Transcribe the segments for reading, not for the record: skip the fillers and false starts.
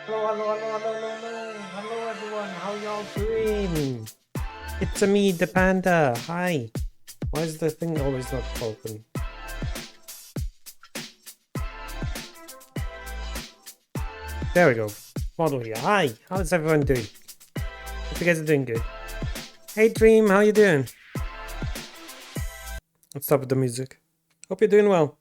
Hello everyone, how y'all doing? It's me, the panda. Hi. Why is the thing always not open? There we go. Model here. Hi, how's everyone doing? Hope you guys are doing good. Hey Dream, how you doing? Let's stop with the music. Hope you're doing well.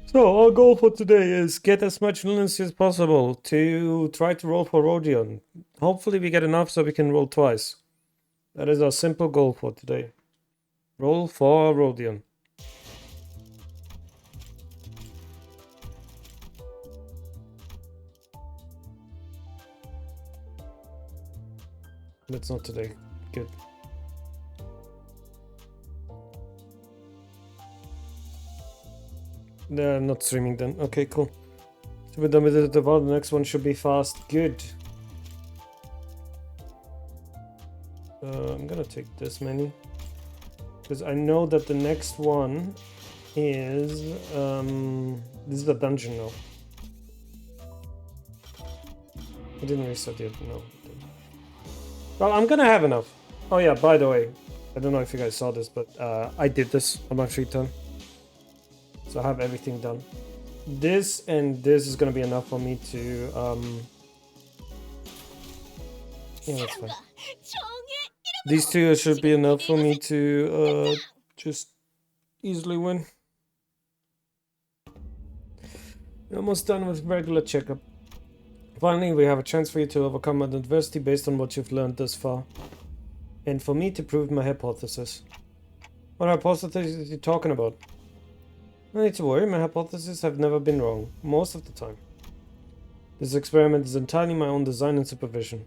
So our goal for today is get as much lunacy as possible to try to roll for Rodion. Hopefully we get enough so we can roll twice. That is our simple goal for today. Roll for Rodion. That's not today. Good. They're not streaming then. Okay, cool. So we're done with it. The next one should be fast. Good. I'm gonna take this many because I know that the next one is this is a dungeon now. I didn't reset yet. No. Well, I'm gonna have enough. Oh yeah, by the way, I don't know if you guys saw this, but I did this on my free time. So I have everything done. This and this is gonna be enough for me to yeah, that's fine. These two should be enough for me to just easily win. We're almost done with regular checkup. Finally, we have a chance for you to overcome an adversity based on what you've learned thus far. And for me to prove my hypothesis. What hypothesis are you talking about? No need to worry, my hypotheses have never been wrong, most of the time. This experiment is entirely my own design and supervision.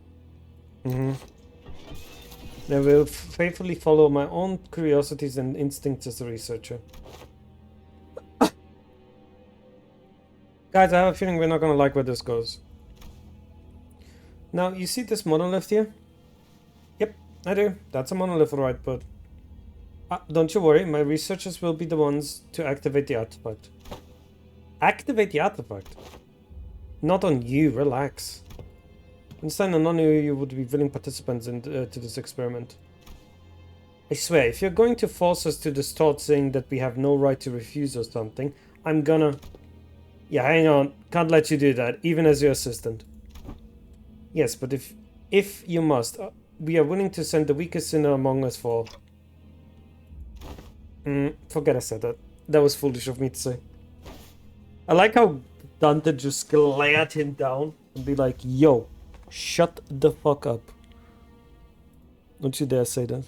I will faithfully follow my own curiosities and instincts as a researcher. Guys, I have a feeling we're not gonna like where this goes. Now, you see this monolith here? Yep, I do. That's a monolith, alright, but... don't you worry, my researchers will be the ones to activate the artifact. Activate the artifact? Not on you, relax. Understand that none of you would be willing participants to this experiment. I swear, if you're going to force us to distort saying that we have no right to refuse or something, I'm gonna... Yeah, hang on, can't let you do that, even as your assistant. Yes, but if you must, we are willing to send the weakest sinner among us for... forget I said that. That was foolish of me to say. I like how Dante just glared him down and be like, yo, shut the fuck up. Don't you dare say that.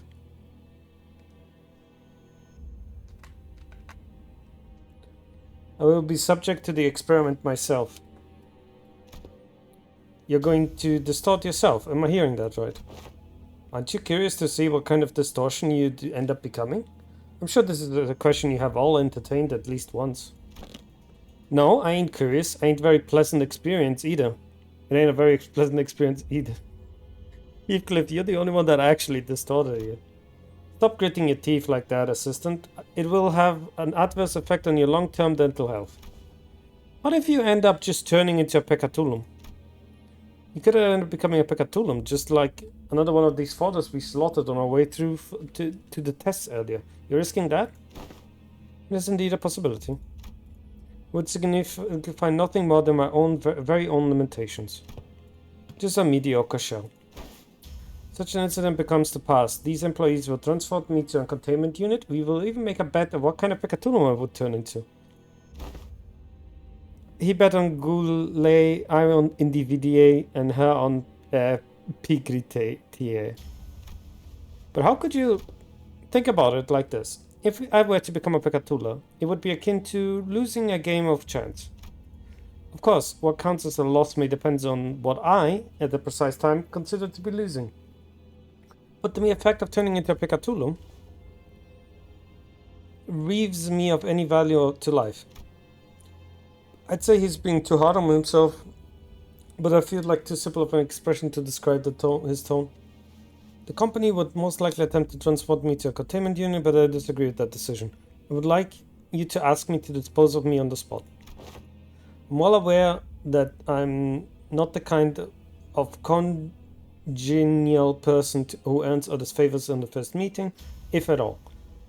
I will be subject to the experiment myself. You're going to distort yourself. Am I hearing that right? Aren't you curious to see what kind of distortion you'd end up becoming? I'm sure this is a question you have all entertained at least once. No, I ain't curious. Ain't very pleasant experience either. It ain't a very pleasant experience either. Heathcliff, you're the only one that actually distorted you. Stop gritting your teeth like that, assistant. It will have an adverse effect on your long-term dental health. What if you end up just turning into a peccatulum? You could end up becoming a peccatulum, just like another one of these fodders we slaughtered on our way through to the tests earlier. You're risking that? It is indeed a possibility. Would signify nothing more than my own very own limitations. Just a mediocre shell. Such an incident becomes the past. These employees will transport me to a containment unit. We will even make a bet of what kind of peccatulum I would turn into. He bet on Goulet, I on Individuae, and her on Pigritiae. But how could you think about it like this? If I were to become a peccatula, it would be akin to losing a game of chance. Of course, what counts as a loss may depend on what I, at the precise time, consider to be losing. But the mere fact of turning into a peccatulum reaves me of any value to life. I'd say he's being too hard on himself, but I feel like too simple of an expression to describe his tone. The company would most likely attempt to transport me to a containment unit, but I disagree with that decision. I would like you to ask me to dispose of me on the spot. I'm well aware that I'm not the kind of congenial person who earns others' favors in the first meeting, if at all.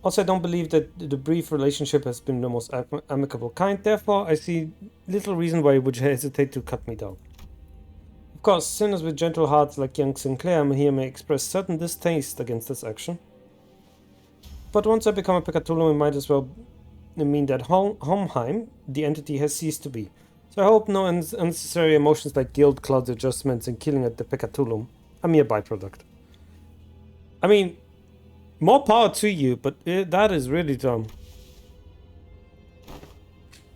Also, I don't believe that the brief relationship has been the most amicable kind, therefore I see little reason why you would hesitate to cut me down. Of course, sinners with gentle hearts like young Sinclair here may express certain distaste against this action. But once I become a peccatulum, it might as well mean that Homheim, the entity, has ceased to be. So I hope no unnecessary emotions like guilt, cloud adjustments, and killing at the peccatulum are mere byproduct. I mean, more power to you, but that is really dumb.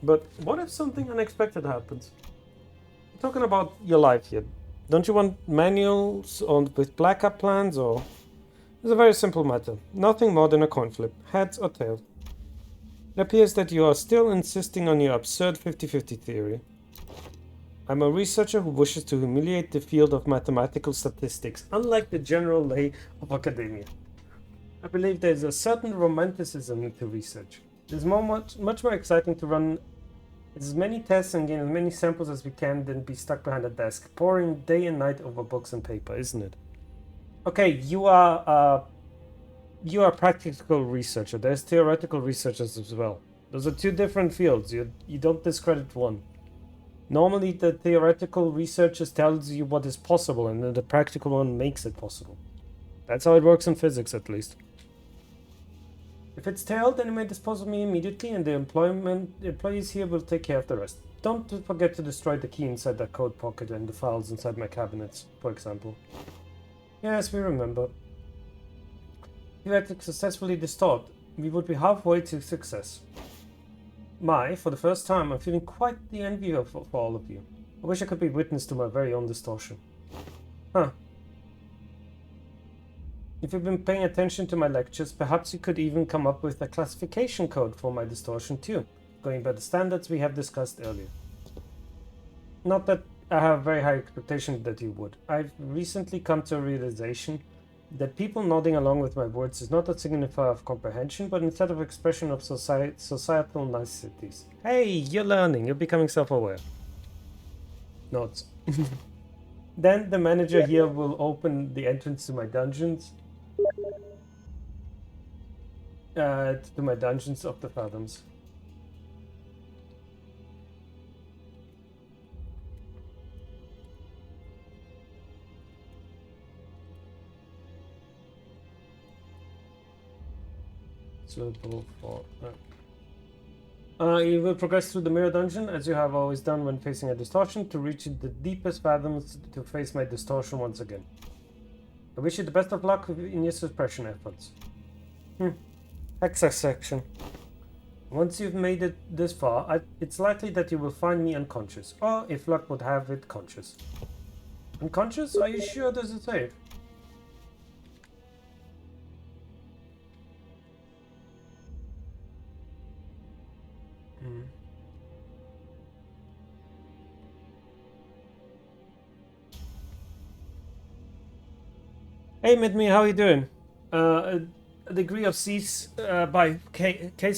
But what if something unexpected happens? We're talking about your life here. Don't you want manuals with backup plans, or? It's a very simple matter. Nothing more than a coin flip, heads or tails. It appears that you are still insisting on your absurd 50-50 theory. I'm a researcher who wishes to humiliate the field of mathematical statistics, unlike the general lay of academia. I believe there is a certain romanticism to research. It is much more exciting to run as many tests and gain as many samples as we can than be stuck behind a desk, poring day and night over books and paper, isn't it? Okay, you are a practical researcher. There's theoretical researchers as well. Those are two different fields. You don't discredit one. Normally, the theoretical researcher tells you what is possible, and then the practical one makes it possible. That's how it works in physics, at least. If it's tailed, then you may dispose of me immediately, and the employees here will take care of the rest. Don't forget to destroy the key inside that coat pocket and the files inside my cabinets, for example. Yes, we remember. If you had to successfully distort, we would be halfway to success. For the first time, I'm feeling quite the envy for all of you. I wish I could be witness to my very own distortion. Huh. If you've been paying attention to my lectures, perhaps you could even come up with a classification code for my distortion too, going by the standards we have discussed earlier. Not that I have very high expectations that you would. I've recently come to a realization that people nodding along with my words is not a signifier of comprehension, but instead of expression of societal niceties. Hey, you're learning, you're becoming self-aware. Nods. Then the manager here will open the entrance to my dungeons. To my dungeons of the fathoms. Suitable for You will progress through the mirror dungeon, as you have always done when facing a distortion, to reach the deepest fathoms to face my distortion once again. I wish you the best of luck in your suppression efforts. Access section. Once you've made it this far, it's likely that you will find me unconscious, or if luck would have it, conscious. Unconscious? Are you sure this is safe? Hey Midme, how are you doing? A degree of case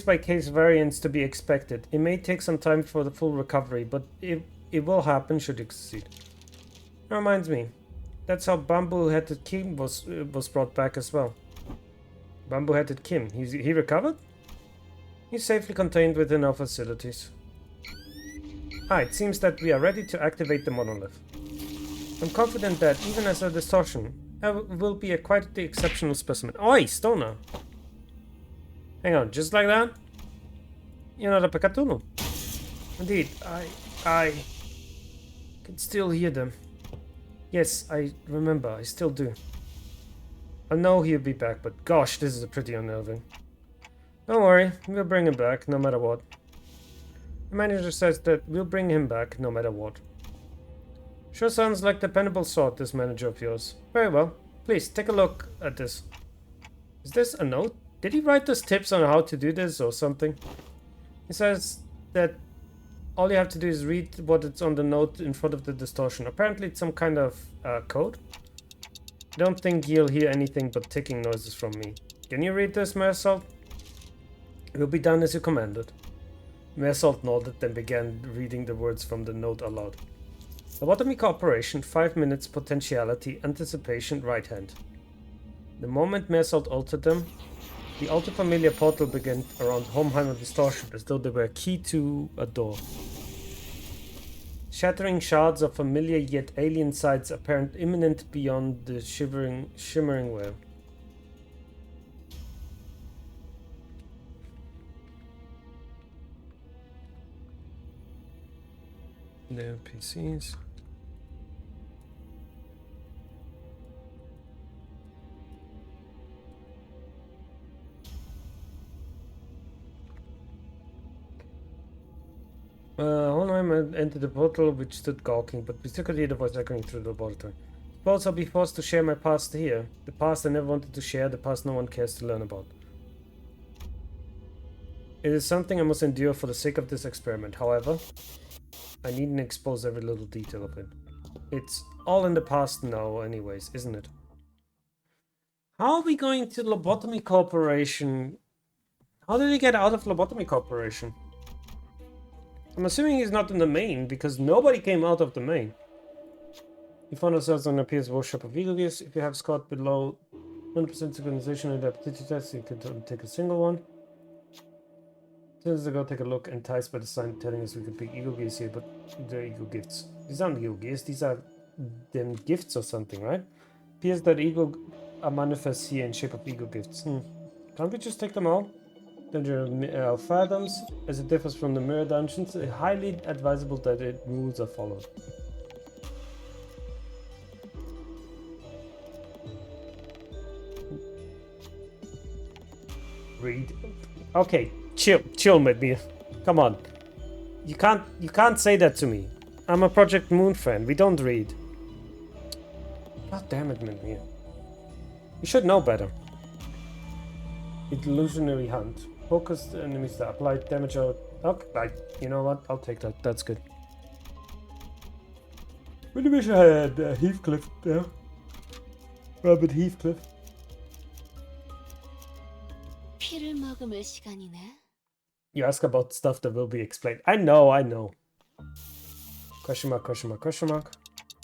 by case variance to be expected. It may take some time for the full recovery, but it will happen should you succeed. That reminds me, that's how Bamboo-Headed Kim was brought back as well. Bamboo-Headed Kim, he recovered? He's safely contained within our facilities. It seems that we are ready to activate the monolith. I'm confident that even as a distortion, I will be a quite the exceptional specimen. Oi, Stoner! Hang on, just like that? You're not a Pekatunu. Indeed, I can still hear them. Yes, I remember, I still do. I know he'll be back, but gosh, this is pretty unnerving. Don't worry, we'll bring him back, no matter what. The manager says that we'll bring him back, no matter what. Sure sounds like dependable sort, this manager of yours. Very well. Please, take a look at this. Is this a note? Did he write us tips on how to do this or something? He says that all you have to do is read what is on the note in front of the distortion. Apparently it's some kind of code. I don't think you'll hear anything but ticking noises from me. Can you read this, Mayor? It will be done as you commanded. Mayor nodded, then began reading the words from the note aloud. Lobotomy Corporation, 5 minutes, potentiality, anticipation, right hand. The moment Mersalt altered them, the ultra-familiar portal began around Homeheimer distortion as though they were a key to a door. Shattering shards of familiar yet alien sights apparent imminent beyond the shimmering well. The NPCs. Hohenheim entered the portal which stood gawking, but we still could hear the voice echoing through the laboratory. Suppose I'll be forced to share my past here. The past I never wanted to share, the past no one cares to learn about. It is something I must endure for the sake of this experiment. However, I needn't expose every little detail of it. It's all in the past now anyways, isn't it? How are we going to Lobotomy Corporation? How did he get out of Lobotomy Corporation? I'm assuming he's not in the main, because nobody came out of the main. We found ourselves on a PS workshop of Eagle Gears. If you have scored below 100% synchronization in the aptitude test, you can take a single one. 2 minutes ago, take a look, enticed by the sign telling us we could pick Eagle Gears here, but they're Eagle Gifts. These aren't Eagle Gears, these are them gifts or something, right? Appears that Eagle are manifest here in shape of Eagle Gifts. Can't we just take them all? Then fathoms, as it differs from the mirror dungeons, it's highly advisable that its rules are followed. Read. Okay, chill, me. Come on. You can't say that to me. I'm a Project Moon fan. We don't read. God damn it, Midme. You should know better. Illusionary hunt. Focused enemies that apply damage or... Okay, you know what? I'll take that. That's good. Really wish I had Heathcliff there. Robert Heathcliff. You ask about stuff that will be explained. I know. Question mark.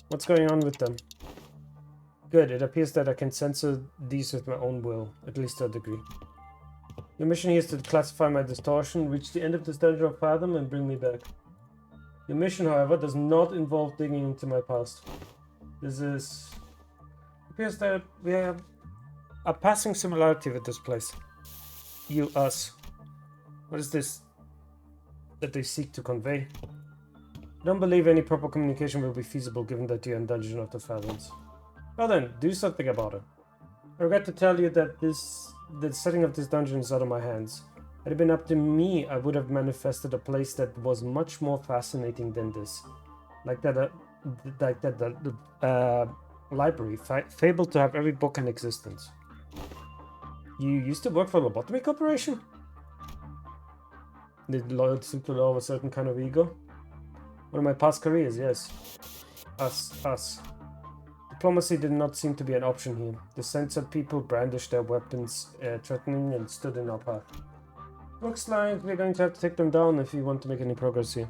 What's going on with them? Good, it appears that I can censor these with my own will, at least to a degree. Your mission here is to classify my distortion, reach the end of this dungeon of Fathom, and bring me back. Your mission, however, does not involve digging into my past. This is... It appears that we have a passing similarity with this place. You, us. What is this? that they seek to convey. I don't believe any proper communication will be feasible given that you're in Dungeon of the Fathoms. Well then, do something about it. I regret to tell you that the setting of this dungeon is out of my hands. Had it been up to me, I would have manifested a place that was much more fascinating than this. Like that library, fabled to have every book in existence. You used to work for the Lobotomy Corporation? Did loyalty to love a certain kind of ego? One of my past careers, yes. Us. Diplomacy did not seem to be an option here. The censored people brandished their weapons, threatening and stood in our path. Looks like we're going to have to take them down if we want to make any progress here.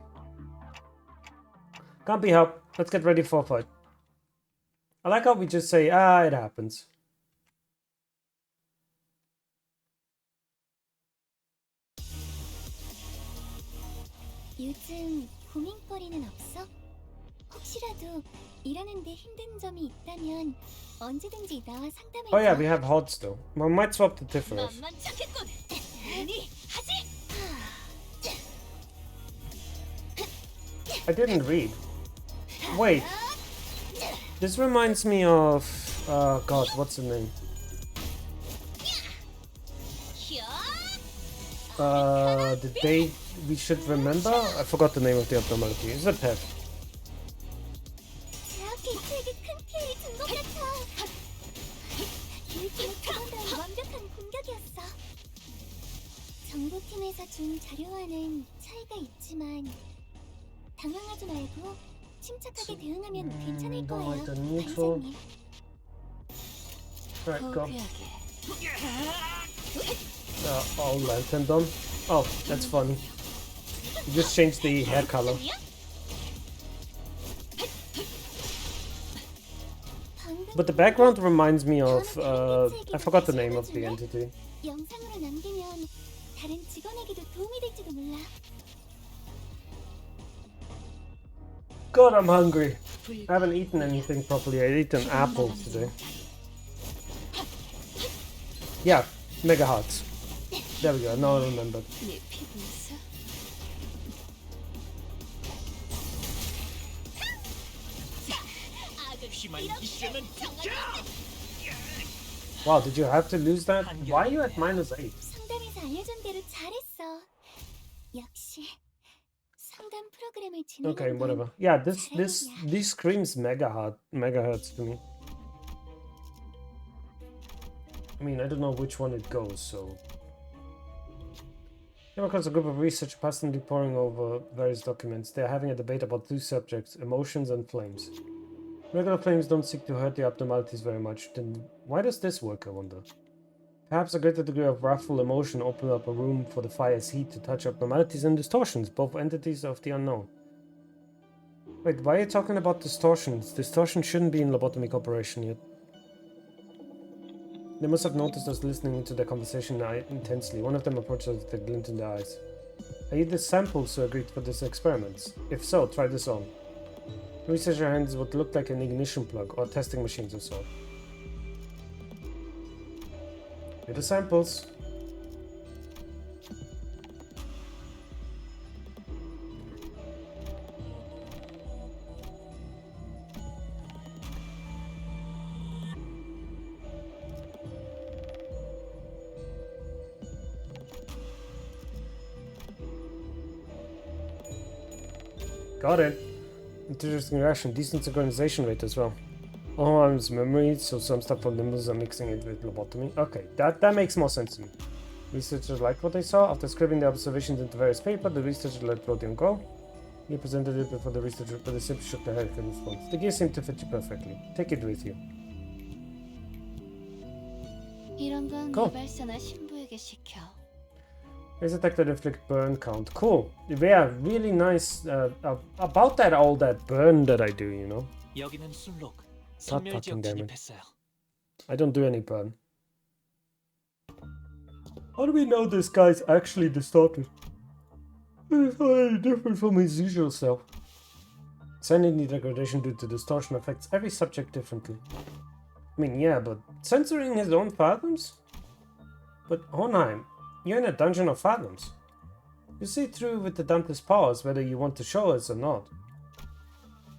Can't be helped. Let's get ready for a fight. I like how we just say, it happens. 요즘 고민거리는 없어? 혹시라도 일하는데 힘든 점이 있다면 언제든지 나와 상담해. Oh yeah, we have HODs though. We might swap the difference. I didn't read. Wait. This reminds me of... God, what's the name? The day we should remember? I forgot the name of the abnormality. Is it Pep? 정보팀에서 준 자료와는 차이가 있지만 당황하지 말고 침착하게 대응하면 괜찮을 거예요. 반장님. Right, go. Oh, lantern done. Oh, that's funny. You just changed the hair color. But the background reminds me of, I forgot the name of the entity. 영상으로 남기면 다른 직원에게도 도움이 될지도 몰라. God, I'm hungry. I haven't eaten anything properly. I ate an apple today. Yeah, Mega Hearts. There we go, now I remember. Wow, did you have to lose that? Why are you at -8? 상담에서 알려준 대로 잘했어. 역시 상담 프로그램을 진행하는 Okay, whatever. Yeah, this screams megahertz to me. I mean, I don't know which one it goes, so... Came across a group of researchers passionately poring over various documents. They are having a debate about two subjects, emotions and flames. Regular flames don't seek to hurt the abnormalities very much. Then why does this work, I wonder? Perhaps a greater degree of wrathful emotion opened up a room for the fire's heat to touch abnormalities and distortions, both entities of the unknown. Wait, why are you talking about distortions? Distortions shouldn't be in Lobotomy Corporation yet. They must have noticed us listening to their conversation intensely. One of them approached us with a glint in their eyes. Are you the samples who agreed for this experiment? If so, try this on. The researcher hands what looked like an ignition plug or testing machines of sort. Here are the samples. Got it. Interesting reaction. Decent synchronization rate as well. Oh, I'm memory, so some stuff from Limbus are mixing it with lobotomy. Okay, that makes more sense to me. Researchers liked what they saw. After scribbling the observations into various papers, the researcher let Rodion go. He presented it before the researcher, but the ship shook their head in response. The gear seemed to fit you perfectly. Take it with you. Cool. Is attack that inflict burn count. Cool. Yeah, really nice. About all that burn that I do, you know. God fucking damn it. I don't do any burn. How do we know this guy's actually distorted? It's not any different from his usual self. Sanity degradation due to distortion affects every subject differently. I mean, yeah, but censoring his own fathoms? But Honheim, you're in a dungeon of fathoms. You see through with the Dante's powers whether you want to show us or not.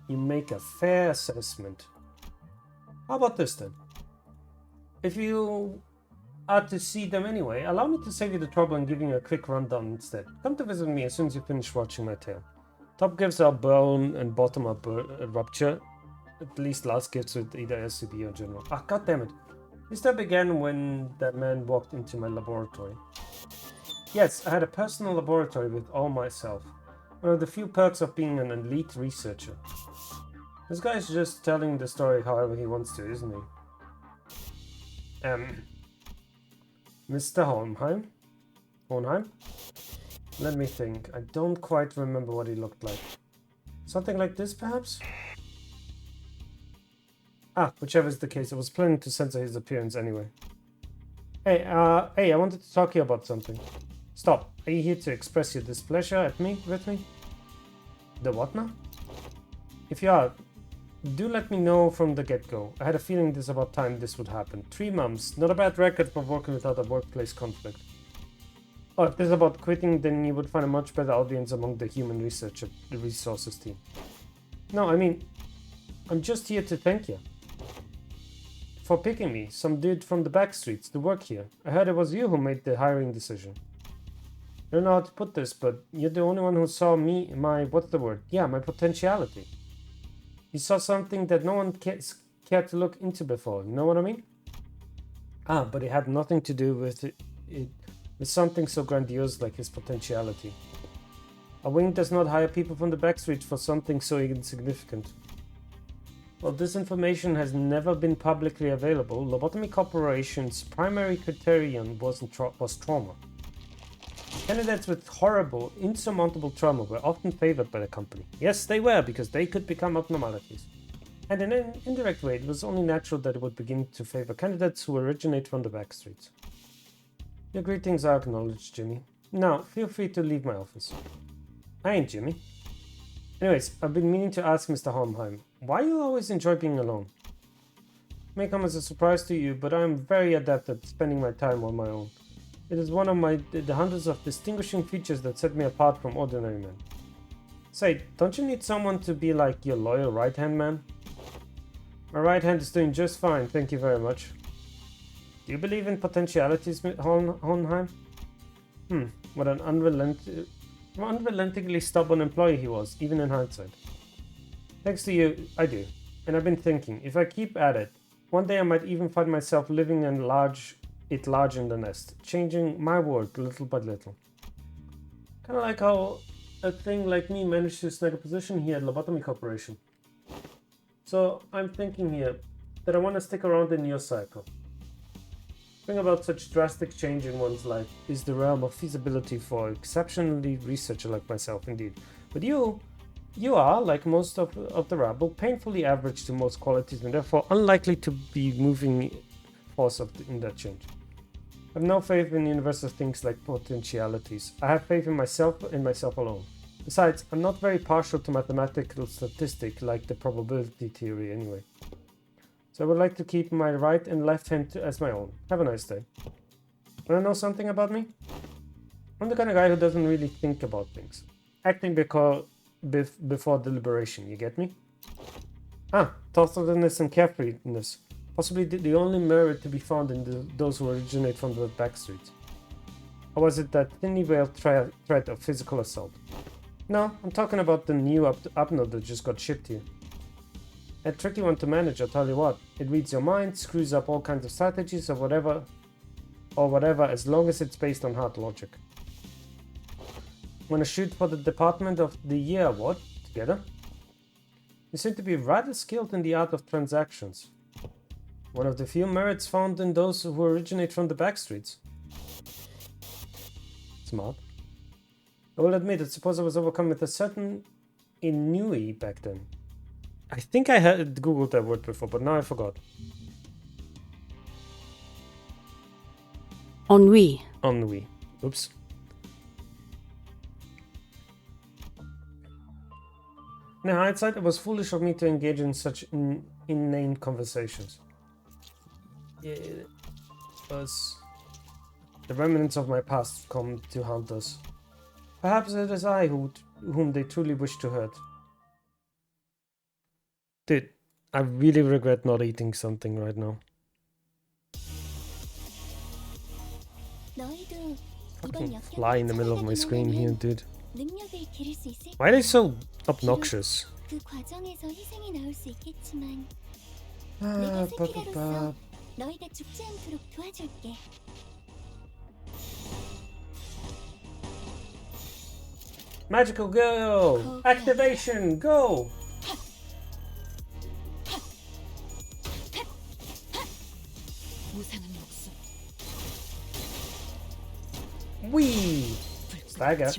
You make a fair assessment. How about this then? If you are to see them anyway, allow me to save you the trouble and give you a quick rundown instead. Come to visit me as soon as you finish watching my tale. Top gives are bone and bottom are rupture. At least last gives with either SCP or general. Ah, goddammit. This step began when that man walked into my laboratory. Yes, I had a personal laboratory with all myself. One of the few perks of being an elite researcher. This guy's just telling the story however he wants to, isn't he? Mr. Hohenheim? Let me think. I don't quite remember what he looked like. Something like this, perhaps? Ah, whichever is the case, I was planning to censor his appearance anyway. Hey, I wanted to talk to you about something. Stop. Are you here to express your displeasure with me? The what now? If you are, do let me know from the get-go. I had a feeling this about time this would happen. 3 months, not a bad record for working without a workplace conflict. Oh, if this is about quitting, then you would find a much better audience among the human resources team. No, I mean, I'm just here to thank you. For picking me, some dude from the back streets, to work here. I heard it was you who made the hiring decision. I don't know how to put this, but you're the only one who saw my potentiality. You saw something that no one cared to look into before, you know what I mean? Ah, but it had nothing to do with with something so grandiose like his potentiality. A wing does not hire people from the backstreets for something so insignificant. While this information has never been publicly available, Lobotomy Corporation's primary criterion was trauma. Candidates with horrible, insurmountable trauma were often favored by the company. Yes, they were, because they could become abnormalities. And in an indirect way, it was only natural that it would begin to favor candidates who originate from the backstreets. Your greetings are acknowledged, Jimmy. Now, feel free to leave my office. I ain't Jimmy. Anyways, I've been meaning to ask Mr. Hohenheim, why you always enjoy being alone? It may come as a surprise to you, but I am very adept at spending my time on my own. It is one of the hundreds of distinguishing features that set me apart from ordinary men. Say, don't you need someone to be like your loyal right-hand man? My right hand is doing just fine, thank you very much. Do you believe in potentialities, Hohenheim? What an unrelentingly stubborn employee he was, even in hindsight. Thanks to you, I do. And I've been thinking, if I keep at it, one day I might even find myself living large in the nest, changing my world little by little. Kinda like how a thing like me managed to snag a position here at Lobotomy Corporation. So I'm thinking here that I want to stick around in your cycle. Bring about such drastic change in one's life is the realm of feasibility for exceptionally researcher like myself indeed. But you are, like most of the rabble, painfully average to most qualities and therefore unlikely to be moving force in that change. I have no faith in universal things like potentialities. I have faith in myself and myself alone. Besides, I'm not very partial to mathematical statistic like the probability theory anyway. So I would like to keep my right and left hand as my own. Have a nice day. Wanna know something about me? I'm the kind of guy who doesn't really think about things. Acting before deliberation, you get me? Thoughtfulness and carefreeness. Possibly the only merit to be found in those who originate from the backstreets. Or was it that thinly veiled threat of physical assault? No, I'm talking about the new upnode that just got shipped here. A tricky one to manage, I'll tell you what. It reads your mind, screws up all kinds of strategies or whatever, as long as it's based on hard logic. Wanna shoot for the Department of the Year award together? You seem to be rather skilled in the art of transactions. One of the few merits found in those who originate from the backstreets. Smart. I will admit, I suppose I was overcome with a certain ennui back then. I think I had googled that word before, but now I forgot. Ennui. Ennui. Oops. In hindsight, it was foolish of me to engage in such inane conversations. It was the remnants of my past come to haunt us. Perhaps it is I whom they truly wish to hurt. Dude, I really regret not eating something right now. 너희도 Fucking 이번 fly in the middle of my screen here, dude. 능력을 기를 수 있을까? Why are they so obnoxious? 그 과정에서 희생이 나올 수 있겠지만 내가 세피라로서 너희가 죽지 않도록 도와줄게. Magical girl! Activation! Go! Wee! Stagger.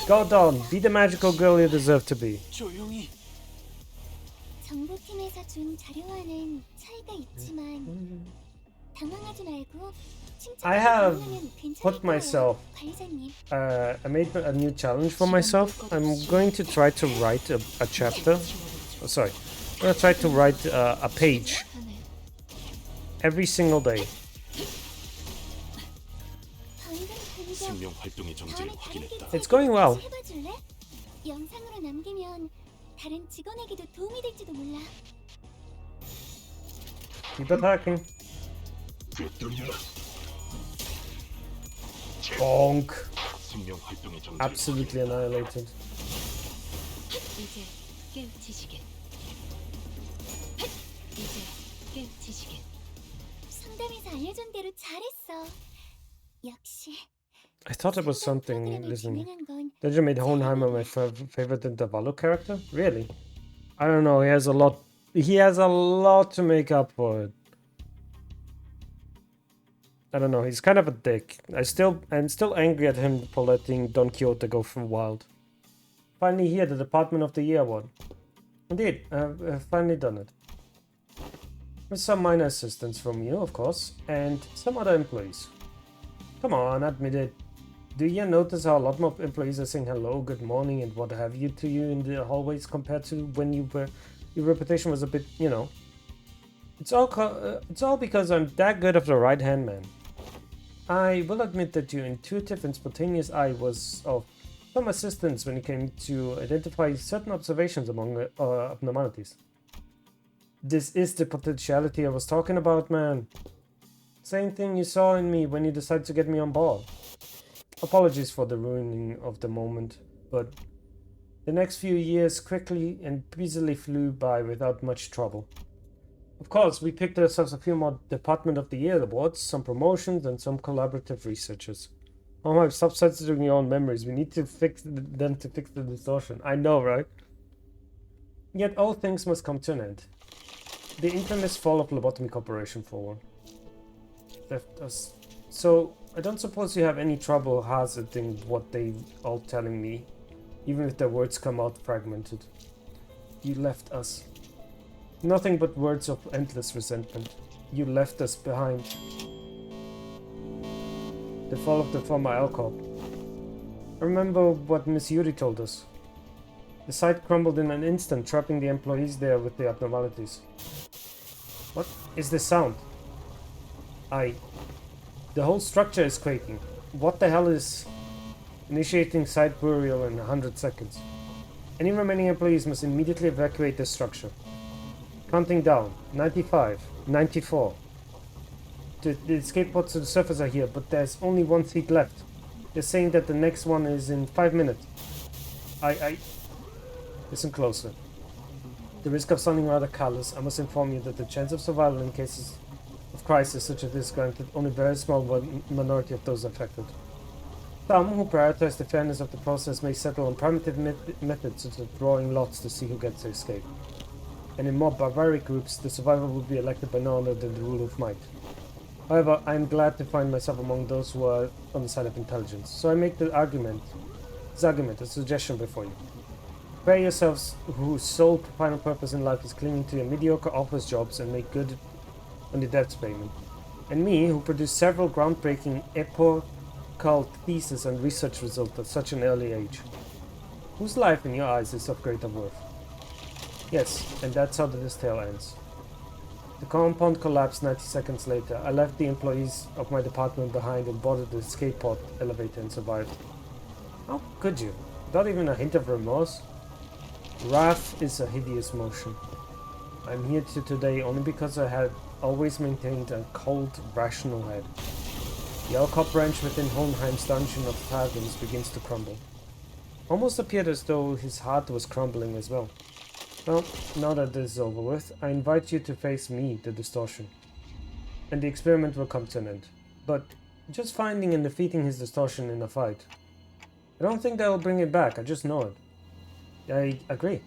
Go Don, be the magical girl you deserve to be. 정보팀에서 준 자료와는 차이가 있지만 당황하지 말고 I have put myself, I made a new challenge for myself. I'm going to try to write a chapter. Oh, sorry. I'm going to try to write a page every single day. It's going well. 영상으로 남기면 다른 직원에게도 도움이 될지도 몰라. Keep attacking. Bonk. Absolutely annihilated. 상담에서 알려준 대로 잘했어. 역시. I thought it was something. Listen, did you make Hohenheimer my favorite intervallo character? Really? I don't know. He has a lot. He has a lot to make up for it. I don't know. He's kind of a dick. I'm still angry at him for letting Don Quixote go for wild. Finally here, the Department of the Year award. Indeed, I've finally done it. With some minor assistance from you, of course, and some other employees. Come on, admit it. Do you notice how a lot more employees are saying hello, good morning, and what have you to you in the hallways compared to when your reputation was a bit, you know? It's all because I'm that good of the right-hand man. I will admit that your intuitive and spontaneous eye was of some assistance when it came to identify certain observations among abnormalities. This is the potentiality I was talking about, man. Same thing you saw in me when you decided to get me on board. Apologies for the ruining of the moment, but the next few years quickly and busily flew by without much trouble. Of course, we picked ourselves a few more Department of the Year awards, some promotions, and some collaborative researchers. Oh my, stop censoring your own memories. We need to fix them to fix the distortion. I know, right? Yet all things must come to an end. The infamous fall of Lobotomy Corporation for one. Left us. So, I don't suppose you have any trouble hazarding what they all telling me, even if their words come out fragmented. You left us. Nothing but words of endless resentment. You left us behind. The fall of the former Alcorp. I remember what Miss Yuri told us. The site crumbled in an instant, trapping the employees there with the abnormalities. What is this sound? The whole structure is quaking. What the hell is... Initiating site burial in 100 seconds. Any remaining employees must immediately evacuate the structure. Counting down. 95. 94. The escape pods to the surface are here, but there's only one seat left. They're saying that the next one is in 5 minutes. Listen closer. The risk of sounding rather callous, I must inform you that the chance of survival in cases of crisis such as this granted only a very small minority of those affected. Some who prioritize the fairness of the process may settle on primitive methods such as drawing lots to see who gets to escape. And in more barbaric groups, the survivor will be elected by no other than the rule of might. However, I am glad to find myself among those who are on the side of intelligence, so I make this argument, a suggestion before you. Prepare yourselves whose sole final purpose in life is clinging to your mediocre office jobs and make good on the debts payment. And me, who produced several groundbreaking epochal theses and research results at such an early age. Whose life in your eyes is of greater worth? Yes, and that's how this tale ends. The compound collapsed 90 seconds later. I left the employees of my department behind and boarded the escape pod elevator and survived. How could you? Without even a hint of remorse? Wrath is a hideous motion. I'm here today only because I had always maintained a cold, rational head. The Alcott branch within Hohenheim's dungeon of fathoms begins to crumble. Almost appeared as though his heart was crumbling as well. Well, now that this is over with, I invite you to face me, the distortion. And the experiment will come to an end. But just finding and defeating his distortion in a fight. I don't think that will bring it back, I just know it. I agree.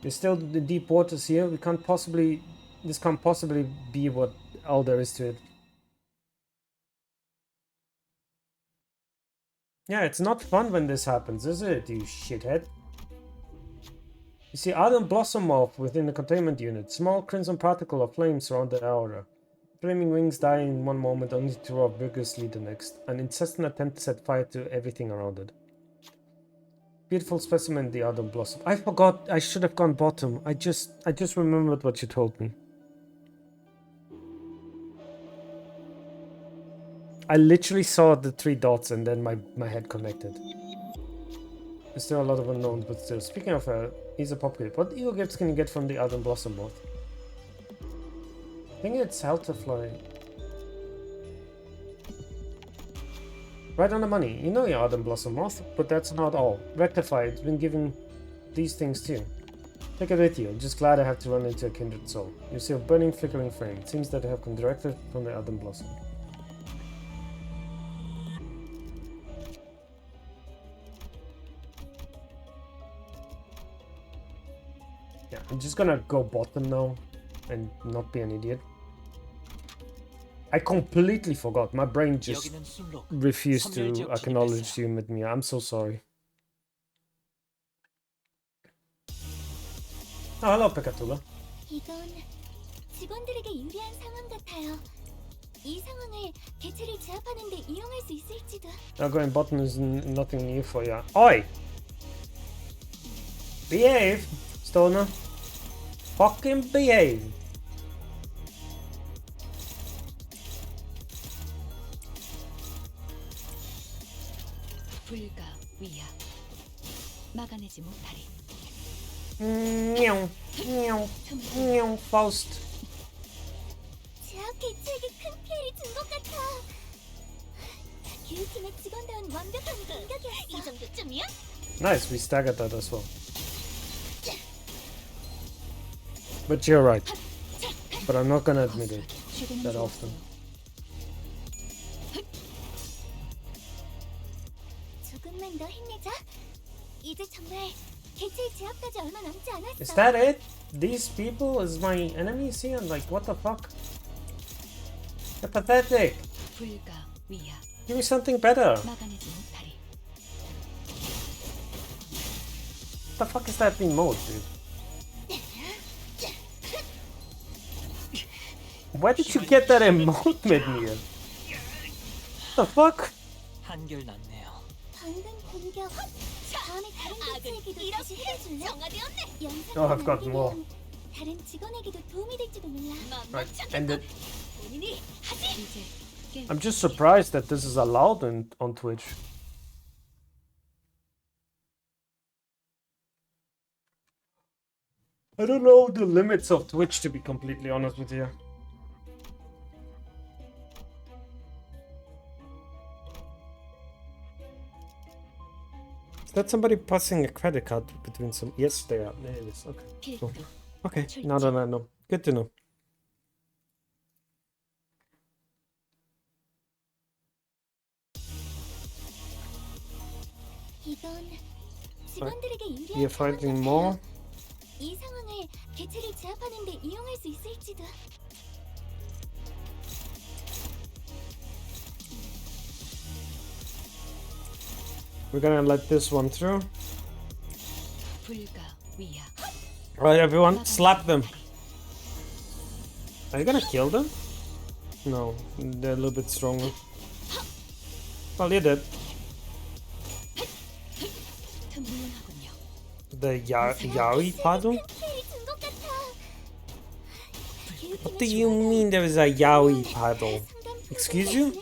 There's still the deep waters here, this can't possibly be what all there is to it. Yeah, it's not fun when this happens, is it, you shithead? You see Ardent Blossom Moth within the containment unit. Small crimson particle of flame surround the aura. Flaming wings die in one moment only to roar vigorously the next. An incessant attempt to set fire to everything around it. Beautiful specimen, the Ardent Blossom. I forgot, I should have gone bottom. I just remembered what you told me. I literally saw the 3 dots and then my head connected. There's still a lot of unknowns, but still. Speaking of he's a popular. What ego gifts can you get from the Ardent Blossom Moth? I think it's Helterfly. Right on the money. You know your Ardent Blossom Moth, but that's not all. Rectify, it's been given these things too. Take it with you. I'm just glad I have to run into a kindred soul. You see a burning, flickering flame. It seems that I have come directly from the Ardent Blossom. Yeah, I'm just gonna go bottom now and not be an idiot. I completely forgot. My brain just refused to acknowledge you with me. I'm so sorry. Oh, hello, Pekatula. 이건 직원들에게 유리한 상황 같아요. 이 상황을 개체를 제압하는 데 이용할 수 있을지도. Now going bottom is nothing new for ya. Oi! Behave, Stoner. Fucking behave. 불가 위야 막아내지 못하리. Meow, meow, meow, Faust. 제압 개체에게 큰 피해를 준 것 같아. 교육팀의 직원다운 완벽한 공격이었어. 이 정도쯤이야? Nice, we staggered that as well. But you're right. But I'm not gonna admit it that often. 조금만 더 힘내자. 이제 정말 개체의 제압까지 얼마 남지 않았어. Is that it? These people is my enemies here? Like, what the fuck? They're pathetic. 불가 위야 Give me something better. 막아내지 못하리. What the fuck is that emote, dude? Where did you get that emote, Midnier? What the fuck? 한결났네요. 방금 공격. 다음에 다른 개체에게도 다시 해줄래? Oh, I've got more. 다른 직원에게도 도움이 될지도 몰라. Right, and it, 본인이 하지. 이제 I'm just surprised that this is allowed on Twitch. I don't know the limits of Twitch, to be completely honest with you. Is that somebody passing a credit card between some? Yes, they are. There it is. Okay. Cool. 필드 Okay. Now that I know. Good to know. 이건 직원들에게 유리한 You're fighting more. 이 상황을 개체를 제압하는 데 이용할 수 있을지도. We're gonna let this one through. 불가 위야 Alright, everyone, slap them. Are you gonna kill them? No, they're a little bit stronger. Well, you did. 틈물론하군요. The Yaoi Padu? 피해를 준 것 같아. What do you mean there is a yaoi paddle? Excuse you?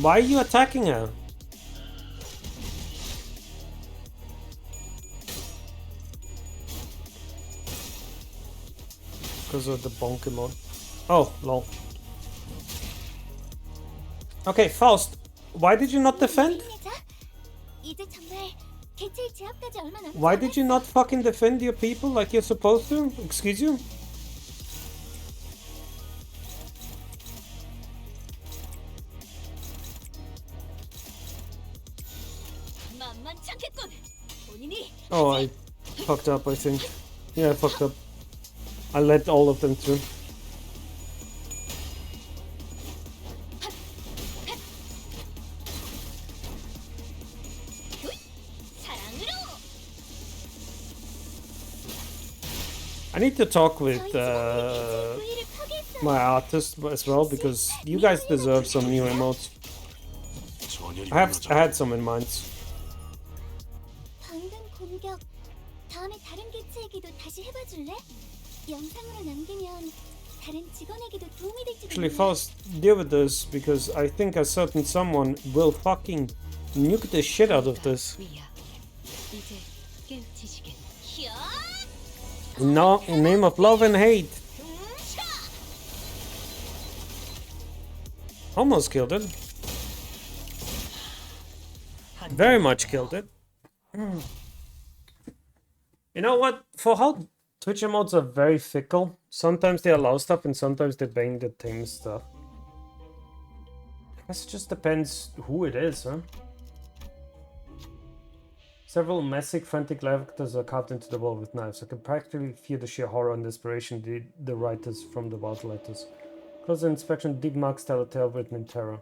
Why are you attacking her? Because of the bonky mode. Oh, lol. Okay, Faust, why did you not defend? Why did you not fucking defend your people like you're supposed to? Excuse you? Oh, I fucked up, I think. Yeah, I fucked up. I let all of them through. I need to talk with my artist as well, because you guys deserve some new emotes. I had some in mind. Actually, Faust, deal with this, because I think a certain someone will fucking nuke the shit out of this. No, in name of love and hate. Almost killed it. Very much killed it. You know what? For how Twitch emotes are very fickle, sometimes they allow stuff and sometimes they bang the tame stuff. I guess it just depends who it is, huh? Several messy, frantic characters are carved into the wall with knives. I can practically feel the sheer horror and desperation the writers from the wild letters. Closer inspection, deep marks tell a tale written in terror.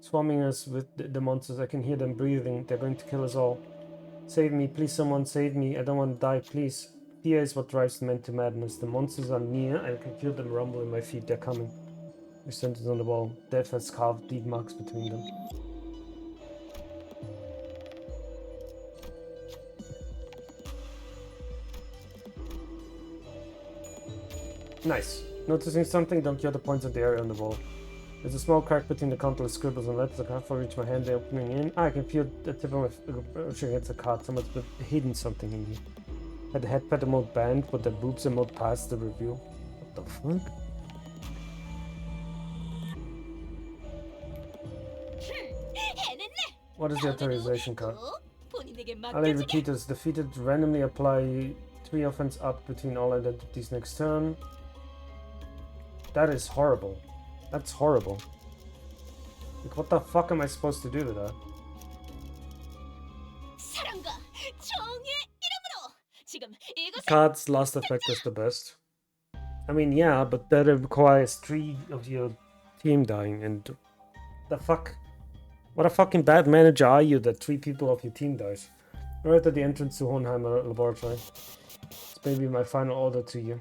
Swarming us with the monsters, I can hear them breathing. They're going to kill us all. Save me, please someone save me. I don't want to die, please. Fear is what drives men to madness. The monsters are near, and I can feel them rumble in my feet. They're coming. We sentence on the wall. Death has carved deep marks between them. Nice. Noticing something, don't you the points of the area on the wall. There's a small crack between the countless scribbles and letters. I can't far reach my hand, they're opening in. I can feel the tip of my brushing against the card. Someone's hidden something in here. Had the headpad emote banned, but the boobs emote passed the review. What the fuck? What is the authorization card? LA Retreaters defeated, randomly apply 3 offense up between all identities next turn. That is horrible. That's horrible. Like, what the fuck am I supposed to do with that? Card's last effect is the best. I mean, yeah, but that requires 3 of your team dying, and the fuck? What a fucking bad manager are you that 3 people of your team dies? Right at the entrance to Hohenheimer Laboratory. It's maybe my final order to you.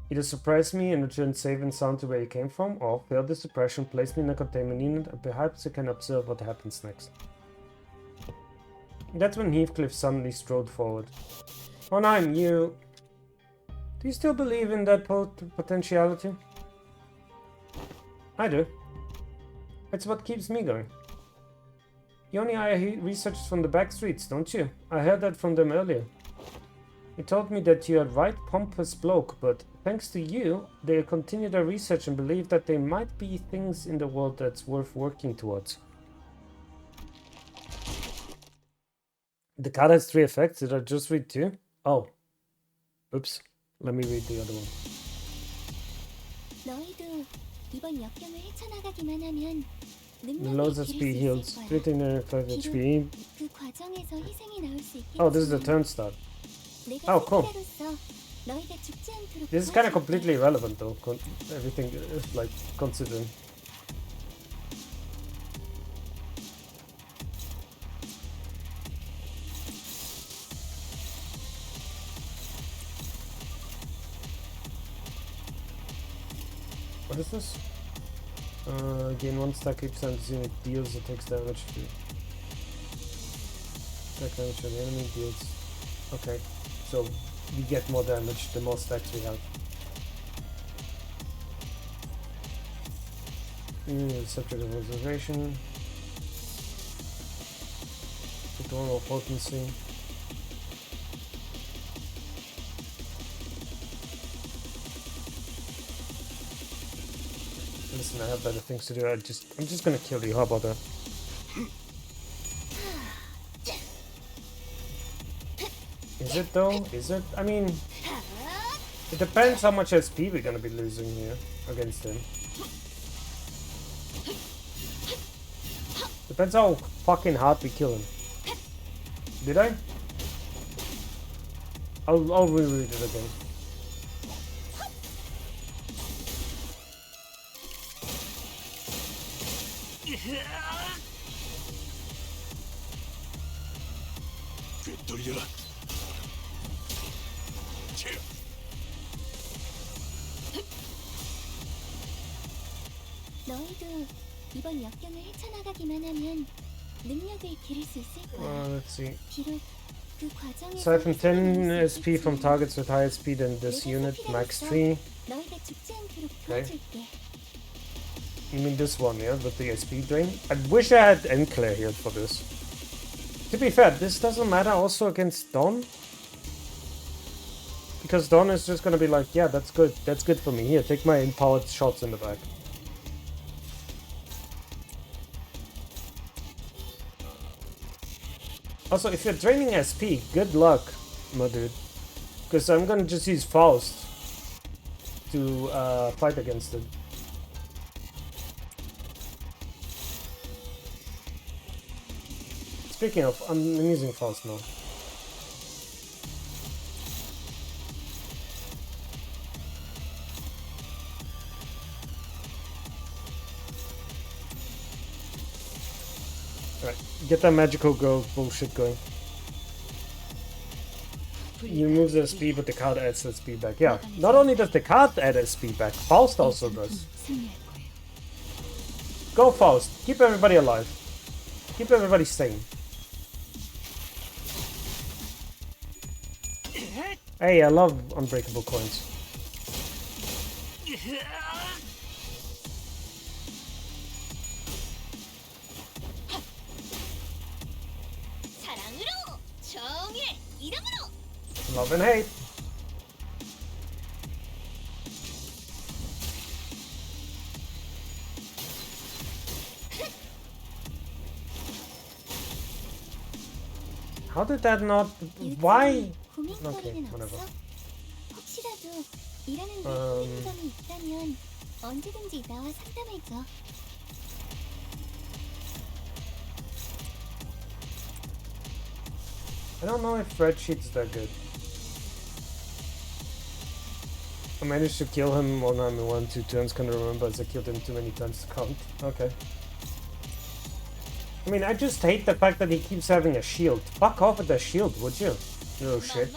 Either surprise me and return safe and sound to where you came from, or fail the suppression, place me in a containment unit, and perhaps you can observe what happens next. That's when Heathcliff suddenly strode forward. Hohenheim, you... Do you still believe in that potentiality? I do. It's what keeps me going. You only hire researchers from the back streets, don't you? I heard that from them earlier. He told me that you're a right pompous bloke, but thanks to you, they continue their research and believe that there might be things in the world that's worth working towards. The card has 3 effects. Did I just read 2? Oh. Oops. Let me read the other one. The lows SP heals 395 HP. Oh, this is the turn start. Oh, cool. This is kind of completely irrelevant though, everything is like considering. What is this? Gain 1 stack each time this unit deals or takes damage to. Stack damage to the enemy deals. Okay, so we get more damage the more stacks we have. Subject of observation. Normal potency. Listen, I have better things to do. I'm just gonna kill you. How about that? Is it though? Is it? I mean, it depends how much SP we're gonna be losing here against him. Depends how fucking hard we kill him. Did I? I'll reread it again. 너희도 이번 역경을 헤쳐나가기만 하면 능력을 기를 수 있을 거야. Let's see. 비록 그 과정에서 Siphon 10 희생을 SP from 있겠지만 targets with higher speed than this unit, max 3. 너희가 죽지 않도록 Okay. 도와줄게. You mean this one, yeah, with the SP drain? I wish I had Enclair here for this. To be fair, this doesn't matter also against Dawn. Because Dawn is just gonna be like, yeah, that's good for me. Here, take my empowered shots in the back. Also, if you're draining SP, good luck, my dude. Because I'm gonna just use Faust to fight against it. Speaking of, I'm using Faust now. Alright, get that magical girl bullshit going. You remove the SP, but the card adds the SP back. Yeah, not only does the card add SP back, Faust also does. Go Faust, keep everybody alive. Keep everybody sane. Hey, I love unbreakable coins. 사랑으로 정의 이름으로. Love and hate. How did that not? Why? 고민거리는 whatever. 없어? 혹시라도 일하는 데 틀린 점이 있다면 언제든지 나와 상담해줘. I don't know if Red Sheet's that good. I managed to kill him one time in 1-2 turns, can't remember as I killed him too many times to count. Okay. I mean, I just hate the fact that he keeps having a shield. Fuck off with the shield, would you? You little shit.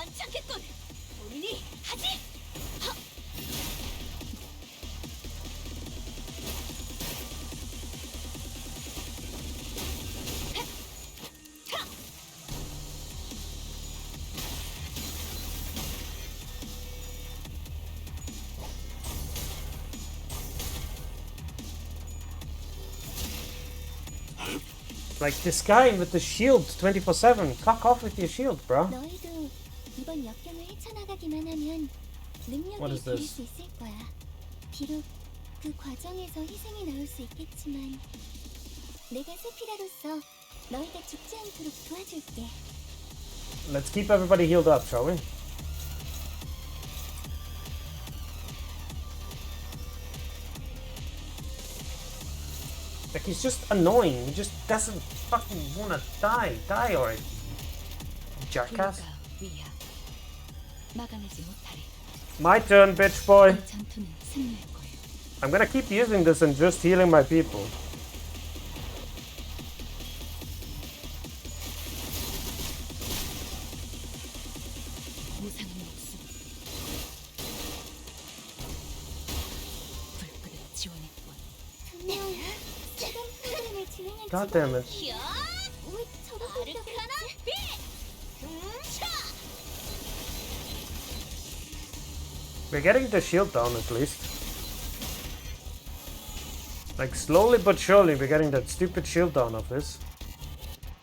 Like this guy with the shield 24/7. Fuck off with your shield, bro. 너희도 이번 역경을 헤쳐나가기만 하면 능력을 기를 수 있을 거야. 비록 그 과정에서 희생이 나올 수 있겠지만 내가 세피라로서 너희가 죽지 않도록 도와줄게. Let's keep everybody healed up, shall we? Like, he's just annoying. He just doesn't fucking wanna die. Die already. Jackass. My turn, bitch boy. I'm gonna keep using this and just healing my people. God damn it. We're getting the shield down at least. Like slowly but surely we're getting that stupid shield down of this.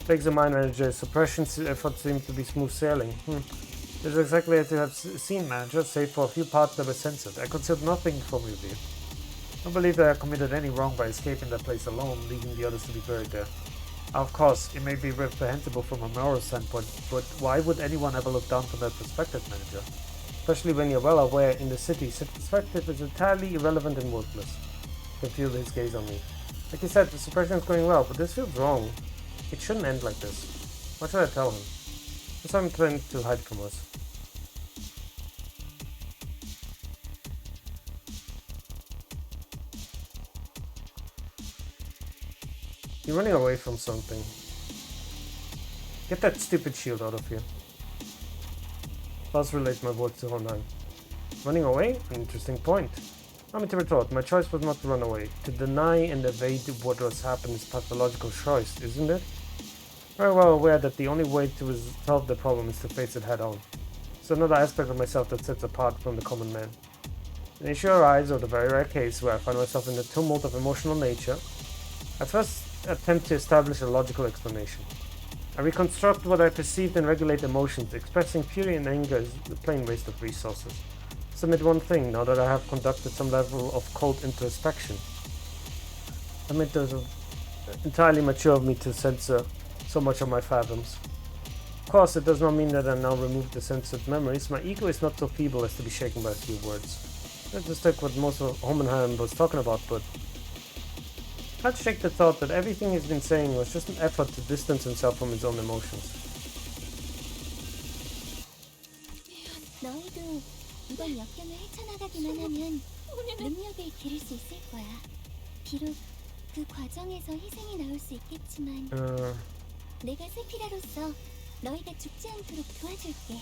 Takes a mind manager. Suppression effort seems to be smooth sailing. This is exactly as you have seen, manager, save for a few parts that were censored. I concealed nothing from you, dear. I don't believe that I committed any wrong by escaping that place alone, leaving the others to be buried there. Of course, it may be reprehensible from a moral standpoint, but why would anyone ever look down from that perspective, manager? Especially when you're well aware in the city, such perspective is entirely irrelevant and worthless. I can feel his gaze on me. Like you said, the suppression is going well, but this feels wrong. It shouldn't end like this. What should I tell him? What's I'm trying to hide from us? You're running away from something. Get that stupid shield out of here. Let's relate my words to Honai. Running away? An interesting point. Allow me to retort. My choice was not to run away. To deny and evade what has happened is pathological choice, isn't it? Very well aware that the only way to solve the problem is to face it head on. It's another aspect of myself that sets apart from the common man. An issue arises, or the very rare case where I find myself in the tumult of emotional nature. I first attempt to establish a logical explanation. I reconstruct what I perceived and regulate emotions. Expressing fury and anger is a plain waste of resources. Submit one thing, now that I have conducted some level of cold introspection. I admit it was entirely mature of me to censor so much of my fathoms. Of course, it does not mean that I now remove the censored memories. My ego is not so feeble as to be shaken by a few words. That's just like what most of Homenheim was talking about, but I can't shake the thought that everything he's been saying was just an effort to distance himself from his own emotions. 너희도 이번 역경을 헤쳐나가기만 하면 능력을 기를 수 있을 거야. 비록 그 과정에서 희생이 나올 수 있겠지만 내가 세피라로서 너희가 죽지 않도록 도와줄게.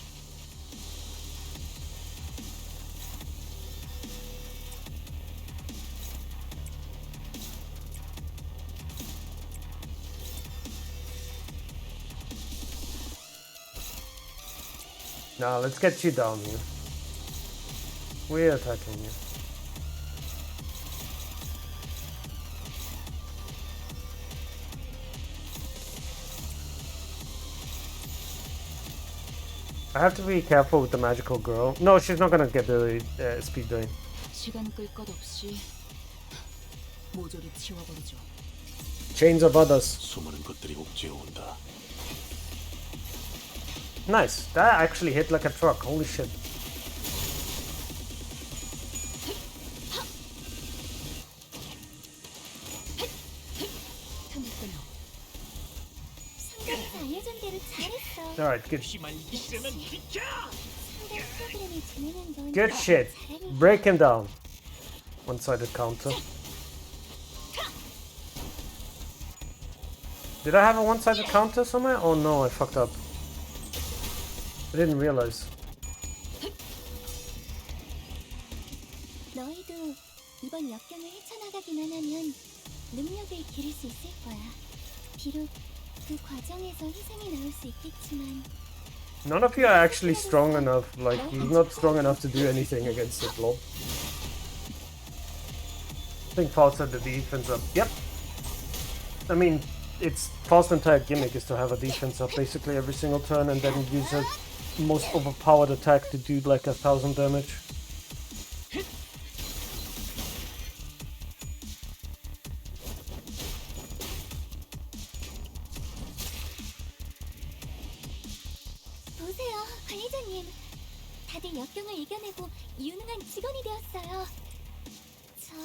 Now let's get you down here. We're attacking you. I have to be careful with the magical girl. No, she's not gonna get the speed drain. 시간 끌 것 없이 모조리 치워버리죠. Chains of others. 수많은 것들이 옥죄어온다. Nice. That actually hit like a truck. Holy shit. 상대에서 알려준 대로 잘했어. Alright, good. 상대 프로그램을 진행한 건 Good shit. 잘하니. Break him down. One-sided counter. Did I have a one-sided counter somewhere? Oh no, I fucked up. I didn't realize. 너희도 이번 역경을 헤쳐나가기만 하면 능력을 기를 수 있을 거야. 비록 그 과정에서 희생이 나올 수 있겠지만 None of you are actually strong enough. Like, you're not strong enough to do anything against the blob. I think Faust had the defense up. Yep. I mean, it's Faust's entire gimmick is to have a defense up basically every single turn and then use her most overpowered attack to do like 1,000 damage. 보세요, 관리자님. 다들 역경을 이겨내고 유능한 직원이 되었어요. 저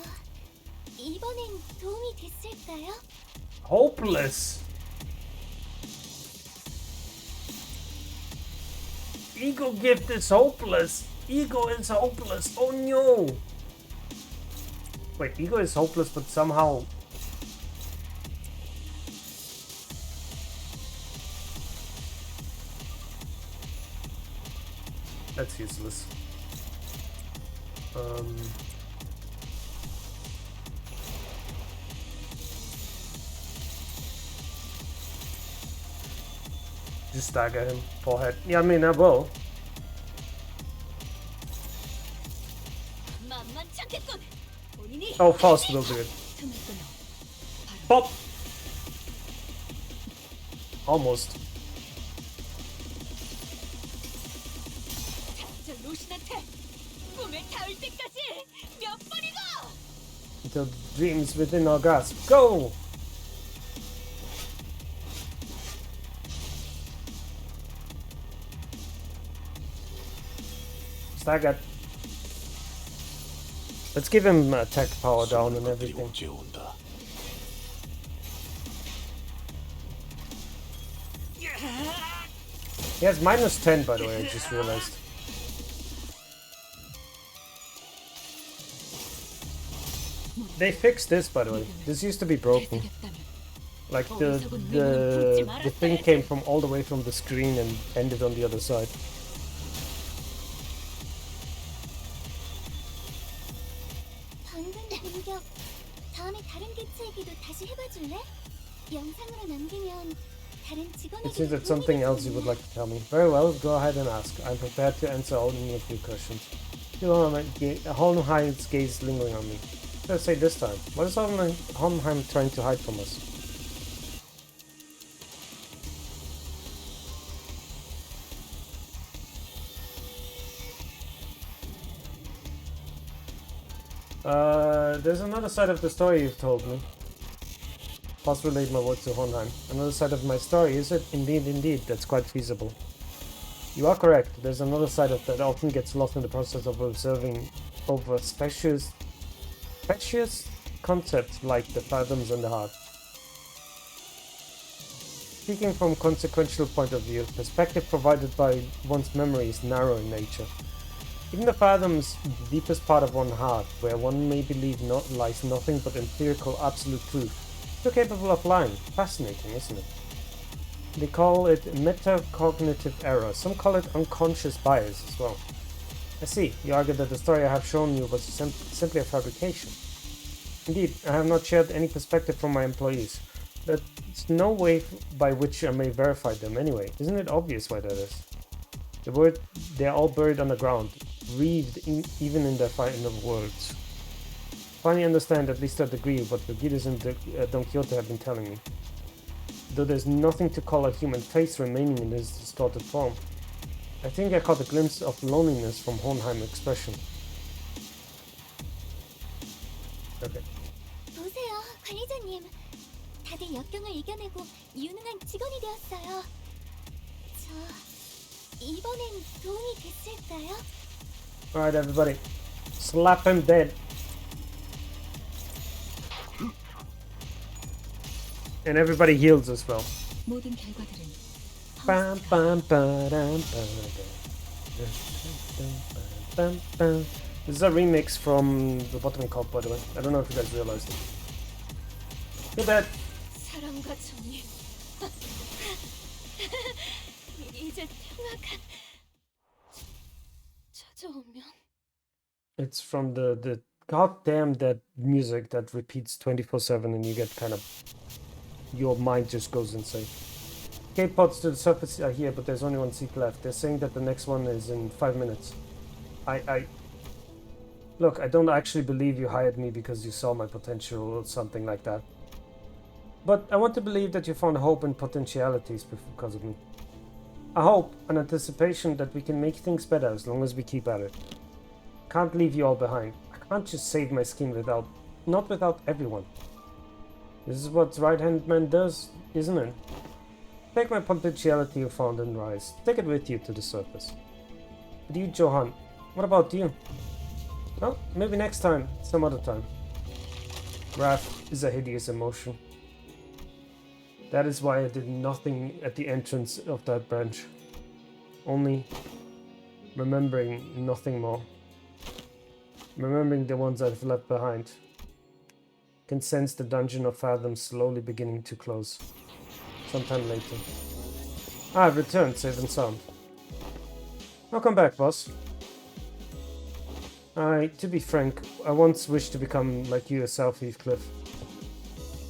이번엔 도움이 됐을까요? Hopeless. Ego gift is hopeless. Ego is hopeless. Oh no. Wait, ego is hopeless, but somehow. That's useless. Just stagger him. Forehead. Yeah, I mean, I will. Oh, Faust will do it. Pop! Almost. Until dreams within our grasp. Go! Staggered. Let's give him attack power down and everything. 옥죄어온다. He has minus 10, by the way, I just realized. They fixed this, by the way. This used to be broken. Like the thing came from all the way from the screen and ended on the other side. 방금 공격 다음에 다른 개체에게도 다시 해봐줄래? 영상으로 남기면 다른 It 직원에게 seems that something else you would like to tell me. Very well, go ahead and ask. I'm prepared to answer all any of your questions. Hohenheim's gaze lingering on me. Let's say this time. What is Hohenheim trying to hide from us? There's another side of the story you've told me. Pause relate my words to Hohenheim. Another side of my story, is it? Indeed, that's quite feasible. You are correct. There's another side of that often gets lost in the process of observing over specious concepts like the fathoms and the heart. Speaking from a consequential point of view, perspective provided by one's memory is narrow in nature. Even the fathoms, the deepest part of one's heart, where one may believe lies nothing but empirical absolute truth, still capable of lying. Fascinating, isn't it? They call it metacognitive error. Some call it unconscious bias as well. I see. You argue that the story I have shown you was simply a fabrication. Indeed, I have not shared any perspective from my employees. There's no way by which I may verify them anyway. Isn't it obvious why that is? They're all buried underground, wreathed even in their final words. Finally understand, at least to a degree, what Virgilius and Don Quixote have been telling me. Though there's nothing to call a human face remaining in this distorted form. I think I caught a glimpse of loneliness from Hohenheim's expression. Okay. 보세요, 관리자님. 다들 역경을 이겨내고 유능한 직원이 되었어요. 이번엔 도움이 됐을까요? Alright, everybody. Slap him dead. And everybody heals as well. 모든 결과들은 Bam, bam, ba-dam, bam, bam. This is a remix from the Bottom Cop, by the way. I don't know if you guys realized it. You're dead. 사랑과 정의. 이제 평화가 찾아오면. It's from the goddamn that music that repeats 24/7 and you get kind of, your mind just goes insane. Escape pods to the surface are here, but there's only one seat left. They're saying that the next one is in 5 minutes. Look, I don't actually believe you hired me because you saw my potential or something like that. But I want to believe that you found hope and potentialities because of me. A hope, an anticipation that we can make things better as long as we keep at it. Can't leave you all behind. I can't just save my skin not without everyone. This is what right-hand man does, isn't it? Take my potentiality you found and rise. Take it with you to the surface. But you, Johan, what about you? Well, maybe next time, some other time. Wrath is a hideous emotion. That is why I did nothing at the entrance of that branch. Only remembering nothing more. Remembering the ones I've left behind. Can sense the dungeon of fathoms slowly beginning to close. Sometime later. I've returned safe and sound. Welcome back, boss. To be frank, I once wished to become like you yourself, Heathcliff.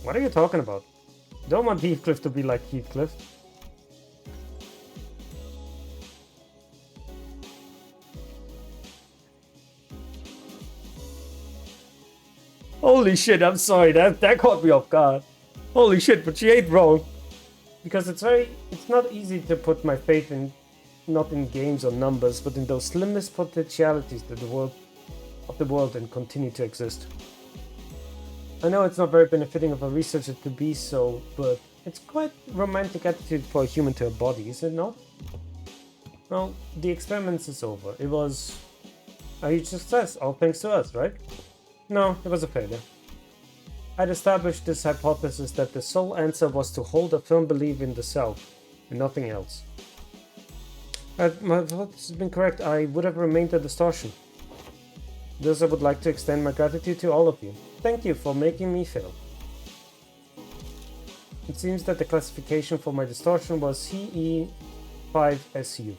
What are you talking about? Don't want Heathcliff to be like Heathcliff. Holy shit, I'm sorry, that caught me off guard. Holy shit, but she ain't wrong. Because it's not easy to put my faith in, not in games or numbers, but in those slimmest potentialities that the world and continue to exist. I know it's not very benefiting of a researcher to be so, but it's quite romantic attitude for a human to embody, is it not? Well, the experiment is over. It was a huge success, all thanks to us, right? No, it was a failure. I'd established this hypothesis that the sole answer was to hold a firm belief in the self, and nothing else. Had my thoughts been correct, I would have remained a distortion. Thus, I would like to extend my gratitude to all of you. Thank you for making me fail. It seems that the classification for my distortion was CE5SU.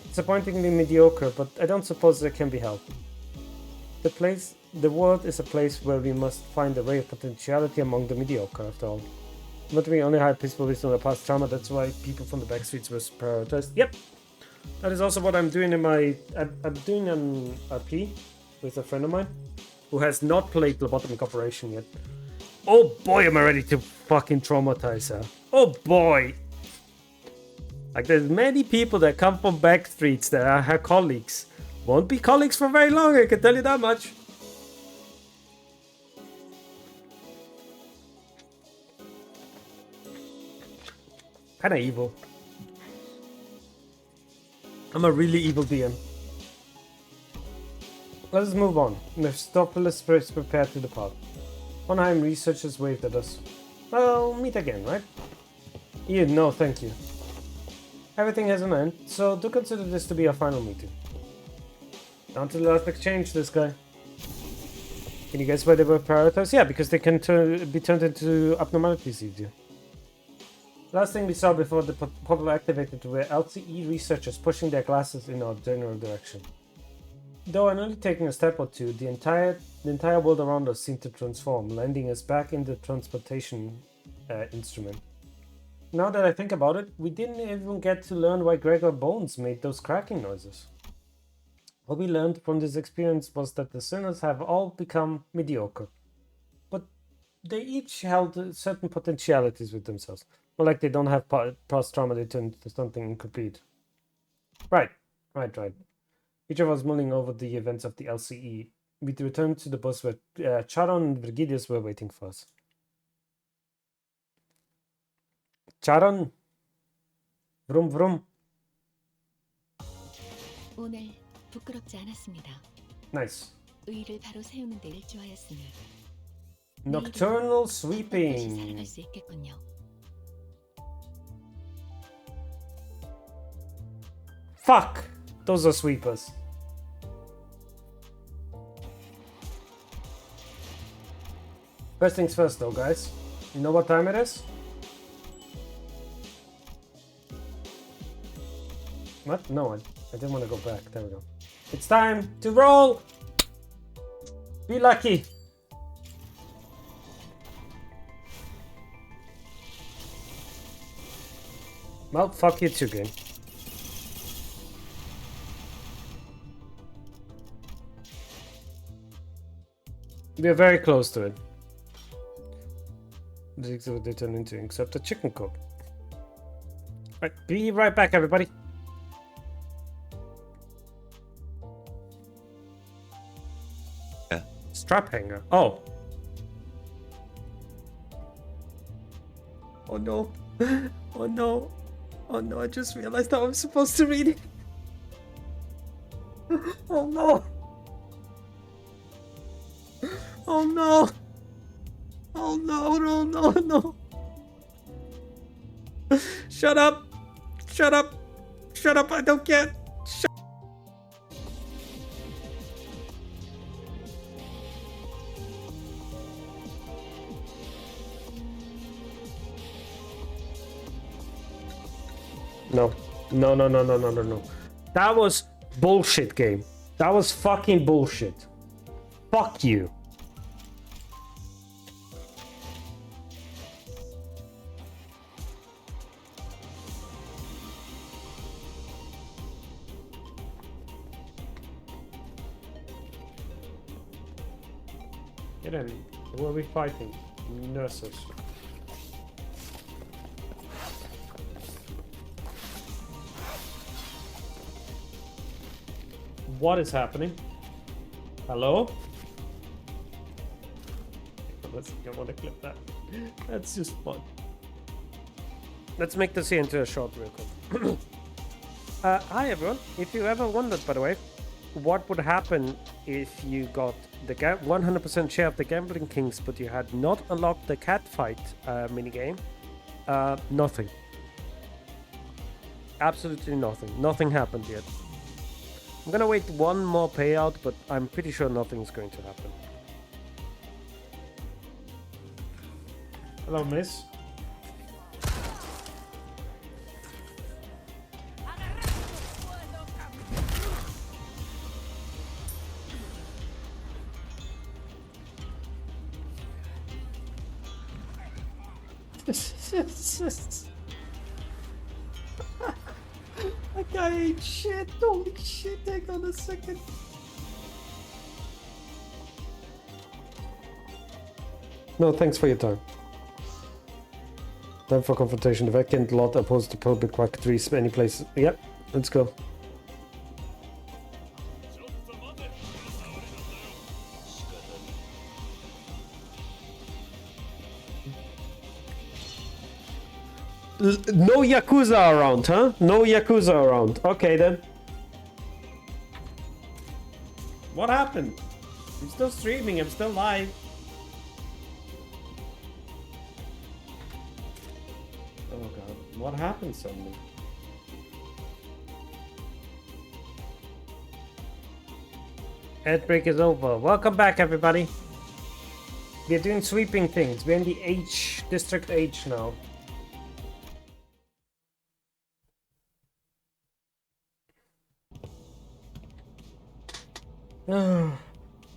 Disappointingly mediocre, but I don't suppose that can be helped. The world is a place where we must find a ray of potentiality among the mediocre, after all. But we only hide peaceful wisdom of past trauma, that's why people from the backstreets were prioritized. Yep! That is also what I'm doing in my... I'm doing an RP with a friend of mine who has not played Lobotomy Corporation yet. Oh boy, am I ready to fucking traumatize her. Oh boy! Like, there's many people that come from backstreets that are her colleagues. Won't be colleagues for very long, I can tell you that much. Kinda evil. I'm a really evil DM. Let us move on. Mephistopheles is prepared to depart. Onheim researchers waved at us. Well, meet again, right? Ian, no, thank you. Everything has an end, so do consider this to be our final meeting. Down to the last exchange, this guy. Can you guess why they were prioritized? Yeah, because they can be turned into abnormalities easier. Last thing we saw before the portal activated were LCE researchers pushing their glasses in our general direction. Though I'm only taking a step or two, the entire world around us seemed to transform, landing us back in the transportation instrument. Now that I think about it, we didn't even get to learn why Gregor Bones made those cracking noises. What we learned from this experience was that the sinners have all become mediocre. But they each held certain potentialities with themselves. Not like they don't have past trauma, they turn into something incomplete. Right. Each of us mulling over the events of the LCE. We returned to the bus where Charon and Virgidius were waiting for us. Charon! Vroom vroom. 오늘 부끄럽지 않았습니다. Nice. 의의를 바로 세우는 데 일조하였으니 Nocturnal 다시 sweeping. 살아갈 수 있겠군요. Fuck! Those are sweepers. First things first though, guys. You know what time it is? What? No, I didn't want to go back. There we go. It's time to roll! Be lucky! Well, fuck you too, game. We are very close to it. This is what they turn into, except a chicken coop. Right, be right back, everybody. Yeah. Strap hanger. Oh. Oh no. Oh no. Oh no, I just realized how I'm supposed to read it. Oh no. Oh no. Oh no, no, no, no. Shut up. Shut up. Shut up, I don't get. No. No, no, no, no, no, no, no. That was bullshit, game. That was fucking bullshit. Fuck you. Get in. Who are we fighting? Nurses. What is happening? Hello? I want to clip that. That's just fun. Let's make this here into a short real quick. Hi everyone. If you ever wondered, by the way, what would happen if you got the 100% share of the Gambling Kings, but you had not unlocked the cat fight minigame? Nothing. Absolutely nothing. Nothing happened yet. I'm gonna wait one more payout, but I'm pretty sure nothing's going to happen. Hello, miss. That guy ain't shit. Holy shit, hang on a second. No, thanks for your time. Time for confrontation. The vacant lot opposed to public quackatories any place. Yep, let's go. No Yakuza around, huh? No Yakuza around. Okay then. What happened? I'm still streaming, I'm still live. Oh god, what happened suddenly? Ad break is over. Welcome back everybody. We're doing sweeping things. We're in the H, District H now.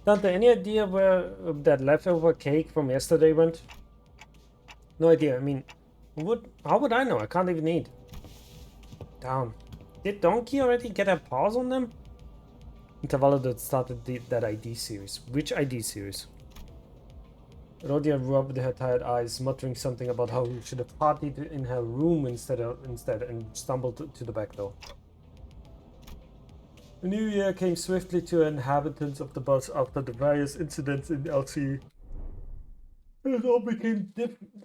Dante, any idea where that leftover cake from yesterday went? No idea. I mean, how would I know? I can't even eat. Damn. Did Donkey already get a pause on them? Intervallo that started that ID series. Which ID series? Rodia rubbed her tired eyes, muttering something about how she should have partied in her room instead and stumbled to the back door. The new year came swiftly to inhabitants of the bus after the various incidents in LC. It all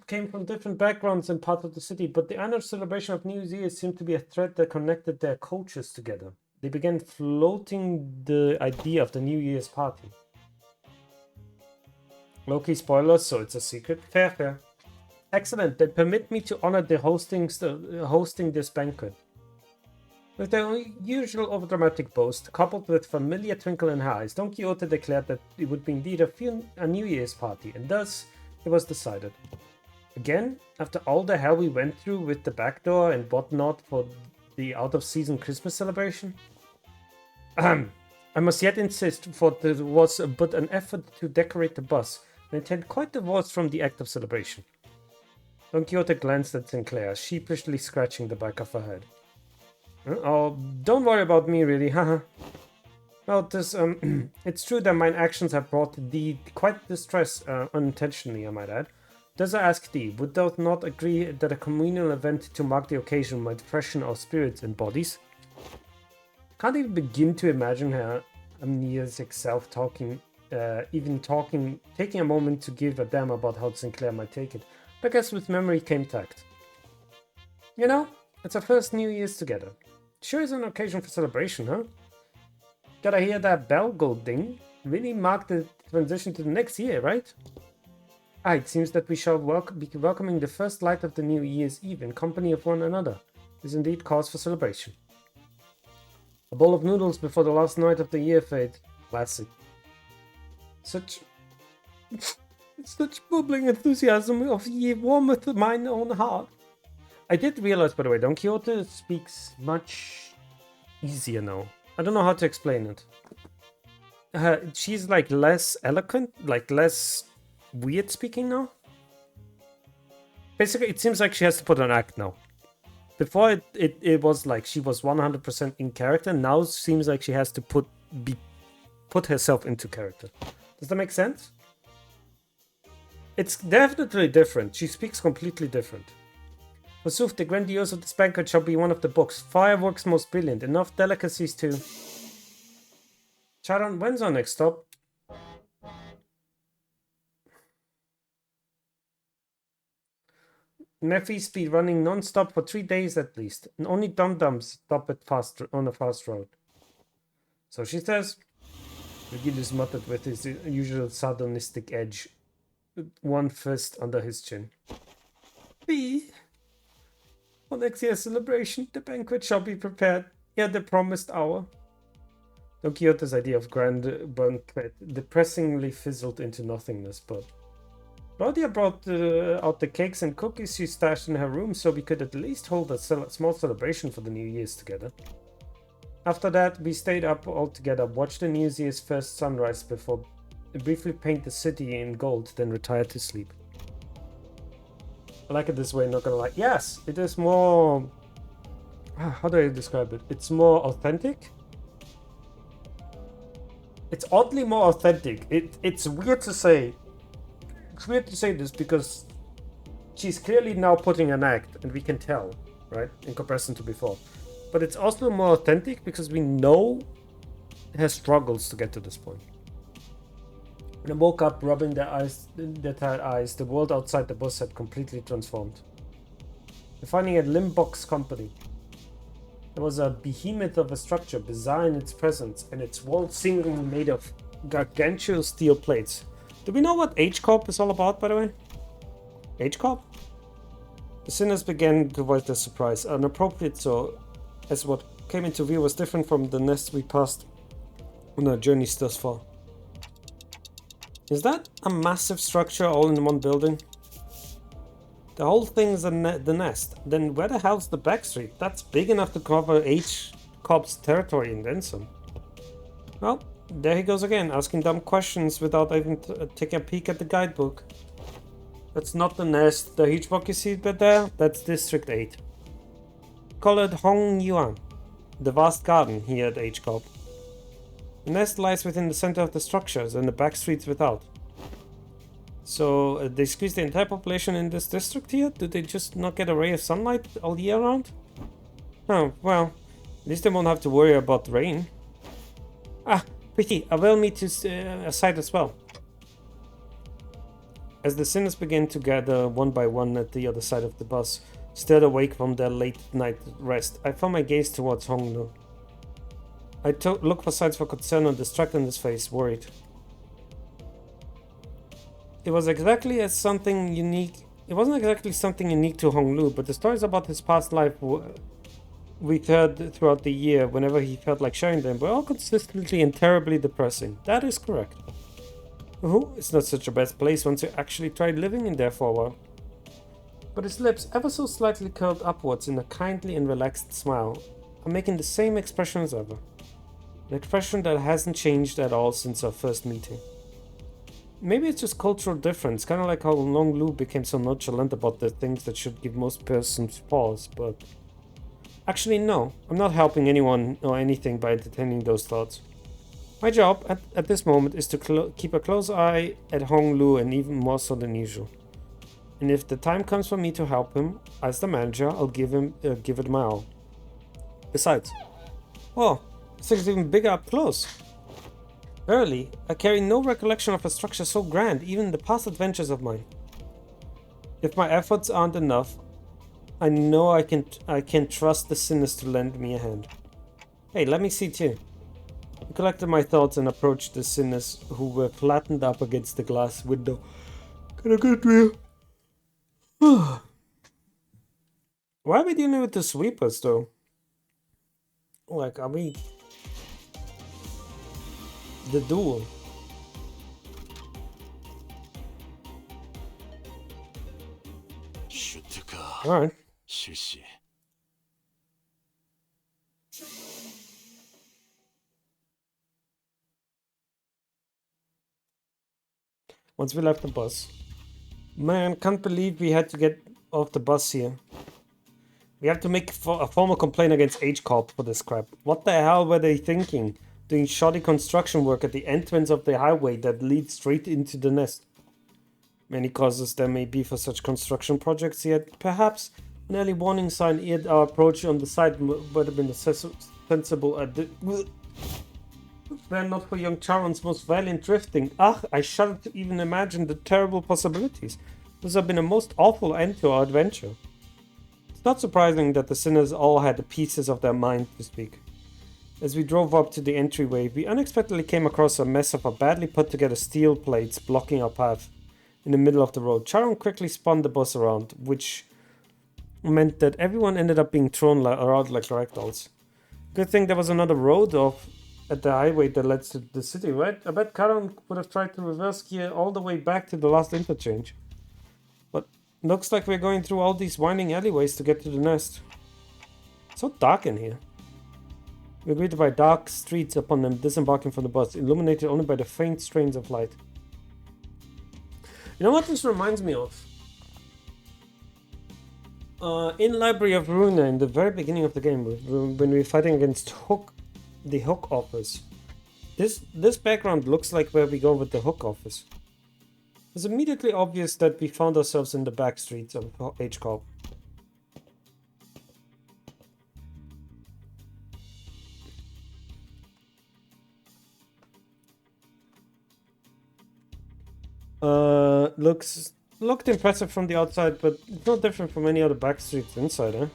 came from different backgrounds and parts of the city, but the annual celebration of New Year's seemed to be a thread that connected their cultures together. They began floating the idea of the New Year's party. Low-key spoilers, so it's a secret. Fair. Excellent. Then permit me to honor the hosting this banquet. With their usual overdramatic boast, coupled with familiar twinkle in her eyes, Don Quixote declared that it would be indeed a New Year's party, and thus it was decided. Again, after all the hell we went through with the backdoor and whatnot for the out-of-season Christmas celebration? I must yet insist, for there was but an effort to decorate the bus, and it had quite divorced from the act of celebration. Don Quixote glanced at Sinclair, sheepishly scratching the back of her head. Oh, don't worry about me, really, haha. Well, it's true that mine actions have brought thee quite distress, unintentionally, I might add. Does I ask thee, would thou not agree that a communal event to mark the occasion might freshen our spirits and bodies? Can't even begin to imagine her amnesiac self taking a moment to give a damn about how Sinclair might take it. But I guess with memory came tact. You know, it's our first New Year's together. Sure is an occasion for celebration, huh? Gotta hear that bell go ding. Really mark the transition to the next year, right? It seems that we shall be welcoming the first light of the New Year's Eve in company of one another. Is indeed cause for celebration. A bowl of noodles before the last night of the year fade. Classic. Such bubbling enthusiasm of ye warmeth mine own heart. I did realize, by the way, Don Quixote speaks much easier now. I don't know how to explain it. She's like less eloquent, like less weird speaking now. Basically, it seems like she has to put an act now. Before it was like she was 100% in character. Now it seems like she has to put herself into character. Does that make sense? It's definitely different. She speaks completely different. Forsooth, the grandiose of this banquet shall be one of the books. Fireworks most brilliant. Enough delicacies to... Charon, when's our next stop? Nephi's be running non-stop for 3 days at least. And only dum-dums stop at on a fast road. So she says. Virgilius muttered with his usual sardonistic edge. One fist under his chin. For next year's celebration, the banquet shall be prepared at the promised hour. Don Quixote's idea of grand banquet depressingly fizzled into nothingness, but Claudia brought out the cakes and cookies she stashed in her room so we could at least hold a small celebration for the New Year's together. After that, we stayed up all together, watched the New Year's first sunrise before briefly paint the city in gold, then retired to sleep. I like it this way, not gonna lie. Yes, it is more... How do I describe it? It's more authentic. It's oddly more authentic. It's weird to say. It's weird to say this because she's clearly now putting an act, and we can tell, right? In comparison to before. But it's also more authentic because we know her struggles to get to this point. When I woke up, rubbing their tired eyes, the world outside the bus had completely transformed. We're finding a LIMBUS Company. There was a behemoth of a structure bizarre in its presence, and its walls seemingly made of gargantuan steel plates. Do we know what H-Corp is all about, by the way? H-Corp? The sinners began to voice their surprise, inappropriate so, as what came into view was different from the nest we passed on our journeys thus far. Is that a massive structure all in one building? The whole thing is the nest. Then where the hell's the back street? That's big enough to cover H-Corp's territory and then some. Well, there he goes again, asking dumb questions without even taking a peek at the guidebook. That's not the nest. The huge block you see there, that's District 8. Call it Hong Yuan, the vast garden here at H-Corp. The nest lies within the center of the structures and the back streets without. So they squeeze the entire population in this district here? Do they just not get a ray of sunlight all year round? Oh, well, at least they won't have to worry about rain. Ah, pretty, I will meet you aside as well. As the sinners began to gather one by one at the other side of the bus, still awake from their late night rest, I found my gaze towards Hongnu. I looked for signs for concern and distracted in his face, worried. It wasn't exactly something unique to Honglu, but the stories about his past life we've heard throughout the year whenever he felt like sharing them were all consistently and terribly depressing. That is correct. It's not such a bad place once you actually tried living in there for a while. But his lips, ever so slightly curled upwards in a kindly and relaxed smile, are making the same expression as ever. An expression that hasn't changed at all since our first meeting. Maybe it's just cultural difference, kind of like how Long Lu became so nonchalant about the things that should give most persons pause, but... Actually, no, I'm not helping anyone or anything by entertaining those thoughts. My job at this moment is to keep a close eye at Hong Lu, and even more so than usual. And if the time comes for me to help him, as the manager, I'll give it my all. Besides, oh, this thing's even bigger up close. Verily, I carry no recollection of a structure so grand, even in the past adventures of mine. If my efforts aren't enough, I know I can trust the sinners to lend me a hand. Hey, let me see too. I collected my thoughts and approached the sinners who were flattened up against the glass window. Get a good view. Why are we dealing with the sweepers though? Like, are we... The duel. Alright. 실시. Once we left the bus. Man, can't believe we had to get off the bus here. We have to make a formal complaint against H-Corp for this crap. What the hell were they thinking? Doing shoddy construction work at the entrance of the highway that leads straight into the nest. Many causes there may be for such construction projects, yet perhaps an early warning sign aired our approach on the site would have been a sensible were not for young Charon's most violent drifting. Ah, I shudder to even imagine the terrible possibilities. This has been a most awful end to our adventure. It's not surprising that the sinners all had the pieces of their mind to speak. As we drove up to the entryway, we unexpectedly came across a mess of badly put together steel plates blocking our path. In the middle of the road, Charon quickly spun the bus around, which meant that everyone ended up being thrown around like ragdolls. Good thing there was another road off at the highway that leads to the city, right? I bet Charon would have tried to reverse gear all the way back to the last interchange. But looks like we're going through all these winding alleyways to get to the nest. It's so dark in here. We're greeted by dark streets upon them disembarking from the bus, illuminated only by the faint strains of light. You know what this reminds me of? In Library of Runa, in the very beginning of the game, when we were fighting against the Hook office. This background looks like where we go with the Hook office. It's immediately obvious that we found ourselves in the back streets of H-Corp. Looked impressive from the outside, but it's not different from any other back streets inside, eh?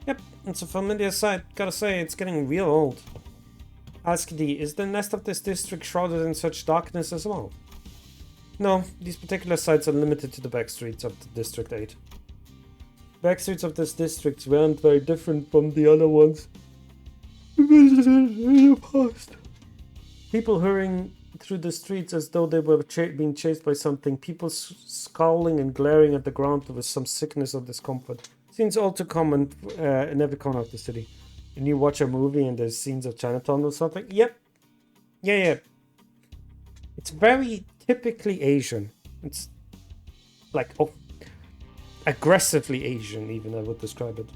Yep, it's a familiar sight. Gotta say, it's getting real old. Ask D, is the nest of this district shrouded in such darkness as well? No, these particular sites are limited to the back streets of the District 8. Back streets of this district weren't very different from the other ones we visited in the past. People hurrying through the streets as though they were being chased by something, people scowling and glaring at the ground with some sickness or discomfort. Seems all too common in every corner of the city. When you watch a movie and there's scenes of Chinatown or something, yep. Yeah. It's very typically Asian. It's like aggressively Asian, even I would describe it.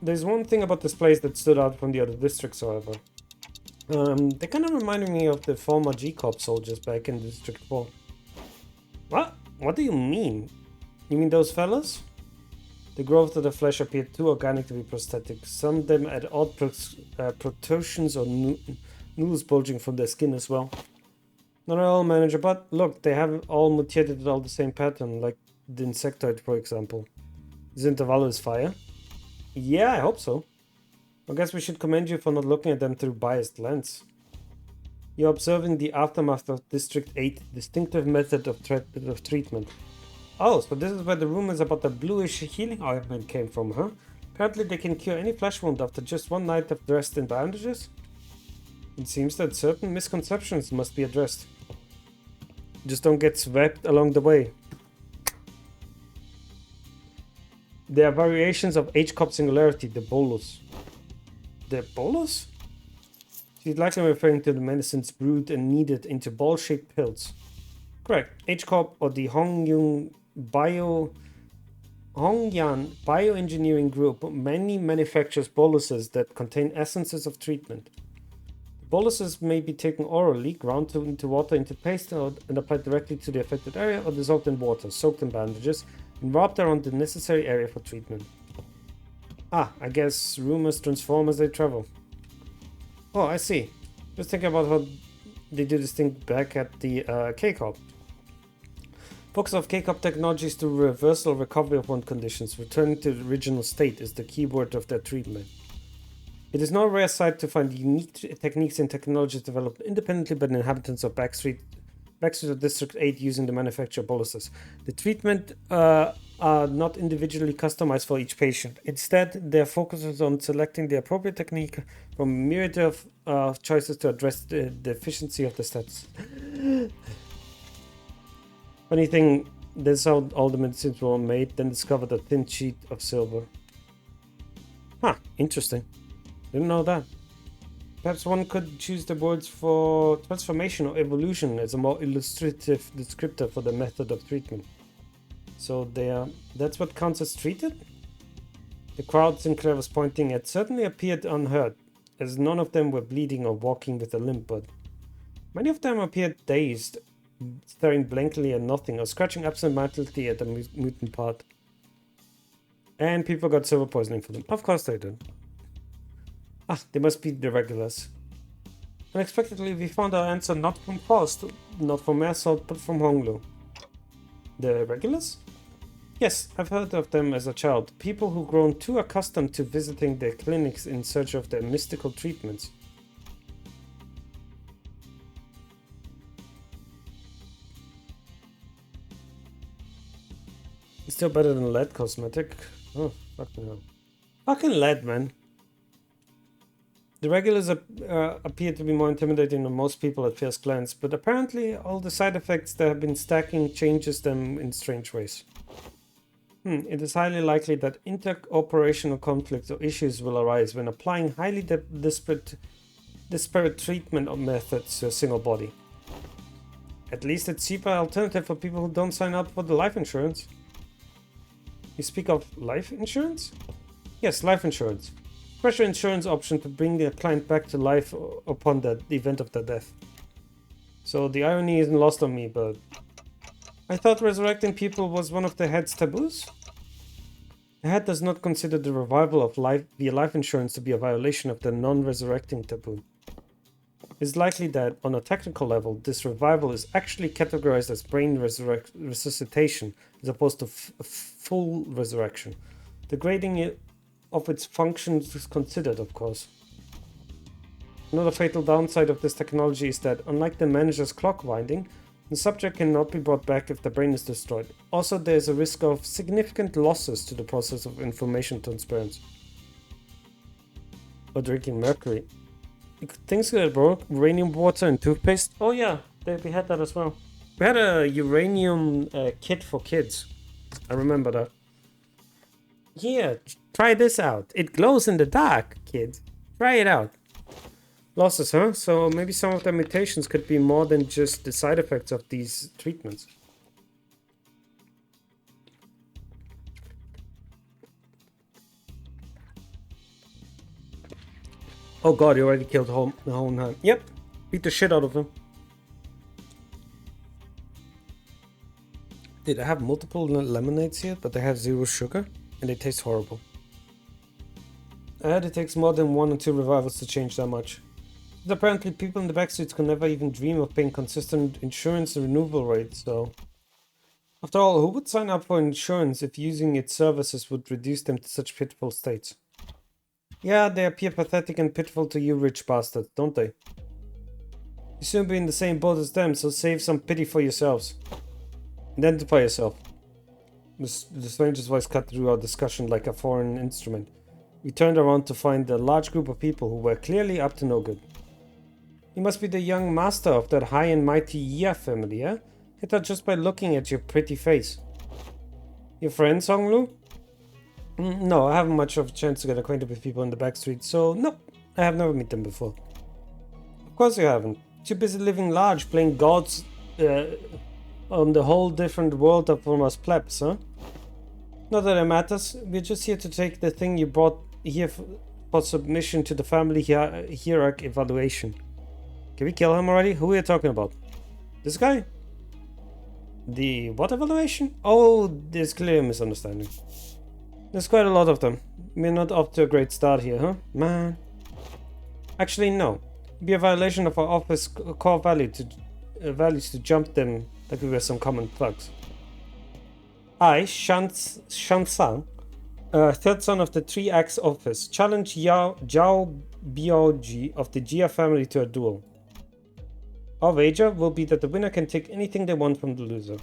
There's one thing about this place that stood out from the other districts, however. They kind of reminded me of the former G-Corp soldiers back in District 4. What? What do you mean? You mean those fellas? The growth of the flesh appeared too organic to be prosthetic. Some of them had odd protrusions or noodles bulging from their skin as well. Not at all, manager, but look, they have all mutated all the same pattern, like the insectoid, for example. Is Intervallus fire? Yeah, I hope so. I guess we should commend you for not looking at them through biased lens. You're observing the aftermath of District 8's distinctive method of treatment. Oh, so this is where the rumors about the bluish healing ointment came from, huh? Apparently they can cure any flesh wound after just one night of dressed in bandages? It seems that certain misconceptions must be addressed. Just don't get swept along the way. There are variations of H-Corp singularity, the bolus. The bolus? She's likely referring to the medicines brewed and kneaded into ball-shaped pills. Correct. H-Corp or the Hongyan Bioengineering Group mainly manufactures boluses that contain essences of treatment. The boluses may be taken orally, ground into water into paste, and applied directly to the affected area, or dissolved in water, soaked in bandages, and wrapped around the necessary area for treatment. Ah, I guess rumors transform as they travel. Oh, I see. Just think about how they do this thing back at the K-Corp. Focus of K-Corp technologies to reversal recovery of wound conditions. Returning to the original state is the keyword of their treatment. It is no rare sight to find unique techniques and technologies developed independently by the inhabitants of Backstreet of District 8 using the manufacture of boluses. The treatment are not individually customized for each patient. Instead, their focus is on selecting the appropriate technique from a myriad of choices to address the deficiency of the stats. Funny thing, that's how all the medicines were made, then discovered a thin sheet of silver. Huh, interesting. Didn't know that. Perhaps one could choose the words for transformation or evolution as a more illustrative descriptor for the method of treatment. So that's what counts as treated? The crowd Sinclair was pointing at certainly appeared unhurt, as none of them were bleeding or walking with a limp, but many of them appeared dazed. staring blankly at nothing, or scratching absentmindedly at the mutant part. And people got silver poisoning for them. Of course they did. Ah, they must be the regulars. Unexpectedly, we found our answer not from Faust, not from Mersalt, but from Honglu. The regulars? Yes, I've heard of them as a child. People who've grown too accustomed to visiting their clinics in search of their mystical treatments. It's still better than lead cosmetic. Oh, fucking hell. Fucking lead, man. The regulars appear to be more intimidating than most people at first glance, but apparently all the side effects that have been stacking changes them in strange ways. It is highly likely that interoperational conflicts or issues will arise when applying highly disparate treatment methods to a single body. At least it's a cheaper alternative for people who don't sign up for the life insurance. You speak of life insurance? Yes, life insurance. Special insurance option to bring the client back to life upon the event of their death. So the irony isn't lost on me, but I thought resurrecting people was one of the head's taboos? The head does not consider the revival of life via life insurance to be a violation of the non-resurrecting taboo. It's likely that, on a technical level, this revival is actually categorized as brain resuscitation as opposed to full resurrection. The grading of its functions is considered, of course. Another fatal downside of this technology is that, unlike the manager's clock winding, the subject cannot be brought back if the brain is destroyed. Also, there is a risk of significant losses to the process of information transference. Or drinking mercury. Things that broke, uranium water and toothpaste. Oh yeah, we had that as well. We had a uranium kit for kids. I remember that. Here, try this out. It glows in the dark, kids. Try it out. Losses, huh? So maybe some of the mutations could be more than just the side effects of these treatments. Oh god, you already killed the whole nine. Yep, beat the shit out of him. Dude, I have multiple lemonades here, but they have 0 sugar, and they taste horrible. I heard it takes more than 1 or 2 revivals to change that much. But apparently people in the backstreets can never even dream of paying consistent insurance renewal rates, so... After all, who would sign up for insurance if using its services would reduce them to such pitiful states? Yeah, they appear pathetic and pitiful to you rich bastards, don't they? You soon be in the same boat as them, so save some pity for yourselves. Identify yourself. The stranger's voice cut through our discussion like a foreign instrument. We turned around to find a large group of people who were clearly up to no good. You must be the young master of that high and mighty Yia family, eh? I thought just by looking at your pretty face. Your friend, Songlu? No, I haven't much of a chance to get acquainted with people in the backstreet, so nope, I have never met them before. Of course you haven't. Too busy living large, playing gods on the whole different world from us plebs, huh? Not that it matters, we're just here to take the thing you brought here for submission to the family hierarchy evaluation. Can we kill him already? Who are you talking about? This guy? The what evaluation? Oh, there's clearly a misunderstanding. There's quite a lot of them. We're not off to a great start here, huh? Man. Actually, no. It'd be a violation of our office core values to jump them like we were some common thugs. I, Shansang, third son of the 3X office, challenge Zhao Biaoji of the Jia family to a duel. Our wager will be that the winner can take anything they want from the loser.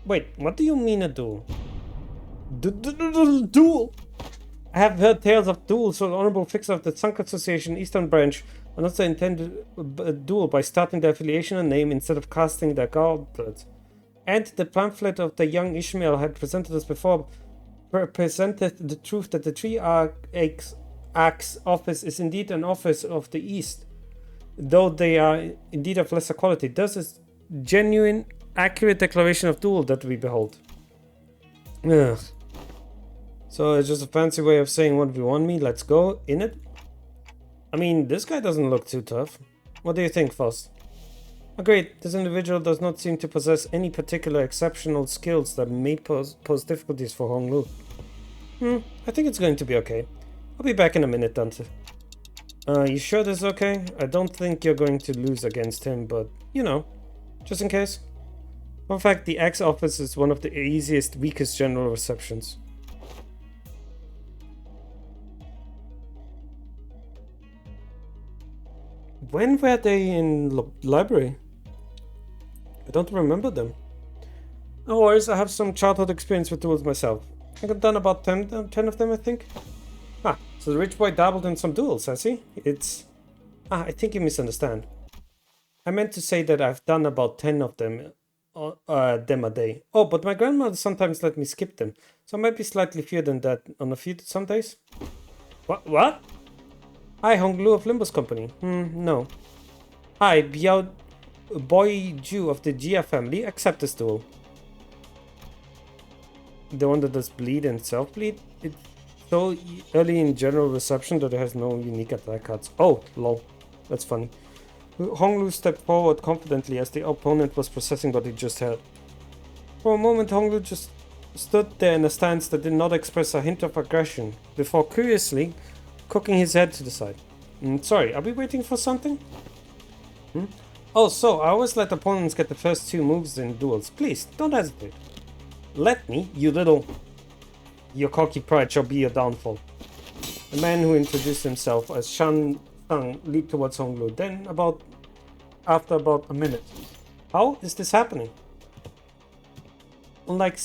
Wait, what do you mean a duel? Duel! I have heard tales of duels, so the Honorable Fixer of the Sunk Association Eastern Branch announced they intended a duel by starting their affiliation and name instead of casting their gauntlet. And the pamphlet of the young Ishmael had presented us before presented the truth that the 3X office is indeed an office of the East, though they are indeed of lesser quality. Thus is genuine, accurate declaration of duel that we behold. Ugh. So it's just a fancy way of saying 1v1 me, let's go, in it? I mean, this guy doesn't look too tough. What do you think, Faust? Agreed, this individual does not seem to possess any particular exceptional skills that may pose difficulties for Honglu. I think it's going to be okay. I'll be back in a minute, Dante. You sure this is okay? I don't think you're going to lose against him, but, you know, just in case. In fact, the X office is one of the easiest, weakest general receptions. When were they in library? I don't remember them. No worries, I have some childhood experience with duels myself. I've done about 10 of them, I think. Ah, so the rich boy dabbled in some duels, has he? I think you misunderstand. I meant to say that I've done about 10 of them a day. Oh, but my grandmother sometimes let me skip them, so I might be slightly fewer than that on a few some days. What? Hi, Honglu of LIMBUS Company. No. Hi, Biao Boy Ju of the Jia family. Accept this duel. The one that does bleed and self-bleed? It's so early in general reception that it has no unique attack cards. Oh, lol. That's funny. Honglu stepped forward confidently as the opponent was processing what he just heard. For a moment, Honglu just stood there in a stance that did not express a hint of aggression, before curiously cocking his head to the side. Sorry, are we waiting for something? Oh, so I always let opponents get the first 2 moves in duels. Please, don't hesitate. Let me, you little... Your cocky pride shall be your downfall. The man who introduced himself as Shan Tsang leaped towards Honglu. Then, after about a minute. How is this happening? Unlike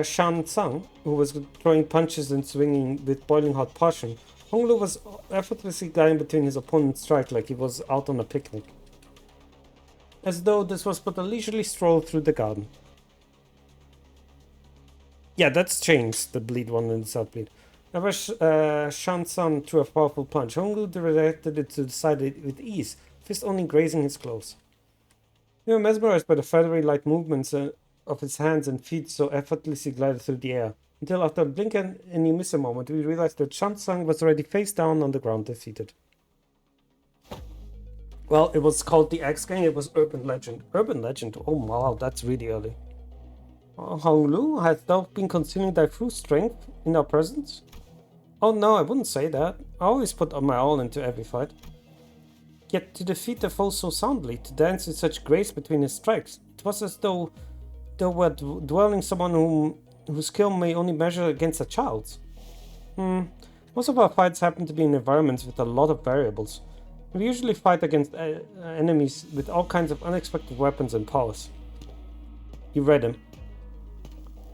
Shan Tsang, who was throwing punches and swinging with boiling hot passion, Honglu was effortlessly gliding between his opponent's strike like he was out on a picnic. As though this was but a leisurely stroll through the garden. Yeah, that's changed, the bleed one and the self-bleed. Whenever Shan Tsang threw a powerful punch, Honglu directed it to the side with ease, fist only grazing his clothes. We were mesmerized by the feathery light movements of his hands and feet so effortlessly glided through the air. Until after a blink and you miss a moment, we realized that Shan Tsang was already face down on the ground, defeated. Well, it was called the X Gang, it was Urban Legend. Urban Legend? Oh wow, that's really early. Honglu, hast thou been concealing thy true strength in our presence? Oh no, I wouldn't say that. I always put my all into every fight. Yet to defeat the foe so soundly, to dance with such grace between his strikes, it was as though were dwelling someone whose skill may only measure against a child's. Most of our fights happen to be in environments with a lot of variables. We usually fight against enemies with all kinds of unexpected weapons and powers. You read him.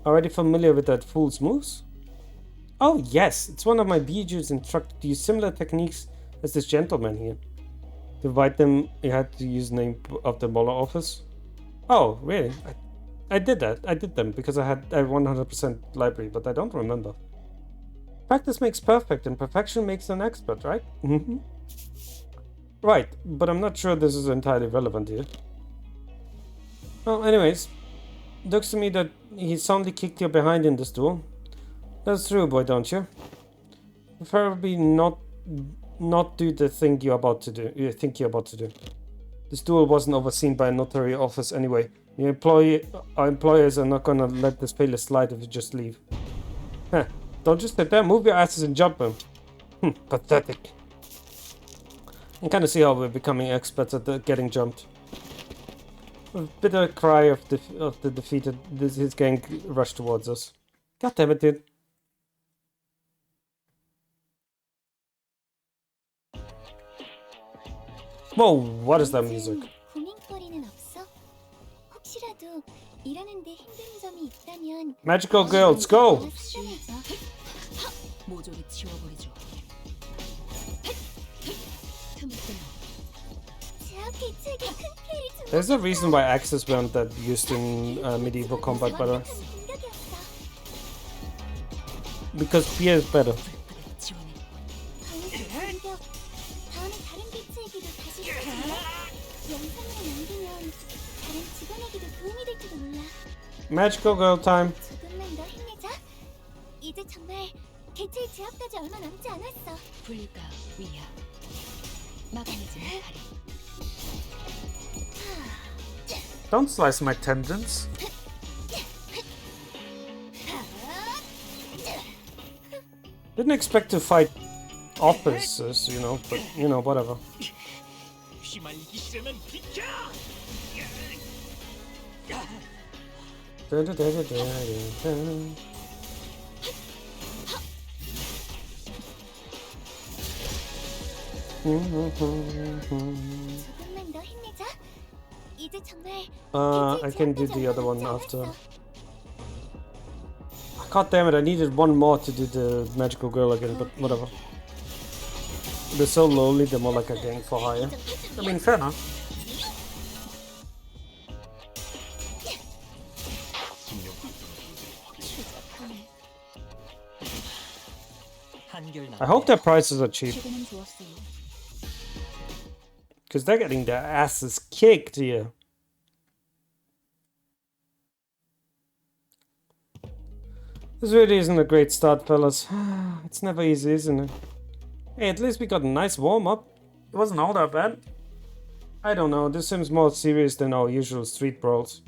Already familiar with that fool's moves? Oh yes, it's one of my Bijus instructed to use similar techniques as this gentleman here. To fight them, you had to use the name of the Mola office. Oh, really? I did that. I did them because I had a 100% library, but I don't remember. Practice makes perfect, and perfection makes an expert, right? Right, but I'm not sure this is entirely relevant here. Well, anyways, looks to me that he soundly kicked your behind in this duel. That's true, boy, don't you? Preferably not do the thing you're about to do. You think you're about to do. This duel wasn't overseen by a notary office anyway. Our employers are not gonna let this failure slide if you just leave. Huh? Don't just sit there. Move your asses and jump them. Pathetic. I can kind of see how we're becoming experts at getting jumped. A bitter cry of the defeated, his gang rushed towards us. God damn it, dude. Whoa, what is that music? Magical girls, go! There's a reason why axes weren't that used in medieval combat, by the way. Because spear is better. Magical girl time. Don't slice my tendons. Didn't expect to fight officers, you know, but, you know, whatever. 조금만 더 힘내자. 이제 정말 I can do the other one after. God damn it, I needed one more to do the magical girl again, but whatever. They're so lowly, they're more like a gang for hire. I mean, fair enough. I hope their prices are cheap. 지금은 좋았어요. Because they're getting their asses kicked here. This really isn't a great start, fellas. It's never easy, isn't it? Hey, at least we got a nice warm-up. It wasn't all that bad. I don't know, this seems more serious than our usual street brawls.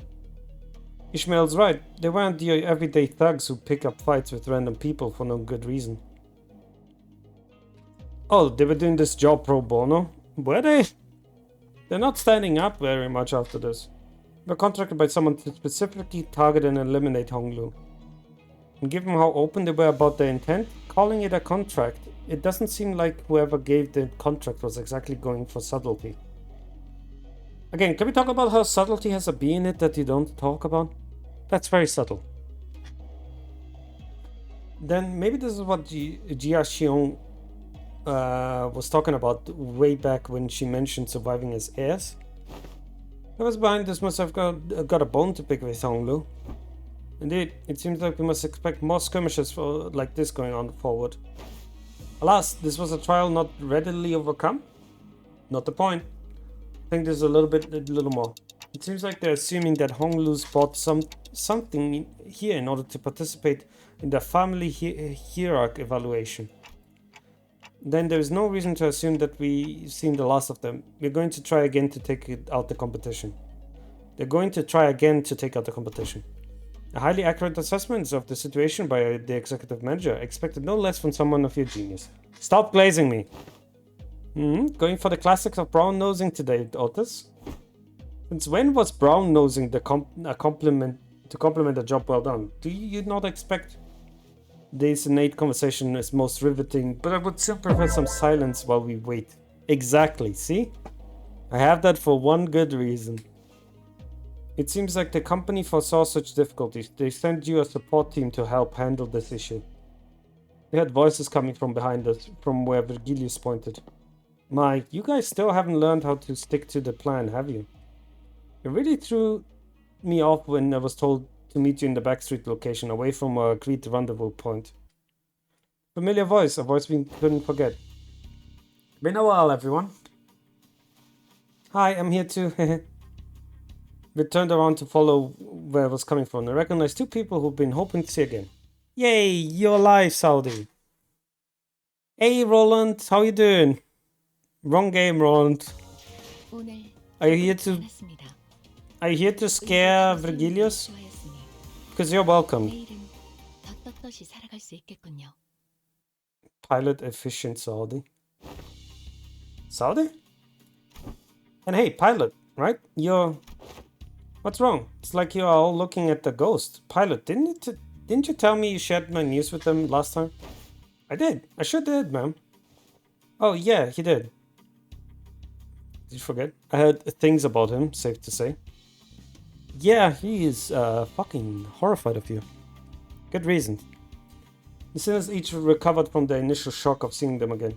Ishmael's right. They weren't your everyday thugs who pick up fights with random people for no good reason. Oh, they were doing this job pro bono? Were they? They're not standing up very much after this. They're contracted by someone to specifically target and eliminate Honglu. And given how open they were about their intent, calling it a contract, it doesn't seem like whoever gave the contract was exactly going for subtlety. Again, can we talk about how subtlety has a B in it that you don't talk about? That's very subtle. Then maybe this is what Jia Xiong was talking about way back when she mentioned surviving as heirs. Whoever's behind this must have got a bone to pick with Honglu. Indeed, it seems like we must expect more skirmishes like this going on forward. Alas, this was a trial not readily overcome? Not the point. I think there's a little more. It seems like they're assuming that Honglu's bought something here in order to participate in the family hierarchy evaluation. Then there is no reason to assume that we've seen the last of them. We're going to try again to take out the competition. They're going to try again to take out the competition. A highly accurate assessment of the situation by the executive manager, expected no less from someone of your genius. Stop glazing me! Going for the classics of brown nosing today, Otis. Since when was brown nosing a compliment to compliment a job well done? Do you not expect this innate conversation is most riveting, but I would still prefer some silence while we wait. Exactly, see? I have that for one good reason. It seems like the company foresaw such difficulties. They sent you a support team to help handle this issue. We had voices coming from behind us, from where Virgilius pointed. My, you guys still haven't learned how to stick to the plan, have you? You really threw me off when I was told to meet you in the backstreet location, away from our agreed rendezvous point. Familiar voice, a voice we couldn't forget. Been a while, everyone. Hi, I'm here too. We turned around to follow where I was coming from. I recognized two people who've been hoping to see again. Yay, you're alive, Saudi. Hey, Roland, how you doing? Wrong game, Roland. Are you here to scare Virgilius? Because you're welcome. Pilot efficient Saudi. Saudi? And hey, pilot, right? What's wrong? It's like you are all looking at the ghost. Pilot, didn't you tell me you shared my news with them last time? I did. I sure did, ma'am. Oh, yeah, he did. Did you forget? I heard things about him, safe to say. Yeah, he is fucking horrified of you. Good reason. The sinners each recovered from the initial shock of seeing them again.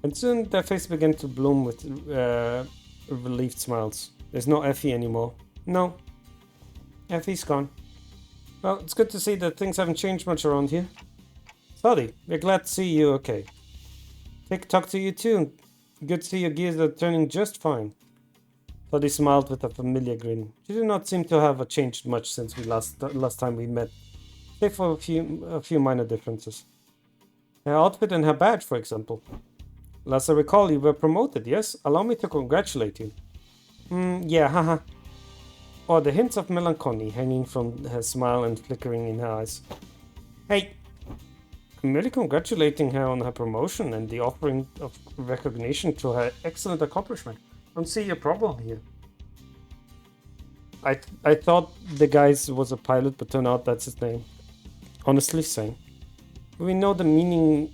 And soon their faces began to bloom with relieved smiles. There's no Effie anymore. No. Effie's gone. Well, it's good to see that things haven't changed much around here. Sorry, we're glad to see you okay. Talk to you too. Good to see your gears are turning just fine. Toddy smiled with a familiar grin. She did not seem to have changed much since we last time we met, save for a few minor differences. Her outfit and her badge, for example. Last I recall, you were promoted, yes? Allow me to congratulate you. Yeah, haha. or the hints of melancholy hanging from her smile and flickering in her eyes. Hey, I'm merely congratulating her on her promotion and the offering of recognition to her excellent accomplishment. Don't see a problem here. I thought the guy was a pilot, but turned out that's his name. Honestly saying. We know the meaning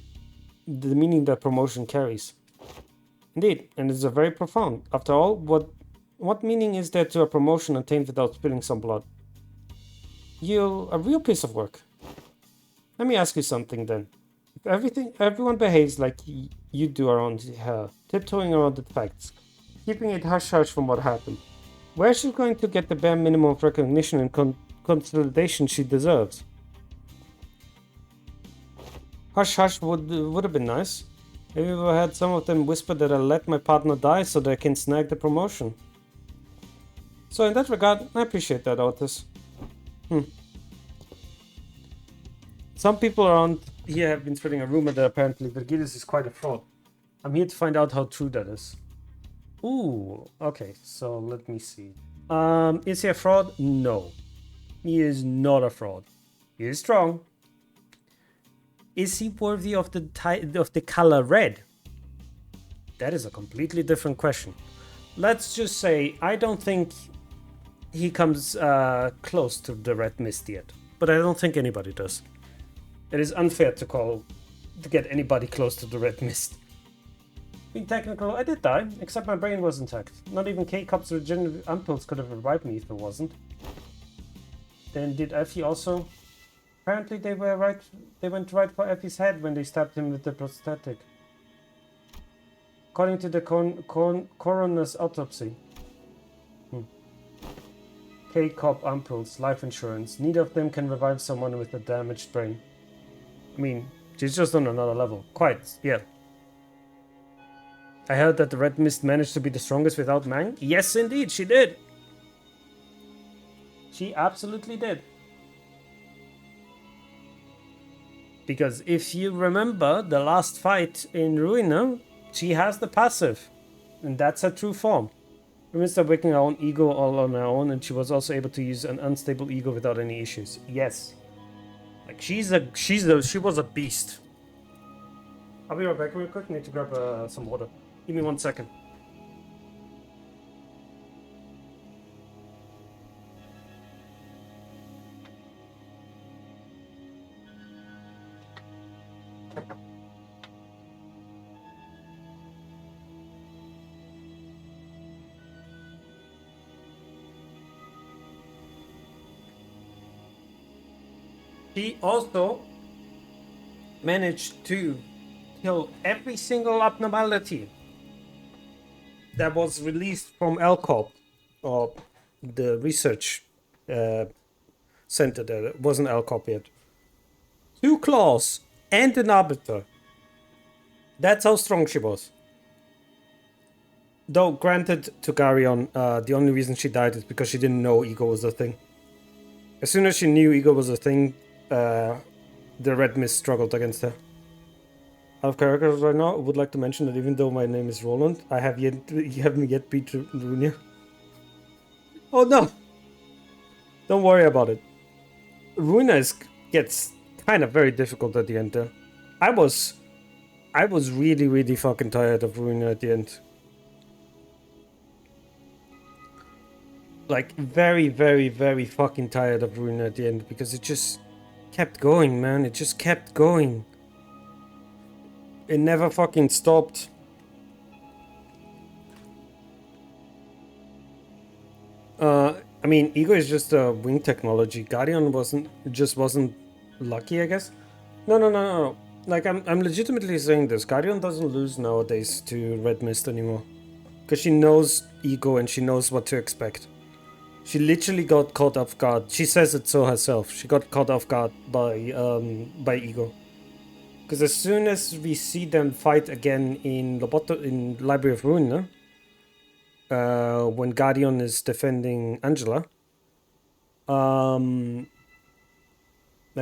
that promotion carries. Indeed, and it's a very profound. After all, what meaning is there to a promotion attained without spilling some blood? You're a real piece of work. Let me ask you something then. If everyone behaves like you do around her, tiptoeing around the facts, keeping it hush-hush from what happened, where's she going to get the bare minimum of recognition and consolidation she deserves? Hush-hush would have been nice. Maybe if I had some of them whisper that I'll let my partner die so they can snag the promotion. So in that regard, I appreciate that, Otis. Some people around here have been spreading a rumor that apparently Virgilius is quite a fraud. I'm here to find out how true that is. Ooh, okay, so let me see. Is he a fraud? No. He is not a fraud. He is strong. Is he worthy of the color red? That is a completely different question. Let's just say I don't think he comes close to the red mist yet, but I don't think anybody does. It is unfair to get anybody close to the red mist. Being technical, I did die, except my brain was intact. Not even K-Cop's regenerative impulse could have revived me if it wasn't. Then did Effie also? Apparently they went right for Effie's head when they stabbed him with the prosthetic. According to the coroner's autopsy. K-Cop impulse, life insurance. Neither of them can revive someone with a damaged brain. I mean, she's just on another level. Quite, yeah. I heard that the Red Mist managed to be the strongest without Mang. Yes, indeed, she did. She absolutely did. Because if you remember the last fight in Ruina, she has the passive. And that's her true form. Instead of waking her own ego all on her own, and she was also able to use an unstable ego without any issues. Yes. Like, she was a beast. I'll be right back real quick. Need to grab some water. Give me 1 second. He also managed to kill every single abnormality that was released from LCOP, or the research center there. It wasn't LCOP yet. 2 claws and an arbiter. That's how strong she was. Though, granted, to Garion, the only reason she died is because she didn't know ego was a thing. As soon as she knew ego was a thing, the Red Mist struggled against her. Out of characters right now, I would like to mention that even though my name is Roland, you haven't yet beat Runia. Oh no! Don't worry about it. Ruina gets kind of very difficult at the end there. I was really, really fucking tired of Ruina at the end. Like, very, very, very fucking tired of Ruina at the end, because it just kept going, man. It just kept going. It never fucking stopped. I mean, Ego is just a wing technology. Guardian wasn't lucky, I guess. No. Like, I'm legitimately saying this. Guardian doesn't lose nowadays to Red Mist anymore. Because she knows Ego and she knows what to expect. She literally got caught off guard. She says it so herself. She got caught off guard by Ego. Because as soon as we see them fight again in Library of Ruin, when Guardian is defending Angela, I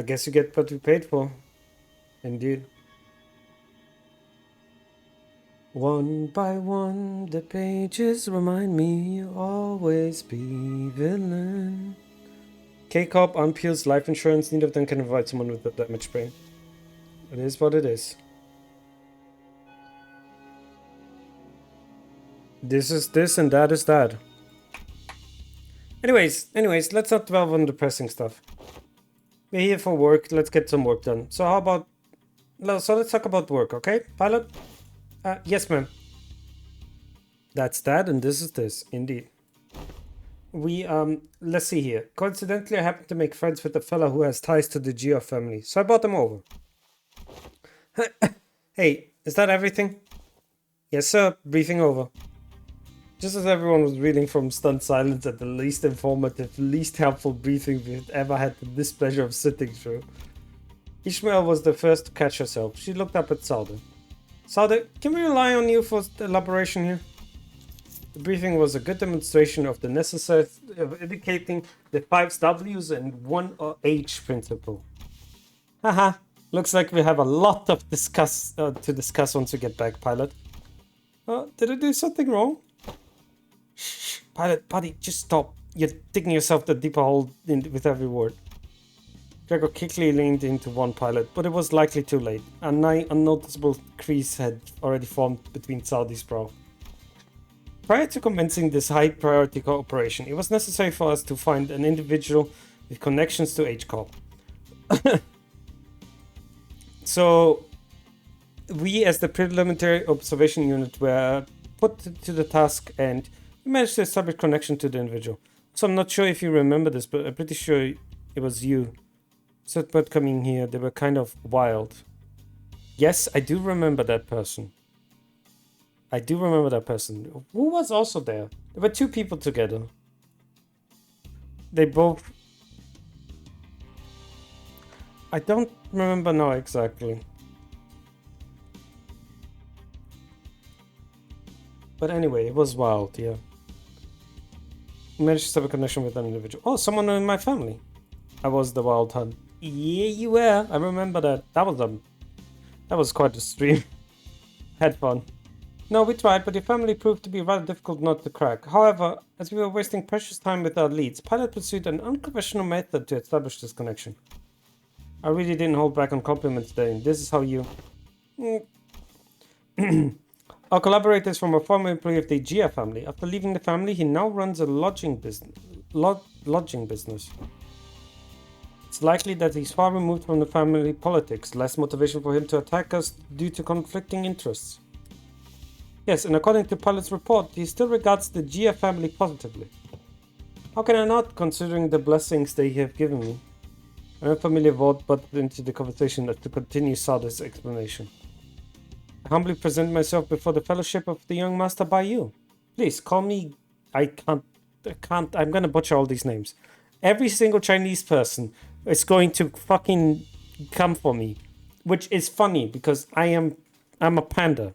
guess you get what you paid for. Indeed. One by one, the pages remind me you'll always be villain. K-Corp unpeels life insurance. Neither of them can provide someone with a damaged brain. It is what it is. This is this and that is that. Anyways, let's not dwell on depressing stuff. We're here for work. Let's get some work done. So how about... So let's talk about work, okay? Pilot? Yes, ma'am. That's that, and this is this. Indeed. We, let's see here. Coincidentally, I happened to make friends with a fella who has ties to the Geo family, so I brought them over. Hey, is that everything? Yes, sir. Briefing over. Just as everyone was reading from stunned silence at the least informative, least helpful briefing we'd ever had the displeasure of sitting through, Ishmael was the first to catch herself. She looked up at Saude. Saude, can we rely on you for the elaboration here? The briefing was a good demonstration of the necessity of indicating the 5 W's and 1 H principle. Haha, looks like we have a lot of to discuss once we get back, Pilot. Did I do something wrong? Shh, Pilot, buddy, just stop. You're digging yourself the deeper hole with every word. Gregor quickly leaned into one Pilot, but it was likely too late. A nigh unnoticeable crease had already formed between Saudi's brow. Prior to commencing this high-priority cooperation, it was necessary for us to find an individual with connections to H-Corp. So, we as the preliminary observation unit were put to the task and we managed to establish connection to the individual. So I'm not sure if you remember this, but I'm pretty sure it was you. So about coming here, they were kind of wild. Yes, I do remember that person. Who was also there? There were 2 people together. They both... I don't remember now exactly. But anyway, it was wild, yeah. I managed to establish a connection with an individual. Oh, someone in my family. I was the wild hunt. Yeah, you were. I remember that. That was quite a stream. Had fun. No, we tried, but your family proved to be rather difficult not to crack. However, as we were wasting precious time with our leads, Pilot pursued an unconventional method to establish this connection. I really didn't hold back on compliments today, and this is how you... Our collaborator is from a former employee of the Gia family. After leaving the family, he now runs a lodging business. It's likely that he's far removed from the family politics, less motivation for him to attack us due to conflicting interests. Yes, and according to Pilot's report, he still regards the Gia family positively. How can I not, considering the blessings they have given me? An unfamiliar voice butted into the conversation to continue Saude's explanation. I humbly present myself before the fellowship of the young master by you. Please, call me... I can't... I'm gonna butcher all these names. Every single Chinese person is going to fucking come for me. Which is funny, because I'm a panda.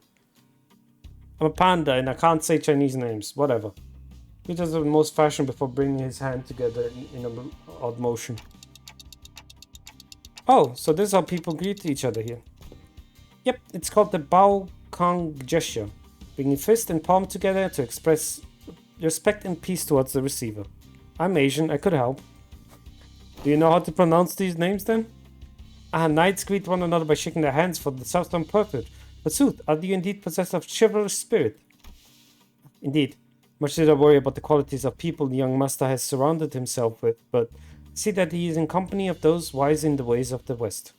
I'm a panda and I can't say Chinese names. Whatever. He does the most fashion before bringing his hand together in an odd motion. Oh, so this is how people greet each other here. Yep, it's called the Bao Kong gesture. Bringing fist and palm together to express respect and peace towards the receiver. I'm Asian, I could help. Do you know how to pronounce these names then? Knights greet one another by shaking their hands for the Southern Portrait. But sooth, are you indeed possessed of chivalrous spirit? Indeed. Much did I worry about the qualities of people the young master has surrounded himself with, but see that he is in company of those wise in the ways of the West.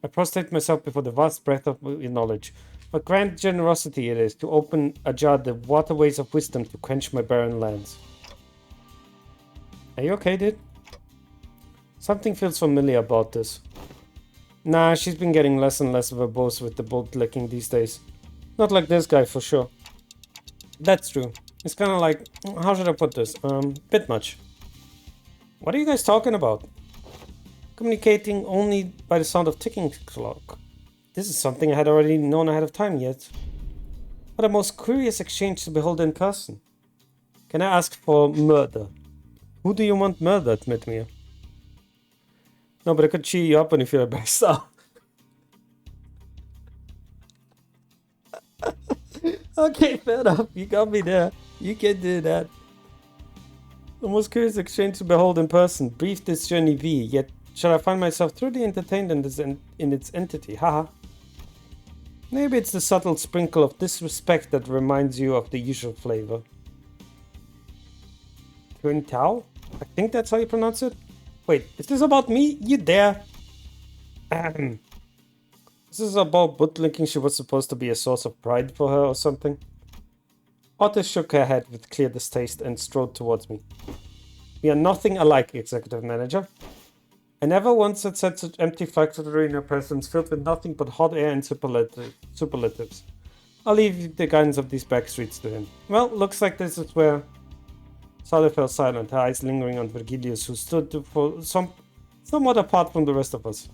I prostrate myself before the vast breadth of your knowledge. What grand generosity it is to open ajar the waterways of wisdom to quench my barren lands. Are you okay, dude? Something feels familiar about this. Nah, she's been getting less and less verbose with the bolt licking these days. Not like this guy, for sure. That's true. It's kind of like... How should I put this? Bit much. What are you guys talking about? Communicating only by the sound of ticking clock. This is something I had already known ahead of time yet. What a most curious exchange to behold in person. Can I ask for murder? Who do you want murdered, Midmere? No, but I could cheer you up when you feel a bad style. Okay, fair enough. You got me there. You can do that. The most curious exchange to behold in person. Brief this journey be, yet shall I find myself truly entertained in its entity. Haha. Maybe it's the subtle sprinkle of disrespect that reminds you of the usual flavor. Twin Tao? I think that's how you pronounce it. Wait, is this about me? You dare? This is about bootlicking. She was supposed to be a source of pride for her or something. Otter shook her head with clear distaste and strode towards me. We are nothing alike, Executive Manager. I never once had such an empty factory in your presence, filled with nothing but hot air and superlatives. I'll leave the guidance of these back streets to him. Well, looks like this is where... Sally fell silent, her eyes lingering on Virgilius, who stood for somewhat apart from the rest of us.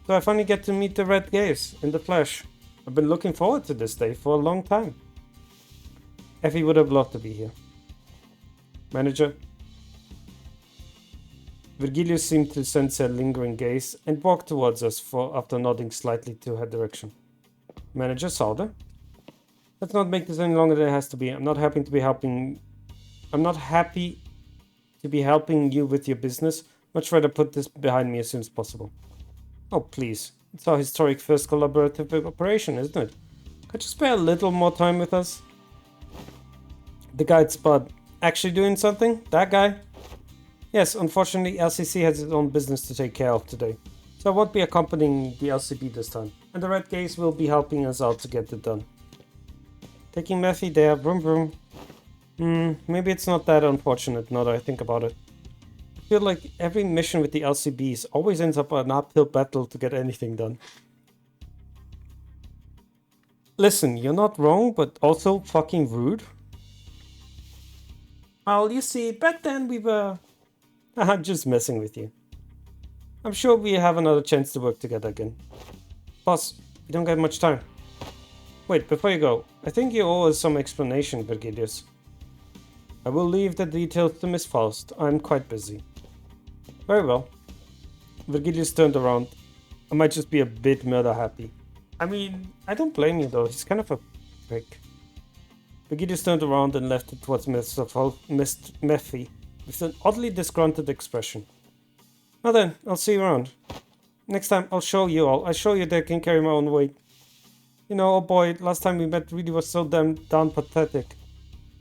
So I finally get to meet the Red Gaze in the flesh. I've been looking forward to this day for a long time. Effie would have loved to be here. Manager. Virgilius seemed to sense her lingering gaze and walked towards us after nodding slightly to her direction. Manager Sauder. Let's not make this any longer than it has to be. I'm not happy to be helping you with your business. Much rather put this behind me as soon as possible. Oh, please. It's our historic first collaborative operation, isn't it? Could you spare a little more time with us? The guide spud. Actually doing something? That guy? Yes, unfortunately, LCC has its own business to take care of today. So I won't be accompanying the LCB this time. And the Red Gaze will be helping us out to get it done. Taking Methy there, vroom vroom. Maybe it's not that unfortunate now that I think about it. I feel like every mission with the LCBs always ends up an uphill battle to get anything done. Listen, you're not wrong, but also fucking rude. Well, you see, back then we were... I'm just messing with you. I'm sure we have another chance to work together again. Boss, you don't get much time. Wait, before you go, I think you owe us some explanation, Virgilius. I will leave the details to Miss Faust. I'm quite busy. Very well. Virgilius turned around. I might just be a bit murder happy. I mean, I don't blame you though. He's kind of a prick. Virgilius turned around and left it towards Methy with an oddly disgruntled expression. Now then, I'll see you around. Next time, I'll show you all. I show you that I can carry my own weight. You know, oh boy, last time we met really was so damn pathetic.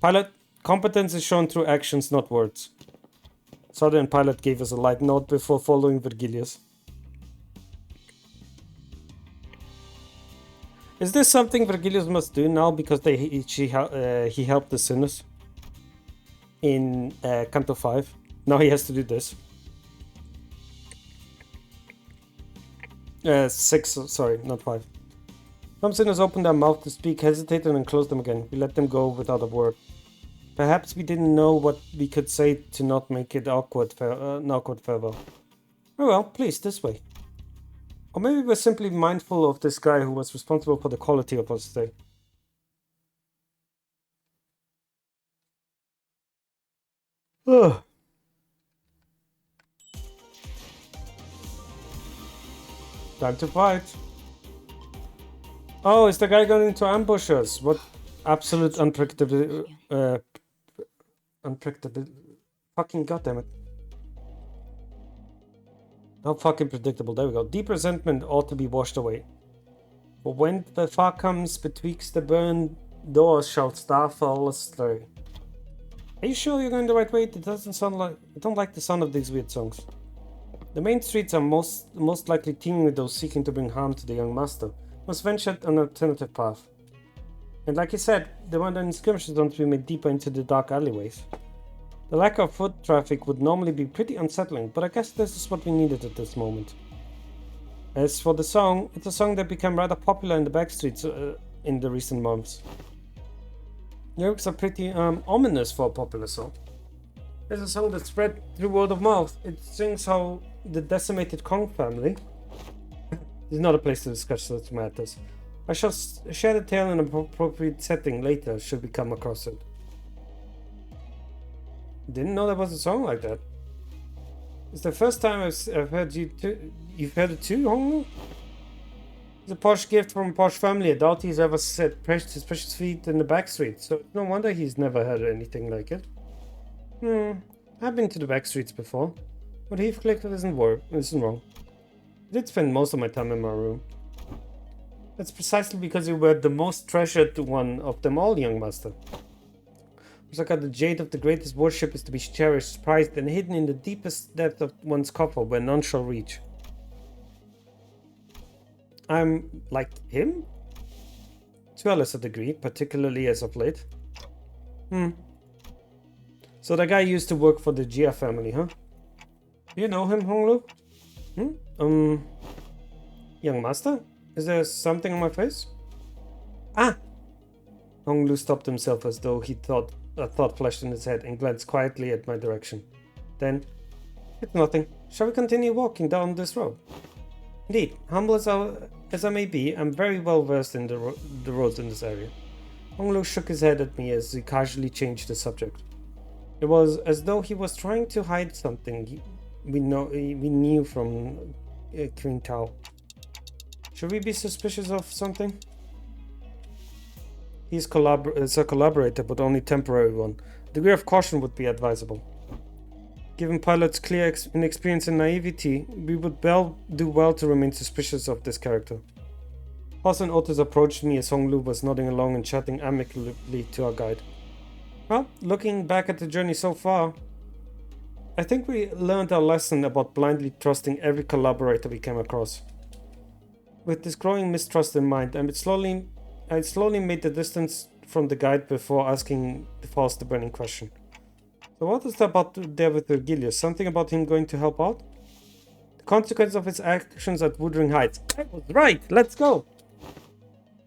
Pilot, competence is shown through actions, not words. Southern Pilot gave us a light nod before following Virgilius. Is this something Virgilius must do now because he helped the sinners? In Canto 5. Now he has to do this. 6, sorry, not 5. Some sinners opened their mouth to speak, hesitated and closed them again. We let them go without a word. Perhaps we didn't know what we could say to not make it an awkward farewell. Oh well, please, this way. Or maybe we're simply mindful of this guy who was responsible for the quality of our stay. Ugh. Time to fight. Oh, is the guy going to ambush us? What absolute unpredictable... unpredictable... Fucking goddammit. How fucking predictable. There we go. Deep resentment ought to be washed away. For when the far comes betwixt the burned doors shall star fall astray. Are you sure you're going the right way? It doesn't sound like... I don't like the sound of these weird songs. The main streets are most likely teeming with those seeking to bring harm to the young master. Must venture an alternative path. And like you said, the modern skirmishes don't be made deeper into the dark alleyways. The lack of foot traffic would normally be pretty unsettling, but I guess this is what we needed at this moment. As for the song, it's a song that became rather popular in the backstreets in the recent months. Lyrics are pretty ominous for a popular song. There's a song that spread through word of mouth. It sings how the decimated Kong family is not a place to discuss such matters. I shall share the tale in an appropriate setting later should we come across it. Didn't know there was a song like that. It's the first time I've heard you've heard it too, Honglu? It's a posh gift from a posh family. I doubt he's ever set his precious feet in the back streets, so no wonder he's never had anything like it. I've been to the back streets before, but Heathcliff isn't wrong. I did spend most of my time in my room. That's precisely because you were the most treasured one of them all, young master. Osaka, the jade of the greatest worship is to be cherished, prized, and hidden in the deepest depth of one's coffer where none shall reach. I'm like him? To a lesser degree, particularly as of late. So the guy used to work for the Jia family, huh? Do you know him, Honglu? Young master? Is there something on my face? Ah! Honglu stopped himself as though a thought flashed in his head and glanced quietly at my direction. Then, it's nothing. Shall we continue walking down this road? Indeed, humble as I may be, I'm very well versed in the roads in this area. Honglu shook his head at me as he casually changed the subject. It was as though he was trying to hide something we knew from Queen Tao. Should we be suspicious of something? He's a collaborator, but only temporary one. A degree of caution would be advisable. Given Pilot's clear inexperience and naivety, we would do well to remain suspicious of this character. Hoss and Otis approached me as Honglu was nodding along and chatting amicably to our guide. Well, looking back at the journey so far, I think we learned our lesson about blindly trusting every collaborator we came across. With this growing mistrust in mind, I slowly made the distance from the guide before asking Faust the burning question. So what is about there with Virgilius? Something about him going to help out? The consequence of his actions at Wuthering Heights. I was right! Let's go!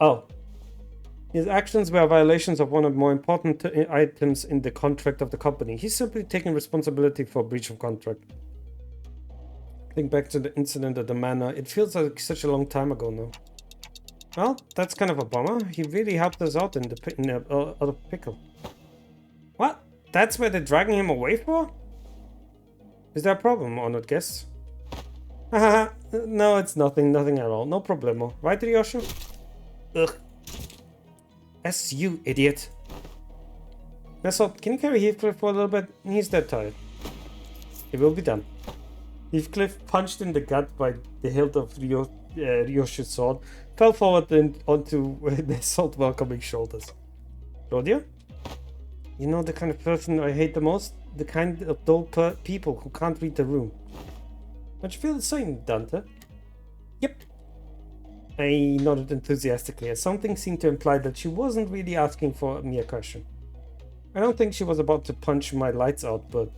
Oh. His actions were violations of one of the more important items in the contract of the company. He's simply taking responsibility for breach of contract. Think back to the incident at the manor. It feels like such a long time ago now. Well, that's kind of a bummer. He really helped us out in a pickle. What? That's where they're dragging him away for? Is there a problem, honored guests? Haha, no, it's nothing at all. No problemo. Right, Ryoshu? Ugh. S you, idiot. Nestle, can you carry Heathcliff for a little bit? He's dead tired. It will be done. Heathcliff, punched in the gut by the hilt of Ryoshu's sword, fell forward and onto Nestle's welcoming shoulders. Claudia? You know the kind of person I hate the most? The kind of dull people who can't read the room. Don't you feel the same, Dante? Yep. I nodded enthusiastically, as something seemed to imply that she wasn't really asking for me a question. I don't think she was about to punch my lights out, but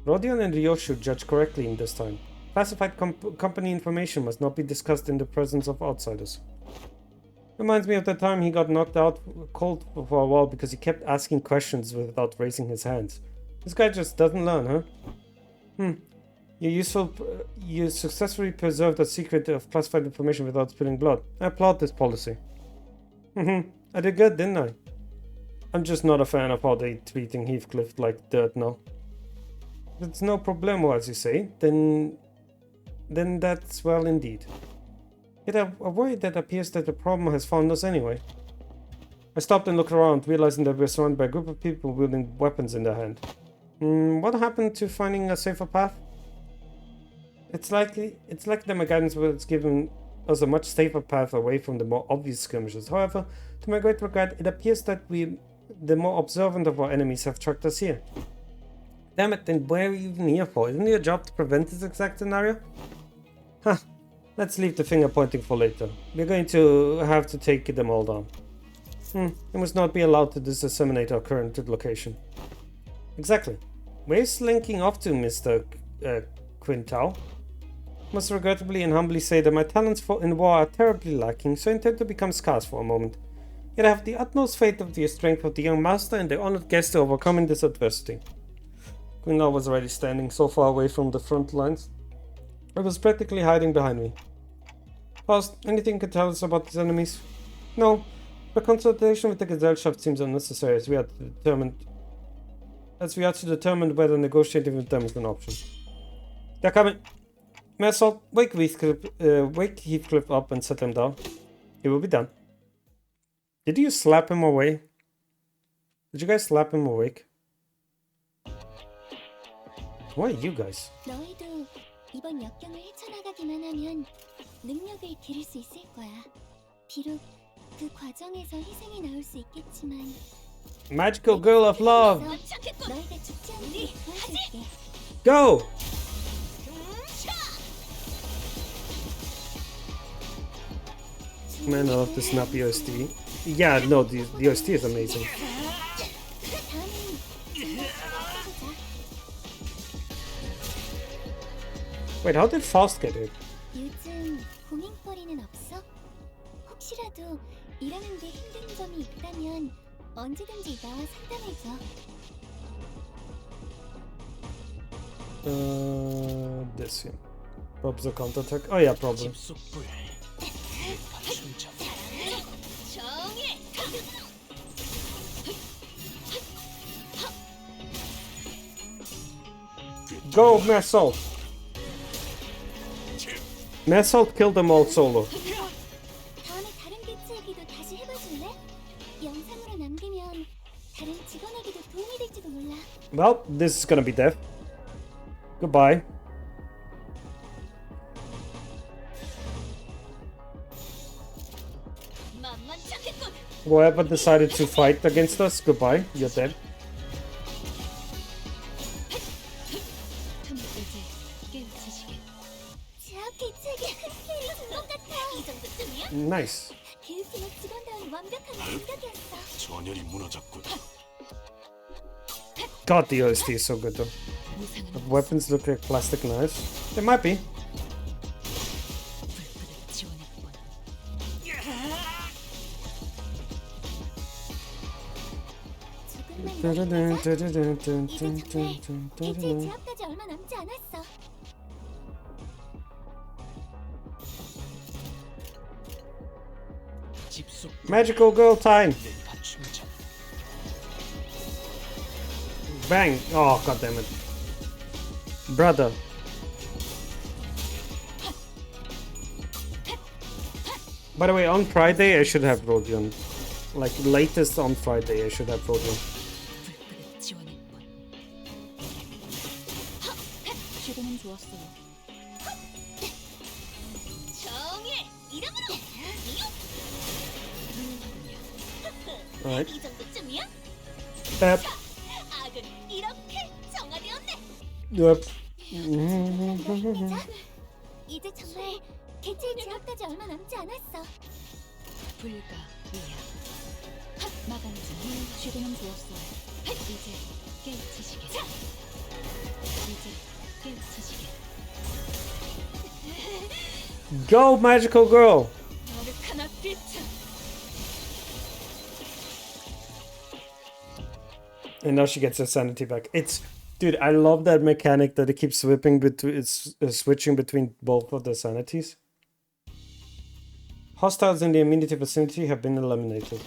Rodion and Ryoshu judged correctly in this time. Classified company information must not be discussed in the presence of outsiders. Reminds me of the time he got knocked out cold for a while because he kept asking questions without raising his hands. This guy just doesn't learn, huh? You successfully preserved a secret of classified information without spilling blood. I applaud this policy. I did good, didn't I? I'm just not a fan of how they're treating Heathcliff like dirt now. If it's no problemo, as you say, then that's well indeed. Yet a worry that appears that the problem has found us anyway. I stopped and looked around, realizing that we're surrounded by a group of people wielding weapons in their hand. What happened to finding a safer path? It's like that my guidance was given us a much safer path away from the more obvious skirmishes. However, to my great regret, it appears that the more observant of our enemies, have tracked us here. Damn it, then where are you even here for? Isn't your job to prevent this exact scenario? Huh. Let's leave the finger pointing for later. We're going to have to take them all down. We must not be allowed to disseminate our current location. Exactly. Where are you slinking off to, Mr. Quintao? Must regrettably and humbly say that my talents in war are terribly lacking, so I intend to become scarce for a moment. Yet I have the utmost faith of the strength of the young master and the honored guest to overcoming this adversity. Quintao was already standing so far away from the front lines. It was practically hiding behind me. Faust, anything you can tell us about these enemies? No, the consultation with the Gesellschaft seems unnecessary as we are to determine whether negotiating with them is an option. They're coming! Massault, wake Heathcliff up and set him down. He will be done. Did you slap him away? Did you guys slap him awake? Why you guys? 너희도 이번 역경을 헤쳐나가기만 하면 능력을 기를 수 있을 거야. 비록 그 과정에서 희생이 나올 수 있겠지만 Magical girl of love. 너희가 죽지 않게 도와줄게. Go! Man, I love the snappy OST. Yeah, no, the OST is amazing. Wait, how did Faust get it? 요즘 고민거리는 없어? 혹시라도 일하는데 힘든 점이 있다면 언제든지 나와 상담해줘. This here. Probs the counterattack. Oh yeah, probably. Go, Massault! Massault killed them all solo. 다음에 다른 대체기도 다시 해봐줄래? 영상으로 남기면 다른 직원에게도 도움이 될지도 몰라. Well, this is gonna be death. Goodbye. Whoever decided to fight against us, goodbye. You're dead. 제압 대체기 스킬이 것 같아. 이 정도쯤이야? Nice. 교육팀의 직원다운 완벽한 공격이었어. 전열이 무너졌군. God, the OST is so good though. The weapons look like plastic knives. They might be. 조금만 더 이제 정말 대체 제압까지 얼마 남지 않았어. Magical girl time. Bang! Oh, god damn it. Brother. By the way, on Friday I should have Rodion. Like, latest on Friday I should have Rodion. 지금은 좋았어요. 정의 이름으로. Alright. 이 정도쯤이야? Tap. 악은 이렇게 정화되었네. Yep. 이제 정말 개체의 제압까지 얼마 남지 않았어. 불가 위야 마감지 지금은 좋았어요. 이제 깨우치시게. 이제 깨우치시게. Go, magical girl! 아르카나 비트. And now she gets her sanity back. It's, dude, I love that mechanic that it keeps switching between both of the sanities. Hostiles in the immediate vicinity have been eliminated.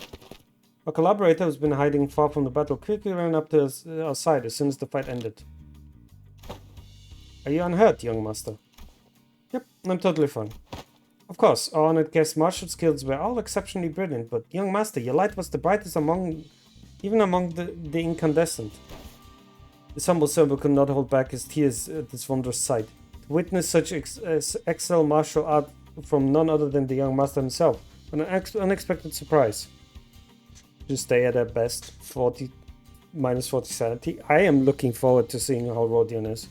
A collaborator who's been hiding far from the battle quickly ran up to our side as soon as the fight ended. Are you unhurt, young master? Yep, I'm totally fine. Of course, our honored guest's martial skills were all exceptionally brilliant, but young master, your light was the brightest even among the incandescent. The humble servant could not hold back his tears at this wondrous sight. To witness such excellent martial art from none other than the young master himself, an unexpected surprise. Just stay at at best, minus 40 sanity. I am looking forward to seeing how Rodion is.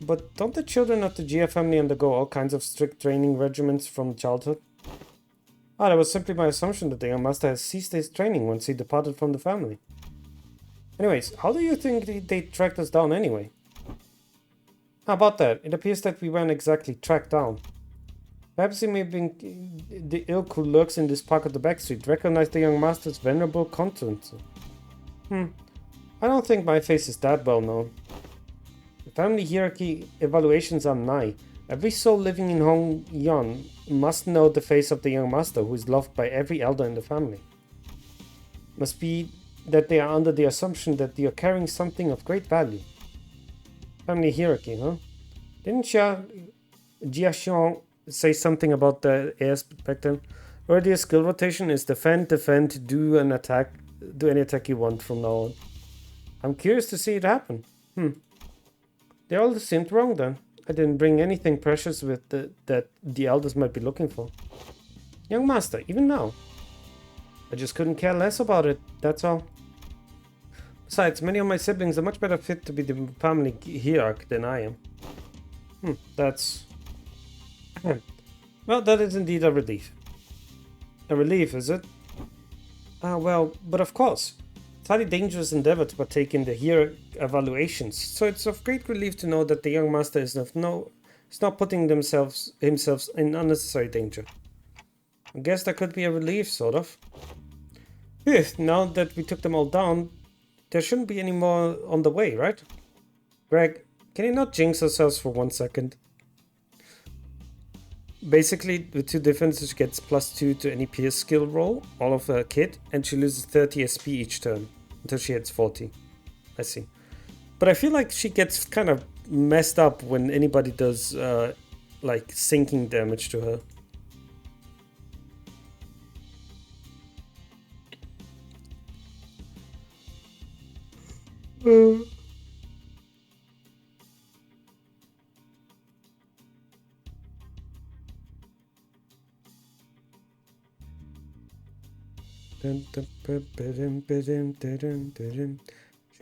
But don't the children of the Gia family undergo all kinds of strict training regimens from childhood? Ah, that was simply my assumption that the young master has ceased his training once he departed from the family. Anyways, how do you think they tracked us down anyway? How about that? It appears that we weren't exactly tracked down. Perhaps he may have been the ilk who lurks in this park of the backstreet recognized the young master's venerable countenance. I don't think my face is that well known. The family hierarchy evaluations are nigh. Every soul living in Hong Yon must know the face of the young master, who is loved by every elder in the family. Must be that they are under the assumption that they are carrying something of great value. Family hierarchy, huh? Didn't Jia say something about the heirs back then? Earlier skill rotation is defend, defend, do any attack you want from now on. I'm curious to see it happen. They all seemed wrong then. I didn't bring anything precious with that the elders might be looking for. Young master, even now. I just couldn't care less about it, that's all. Besides, many of my siblings are much better fit to be the family hierarch than I am. That's... Well, that is indeed a relief. A relief, is it? Well, but of course. It's a highly dangerous endeavor to partake in the hierarch evaluations, so it's of great relief to know that the young master is not putting himself in unnecessary danger. I guess that could be a relief, sort of. Phew, now that we took them all down, there shouldn't be any more on the way, right? Greg, can you not jinx ourselves for 1 second? Basically, with 2 differences, she gets +2 to any pierce skill roll, all of her kit, and she loses 30 SP each turn, until she hits 40. I see. But I feel like she gets kind of messed up when anybody does, like, sinking damage to her. She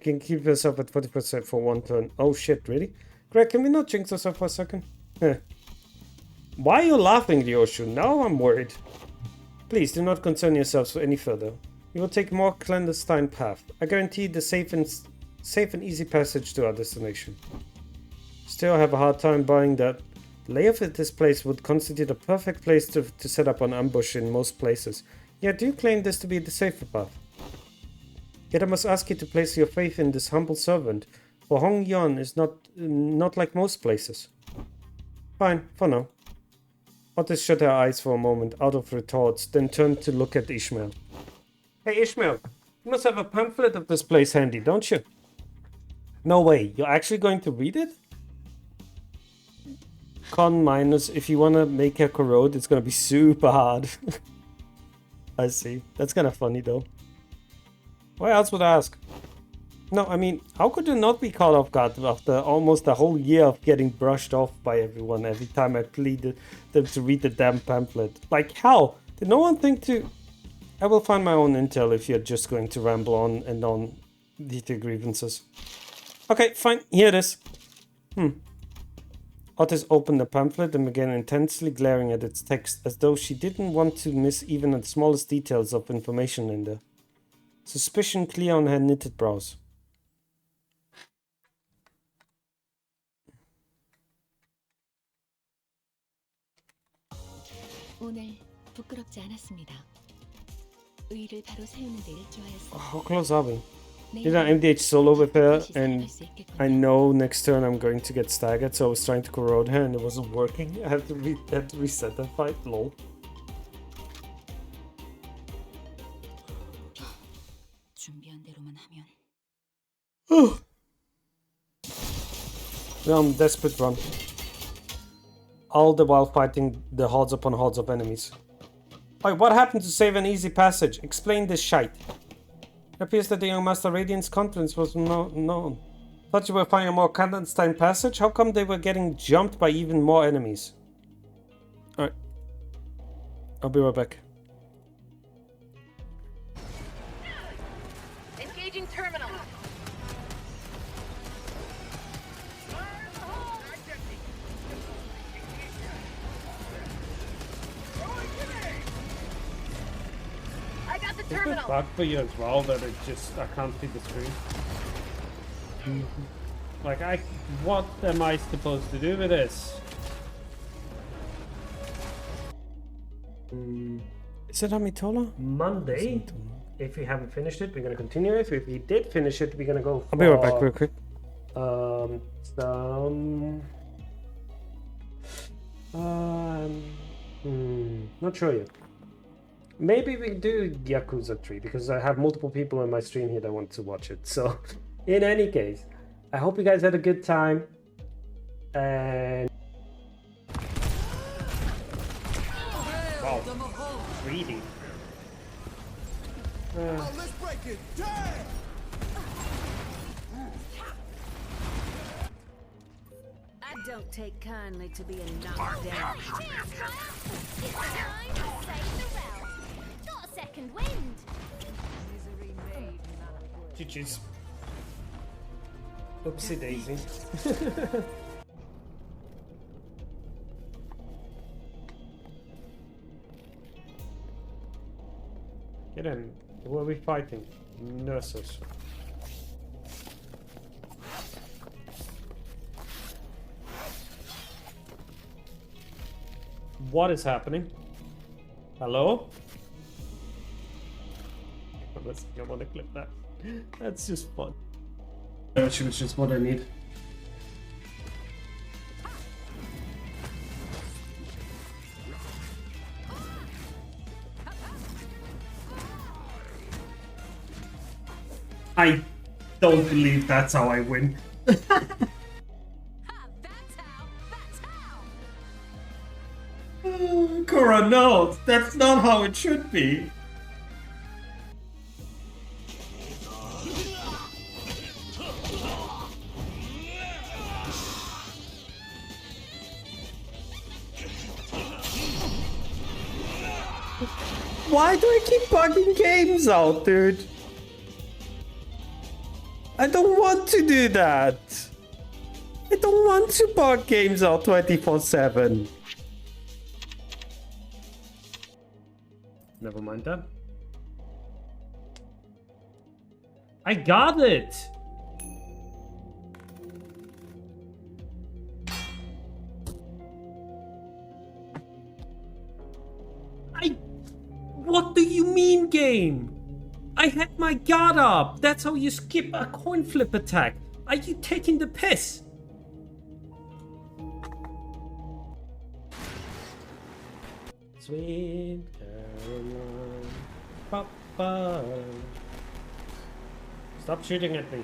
can keep herself at 40% for 1 turn. Oh shit, really? Greg, can we not jinx herself for a second? Why are you laughing, Ryoshu? Now I'm worried. Please do not concern yourselves any further. You will take more clandestine path. I guarantee the safe and easy passage to our destination. Still, I have a hard time buying that. The layout of this place would constitute a perfect place to set up an ambush in most places. Yet do you claim this to be the safer path? Yet I must ask you to place your faith in this humble servant, for Hong Yon is not like most places. Fine, for now. Otis shut her eyes for a moment, out of her thoughts, then turned to look at Ishmael. Hey Ishmael, you must have a pamphlet of this place handy, don't you? No way, you're actually going to read it? Con minus, if you want to make her corrode, it's going to be super hard. I see. That's kind of funny though. Why else would I ask? No, I mean, how could you not be caught off guard after almost a whole year of getting brushed off by everyone every time I pleaded them to read the damn pamphlet? Like, how? Did no one think to... I will find my own intel if you're just going to ramble on and on with your grievances. Okay, fine. Here it is. Otis opened the pamphlet and began intensely glaring at its text, as though she didn't want to miss even the smallest details of information in there. Suspicion clear on her knitted brows. 오늘 부끄럽지 않았습니다. 의를 바로 세우는 데 일조하였습니다. How close are we? Did I MDH solo with her, and I know next turn I'm going to get staggered, so I was trying to corrode her and it wasn't working. I had to reset that fight, lol. 준비한 대로만 하면. We're on desperate run. All the while fighting the hordes upon hordes of enemies. Wait, what happened to save an easy passage? Explain this shite. It appears that the young Master Radiant's confidence was known. Thought you were finding a more clandestine passage? How come they were getting jumped by even more enemies? Alright. I'll be right back. Engaging terminal. I got the Is it terminal. bug for you as well that it just I can't see the screen? Like what am I supposed to do with this? Is it Amitola? Monday. If we haven't finished it, we're gonna continue it. If we did finish it, we're gonna go for, I'll be right back real quick. Not sure yet. Maybe we do Yakuza 3 because I have multiple people in my stream here that want to watch it. So, in any case, I hope you guys had a good time. And wow, greedy. Let's break it. Damn! I don't take kindly to being knocked down. It's time to save the realm. Got a second wind. Misery made not good. GG's. Oopsie daisy. Get in. Who are we fighting? Nurses. What is happening? Hello? I want to clip that. That's just fun. That was just what I need. I don't believe that's how I win. That's how. That's how. Cora, no, that's not how it should be. Why do I keep bugging games out, dude? I don't want to do that. I don't want to bug games out 24/7. Never mind that. I got it! What do you mean, game? I had my guard up. That's how you skip a coin flip attack. Are you taking the piss? Sweet Caroline. Papa. Stop shooting at me.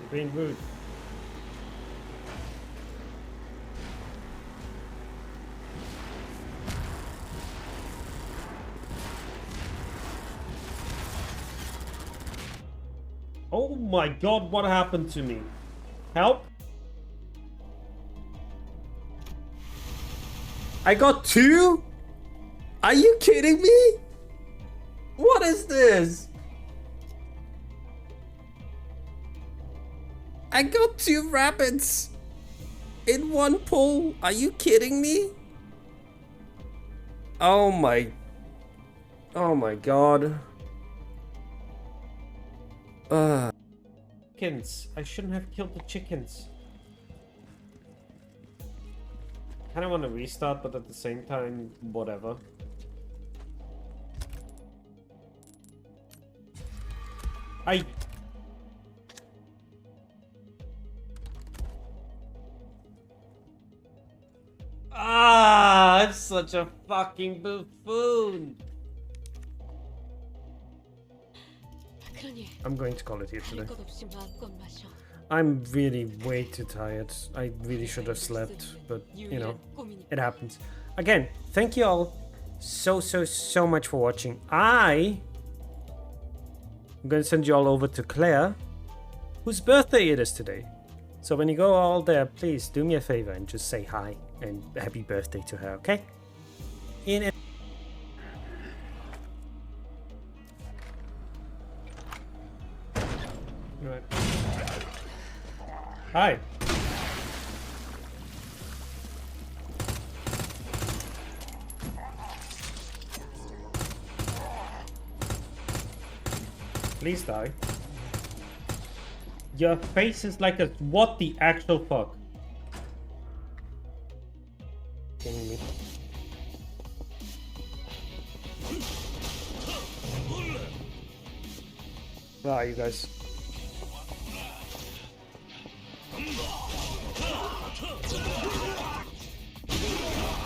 You're being rude. Oh my god, what happened to me? Help? I got 2? Are you kidding me? What is this? I got 2 rabbits in one pull. Are you kidding me? Oh my god. Chickens. I shouldn't have killed the chickens. Kinda want to restart, but at the same time, whatever. I'm such a fucking buffoon. I'm going to call it here today. I'm really way too tired. I really should have slept, but you know, it happens. Again, thank you all so much for watching. I'm gonna send you all over to Claire, whose birthday it is today. So when you go all there, please do me a favor and just say hi and happy birthday to her, okay? Right. Hi. Please die. Your face is like a... What the actual fuck? Kidding me. Where are you guys?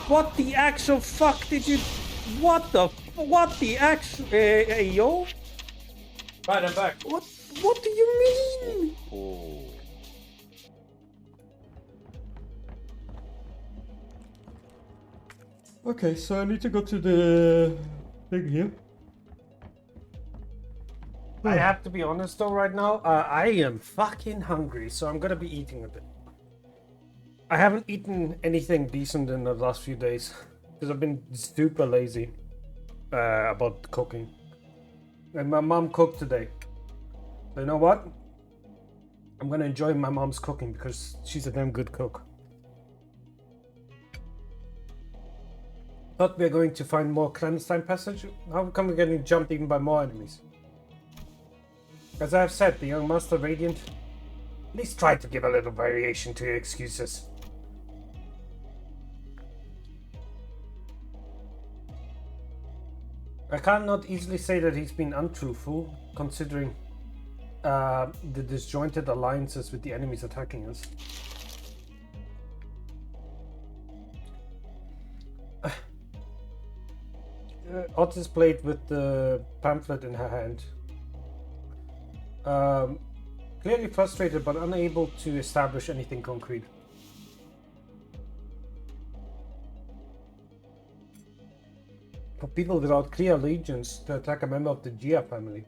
What the actual fuck did you... What the actual... Hey, yo? Right, I'm back. What do you mean? Okay, so I need to go to the thing here. I have to be honest though right now, I am fucking hungry, so I'm gonna be eating a bit. I haven't eaten anything decent in the last few days, because I've been super lazy about cooking. And my mom cooked today. So you know what? I'm gonna enjoy my mom's cooking because she's a damn good cook. Thought we're going to find more clandestine passage. How come we're getting jumped even by more enemies? As I have said, the young Master Radiant, at least try to give a little variation to your excuses. I cannot easily say that he's been untruthful, considering the disjointed alliances with the enemies attacking us. Otis played with the pamphlet in her hand. Clearly frustrated but unable to establish anything concrete. For people without clear allegiance to attack a member of the Gia family.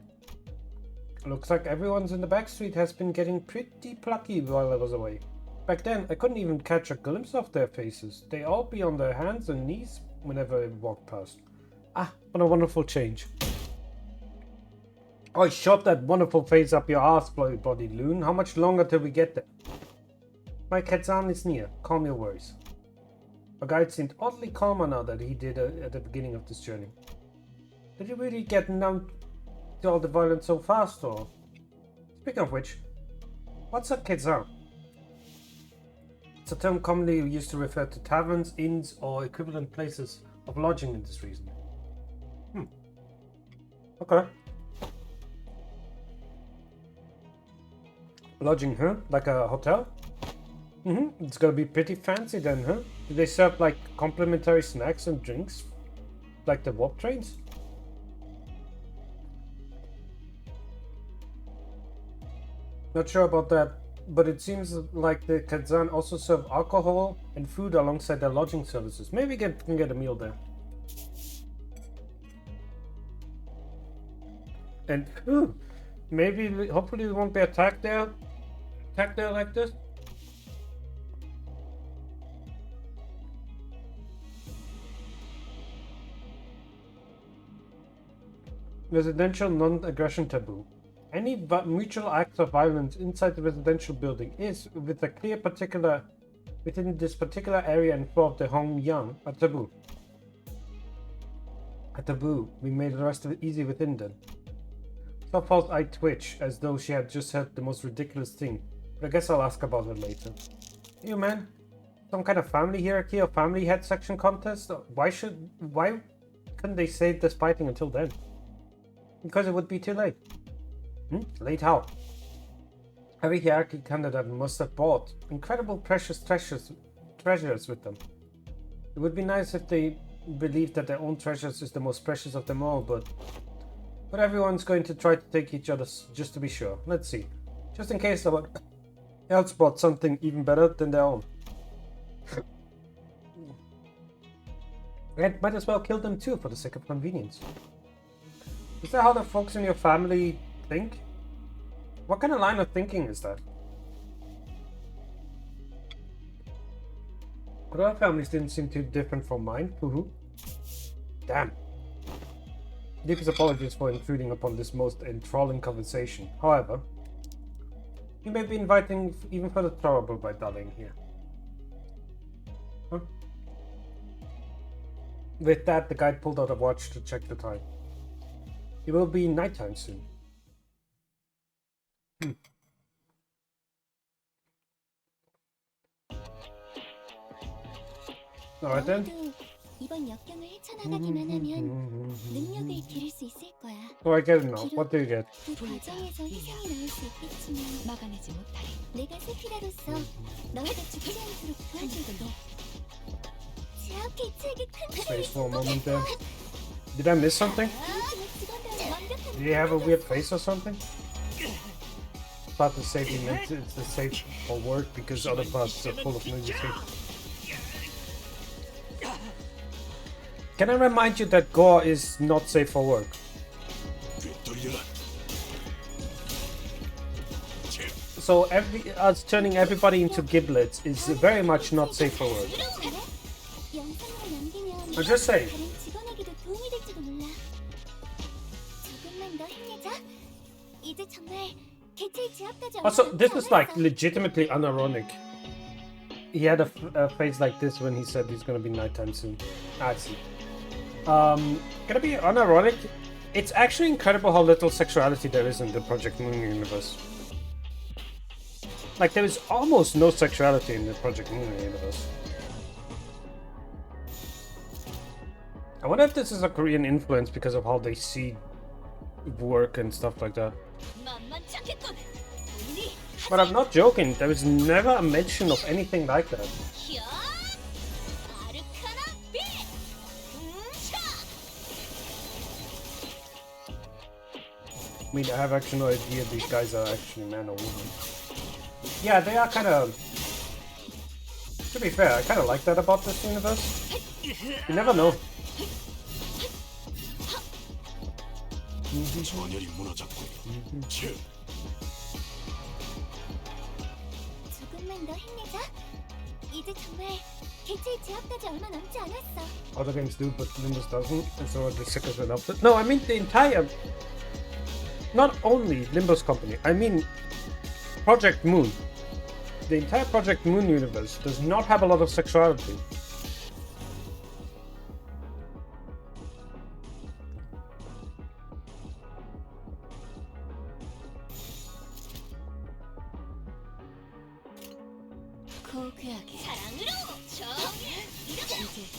Looks like everyone's in the backstreet has been getting pretty plucky while I was away. Back then, I couldn't even catch a glimpse of their faces. They all be on their hands and knees whenever I walked past. Ah, what a wonderful change. Oh, shove that wonderful face up your ass, bloody loon. How much longer till we get there? My Kazan is near. Calm your worries. Our guide seemed oddly calmer now that he did at the beginning of this journey. Did he really get numb to all the violence so fast, or? Speaking of which, what's a Kazan? It's a term commonly used to refer to taverns, inns, or equivalent places of lodging in this region. Okay. Lodging, huh? Like a hotel? It's gonna be pretty fancy then, huh? Do they serve like complimentary snacks and drinks? Like the warp trains? Not sure about that, but it seems like the Kazan also serve alcohol and food alongside their lodging services. Maybe we can get a meal there. And maybe, hopefully we won't be attacked there like this. Residential non-aggression taboo. Any mutual acts of violence inside the residential building is, within this particular area and floor of the Hong Yang, a taboo. A taboo. We made the rest of it easy within them. So false I twitch, as though she had just heard the most ridiculous thing. But I guess I'll ask about it later. You man, some kind of family hierarchy or family head section contest? Why couldn't they save this fighting until then? Because it would be too late. Late how? Every hierarchy candidate must have brought incredible precious treasures with them. It would be nice if they believed that their own treasures is the most precious of them all, but everyone's going to try to take each other's just to be sure. Let's see. Just in case someone else brought something even better than their own. And might as well kill them too for the sake of convenience. Is that how the folks in your family think? What kind of line of thinking is that? But our families didn't seem too different from mine. Damn. Deepest apologies for intruding upon this most enthralling conversation. However, you may be inviting even further trouble by dallying here. Huh? With that, the guide pulled out a watch to check the time. It will be nighttime soon. Alright then. 이번 역경을 헤쳐나가기만 하면 능력을 기를 수 있을 거야. Oh, I get it now. What do you get? 그 과정에서 희생이 나올 수 있겠지만 막아내지 못하리. 내가 세피라로서 너희가 죽지 않도록 도와줄게. 제 앞에 책이 큰 Face for a moment there. Did I miss something? Did he have a weird face or something? Thought the safety meant it's the safe for work because other parts are full of nudity. Can I remind you that gore is not safe for work? So us turning everybody into giblets is very much not safe for work. 영상만 남기면 I'm just saying. 다른 직원에게도 도움이 될지도 몰라. 조금만 더 힘내자. 이제 정말 개체의 지압까지 Also, this is like legitimately unironic. He had a face like this when he said he's gonna be nighttime soon. I see. Gonna be unironic. It's actually incredible how little sexuality there is in the Project Moon universe. Like, there is almost no sexuality in the Project Moon universe. I wonder if this is a Korean influence because of how they see work and stuff like that. But I'm not joking, there is never a mention of anything like that. I mean, I have actually no idea these guys are actually man or woman. Yeah, they are kind of... To be fair, I kind of like that about this universe. You never know. 전열이 무너졌군. 조금만 더 힘내자. 이제 정말 개체의 지압까지 얼마 남지 않았어. Other games do, but Limbus doesn't, and so are the stickers went up. No, I mean the entire... Not only Limbus Company, I mean Project Moon. The entire Project Moon universe does not have a lot of sexuality.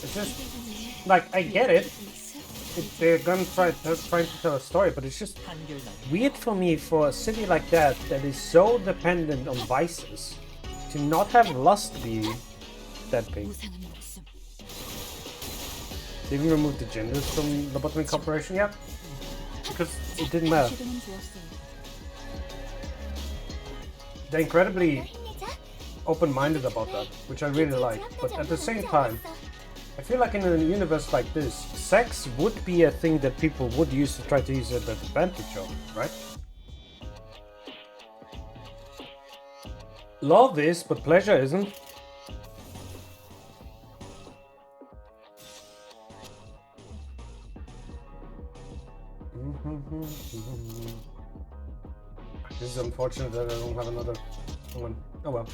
It's just like, I get it. They're gonna try to tell a story, but it's just weird for me for a city like that is so dependent on vices to not have lust be that big. They even removed the genders from Lobotomy Corporation, yeah? Because it didn't matter. They're incredibly open-minded about that, which I really like, but at the same time, I feel like in a universe like this, sex would be a thing that people would use to try to use an advantage of, right? Love is, but pleasure isn't. This is unfortunate that I don't have another one. Oh well.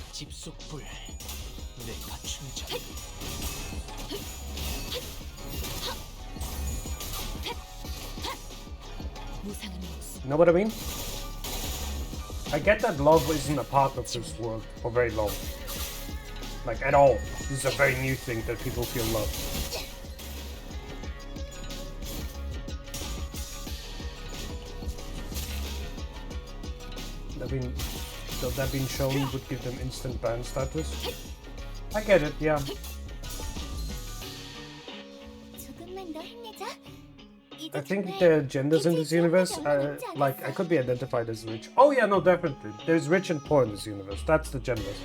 You know what I mean? I get that love isn't a part of this world for very long. Like, at all. This is a very new thing that people feel love. That being shown would give them instant ban status. I get it, yeah. I think the genders in this universe are, like, I could be identified as rich. Oh yeah, no, definitely. There's rich and poor in this universe. That's the genders.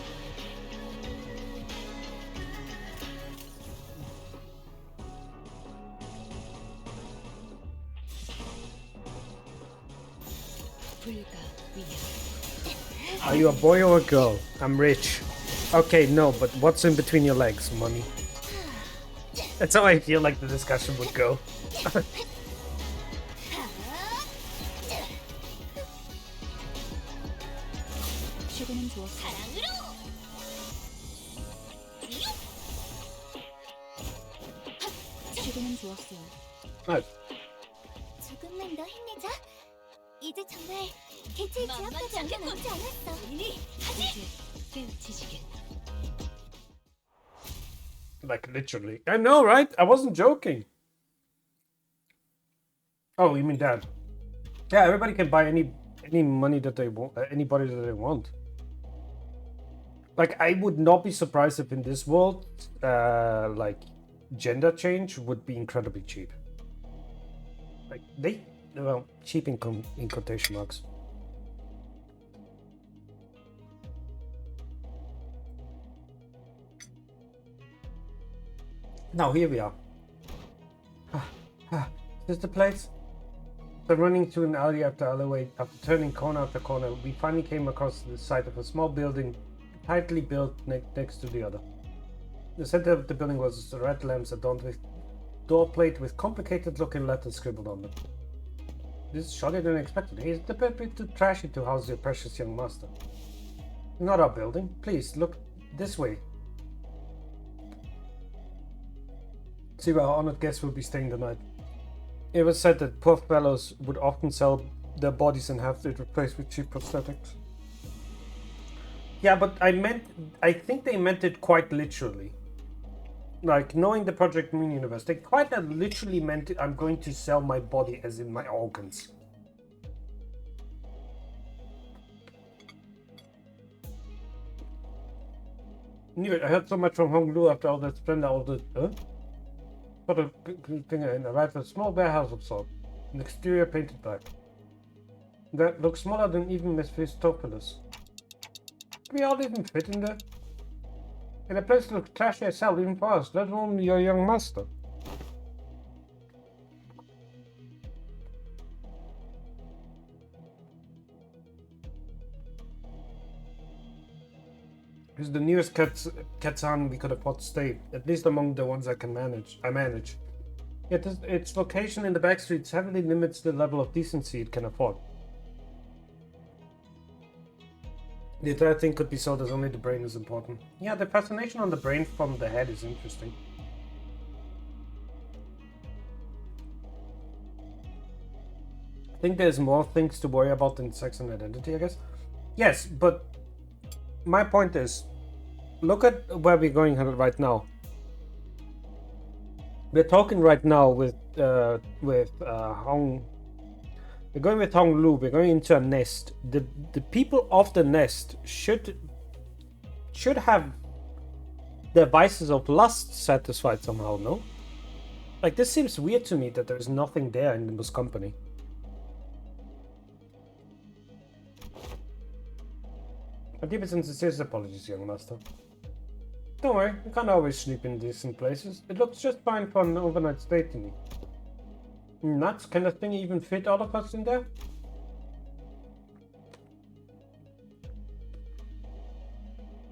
Are you a boy or a girl? I'm rich. Okay, no, but what's in between your legs? Money. That's how I feel like the discussion would go. Nice. 조금만 더 힘내자. 이제 정말 개체의 지압까지 얼마 남지 않았어. Like literally. I know, right? I wasn't joking. Oh, you mean that? Yeah, everybody can buy any money that they want, anybody that they want. Like, I would not be surprised if in this world, like, gender change would be incredibly cheap. Like, well, cheap in quotation marks. Now, here we are. Is this the place? So running through an alley after alleyway, after turning corner after corner, we finally came across the site of a small building, tightly built next to the other. The center of the building was red lamps adorned with door plate with complicated-looking letters scribbled on them. This is surely unexpected. Hey, is the bit too trashy to house your precious young master? Not our building. Please, look this way. See where our honored guests will be staying the night. It was said that poor fellows would often sell their bodies and have it replaced with cheap prosthetics. Yeah, but I think they meant it quite literally. Like, knowing the Project Moon universe, they quite literally meant it, I'm going to sell my body as in my organs. Knew it. I heard so much from Hong Lu after all that splendor, all the... Put a finger in, arrived at a small warehouse of sorts, an exterior painted black. That looks smaller than even Mephistopheles. We all even fit in there? And the place looks trashy as hell even for us, let alone your young master. It's the nearest Katsan we could afford to stay, at least among the ones I manage. Yet its location in the back streets heavily limits the level of decency it can afford. The entire thing could be sold as only the brain is important. Yeah, the fascination on the brain from the head is interesting. I think there's more things to worry about than sex and identity, I guess. Yes, but my point is, look at where we're going right now. We're talking right now with Hong. We're going with Hong Lu. We're going into a nest. The people of the nest should have their vices of lust satisfied somehow. No, like this seems weird to me that there's nothing there in LIMBUS Company. My deepest and sincerest apologies, young master. Don't worry, we can't always sleep in decent places. It looks just fine for an overnight stay to me. Nuts, can that thing even fit all of us in there?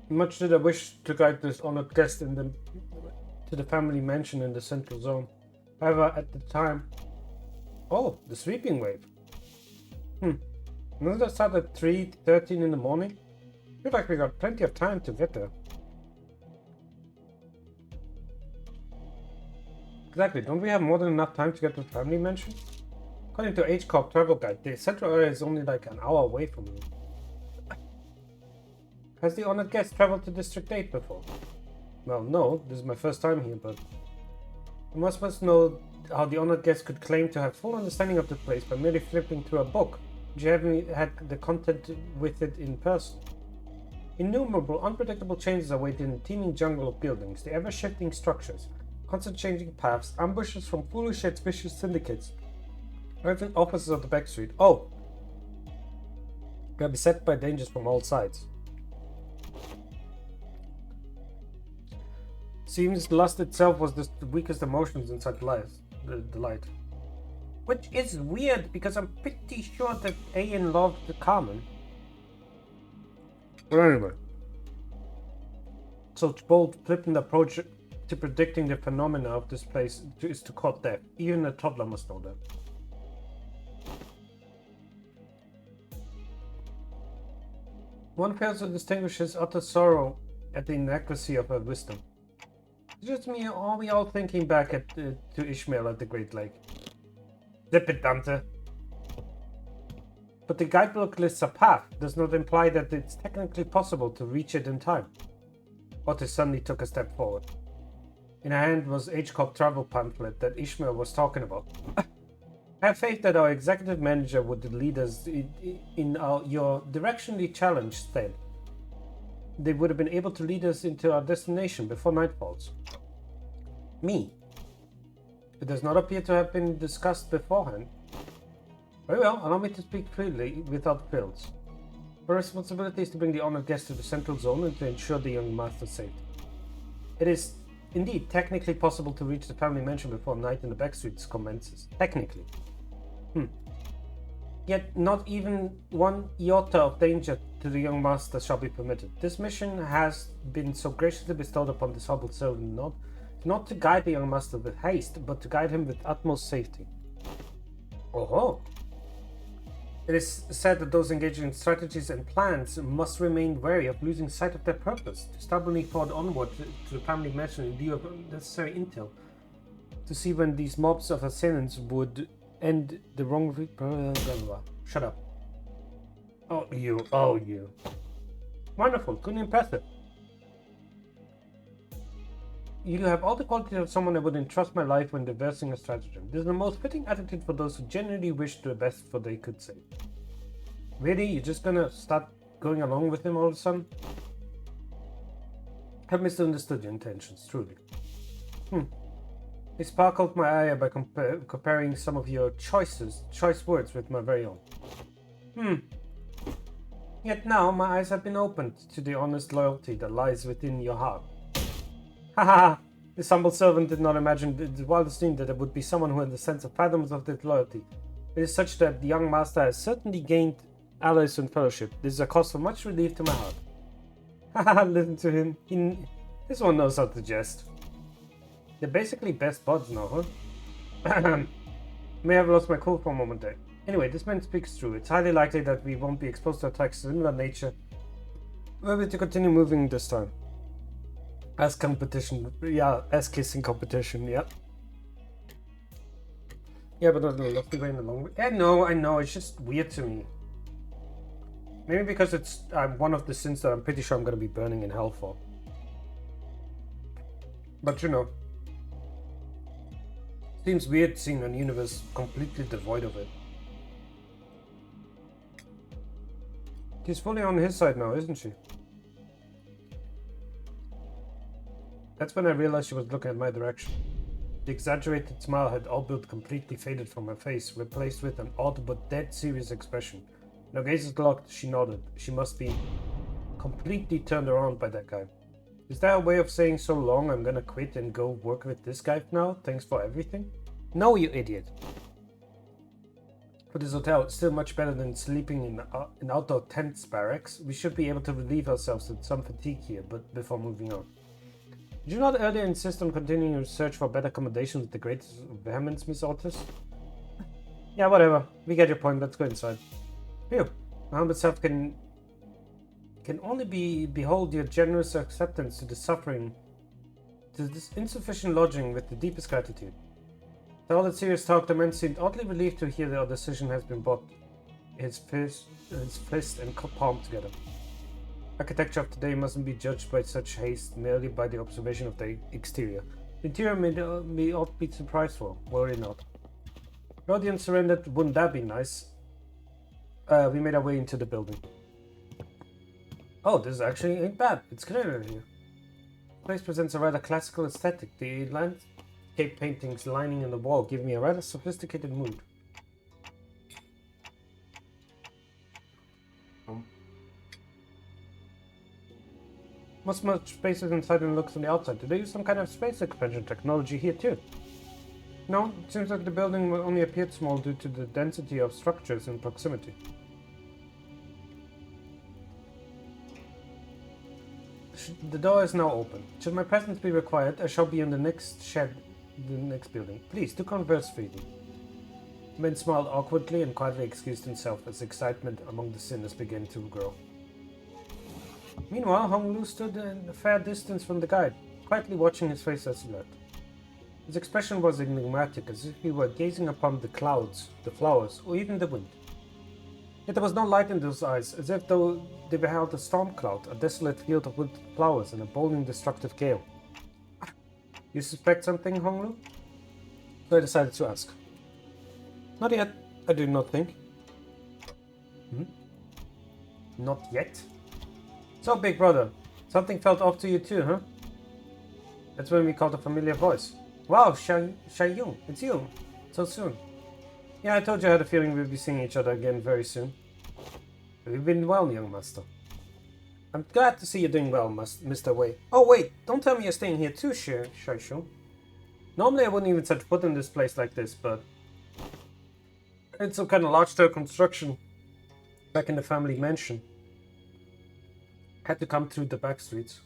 Much did I wish to guide this honored guest to the family mansion in the central zone. However, at the time... Oh, the sweeping wave. Doesn't that start at 3:13 in the morning? Feel like we got plenty of time to get there. Exactly, don't we have more than enough time to get to the family mansion? According to H-Corp travel guide, the central area is only like an hour away from you. Has the honored guest traveled to District 8 before? Well, no, this is my first time here, but... You must know how the honored guest could claim to have full understanding of the place by merely flipping through a book, which you haven't had the content with it in person. Innumerable, unpredictable changes await in the teeming jungle of buildings, the ever-shifting structures, constant changing paths, ambushes from foolish yet vicious syndicates, or even officers of the backstreet. Oh! We are beset by dangers from all sides. Seems lust itself was the weakest emotions inside the light. Which is weird, because I'm pretty sure that Ayan loved the Carmen. But anyway. So bold, flippant approach to predicting the phenomena of this place is to court death. Even a toddler must know that. One fails to distinguish his utter sorrow at the inadequacy of her wisdom. It's just me, are we all thinking back to Ishmael at the Great Lake? Zip it, Dante. But the guidebook lists a path, does not imply that it's technically possible to reach it in time. Otis suddenly took a step forward. In her hand was H-Corp travel pamphlet that Ishmael was talking about. I have faith that our executive manager would lead us in your directionally challenged stead. They would have been able to lead us into our destination before night falls. Me. It does not appear to have been discussed beforehand. Very well, allow me to speak freely without frills. Our responsibility is to bring the honored guest to the central zone and to ensure the young master's safety. It is indeed technically possible to reach the family mansion before night in the backstreets commences. Technically. Yet not even one iota of danger to the young master shall be permitted. This mission has been so graciously bestowed upon this humble servant not to guide the young master with haste, but to guide him with utmost safety. Oh. It is said that those engaging in strategies and plans must remain wary of losing sight of their purpose, to stubbornly forge onward to the family mansion in view of necessary intel, to see when these mobs of assailants would end the wrong... Shut up. Oh, you. Wonderful, good and impressive. You have all the qualities of someone I would entrust my life when reversing a stratagem. This is the most fitting attitude for those who genuinely wish the best for they could say. Really? You're just gonna start going along with him all of a sudden? Have misunderstood your intentions, truly. It sparkled my eye by comparing some of your choice words with my very own. Yet now my eyes have been opened to the honest loyalty that lies within your heart. Haha! This humble servant did not imagine the wildest dream that there would be someone who had the sense of fathoms of this loyalty. It is such that the young master has certainly gained allies and fellowship. This is a cause of much relief to my heart. Haha, listen to him. This one knows how to jest. They're basically best buds now, huh? May have lost my cool for a moment there. Anyway, this man speaks true. It's highly likely that we won't be exposed to attacks of similar nature. We're able to continue moving this time. As competition, yeah, as kissing competition, yeah. Yeah, but not in a lofty way in the long way. I know, it's just weird to me. Maybe because it's one of the sins that I'm pretty sure I'm going to be burning in hell for. But you know, seems weird seeing a universe completely devoid of it. She's fully on his side now, isn't she? That's when I realized she was looking at my direction. The exaggerated smile had all but completely faded from her face, replaced with an odd but dead serious expression. Her gazes locked, she nodded. She must be completely turned around by that guy. Is that a way of saying so long I'm gonna quit and go work with this guy now? Thanks for everything? No, you idiot. For this hotel, it's still much better than sleeping in outdoor tents barracks. We should be able to relieve ourselves with some fatigue here, but before moving on. Did you not earlier insist on continuing your search for better accommodation with the greatest vehemence, Miss Otis? Yeah, whatever. We get your point. Let's go inside. Phew. My humble self can only behold your generous acceptance to the suffering, to this insufficient lodging with the deepest gratitude. After all that serious talk, the man seemed oddly relieved to hear that our decision has been brought. His fist and palm together. Architecture of today mustn't be judged by such haste merely by the observation of the exterior. The interior may ought be surprised for, worry not. Rodian surrendered, wouldn't that be nice? We made our way into the building. Oh, this actually ain't bad. It's clearer here. The place presents a rather classical aesthetic. The landscape paintings lining in the wall give me a rather sophisticated mood. Much spaces inside and looks on the outside. Do they use some kind of space expansion technology here too? No, it seems like the building only appeared small due to the density of structures in proximity. The door is now open. Should my presence be required, I shall be in the next shed, the next building. Please, do converse freely. The man smiled awkwardly and quietly excused himself as excitement among the sinners began to grow. Meanwhile, Hong Lu stood a fair distance from the guide, quietly watching his face as he left. His expression was enigmatic, as if he were gazing upon the clouds, the flowers, or even the wind. Yet there was no light in those eyes, as if though they beheld a storm cloud, a desolate field of withered flowers, and a boiling destructive gale. You suspect something, Hong Lu? So I decided to ask. Not yet, I do not think. Not yet? So, big brother, something felt off to you too, huh? That's when we caught a familiar voice. Wow, Shai Yung, it's you. So soon. Yeah, I told you I had a feeling we'd be seeing each other again very soon. We've been well, young master. I'm glad to see you're doing well, Mr. Wei. Oh wait, don't tell me you're staying here too, Shaishu. Normally I wouldn't even set foot in this place like this, but it's some kind of large-scale construction back in the family mansion. Had to come through the back streets.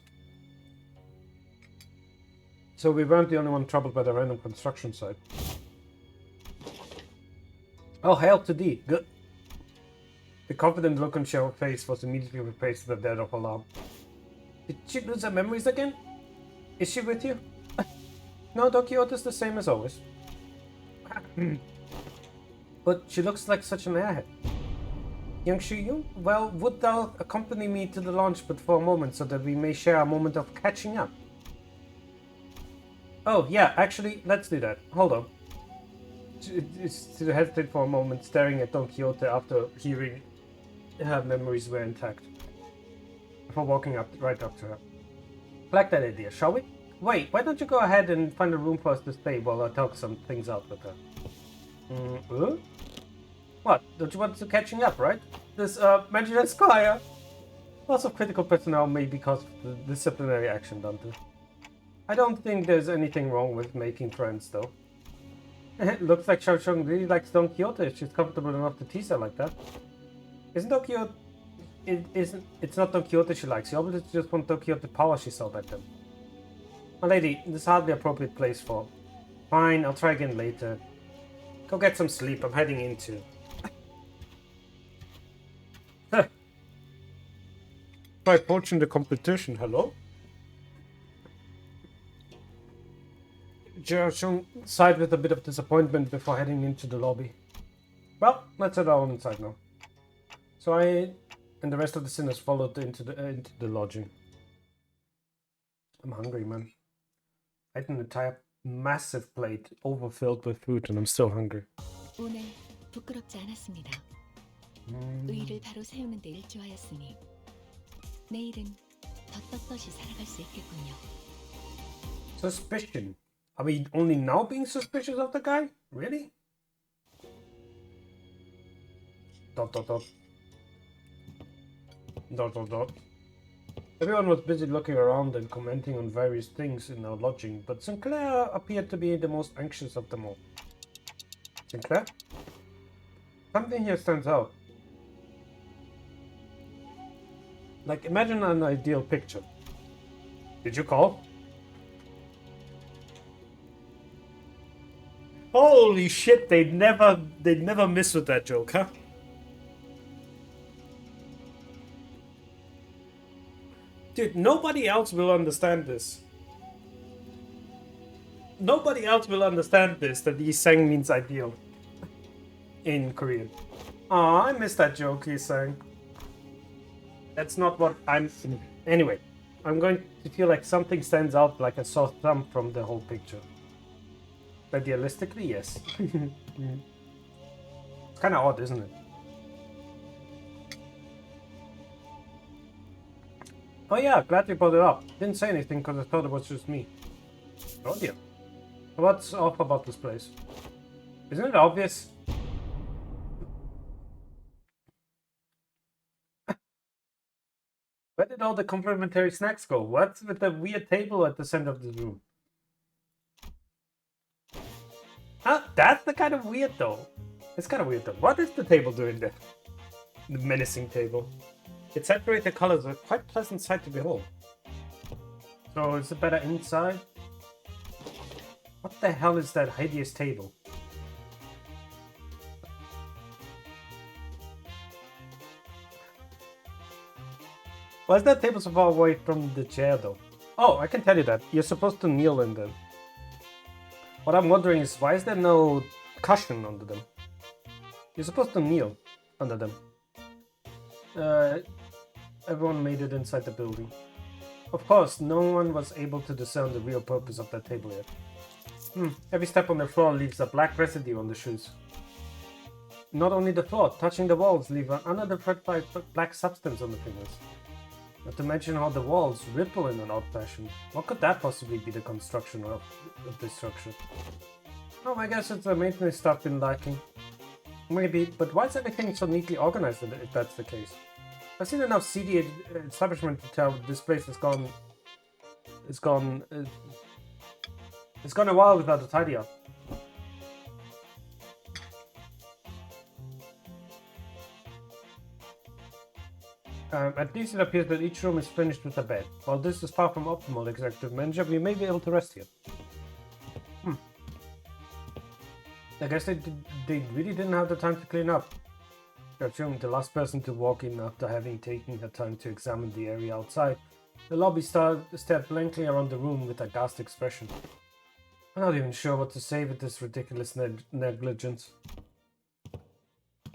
So we weren't the only one troubled by the random construction site. Oh, hail to thee. Good. The confident look on Cheryl's face was immediately replaced with a dead of alarm. Did she lose her memories again? Is she with you? No, Don Quixote's the same as always. But she looks like such an airhead. Young Shu, well, would thou accompany me to the launch but for a moment so that we may share a moment of catching up? Oh, yeah, actually, let's do that. Hold on. To hesitate for a moment, staring at Don Quixote after hearing her memories were intact. Before walking right up to her. Like that idea, shall we? Wait, why don't you go ahead and find a room for us to stay while I talk some things out with her? What? Don't you want to catching up, right? This, Mansion Esquire! Loss of critical personnel may be caused of the disciplinary action, Dante. I don't think there's anything wrong with making friends, though. It looks like Xiao Sheng really likes Don Quixote if she's comfortable enough to tease her like that. Isn't Don Quixote... It's not Don Quixote she likes, she obviously just wants Don Quixote power she saw back then. My lady, this is hardly an appropriate place for... Fine, I'll try again later. Go get some sleep, I'm heading into... By approaching the competition, hello? Xiao sighed with a bit of disappointment before heading into the lobby. Well, let's head on inside now. So I and the rest of the sinners followed into the lodging. I'm hungry, man. I ate an entire massive plate overfilled with food and I'm still hungry. 오늘 부끄럽지 않았습니다. 의의를 바로 세우는 데 일조하였으니 내일은 더 떳떳이 살아갈 수 있겠군요. Suspicion. Are we only now being suspicious of the guy? Really? Dot dot dot. Dot dot dot. Everyone was busy looking around and commenting on various things in our lodging, but Sinclair appeared to be the most anxious of them all. Sinclair? Something here stands out. Like, imagine an ideal picture. Did you call? Holy shit, they'd never miss with that joke, huh? Dude, nobody else will understand this. Nobody else will understand this, that Yi-sang means ideal. In Korean. Aw, I missed that joke, Yi-sang. That's not what I'm... Anyway, I'm going to feel like something stands out like a sore thumb from the whole picture. Idealistically, yes. It's kind of odd, isn't it? Oh yeah, glad you brought it up. Didn't say anything because I thought it was just me. Oh dear. What's off about this place? Isn't it obvious? Where did all the complimentary snacks go? What's with the weird table at the center of this room? Huh? That's the kind of weird though. It's kind of weird though. What is the table doing there? The menacing table. Its saturated colors are quite a pleasant sight to behold. So is it better inside? What the hell is that hideous table? Why is that table so far away from the chair though? Oh, I can tell you that. You're supposed to kneel in them. What I'm wondering is why is there no cushion under them? You're supposed to kneel under them. Everyone made it inside the building. Of course, no one was able to discern the real purpose of that table yet. Every step on the floor leaves a black residue on the shoes. Not only the floor, touching the walls leave an unidentified black substance on the fingers. Not to mention how the walls ripple in an odd fashion. What could that possibly be the construction of this structure? Oh, I guess it's the maintenance stuff been lacking. Maybe, but why is everything so neatly organized if that's the case? I've seen enough CD establishment to tell this place has gone. It's gone. It's gone a while without a tidy up. At least it appears that each room is furnished with a bed. While this is far from optimal, Executive Manager, we may be able to rest here. I guess they really didn't have the time to clean up. I assume the last person to walk in after having taken her time to examine the area outside. The lobby stared blankly around the room with a ghastly expression. I'm not even sure what to say with this ridiculous negligence.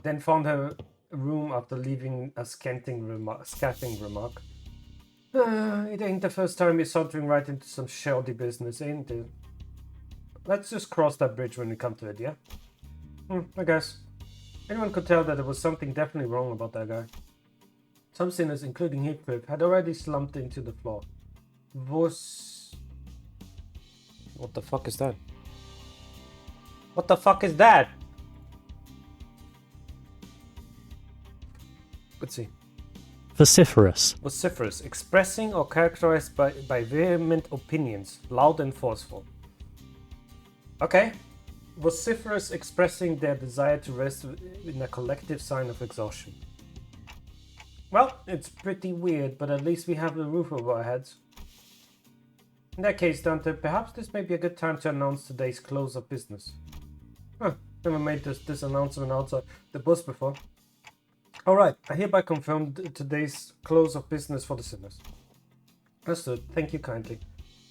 Then found her room after leaving a scathing remark. It ain't the first time you're sauntering right into some shoddy business, ain't it? Let's just cross that bridge when we come to it, yeah? I guess. Anyone could tell that there was something definitely wrong about that guy. Some sinners, including Heathcliff, had already slumped into the floor. What the fuck is that? What the fuck is that? Let's see. Vociferous. Vociferous, expressing or characterized by vehement opinions, loud and forceful. Okay. Vociferous, expressing their desire to rest in a collective sign of exhaustion. Well, it's pretty weird, but at least we have the roof over our heads. In that case, Dante, perhaps this may be a good time to announce today's close of business. Never made this announcement outside the bus before. Alright, I hereby confirm today's close of business for the sinners. Understood, thank you kindly.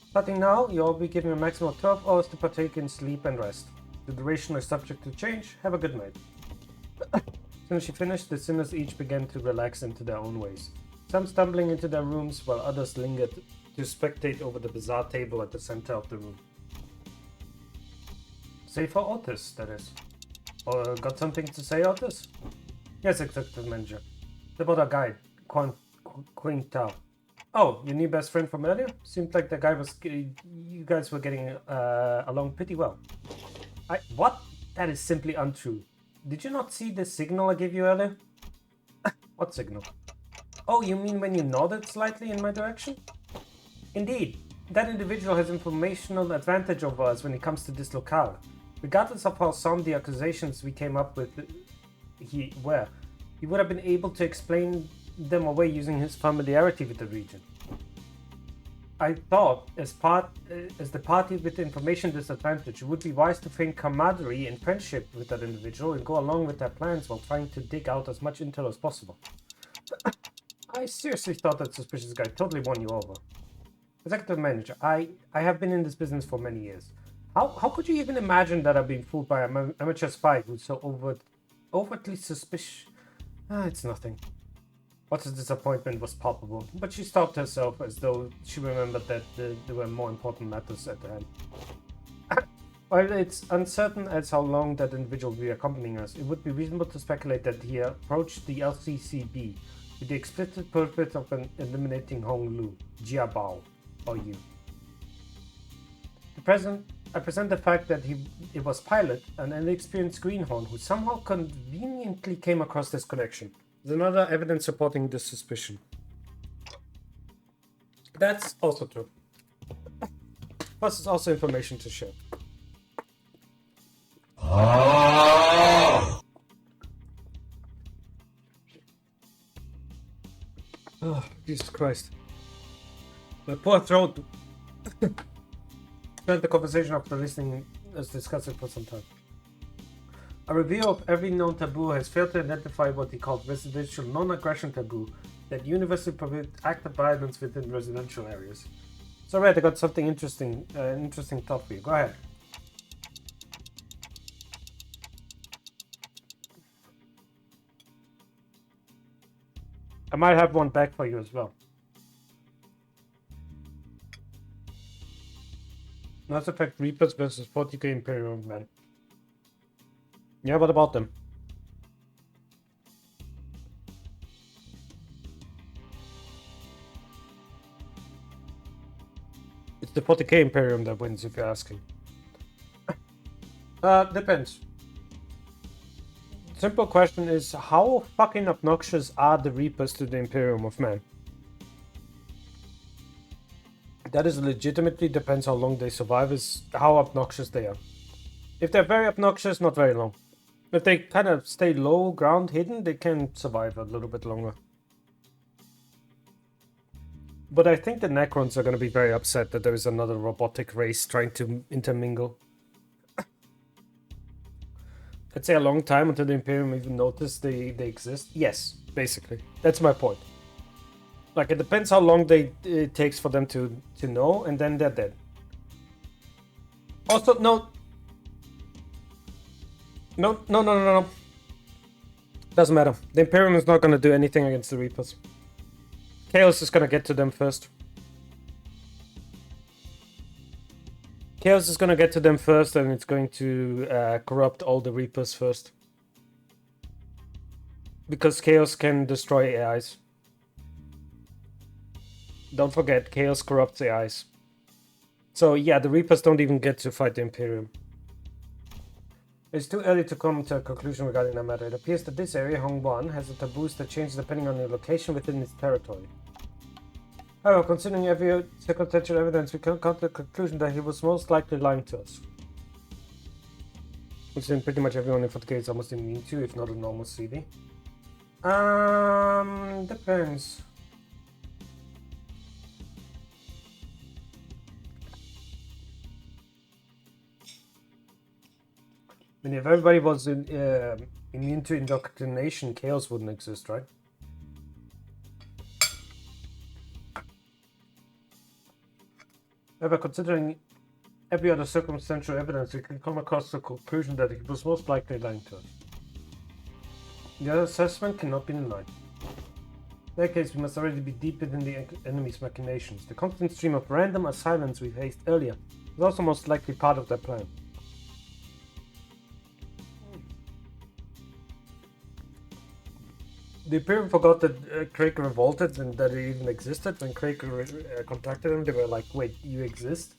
Starting now, you'll all be given a maximum of 12 hours to partake in sleep and rest. The duration is subject to change. Have a good night. As soon as she finished, the sinners each began to relax into their own ways. Some stumbling into their rooms, while others lingered to spectate over the bizarre table at the center of the room. Save for Otis, that is. Or got something to say, Otis? Yes, Executive Manager. About our guide, Quintal. Oh, your new best friend from earlier? Seemed like the guy was. You guys were getting along pretty well. What? That is simply untrue. Did you not see the signal I gave you earlier? What signal? Oh, you mean when you nodded slightly in my direction? Indeed, that individual has informational advantage over us when it comes to this locale. Regardless of how sound the accusations we came up with he would have been able to explain them away using his familiarity with the region. I thought, as the party with the information disadvantage, it would be wise to feign camaraderie and friendship with that individual and go along with their plans while trying to dig out as much intel as possible. I seriously thought that suspicious guy totally won you over. Executive Manager, I have been in this business for many years. How could you even imagine that I've been fooled by an amateur spy who's so overtly suspicious? It's nothing. Otis' disappointment was palpable, but she stopped herself as though she remembered that there were more important matters at hand. While it's uncertain as how long that individual will be accompanying us, it would be reasonable to speculate that he approached the LCCB with the explicit purpose of eliminating Hong Lu, Jia Bao, or you. I present the fact that it was Pilot, an inexperienced greenhorn who somehow conveniently came across this connection. There's another evidence supporting this suspicion. That's also true. Plus, it's also information to share. Oh, Jesus Christ. My poor throat. Spent the conversation after listening as discussing for some time. A review of every known taboo has failed to identify what he called residential non-aggression taboo that universally prohibits active violence within residential areas. It's alright, I got something interesting thought for you. Go ahead. I might have one back for you as well. Mass Effect Reapers versus 40k Imperial Men. Yeah, what about them? It's the 40k Imperium that wins, if you're asking. Depends. simple question is, how fucking obnoxious are the Reapers to the Imperium of Man? That is legitimately depends how long they survive, is how obnoxious they are. If they're very obnoxious, not very long. If they kind of stay low ground hidden, they can survive a little bit longer. But I think the Necrons are going to be very upset that there is another robotic race trying to intermingle. I'd say a long time until the Imperium even notice they exist. Yes, basically. That's my point. Like, it depends how long it takes for them to know, and then they're dead. Also, no. Doesn't matter. The Imperium is not going to do anything against the Reapers. Chaos is going to get to them first. Chaos is going to get to them first, and it's going to corrupt all the Reapers first. Because Chaos can destroy AIs. Don't forget, Chaos corrupts AIs. So yeah, the Reapers don't even get to fight the Imperium. It's too early to come to a conclusion regarding that matter. It appears that this area, Hongwan, has a taboos that change depending on the location within its territory. However, considering every circumstantial evidence, we can come to the conclusion that he was most likely lying to us. Which then pretty much everyone in 40k is almost immune to, if not a normal CD. Depends. I mean, if everybody was immune to indoctrination, chaos wouldn't exist, right? However, considering every other circumstantial evidence, we can come across the conclusion that he was most likely lying to us. The assessment cannot be denied. In that case, we must already be deep within the enemy's machinations. The constant stream of random assailants we faced earlier was also most likely part of their plan. The Imperium forgot that Craig revolted and that it even existed. When Craig contacted them, they were like, wait, you exist?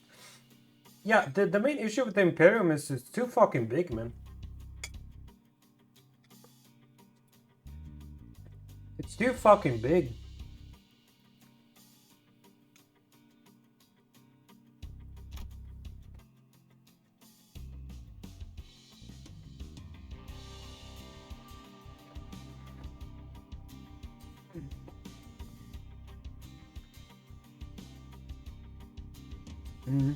Yeah, the main issue with the Imperium is it's too fucking big, man. It's too fucking big. Mm-hmm.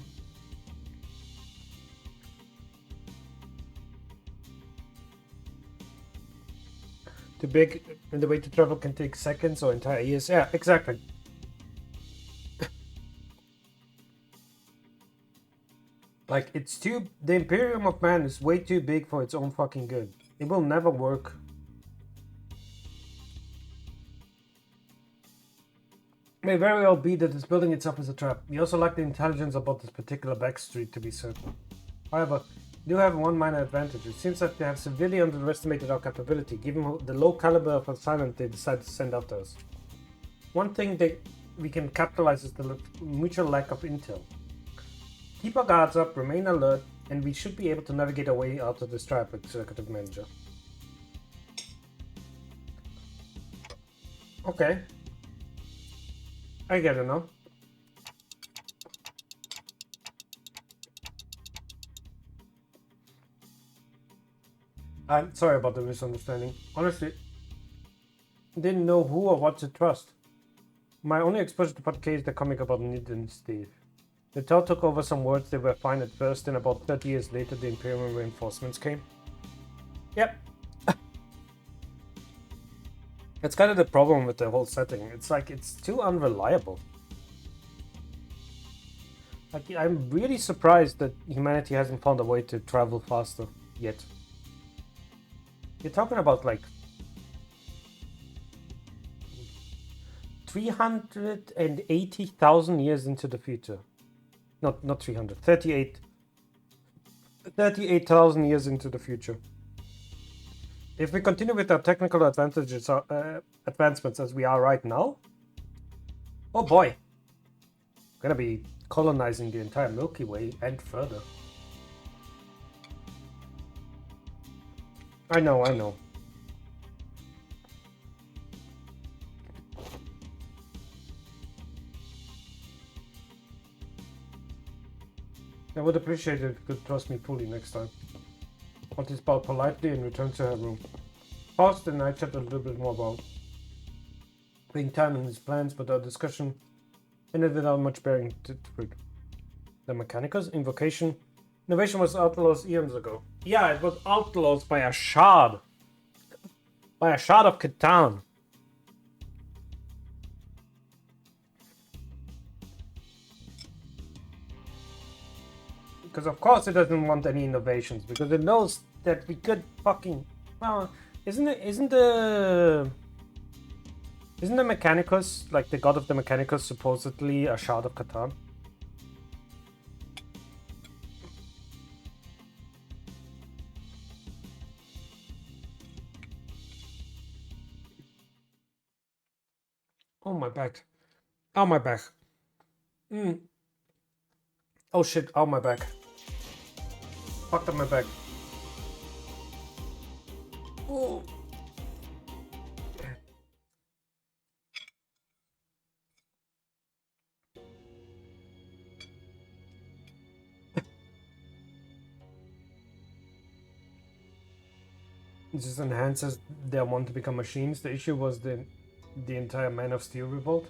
Too big, and the way to travel can take seconds or entire years. Yeah, exactly. Like, it's too... The Imperium of Man is way too big for its own fucking good. It will never work. It may very well be that it's building itself as a trap. We also lack the intelligence about this particular backstreet to be certain. However, we do have one minor advantage. It seems that they have severely underestimated our capability, given the low caliber of assailant they decided to send after us. One thing we can capitalize is the mutual lack of intel. Keep our guards up, remain alert, and we should be able to navigate our way out of this trap, Executive Manager. Okay. I get it now. I'm sorry about the misunderstanding. Honestly, didn't know who or what to trust. My only exposure to Podcast is the comic about Nid and Steve. The Tau took over some words they were fine at first, and about 30 years later the Imperial reinforcements came. Yep. That's kind of the problem with the whole setting. It's like, it's too unreliable. Like, I'm really surprised that humanity hasn't found a way to travel faster yet. You're talking about like 380,000 years into the future. Not 300, 38,000 years into the future. If we continue with our technical advantages, advancements as we are right now, oh boy, we're gonna be colonizing the entire Milky Way and further. I know. I would appreciate it if you could trust me fully next time. Auntie bowed politely and returned to her room. Paused and I chatted a little bit more about being time in his plans, but our discussion ended without much bearing to fruit. The Mechanicus invocation. Innovation was outlawed eons ago. Yeah, it was outlawed by a shard. By a shard of Catan. Because of course it doesn't want any innovations, because it knows that we could fucking... Well, isn't the Mechanicus, like the god of the Mechanicus, supposedly a shard of Catan? Oh, my back. Oh, my back. Oh, shit. Oh, my back. Fucked up my back. Oh. It just enhances their want to become machines. The issue was the entire Man of Steel revolt.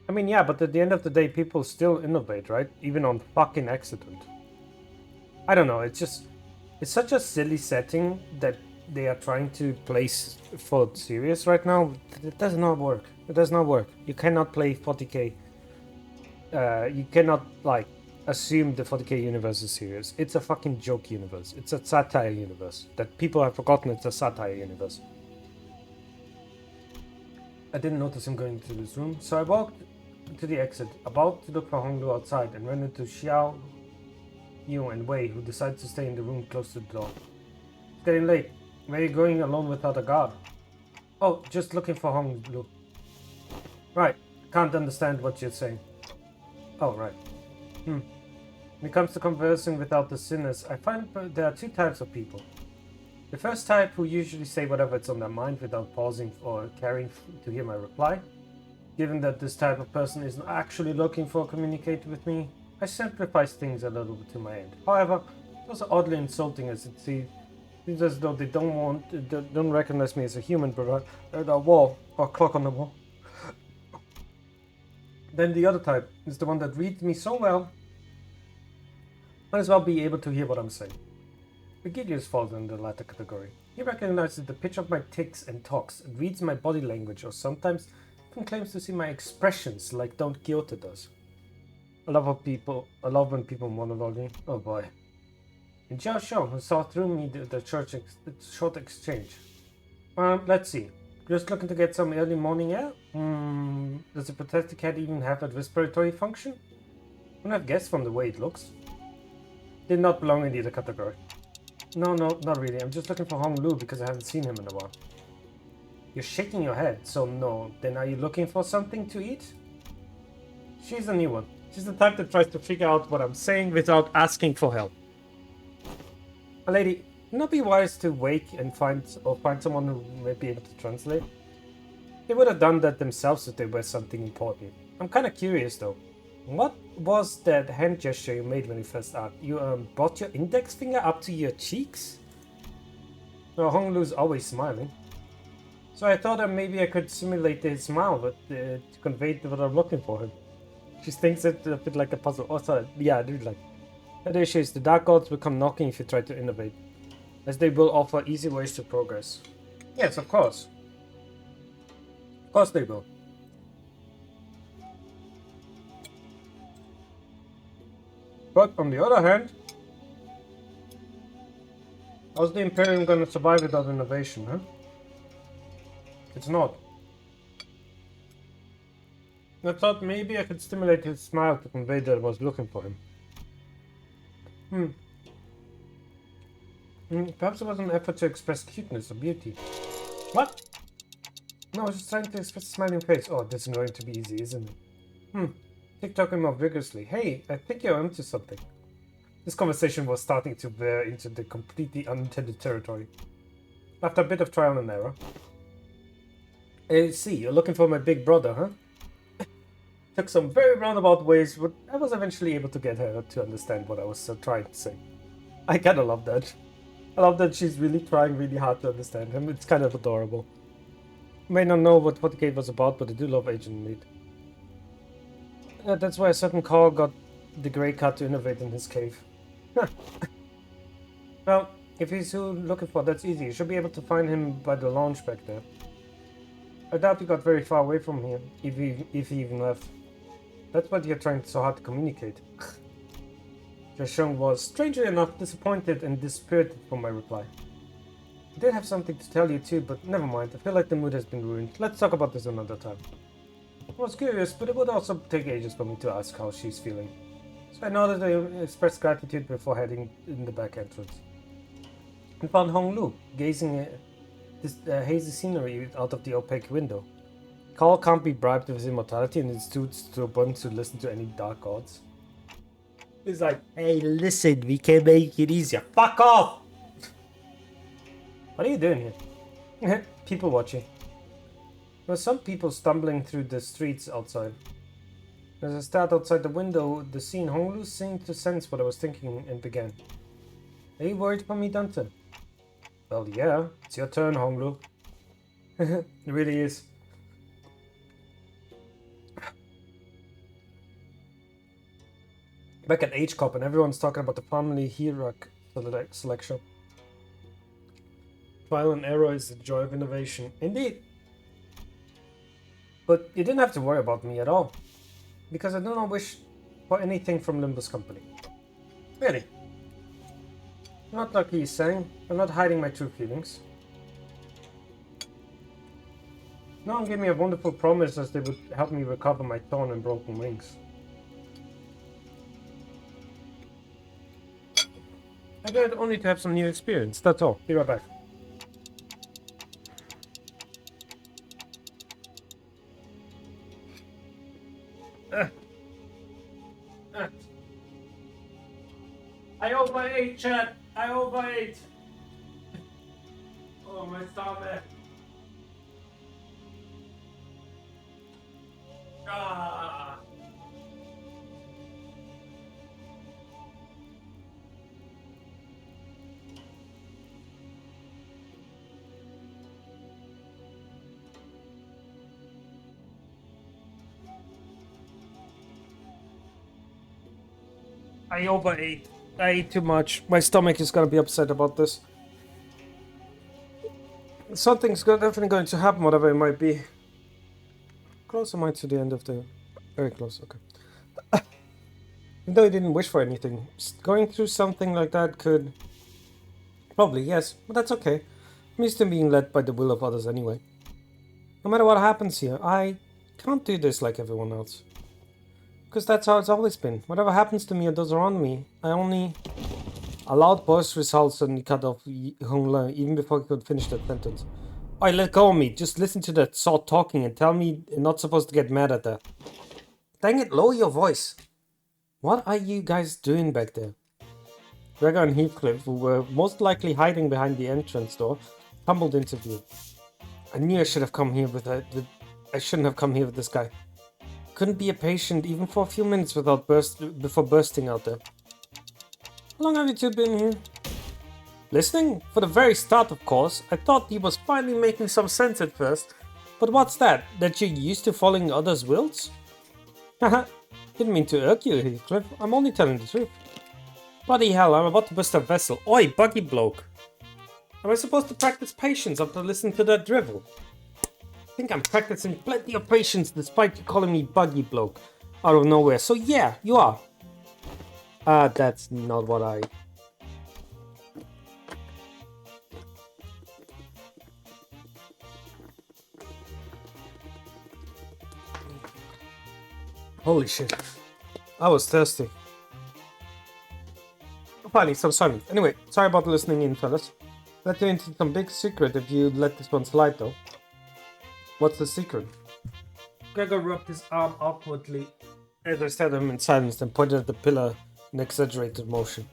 I mean, yeah, but at the end of the day, people still innovate, right? Even on fucking accident. I don't know, it's such a silly setting that they are trying to place for serious right now. It does not work. It does not work. You cannot play 40k. You cannot, like, assume the 40k universe is serious. It's a fucking joke universe. It's a satire universe. That people have forgotten it's a satire universe. I didn't notice him going into this room, so I walked to the exit, about to look for Honglu outside, and ran into Xiao, Yu, and Wei, who decided to stay in the room close to the door. It's getting late. Where are you going alone without a guard? Oh, just looking for Honglu. Right. Can't understand what you're saying. Oh, right. When it comes to conversing without the sinners, I find there are two types of people. The first type, who usually say whatever's on their mind without pausing or caring to hear my reply. Given that this type of person isn't actually looking for communicate with me, I simplify things a little bit to my end. However, it was oddly insulting as it seems as though they don't recognize me as a human, but a wall or a clock on the wall. Then the other type is the one that reads me so well, might as well be able to hear what I'm saying. Vigilius falls in the latter category. He recognizes the pitch of my tics and talks, and reads my body language, or sometimes even claims to see my expressions like Don Quixote does. I love when people monologuing. Oh boy. And Jiao Shou, who saw through me the short exchange. Let's see. Just looking to get some early morning air? Does the protected cat even have a respiratory function? Wouldn't have guessed from the way it looks. Did not belong in either category. No, not really. I'm just looking for Hong Lu because I haven't seen him in a while. You're shaking your head, so no. Then are you looking for something to eat? She's a new one. She's the type that tries to figure out what I'm saying without asking for help. A lady, wouldn't it be wise to wait and find someone who may be able to translate? They would have done that themselves if there was something important. I'm kind of curious though. What was that hand gesture you made when you first asked? You brought your index finger up to your cheeks? Well, Hong Lu's always smiling. So I thought that maybe I could simulate his smile, but to convey what I'm looking for him. She thinks it's a bit like a puzzle. Oh, sorry. Yeah, I do like. The issue is the Dark Gods will come knocking if you try to innovate, as they will offer easy ways to progress. Yes, of course. Of course they will. But on the other hand, how's the Imperium gonna survive without innovation, huh? It's not. I thought maybe I could stimulate his smile to convey that I was looking for him. Perhaps it was an effort to express cuteness or beauty. What? No, I was just trying to express a smiling face. Oh, this is going to be easy, isn't it? TikToking more vigorously. Hey, I think you're onto something. This conversation was starting to veer into the completely unintended territory. After a bit of trial and error. Hey, see, you're looking for my big brother, huh? took some very roundabout ways, but I was eventually able to get her to understand what I was trying to say. I kind of love that. I love that she's really trying really hard to understand him. It's kind of adorable. May not know what the cave was about, but I do love Agent Meat. That's why a certain Carl got the Grey Cat to innovate in his cave. Well, if he's who looking for, that's easy. You should be able to find him by the launch back there. I doubt he got very far away from here, if he even left. That's what you're trying so hard to communicate. Jashung was, strangely enough, disappointed and dispirited from my reply. I did have something to tell you too, but never mind. I feel like the mood has been ruined. Let's talk about this another time. I was curious, but it would also take ages for me to ask how she's feeling. So I nodded and expressed gratitude before heading in the back entrance. I found Hong Lu, gazing at this hazy scenery out of the opaque window. Carl can't be bribed with his immortality and it's too stubborn to listen to any dark gods. He's like, hey, listen, we can make it easier. Fuck off! What are you doing here? People watching. There were some people stumbling through the streets outside. As I stared outside the window, the scene, Hong Lu seemed to sense what I was thinking and began. Are you worried for me, Dunton? Well, yeah. It's your turn, Hong Lu. It really is. Back at H-Cop and everyone's talking about the family hero selection. Trial and error is the joy of innovation. Indeed. But you didn't have to worry about me at all. Because I do not wish for anything from Limbus Company. Really. Not like he's saying. I'm not hiding my true feelings. No one gave me a wonderful promise as they would help me recover my torn and broken wings. I got only to have some new experience, that's all. Be right back. I overate, chat. I overate. Oh, my stomach. Ah. I overate. I ate too much. My stomach is gonna be upset about this. Something's definitely going to happen, whatever it might be. Close am I to the end of the... Very close, okay. Even though I didn't wish for anything. Going through something like that could... Probably, yes. But that's okay. I'm used to being led by the will of others anyway. No matter what happens here, I can't do this like everyone else. Because that's how it's always been. Whatever happens to me or those around me, I only... A loud voice all suddenly cut off Hong Lu even before he could finish that sentence. Oi, let go of me. Just listen to that sort talking and tell me you're not supposed to get mad at that. Dang it, lower your voice. What are you guys doing back there? Gregor and Heathcliff, who were most likely hiding behind the entrance door, tumbled into view. I knew I should have come here I shouldn't have come here with this guy. Couldn't be a patient even for a few minutes before bursting out there. How long have you two been here? Listening? For the very start, of course. I thought he was finally making some sense at first. But what's that? That you're used to following others' wills? Haha. Didn't mean to irk you, Heathcliff. I'm only telling the truth. Bloody hell, I'm about to burst a vessel. Oi, buggy bloke. Am I supposed to practice patience after listening to that drivel? I think I'm practicing plenty of patience despite you calling me buggy bloke out of nowhere. So yeah, you are. That's not what I... Holy shit. I was thirsty. Finally, some silence. Anyway, sorry about listening in, fellas. Let you into some big secret if you let this one slide, though. What's the secret? Gregor rubbed his arm awkwardly as I stared at him in silence and pointed at the pillar in exaggerated motion.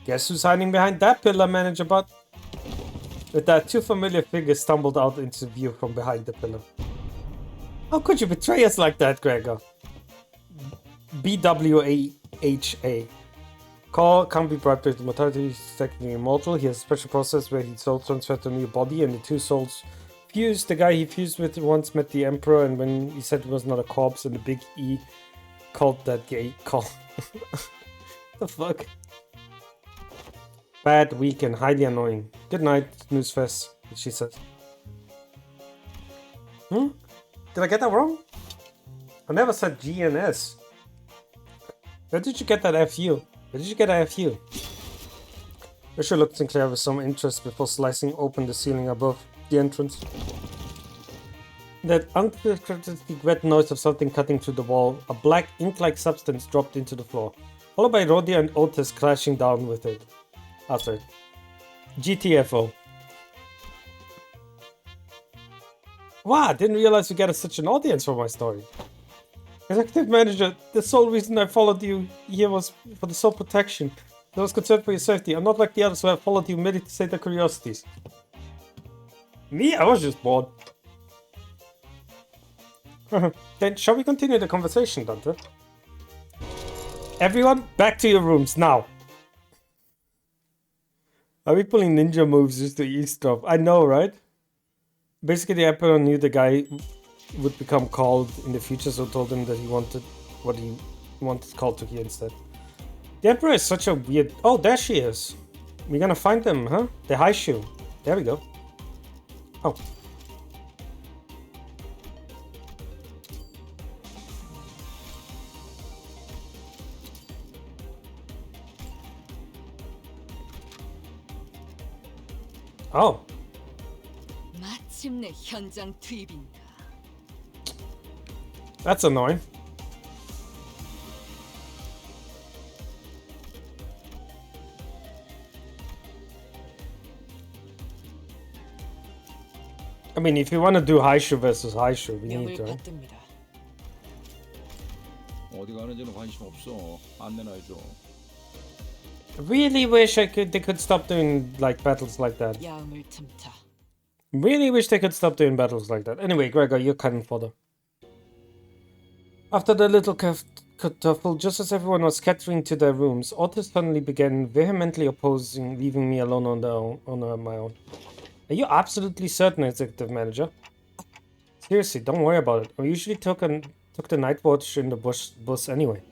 Guess who's hiding behind that pillar, Manager Butt? With that, two familiar figures stumbled out into view from behind the pillar. How could you betray us like that, Gregor? BWAHA. Carl can't be bribed with immortality. He's technically immortal. He has a special process where he soul transferred to a new body, and the two souls fused. The guy he fused with once met the Emperor, and when he said it was not a corpse, and the big E called that gay call. The fuck? Bad, weak, and highly annoying. Good night, Snoozefest, she says. Did I get that wrong? I never said G and S. Where did you get that FU? Where did you get a FU? Richard looked at Sinclair with some interest before slicing open the ceiling above the entrance. That uncharacteristic wet noise of something cutting through the wall, a black ink-like substance dropped into the floor, followed by Rhodia and Otis crashing down with it. After it. GTFO. Wow, I didn't realize we got such an audience for my story. Executive Manager, the sole reason I followed you here was for the sole protection. I was concerned for your safety. I'm not like the others who have followed you merely to sate their curiosities. Me? I was just bored. Then, shall we continue the conversation, Dante? Everyone, back to your rooms, now! Are we pulling ninja moves just to eavesdrop? I know, right? Basically, the Emperor knew the guy would become called in the future, so told him that he wanted what he wanted called to hear instead. The Emperor is such a weird... Oh, there she is! We're gonna find them, huh? The high shoe. There we go. Oh. Oh. 마침내 현장 투입인가. That's annoying. I mean, if you want to do Haishu versus Haishu, we need to. 받듭니다. 어디 가는지는 관심 없어. 안내나 해줘. Really wish they could stop doing like battles like that. 야음을 틈타. Really wish they could stop doing battles like that. Anyway, Gregor, you're cannon fodder. After the little kerfuffle, just as everyone was scattering to their rooms, Otis suddenly began vehemently opposing leaving me alone on my own. Are you absolutely certain, Executive Manager? Seriously, don't worry about it. I usually took the night watch in the bus anyway.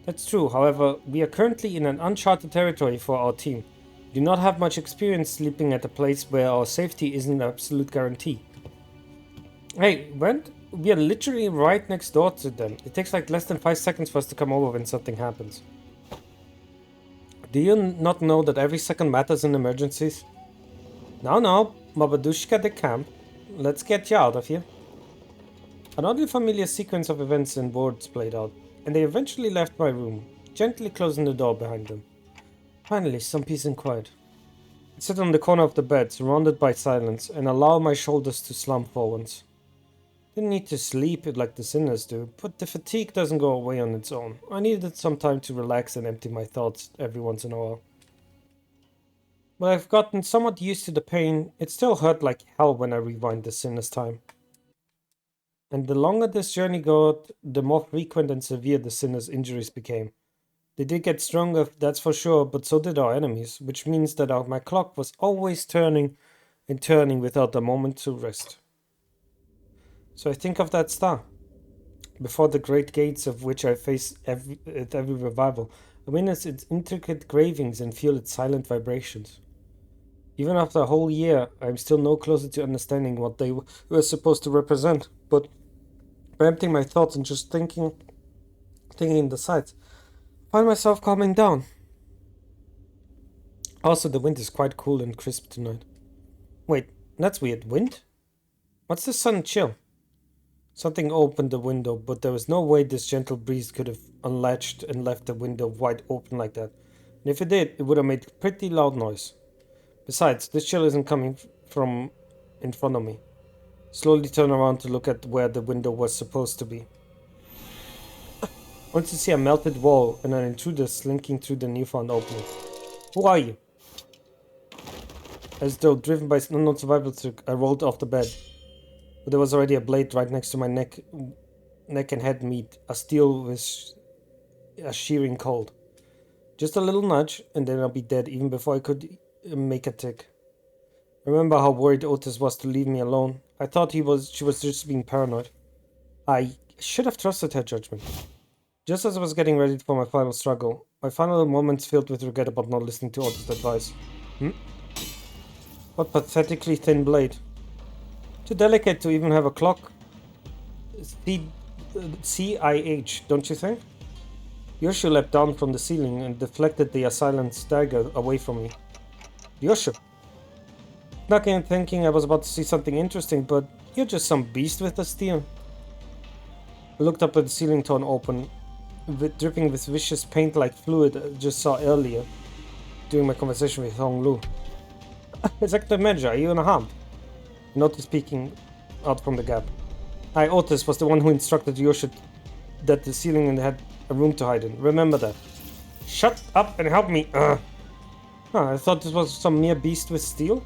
That's true, however, we are currently in an uncharted territory for our team. We do not have much experience sleeping at a place where our safety isn't an absolute guarantee. Hey, Brent, we are literally right next door to them. It takes like less than 5 seconds for us to come over when something happens. Do you not know that every second matters in emergencies? No, Mabadushka de camp. Let's get you out of here. An oddly familiar sequence of events and words played out, and they eventually left my room, gently closing the door behind them. Finally, some peace and quiet. I sit on the corner of the bed, surrounded by silence, and allow my shoulders to slump forwards. Didn't need to sleep like the sinners do, but the fatigue doesn't go away on its own. I needed some time to relax and empty my thoughts every once in a while. But I've gotten somewhat used to the pain. It still hurt like hell when I rewind the sinner's time. And the longer this journey got, the more frequent and severe the sinner's injuries became. They did get stronger, that's for sure, but so did our enemies, which means that my clock was always turning and turning without a moment to rest. So I think of that star, before the great gates of which I face at every revival. I witness its intricate gravings and feel its silent vibrations. Even after a whole year, I am still no closer to understanding what they were supposed to represent, but by emptying my thoughts and just thinking in the sights, I find myself calming down. Also, the wind is quite cool and crisp tonight. Wait, that's weird. Wind? What's this sudden chill? Something opened the window, but there was no way this gentle breeze could have unlatched and left the window wide open like that. And if it did, it would have made a pretty loud noise. Besides, this chill isn't coming from in front of me. Slowly turn around to look at where the window was supposed to be. Only to see a melted wall and an intruder slinking through the newfound opening. Who are you? As though driven by an unknown survival trick, I rolled off the bed. But there was already a blade right next to my neck and head meet. A steel a shearing cold. Just a little nudge, and then I'll be dead even before I could make a tick. I remember how worried Otis was to leave me alone. I thought she was just being paranoid. I should have trusted her judgment. Just as I was getting ready for my final struggle, my final moments filled with regret about not listening to Otis' advice. What pathetically thin blade. Too delicate to even have a clock. CIH, don't you think? Yoshu leapt down from the ceiling and deflected the assailant dagger away from me. Yoshu. Snuck in thinking I was about to see something interesting, but you're just some beast with a steel. I looked up at the ceiling torn open, dripping with vicious paint-like fluid I just saw earlier during my conversation with Hong Lu. Executive Manager, are you unharmed? Otis peeking out from the gap. Otis was the one who instructed Yoshu that the ceiling had a room to hide in. Remember that. Shut up and help me. I thought this was some mere beast with steel.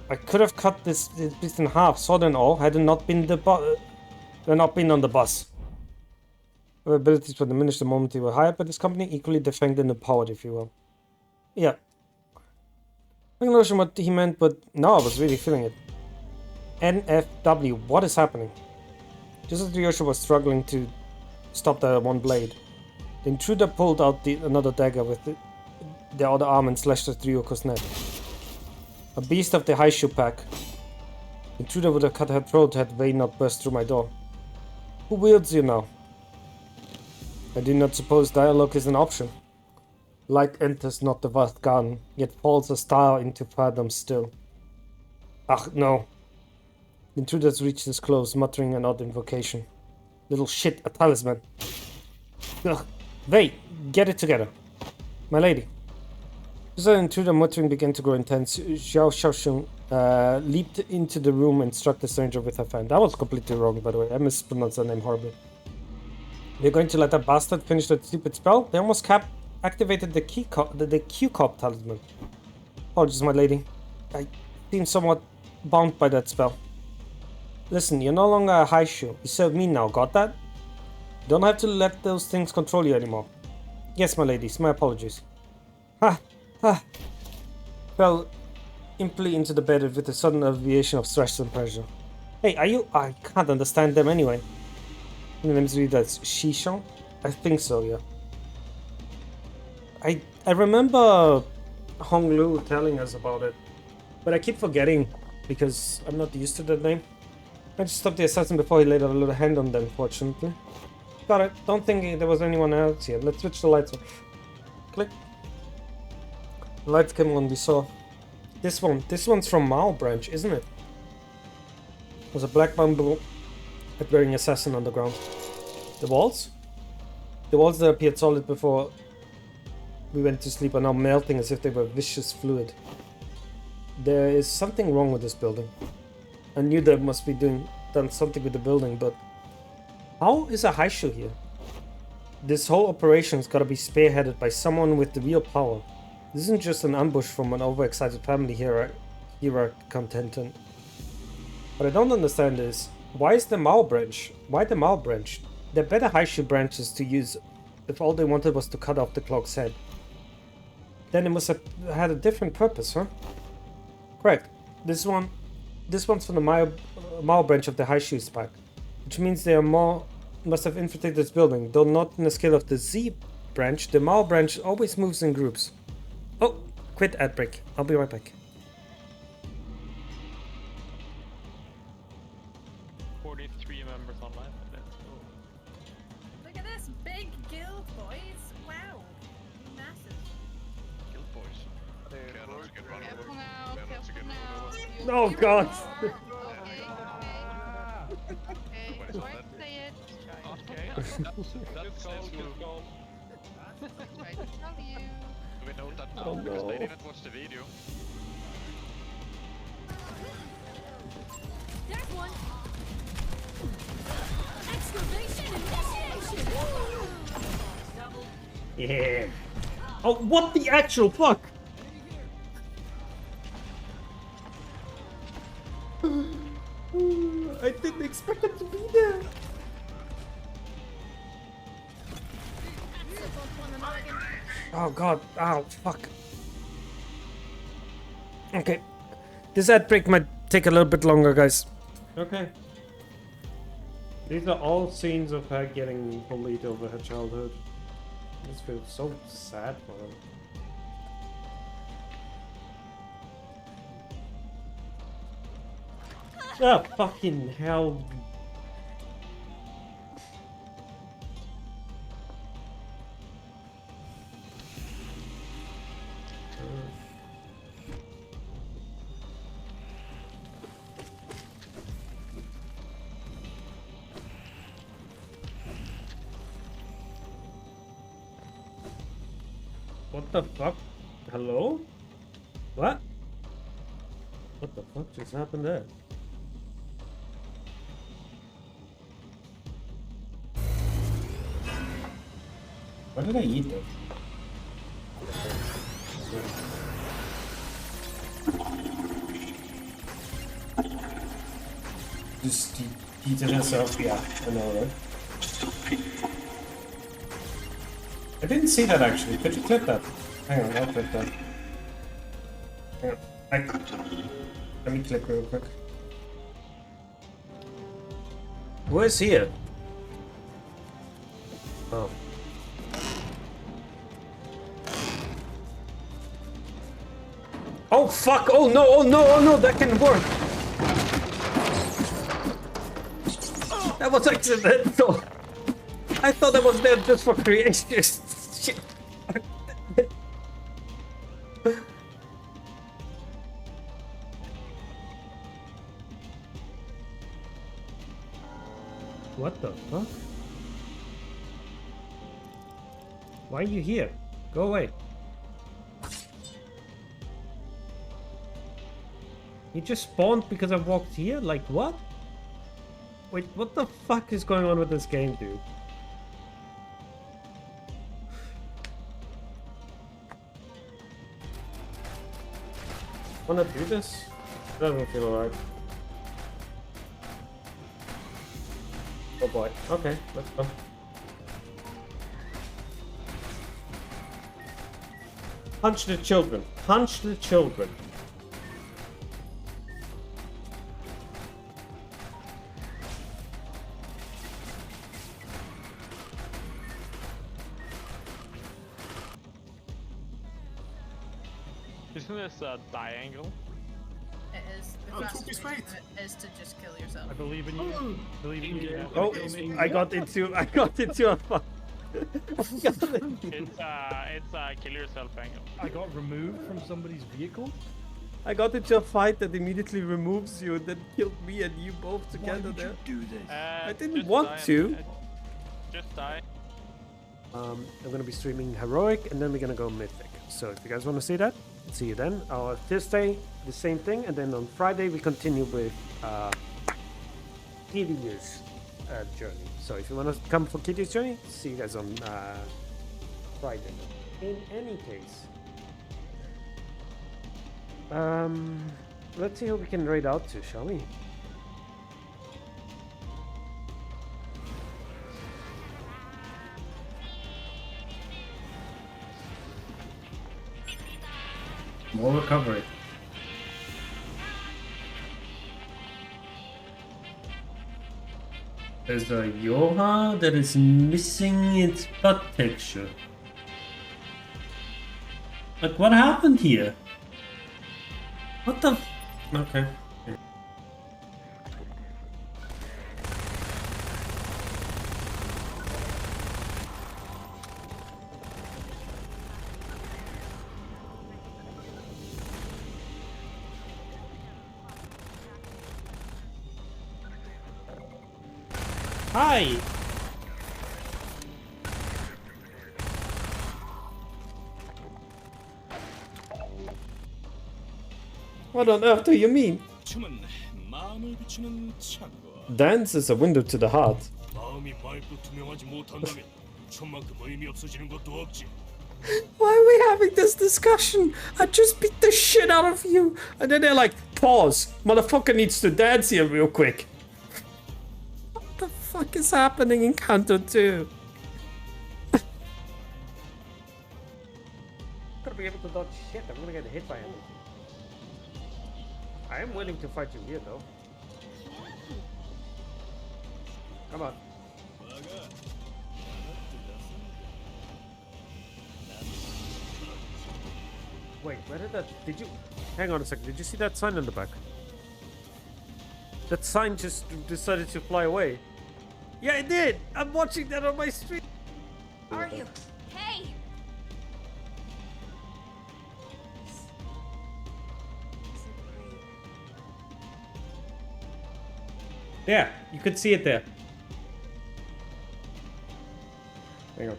I could have cut this beast in half, sword and all, had it not been on the bus. Our abilities were diminished the moment they were hired by this company, equally defanged and empowered, if you will. Yeah. I can understand what he meant, but no, I was really feeling it. NFW, what is happening? Just as Yosha was struggling to stop the one blade, the intruder pulled out another dagger with the other arm and slashed at Ryoko's neck. A beast of the Haishu pack. The intruder would have cut her throat had Vei not burst through my door. Who wields you now? I do not suppose dialogue is an option. Light enters not the vast garden, yet falls a star into fathoms still. Ach, no. The intruders reached his close, muttering an odd invocation. Little shit, a talisman. Ugh. Vei, get it together. My lady. As the intruder muttering began to grow intense, Xiao Xiaoxun leaped into the room and struck the stranger with her fan. That was completely wrong, by the way. I mispronounced her name horribly. They're going to let that bastard finish that stupid spell? They almost activated the Q-Cop talisman. Apologies, my lady. I seem somewhat bound by that spell. Listen, you're no longer a Haishu. You serve me now, got that? You don't have to let those things control you anymore. Yes, my ladies, my apologies. Fell imply into the bed with a sudden alleviation of stress and pressure. Hey, are you? I can't understand them anyway. Let me read that. Shishon? I think so, yeah. I remember Hong Lu telling us about it, but I keep forgetting because I'm not used to that name. I just stopped the assassin before he laid a little hand on them, fortunately. Got it. Don't think there was anyone else here. Let's switch the lights off. Click. The lights came on, we saw. This one's from Mao branch, isn't it? There's a black bamboo wearing assassin on the ground. The walls? The walls that appeared solid before we went to sleep are now melting as if they were vicious fluid. There is something wrong with this building. I knew that must be done something with the building, but how is a Haishu here? This whole operation's gotta be spearheaded by someone with the real power. This isn't just an ambush from an overexcited family hierarch contentant. What I don't understand is, why is the Mao branch? Why the Mao branch? They're better Haishu branches to use if all they wanted was to cut off the clock's head. Then it must have had a different purpose, huh? Correct. This one's from the Mao branch of the Haishu pack, which means they must have infiltrated this building, though not in the scale of the Z branch. The Mao branch always moves in groups. Oh, quit ad break. I'll be right back. 43 members online. Let's go. Look at this big guild, boys. Wow. Massive. Guild boys. Careful now. Oh god! Okay. Try to say it. Okay. That's good call. Try to tell you. Do we know that now? Oh, Because they no. didn't watch the video. There's one. Excavation initiation. Yeah. Oh, what the actual fuck? I didn't expect it to be there. Oh god. Ow, fuck. Okay. This ad break might take a little bit longer, guys. Okay. These are all scenes of her getting bullied over her childhood. This feels so sad for her. Oh, fucking hell. What the fuck? Hello? What? What the fuck just happened there? What did I eat though? Just eat it herself, yeah, I know, right? I didn't see that actually. Could you clip that? Hang on, I'll clip that. Hang on. Let me clip real quick. Who is here? Oh. Oh fuck! Oh no! Oh no! Oh no! That can work! That was accidental! I thought that was there just for creation. Shit. What the fuck? Why are you here? Go away. He just spawned because I walked here? Like what? Wait, what the fuck is going on with this game, dude? Wanna do this? Doesn't feel alright. Oh boy. Okay, let's go. Punch the children. Punch the children. Isn't this a diangle? It is. The fastest way to do it is to just kill yourself. I believe in you. Believe in you. Oh, I got into a fuck. It's a kill yourself angle. I got removed from somebody's vehicle. I got into a fight that immediately removes you and then killed me and you both together. Why would there. you do this? I didn't Just want die to. Just die. I'm gonna be streaming heroic and then we're gonna go mythic. So if you guys want to see that, see you then. Thursday, the same thing, and then on Friday we continue with Kitty's journey. So if you want to come for Kitty's journey, see you guys on Friday. In any case, let's see who we can raid out to, shall we? More recovery. There's a Yoha that is missing its butt texture. Like, what happened here? What the f- Okay. Hi! What on earth do you mean? Dance is a window to the heart. Why are we having this discussion? I just beat the shit out of you. And then they're like, pause. Motherfucker needs to dance here real quick. What the fuck is happening in Kanto 2? gonna be able to dodge shit. I'm gonna get hit by anything. I am willing to fight you here, though. Come on. Wait, where did that... Did you... Hang on a second. Did you see that sign in the back? That sign just decided to fly away. Yeah, it did! I'm watching that on my stream. Are you? Hey! Yeah, you could see it there. Hang on.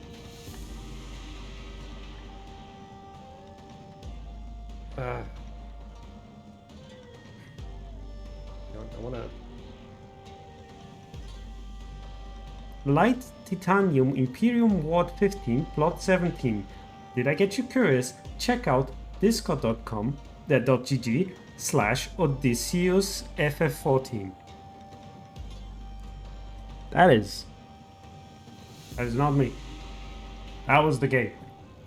I wanna... Light Titanium Imperium Ward 15, Plot 17. Did I get you curious? Check out discord.gg/OdysseusFF14. That is not me. That was the game.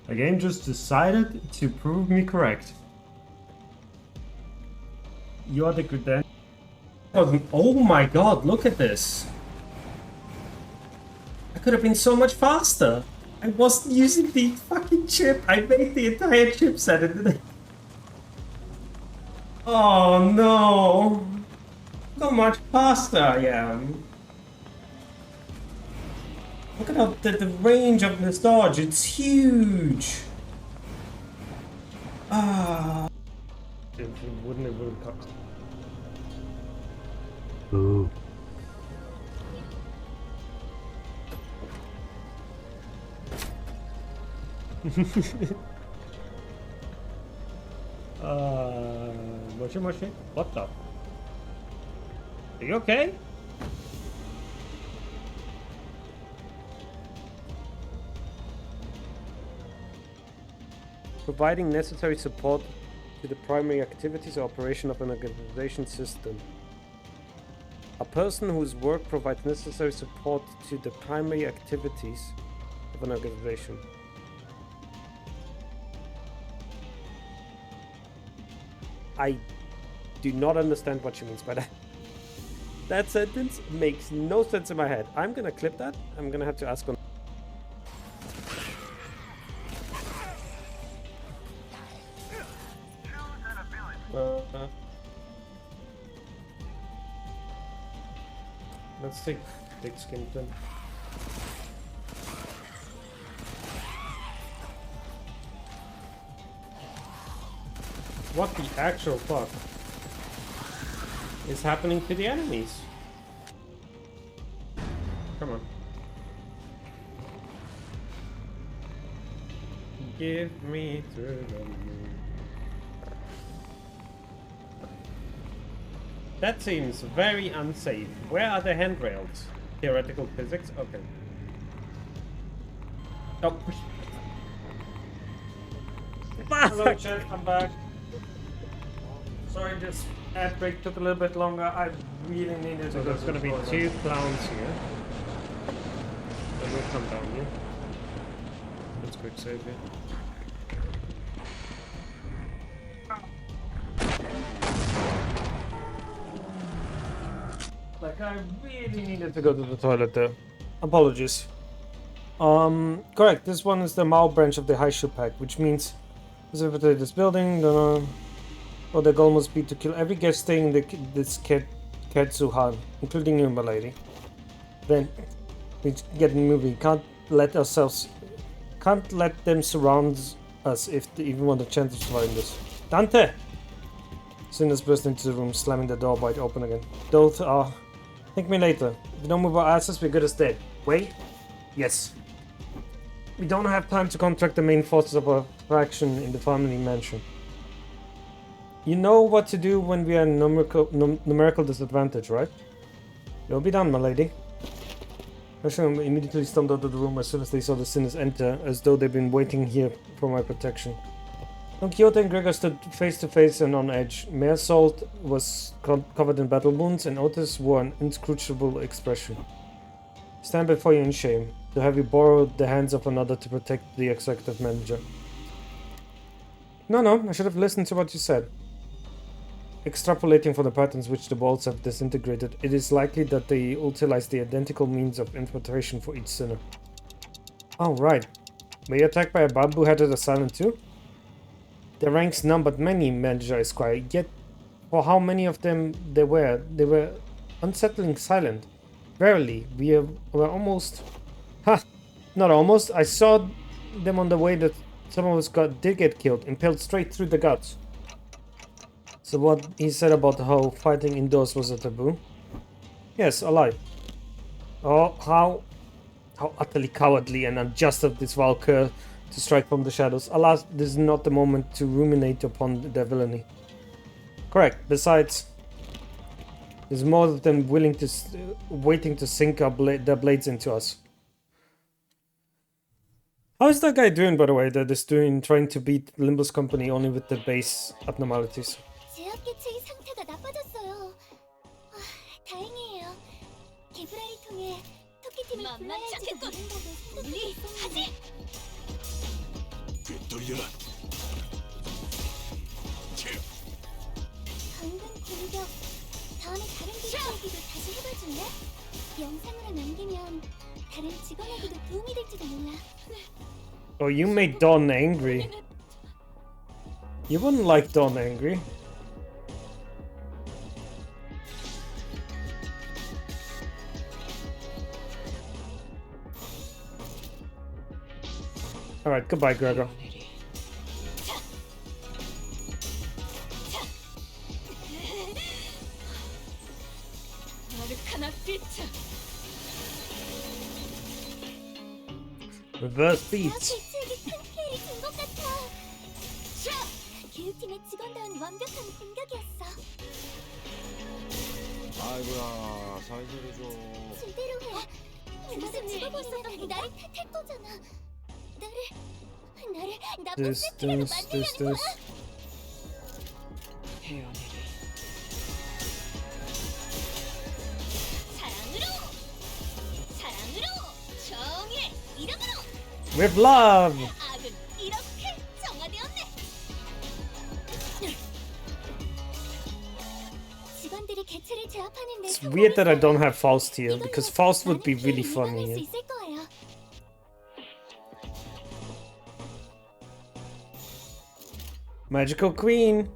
The game just decided to prove me correct. You're the good then. Oh my god, look at this. I could have been so much faster. I wasn't using the fucking chip. I made the entire chipset and then oh no. Look how much faster I am. Look at how the range of this dodge, it's huge. Ah. It wouldn't have really cost. Ooh. Moshi? What the? Are you okay? Providing necessary support to the primary activities or operation of an organization system. A person whose work provides necessary support to the primary activities of an organization. I do not understand what she means by that. That sentence makes no sense in my head. I'm gonna clip that. I'm gonna have to ask on. Let's take Dick Skington. What the actual fuck is happening to the enemies? Come on. Give me through the moon. That seems very unsafe. Where are the handrails? Theoretical physics? Okay. Oh. Hello, chat. I'm back. Sorry, this ad break took a little bit longer. I really needed to. So there's going to be two clowns here. Then we'll come down here. Let's quick save here. Like, I really needed to go to the toilet there. Apologies. Correct. This one is the Mao branch of the Haishu Pack, which means let's infiltrate this building. Or the goal must be to kill every guest staying in this Ketsuhan, including you, my lady. Then we get moving. Can't let them surround us if they even want a chance of surviving this. Dante! Sinners burst into the room, slamming the door wide open again. Those are... Thank me later. If we don't move our asses, we're good as dead. Wait? Yes. We don't have time to contract the main forces of our faction in the family mansion. You know what to do when we are in numerical disadvantage, right? You'll be done, my lady. Russia immediately stormed out of the room as soon as they saw the sinners enter, as though they'd been waiting here for my protection. Don Quixote and Gregor stood face to face and on edge. Mayor Salt was covered in battle wounds, and Otis wore an inscrutable expression. Stand before you in shame, to have you borrowed the hands of another to protect the executive manager. No, I should have listened to what you said. Extrapolating from the patterns which the bolts have disintegrated, it is likely that they utilize the identical means of infiltration for each sinner. Oh, right. Were you attacked by a bamboo-headed assailant too? Their ranks none but many, Manager Esquire, yet for how many of them they were unsettling silent. Verily, we were almost... Ha! Not almost. I saw them on the way that some of us did get killed, impaled straight through the guts. So what he said about how fighting indoors was a taboo? Yes, a lie. Oh, how utterly cowardly and unjust of this Valkyr to strike from the shadows. Alas, this is not the moment to ruminate upon their villainy. Correct. Besides, there's more of them waiting to sink their blades into us. How is that guy doing, by the way, that is trying to beat Limbus Company only with the base abnormalities? 제압계체의 상태가 나빠졌어요. 다행이에요. 개브라를 통해 토끼팀을 불러야 할지도 모른다고 생각하고 있었는데. 꿰뚫려라. 방금 공격. 다음에 다른 개체에게도 다시 해봐줄래? 영상으로 남기면 다른 직원에게도 도움이 될지도 몰라. Oh, you made Dawn angry. You wouldn't like Dawn angry. Alright, goodbye, Gregor. Reverse beats. 교육팀의 직원다운 완벽한 공격이었어. 아이고야, 살살 해줘. 제대로 해. 무슨 죽어버리면 나를 탓할 거잖아. 나를 나쁜 새끼라고 만들려는 거야. 사랑으로 정의의 이름으로. With love. 악은 이렇게 정화되었네. 직원들이 개체를 제압하는데. It's weird that I don't have Faust here because Faust would be really funny. Yeah. Magical Queen.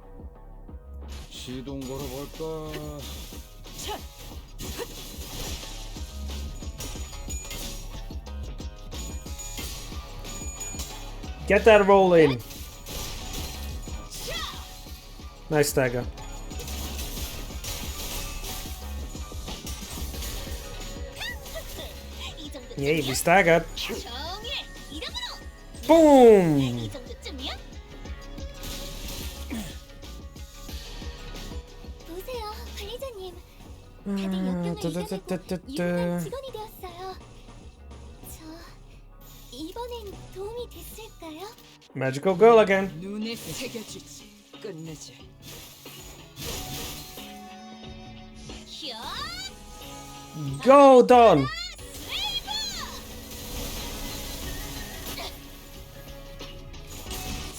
시동 걸어볼까? Get that roll in. Nice stagger. Yeah, we staggered. Boom! 보세요, 관리자님. 다들 역경을 이겨내고 유능한 직원이 되었어요. 이번엔 도움이 됐을까요? Magical girl again. 눈에 새겨주지. 끝내지. Go, Dawn.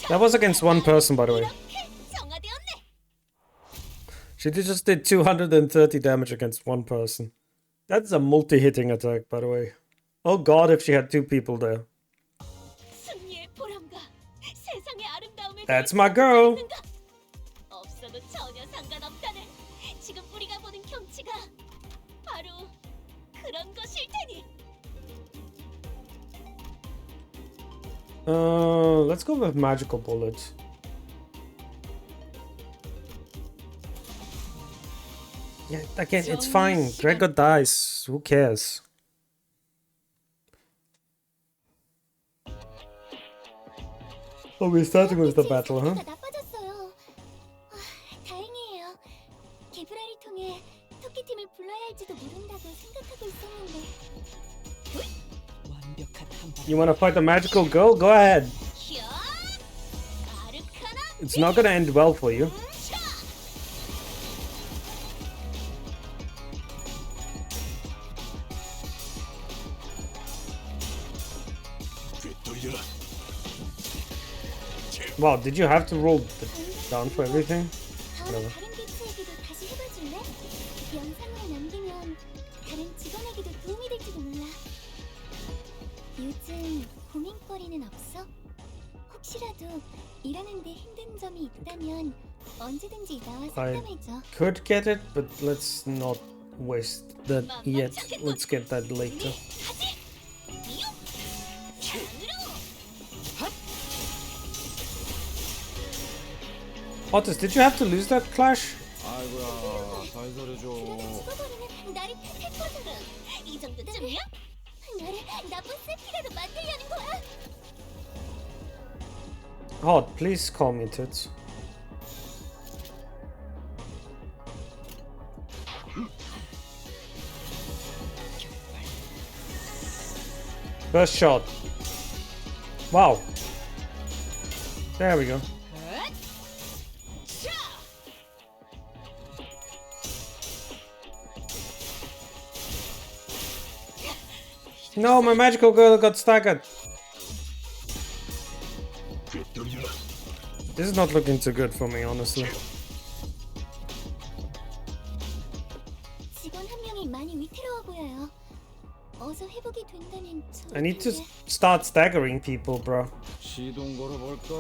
That was against one person, by the way. She just did 230 damage against one person. That's a multi-hitting attack, by the way. Oh god, if she had two people there. That's my girl. Let's go with magical bullet. Yeah, again, it's fine. Gregor dies. Who cares? Oh, we're starting with the battle, huh? 다행이에요. 개브라를 통해 토끼팀을 불러야 할지도 모른다고 생각하고 있었는데. You wanna fight the magical girl? Go ahead. It's not gonna end well for you. Wow, did you have to roll down for everything? 다음에 다른 개체에게도 다시 해봐줄래? 영상으로 남기면 다른 직원에게도 도움이 될지도 몰라. 요즘 고민거리는 없어? 혹시라도 일하는데 힘든 점이 있다면 언제든지 나와 상담해줘. Could get it, but let's not waste that yet. Let's get that later. Otis, did you have to lose that clash? 아이고야 살살해줘. 죽어버리면 나를 택할 거잖아. 이 정도쯤이야? 나를 나쁜 세피라로 만들려는 거야? Hot, please call me Toots. First shot. Wow. There we go. No, my magical girl got staggered. This is not looking too good for me, honestly. 직원 한 명이 많이 위태로워 보여요. 어서 회복이 된다면 I need to start staggering people, bro. 시동 걸어볼까?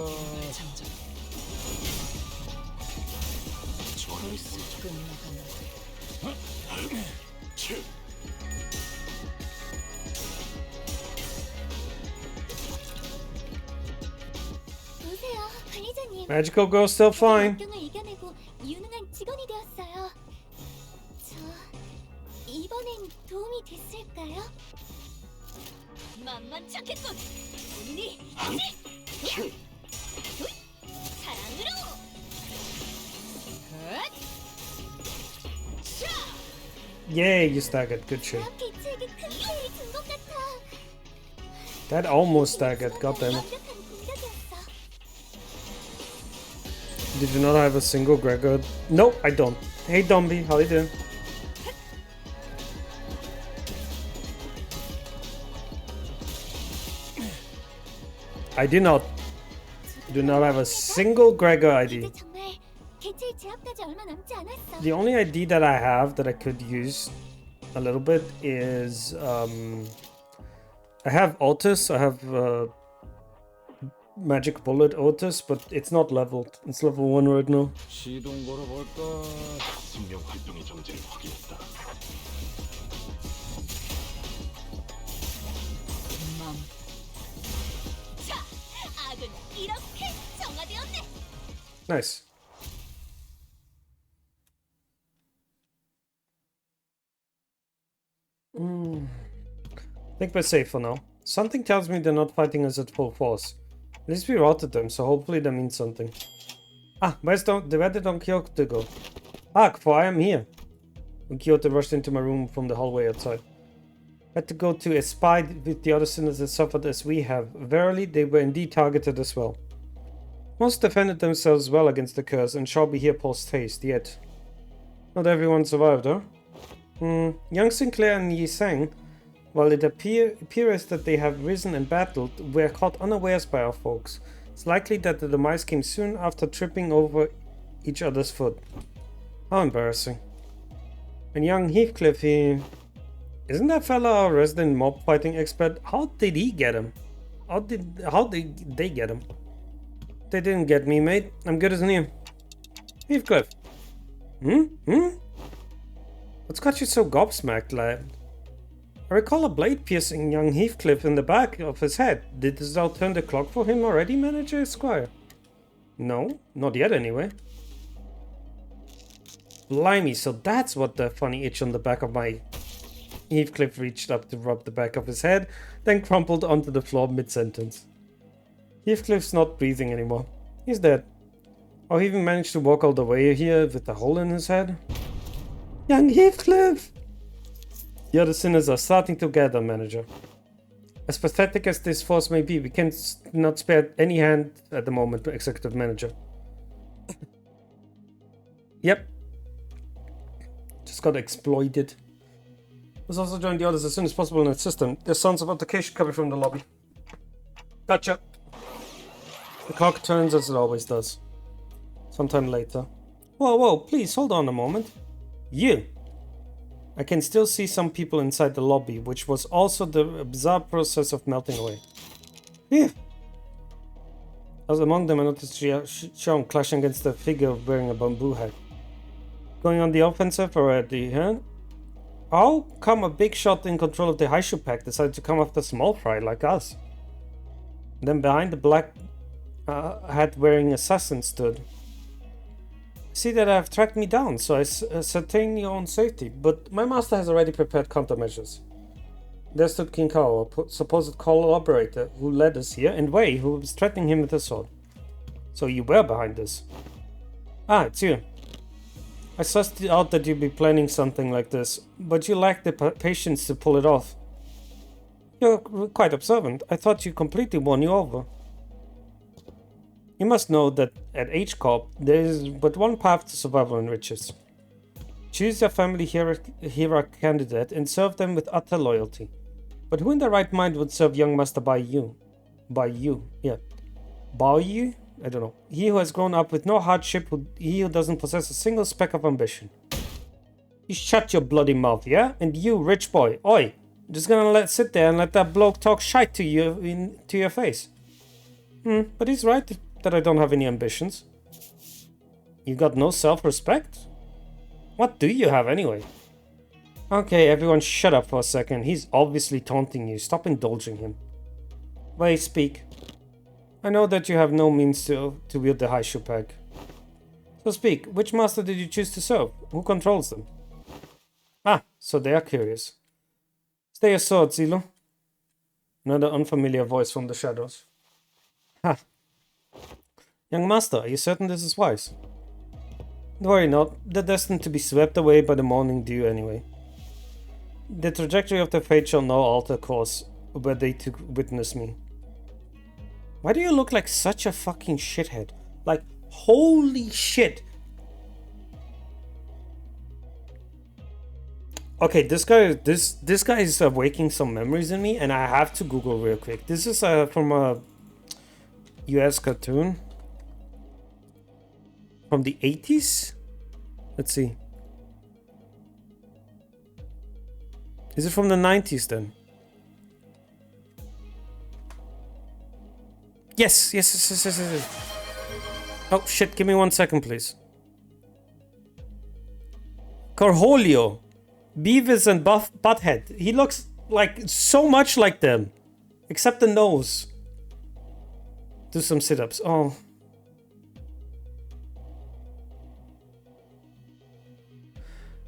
보세요, 관리자님. Magical girl still fine. 역경을 이겨내고 유능한 직원이 되었어요. 저 이번엔 도움이 됐을까요? 만만치 않겠군. 본인이 하지. 사랑으로. Yay, you staggered. Good shit. 그 개체에게 큰 피해를 준 것 같아. That almost staggered. God damn it. 완벽한 공격이었어. Did you not have a single Gregor? Nope, I don't. Hey, Dombey, how you doing? I do not have a single Gregor ID. 이제 정말 개체의 제압까지 얼마 남지 않았어. The only ID that I have that I could use a little bit is I have Otis, I have Magic Bullet Otis, but it's not leveled. It's level 1 right now. 시동 걸어볼까? 생명 활동의 정지를 확인했다. 자, 악은 이렇게 정화되었네. Nice. I think we're safe for now. Something tells me they're not fighting us at full force. At least we routed them, so hopefully that means something. Ah, where did Don Quixote go? Ah, for I am here. Don Quixote rushed into my room from the hallway outside. Had to go to a spy with the other sinners that suffered as we have. Verily, they were indeed targeted as well. Most defended themselves well against the curse and shall be here post haste, yet not everyone survived, huh? Young Sinclair and Yi Sang, while it appears that they have risen and battled, were caught unawares by our folks. It's likely that the demise came soon after tripping over each other's foot. How embarrassing. And young Heathcliff, isn't that fella our resident mob fighting expert? How did he get him? How did they get him? They didn't get me, mate. I'm good as new. Heathcliff. What's got you so gobsmacked, lad? I recall a blade piercing young Heathcliff in the back of his head. Did thou turn the clock for him already, Manager Esquire? No, not yet anyway. Blimey, so that's what the funny itch on the back of my... Heathcliff reached up to rub the back of his head, then crumpled onto the floor mid-sentence. Heathcliff's not breathing anymore. He's dead. Oh, he even managed to walk all the way here with a hole in his head. Young Heathcliff! The other sinners are starting to gather, Manager. As pathetic as this force may be, we cannot spare any hand at the moment, Executive Manager. Yep. Just got exploited. Let's also join the others as soon as possible in the system. There's sounds of altercation coming from the lobby. Gotcha. The clock turns as it always does. Sometime later. Whoa, please hold on a moment. You! I can still see some people inside the lobby, which was also the bizarre process of melting away. Phew! As among them, I noticed Xiong clashing against a figure wearing a bamboo hat. Going on the offensive already, huh? How come a big shot in control of the Haishu pack decided to come after small fry like us? Then behind the black hat-wearing assassin stood. See that I have tracked me down, so I ascertain your own safety, but my master has already prepared countermeasures. There stood King Kao, a supposed collaborator who led us here, and Wei, who was threatening him with a sword. So you were behind this. Ah, it's you. I sussed out that you'd be planning something like this, but you lacked the patience to pull it off. You're quite observant. I thought you completely won you over. You must know that at H-Corp, there is but one path to survival and riches. Choose your family hero candidate and serve them with utter loyalty. But who in their right mind would serve young Master Bai-Yu? Bai-Yu, yeah. Bai-Yu? I don't know. He who has grown up with no hardship, he who doesn't possess a single speck of ambition. You shut your bloody mouth, yeah? And you, rich boy, oi! Just gonna sit there and let that bloke talk shite to you to your face. But he's right that I don't have any ambitions. You got no self-respect? What do you have anyway? Okay, everyone shut up for a second. He's obviously taunting you. Stop indulging him. Wait, speak. I know that you have no means to wield the Haishu pack. So speak, which master did you choose to serve? Who controls them? Ah, so they are curious. Stay your sword, Zilo. Another unfamiliar voice from the shadows. Ha. Young master, are you certain this is wise? Don't worry not, they're destined to be swept away by the morning dew anyway. The trajectory of their fate shall now alter course, were they to witness me. Why do you look like such a fucking shithead? Like, holy shit! Okay, this guy is awaking some memories in me, and I have to Google real quick. This is from a US cartoon from the 80s. Let's see. Is it from the 90s then? Yes. Oh shit! Give me 1 second, please. Cornholio. Beavis and Butthead. He looks like so much like them. Except the nose. Do some sit-ups. Oh.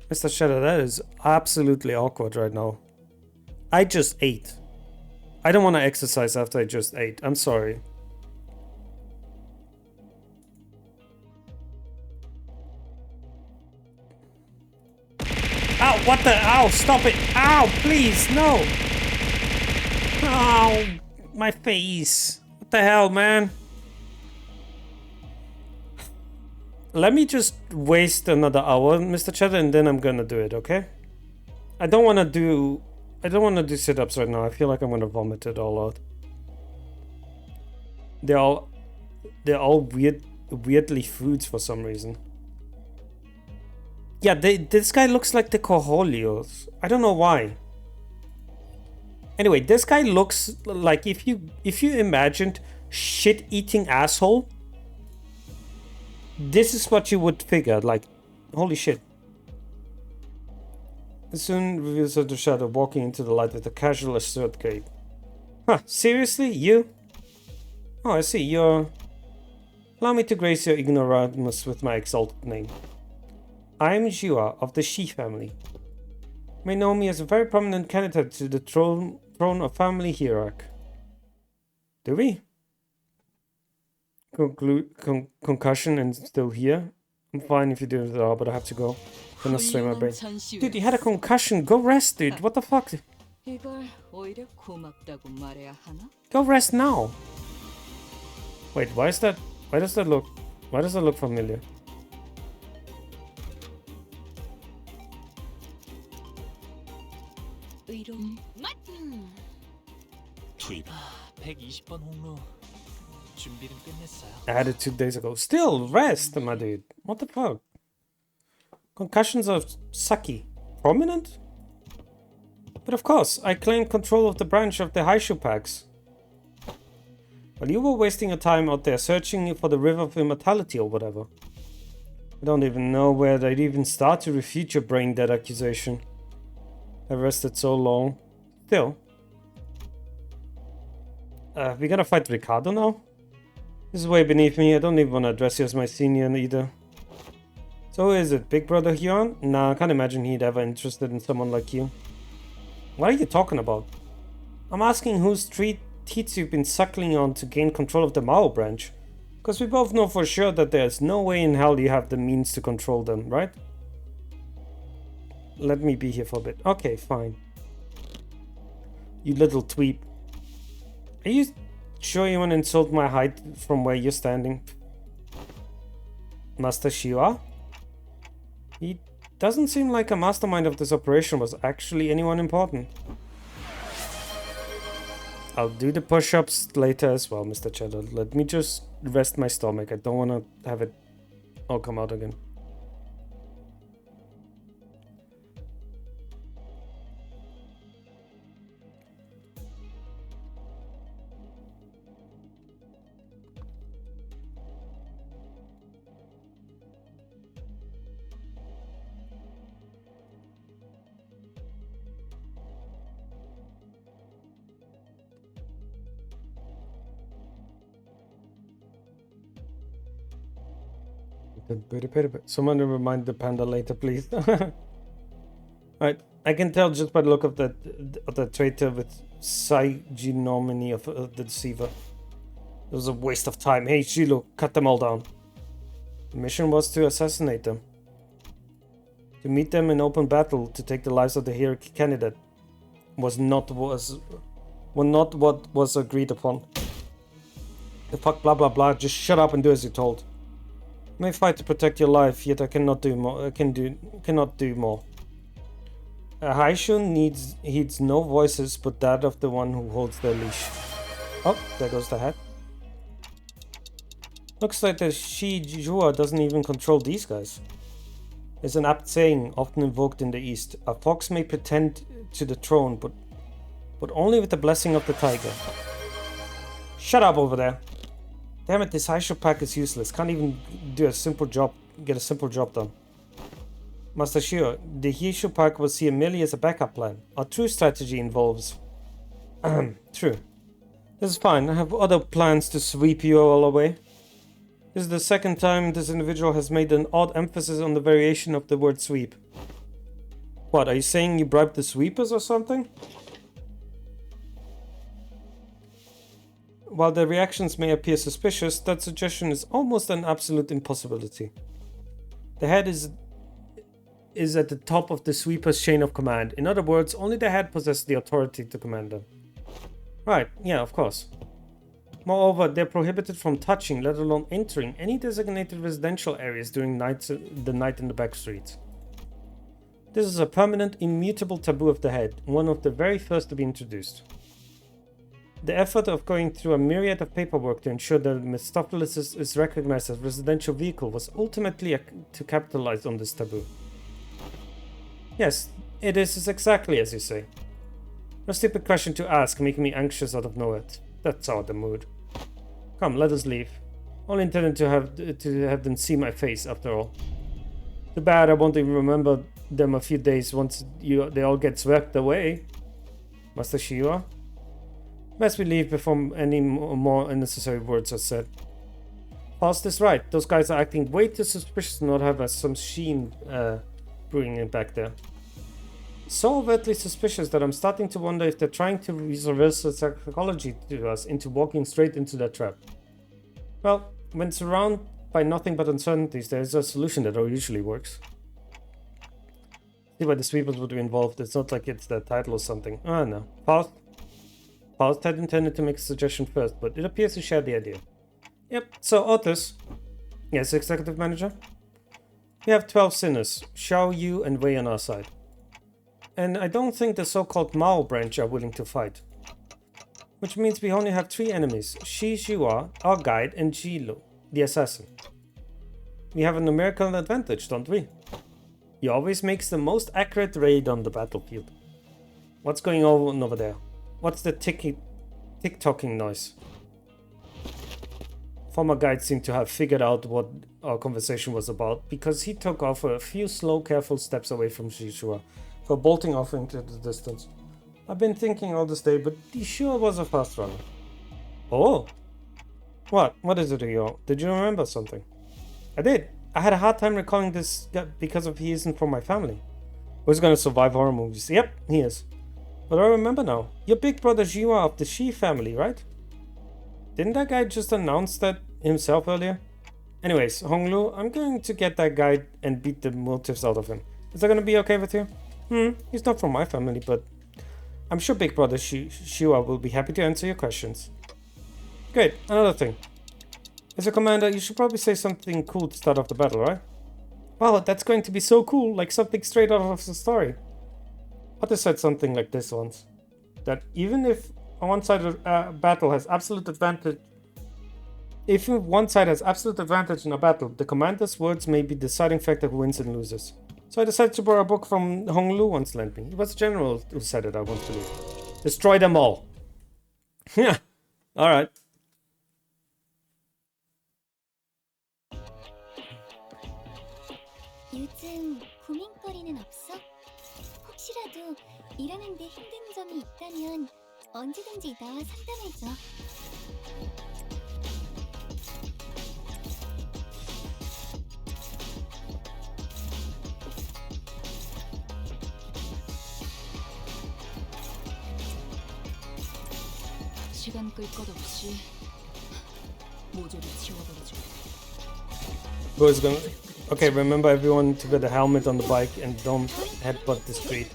Mr. Shadow, that is absolutely awkward right now. I just ate. I don't want to exercise after I just ate. I'm sorry. Ow, what the? Ow, stop it. Ow, please, no. Ow, my face. What the hell, man? Let me just waste another hour, Mr. Cheddar, and then I'm gonna do it, okay? I don't wanna do sit-ups right now. I feel like I'm gonna vomit it all out. They're all weirdly foods for some reason. Yeah, this guy looks like the Cornholios. I don't know why. Anyway, this guy looks like if you imagined shit-eating asshole, this is what you would figure. Like, holy shit. Soon reveals the shadow walking into the light with a casual assert gait. Huh, seriously? You? Oh, I see. You're... Allow me to grace your ignoramus with my exalted name. I am Jiwa of the Shi family. You may know me as a very prominent candidate to the throne of family hierarch. Do we? Concussion and still here? I'm fine if you do it all, but I have to go. Gonna strain my brain. Dude, you had a concussion. Go rest, dude. What the fuck? Go rest now. Wait, why does that look familiar? 투입. 120번 홍로 Added 2 days ago. Still, rest, my dude. What the fuck? Concussions are sucky. Prominent? But of course, I claimed control of the branch of the Haishu packs. While you were wasting your time out there searching for the River of Immortality or whatever. I don't even know where I'd even start to refute your brain-dead accusation. I rested so long. Still. We gotta fight Ricardo now? This is way beneath me. I don't even want to address you as my senior either. So who is it? Big brother Hyun? Nah, I can't imagine he'd ever interested in someone like you. What are you talking about? I'm asking whose teats you've been suckling on to gain control of the Mao branch. Because we both know for sure that there's no way in hell you have the means to control them, right? Let me be here for a bit. Okay, fine. You little tweep. Are you sure you want to insult my height from where you're standing? Master Shiwa? He doesn't seem like a mastermind of this operation was actually anyone important. I'll do the push-ups later as well, Mr. Cheddar. Let me just rest my stomach. I don't want to have it all come out again. Someone remind the panda later, please. Alright, I can tell just by the look of the traitor with Saijinomini of the Deceiver. It was a waste of time. Hey, Shilu, cut them all down. The mission was to assassinate them. To meet them in open battle to take the lives of the hero candidate was not what was agreed upon. The fuck blah blah blah, just shut up and do as you're told. I may fight to protect your life, yet I cannot do more. Cannot do more. Haishun heeds no voices but that of the one who holds their leash. Oh, there goes the hat. Looks like the Shijua doesn't even control these guys. There's an apt saying often invoked in the East: a fox may pretend to the throne, but only with the blessing of the tiger. Shut up over there. Damn it, this Haishu pack is useless. Can't even do a simple job, get a simple job done. Master Shio, the Haishu pack will see merely as a backup plan. Our true strategy involves... True. This is fine. I have other plans to sweep you all away. This is the second time this individual has made an odd emphasis on the variation of the word sweep. What, are you saying you bribed the sweepers or something? While their reactions may appear suspicious, that suggestion is almost an absolute impossibility. The head is at the top of the sweeper's chain of command. In other words, only the head possesses the authority to command them. Right, yeah, of course. Moreover, they're prohibited from touching, let alone entering, any designated residential areas during the night in the back streets. This is a permanent, immutable taboo of the head, one of the very first to be introduced. The effort of going through a myriad of paperwork to ensure that Mistopheles is recognized as a residential vehicle was ultimately to capitalize on this taboo. Yes, it is exactly as you say. A stupid question to ask, making me anxious out of nowhere. That's out of the mood. Come, let us leave. Only intended to have them see my face, after all. Too bad I won't even remember them a few days once they all get swept away. Master Shiwa? Best we leave before any more unnecessary words are said. Faust is right. Those guys are acting way too suspicious to not have some sheen brewing in back there. So overtly suspicious that I'm starting to wonder if they're trying to reverse the psychology to us into walking straight into that trap. Well, when surrounded by nothing but uncertainties, there is a solution that usually works. See why the sweepers would be involved. It's not like it's their title or something. Ah, no. Faust had intended to make a suggestion first, but it appears to share the idea. Yep, so Otis. Yes, executive manager? We have 12 sinners, Xiao, Yu, and Wei on our side. And I don't think the so-called Mao branch are willing to fight. Which means we only have 3 enemies. Shi Shua, our guide, and Jilu, the assassin. We have a numerical advantage, don't we? He always makes the most accurate raid on the battlefield. What's going on over there? What's the tick-tocking noise? Former guide seemed to have figured out what our conversation was about because he took off a few slow, careful steps away from Shishua for bolting off into the distance. I've been thinking all this day, but he sure was a fast runner. Oh! What? What is it, Rio? Did you remember something? I did. I had a hard time recalling this because he isn't from my family. Who's gonna survive horror movies? Yep, he is. But I remember now. Your big brother Jiwa of the Shi family, right? Didn't that guy just announce that himself earlier? Anyways, Honglu, I'm going to get that guy and beat the motives out of him. Is that gonna be okay with you? He's not from my family, but I'm sure big brother Shiwa will be happy to answer your questions. Great, another thing. As a commander, you should probably say something cool to start off the battle, right? Wow, that's going to be so cool, like something straight out of the story. Otter said something like this once. That even if one side of battle has absolute advantage... If one side has absolute advantage in a battle, the commander's words may be the deciding factor who wins and loses. So I decided to borrow a book from Honglu once lent me. It was a general who said it, I once believe. Destroy them all. Yeah, alright. 요즘 고민거리는 없어? 혹시라도 일하는데 힘든 점이 있다면 언제든지 나와 상담해줘. 시간 끌 것 없이 모조리 지워버리죠. Who's gonna... Okay, remember everyone to get a helmet on the bike and don't headbutt the street.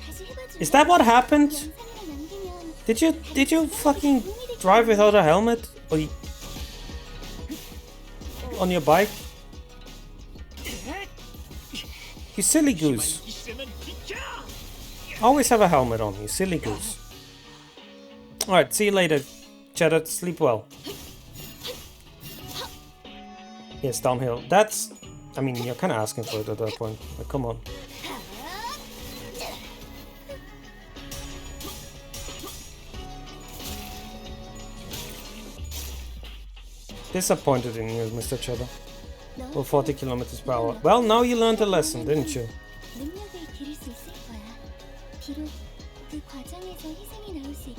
Is that what happened? Did you fucking drive without a helmet? Or on your bike? You silly goose. Always have a helmet on, you silly goose. Alright, see you later, Cheddar. Sleep well. Yes, downhill. That's... I mean, you're kind of asking for it at that point. But come on. Disappointed in you, Mr. Cheddar. Well, 40 kilometers per hour. Well, now you learned a lesson, didn't you?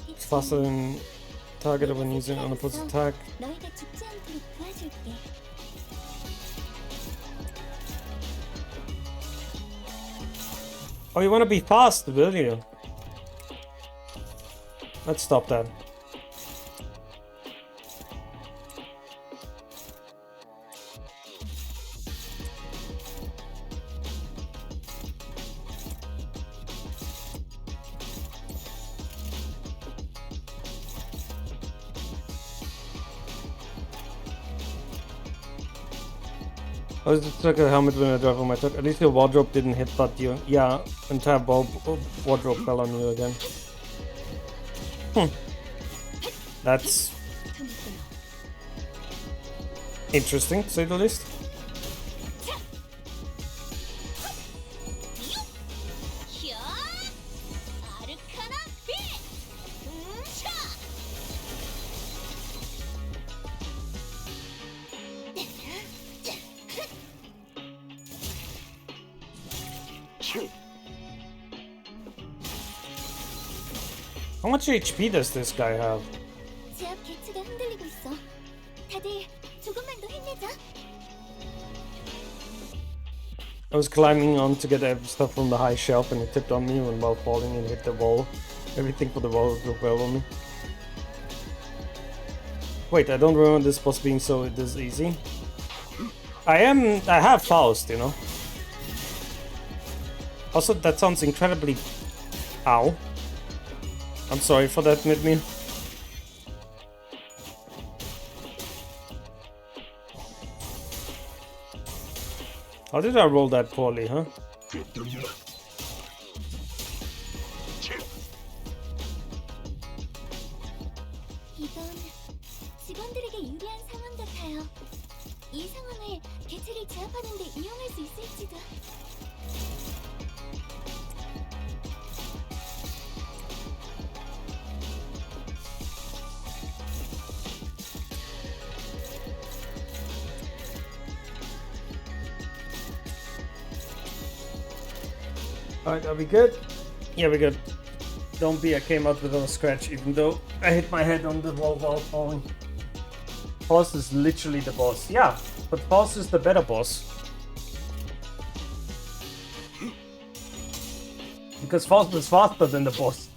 It's faster than target when using an opposite attack. Oh, you want to be fast, will you? Let's stop that. I was just took a helmet when I drove on my truck. At least your wardrobe didn't hit but you. Yeah, entire wardrobe fell on you again. That's interesting, to say the least. How much HP does this guy have? I was climbing on to get stuff from the high shelf and it tipped on me and while falling and hit the wall. Everything for the wall fell on me. Wait, I don't remember this boss being so this easy. I have Faust, you know. Also, that sounds incredibly... Ow. I'm sorry for that, Midme. How did I roll that poorly, huh? 이 상황을 개체를 제압하는 데 이용할 수 있을지도. Alright, are we good? Yeah, we're good. Don't be, I came out without a scratch, even though I hit my head on the wall while falling. Boss is literally the boss. Yeah, but boss is the better boss. Because boss is faster than the boss.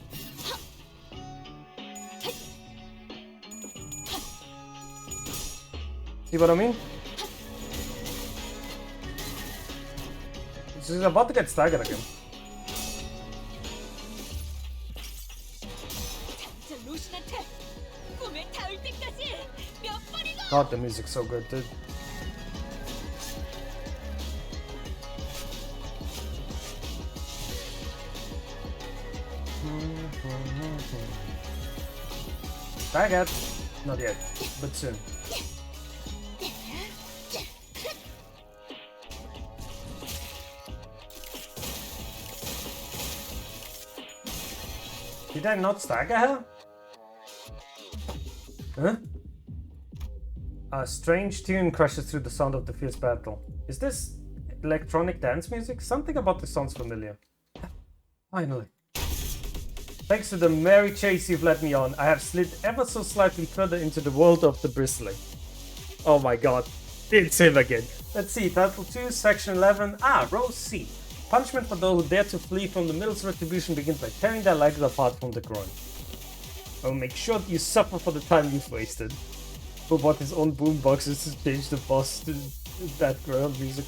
See what I mean? She's about to get staggered again. God, the music's so good, dude. Staggered. Not yet, but soon. Did I not stagger her? Huh? A strange tune crashes through the sound of the fierce battle. Is this electronic dance music? Something about this sounds familiar. Finally. Thanks to the merry chase you've led me on, I have slid ever so slightly further into the world of the bristling. Oh my god. It's him again. Let's see, Title 2, Section 11. Row C. Punishment for those who dare to flee from the middle's retribution begins by tearing their legs apart from the groin. I will make sure that you suffer for the time you've wasted. Who bought his own boomboxes to change the boss to background music?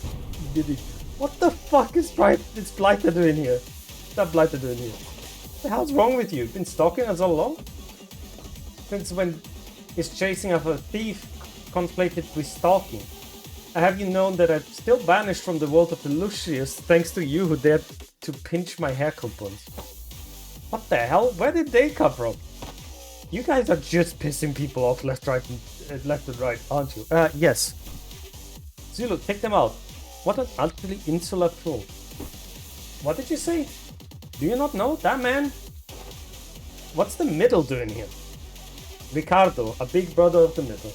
Did he? What the fuck is Blighter doing here? What's that Blighter doing here? What the hell's wrong with you? Been stalking us all along? Since when is chasing after a thief conflated with stalking? Have you known that I'm still banished from the world of the Lucius thanks to you who dared to pinch my hair coupons? What the hell? Where did they come from? You guys are just pissing people off left and right, aren't you? Yes. Zulu, take them out. What an utterly insular troll. What did you say? Do you not know? That man? What's the middle doing here? Ricardo, a big brother of the middle.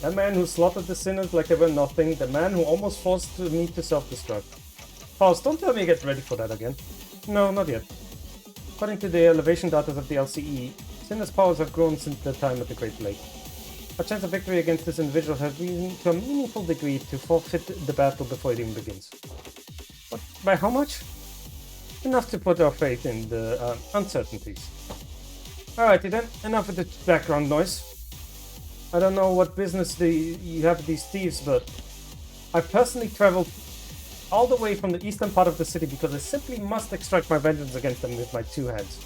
That man who slaughtered the sinners like they were nothing. The man who almost forced me to self-destruct. Faust, don't tell me to get ready for that again. No, not yet. According to the elevation data of the LCE, Sinner's powers have grown since their time at the Great Lake. Our chance of victory against this individual has risen to a meaningful degree to forfeit the battle before it even begins. But by how much? Enough to put our faith in the uncertainties. Alrighty then, enough with the background noise. I don't know what business you have with these thieves, but I've personally traveled all the way from the eastern part of the city because I simply must extract my vengeance against them with my two hands.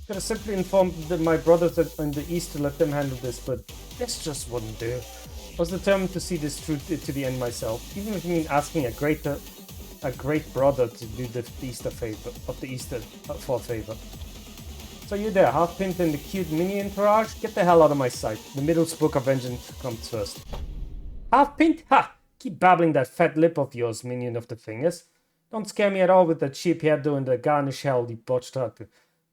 Could have simply informed my brothers in the east to let them handle this, but this just wouldn't do. I was determined to see this through to the end myself, even if it means asking a great brother to do the Easter favor for a favor. So you there, half-pinned in the cute mini entourage? Get the hell out of my sight. The Middle's Book of Vengeance comes first. Half-pinned? Ha! Keep babbling that fat lip of yours, minion of the fingers. Don't scare me at all with that cheap hairdo and the garnish hell you botched up.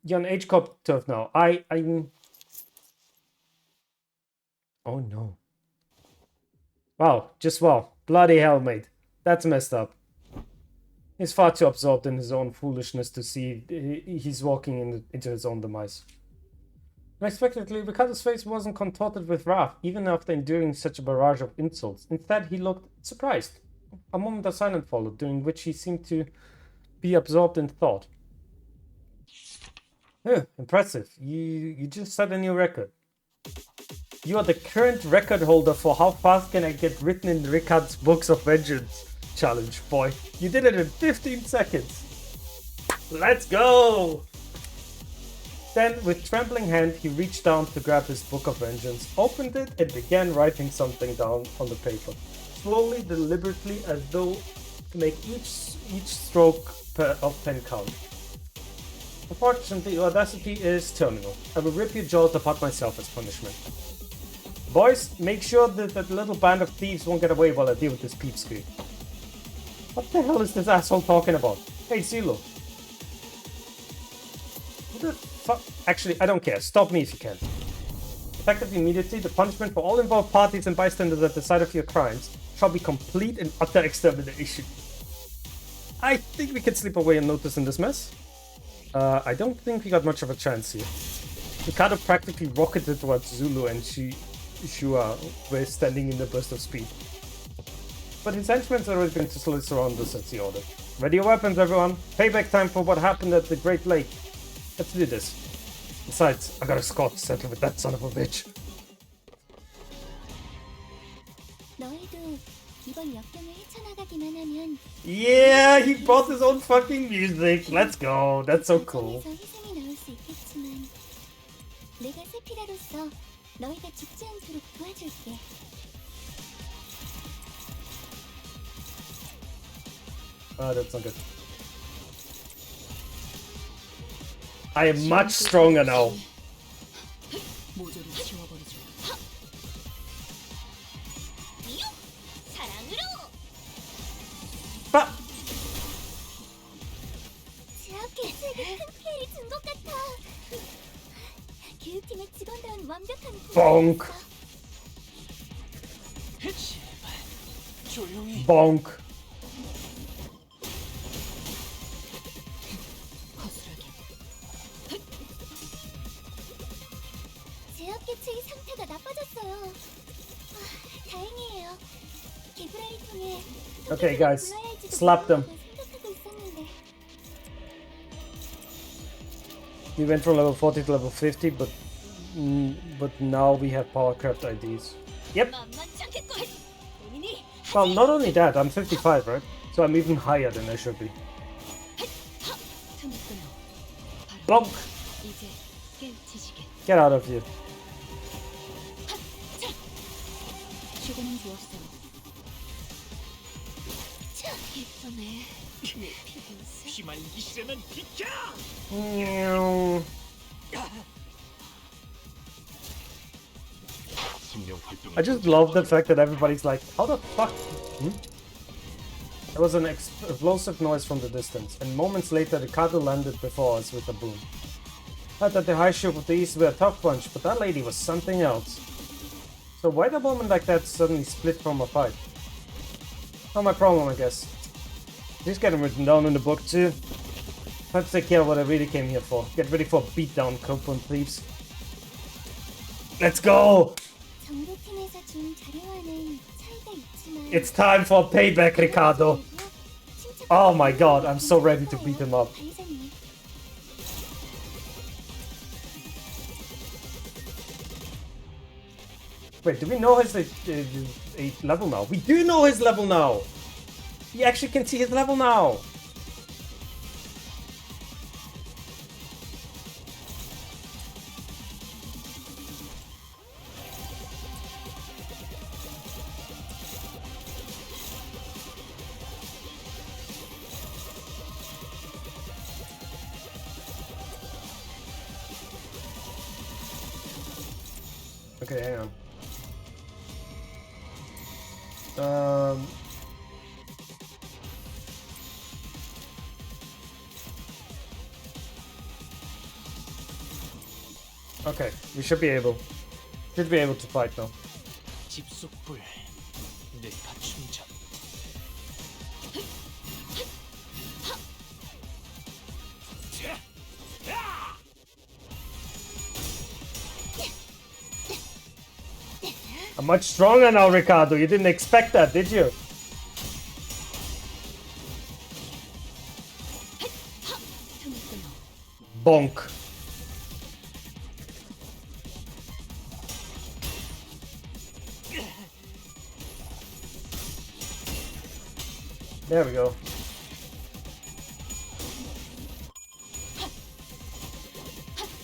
You're on H-Corp turf now. I'm... Oh no. Wow, just wow. Bloody hell, mate. That's messed up. He's far too absorbed in his own foolishness to see he's walking into his own demise. Unexpectedly, Ricardo's face wasn't contorted with wrath, even after enduring such a barrage of insults. Instead, he looked surprised. A moment of silence followed, during which he seemed to be absorbed in thought. Impressive. You just set a new record. You are the current record holder for how fast can I get written in Ricard's Books of Vengeance challenge, boy. You did it in 15 seconds. Let's go! Then, with trembling hand, he reached down to grab his Book of Vengeance, opened it, and began writing something down on the paper. Slowly, deliberately, as though to make each stroke of pen count. Unfortunately, your audacity is terminal. I will rip your jaws apart myself as punishment. Boys, make sure that that little band of thieves won't get away while I deal with this peepscrew. What the hell is this asshole talking about? Hey, Zilo. What the fuck? Actually, I don't care. Stop me if you can. Effective immediately, the punishment for all involved parties and bystanders at the site of your crimes shall be complete and utter extermination. I think we can slip away unnoticed in this mess. I don't think we got much of a chance here. Ricardo practically rocketed towards Zulu and Shua were standing in the burst of speed. But his henchmen are already going to slowly surround us as he ordered. Ready your weapons, everyone. Payback time for what happened at the Great Lake. Let's do this. Besides, I got a score to settle with that son of a bitch. Yeah, he brought his own fucking music. Let's go. That's so cool. Oh, that's not good. I am much stronger now. But bonk. Bonk. Okay, guys, slap them. We went from level 40 to level 50, but now we have power craft IDs. Yep. Well, not only that, I'm 55, right? So I'm even higher than I should be. Bonk! Get out of here. I just love the fact that everybody's like, how the fuck? There was an explosive noise from the distance, and moments later Ricardo landed before us with a boom. I thought the high ship of the east were a tough bunch, but that lady was something else. So why did a moment like that suddenly split from a fight? Not my problem, I guess. Just getting written down in the book too. Let's take care of what I really came here for. Get ready for a beatdown, coupon thieves. Let's go! It's time for payback, Ricardo. Oh my god, I'm so ready to beat him up. Wait, do we know his level now? We do know his level now! We actually can see his level now! Okay, hang on. Okay, we should be able to fight now. I'm much stronger now, Ricardo. You didn't expect that, did you? Bonk. There we go.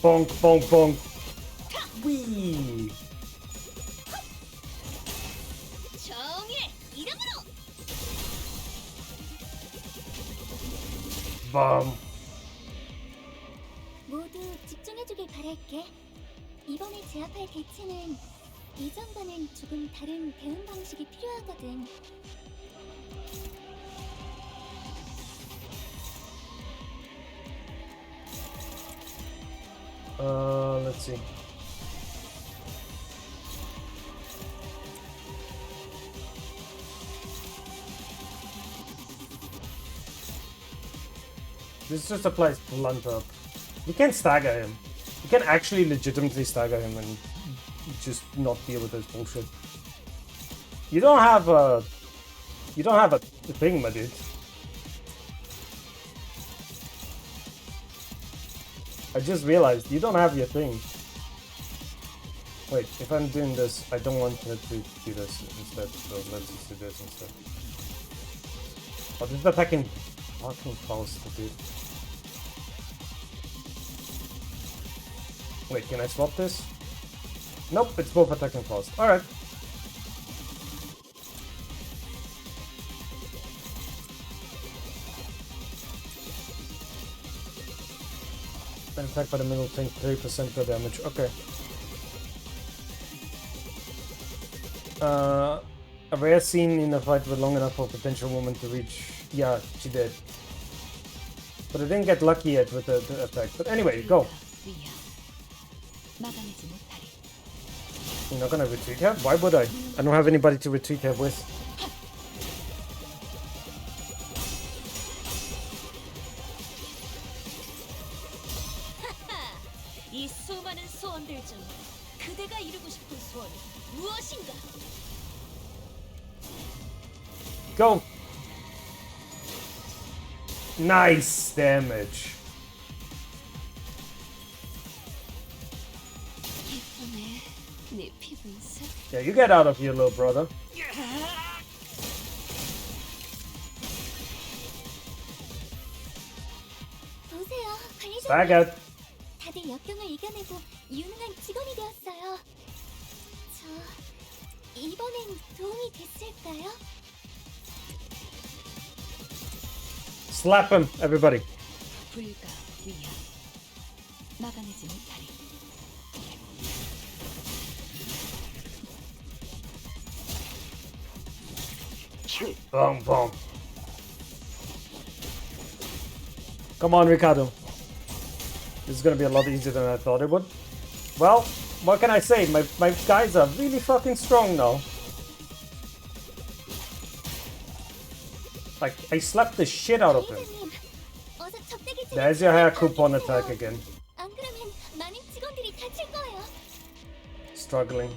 Bonk, bonk, bonk. Whee! Bum. 모두 집중해주길 바랄게. 이번에 제압할 개체는 이전과는 조금 다른 대응 방식이 필요하거든. Let's see. This just applies blunt up. You can stagger him. You can actually legitimately stagger him and just not deal with this bullshit. You don't have a thing, my dude. I just realized you don't have your thing. Wait, if I'm doing this, I don't want her to do this instead, so let's just do this instead. Oh, this is attacking fucking fast, dude. Wait, can I swap this? Nope, it's both attacking fast. Alright. An attack by the middle tank 3% per damage. Okay. A rare scene in a fight with long enough for a potential woman to reach. Yeah, she did. But I didn't get lucky yet with the attack. But anyway, go. You're not gonna retreat her? Why would I? I don't have anybody to retreat her with. 이 수많은 소원들 중 그대가 이루고 싶은 소원은 무엇인가? Go! Nice damage. 예쁘네, 네 피부색. Yeah, you get out of here, little brother. 보세요, 관리자님. Staggered. 다들 역경을 이겨내고 유능한 직원이 되었어요. 저 이번엔 도움이 됐을까요? Slap him, everybody. 불가 위험. 막아내지 못하리. Boom, boom. Come on, Ricardo. This is gonna be a lot easier than I thought it would. Well, what can I say? My guys are really fucking strong now. Like, I slapped the shit out of him. There's your hair coupon attack again. 안 그러면 많은 직원들이 다칠 거예요. Struggling.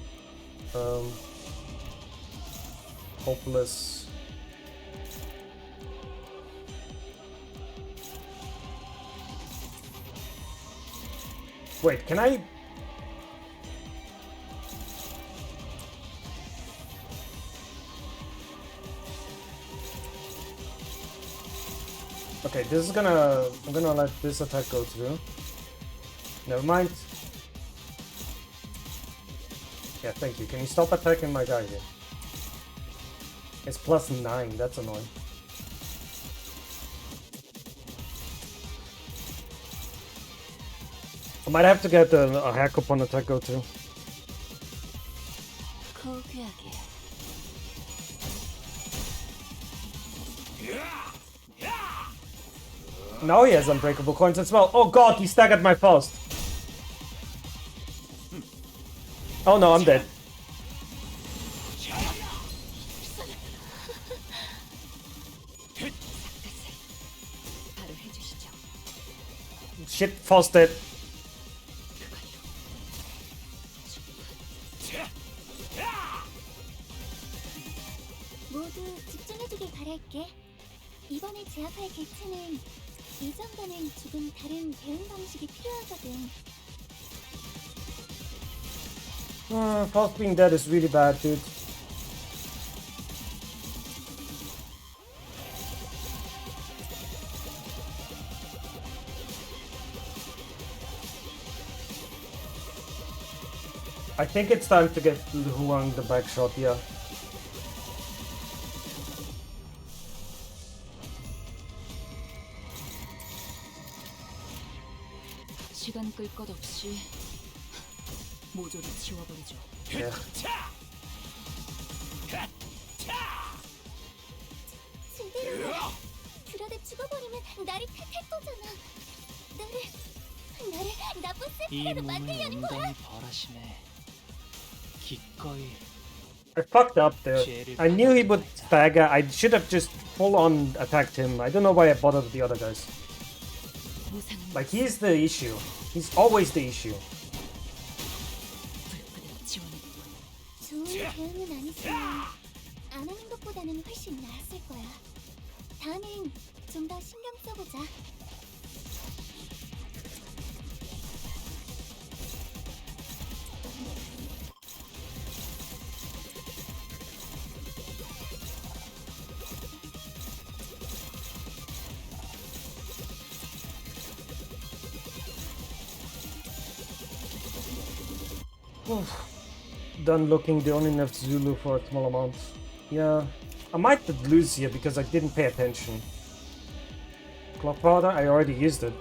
Hopeless. Wait, can I? Okay, this is gonna... I'm gonna let this attack go through. Never mind. Yeah, thank you. Can you stop attacking my guy here? It's +9, that's annoying. I might have to get a hair coupon attack go through. Now he has unbreakable coins as well. Oh god, he staggered my faust. Oh no, I'm dead. Shit, faust dead. 모두 집중해주길 바랄게. 이번에 제압할 개체는 이전과는 조금 다른 대응 방식이 필요하거든. Faust being dead is really bad, dude. I think it's time to get Huang the back shot, yeah. 시간 끌 것 없이 모조리 지워버리죠. Yeah. 제대로 그러다 죽어버리면 나를 탓할 거잖아. 나를 나쁜 세피라로 만들려는 거야. I fucked up there. I knew he would stagger. I should have just full on attacked him. I don't know why I bothered the other guys. Like, he's the issue. He's always the issue. 좋은 대응은 아니지만 안 하는 것보다는 훨씬 나았을 거야. 다음엔 좀 더 신경 써보자. Done looking, they only nerfed Zulu for a small amount. Yeah, I might lose here because I didn't pay attention. Clock powder, I already used it.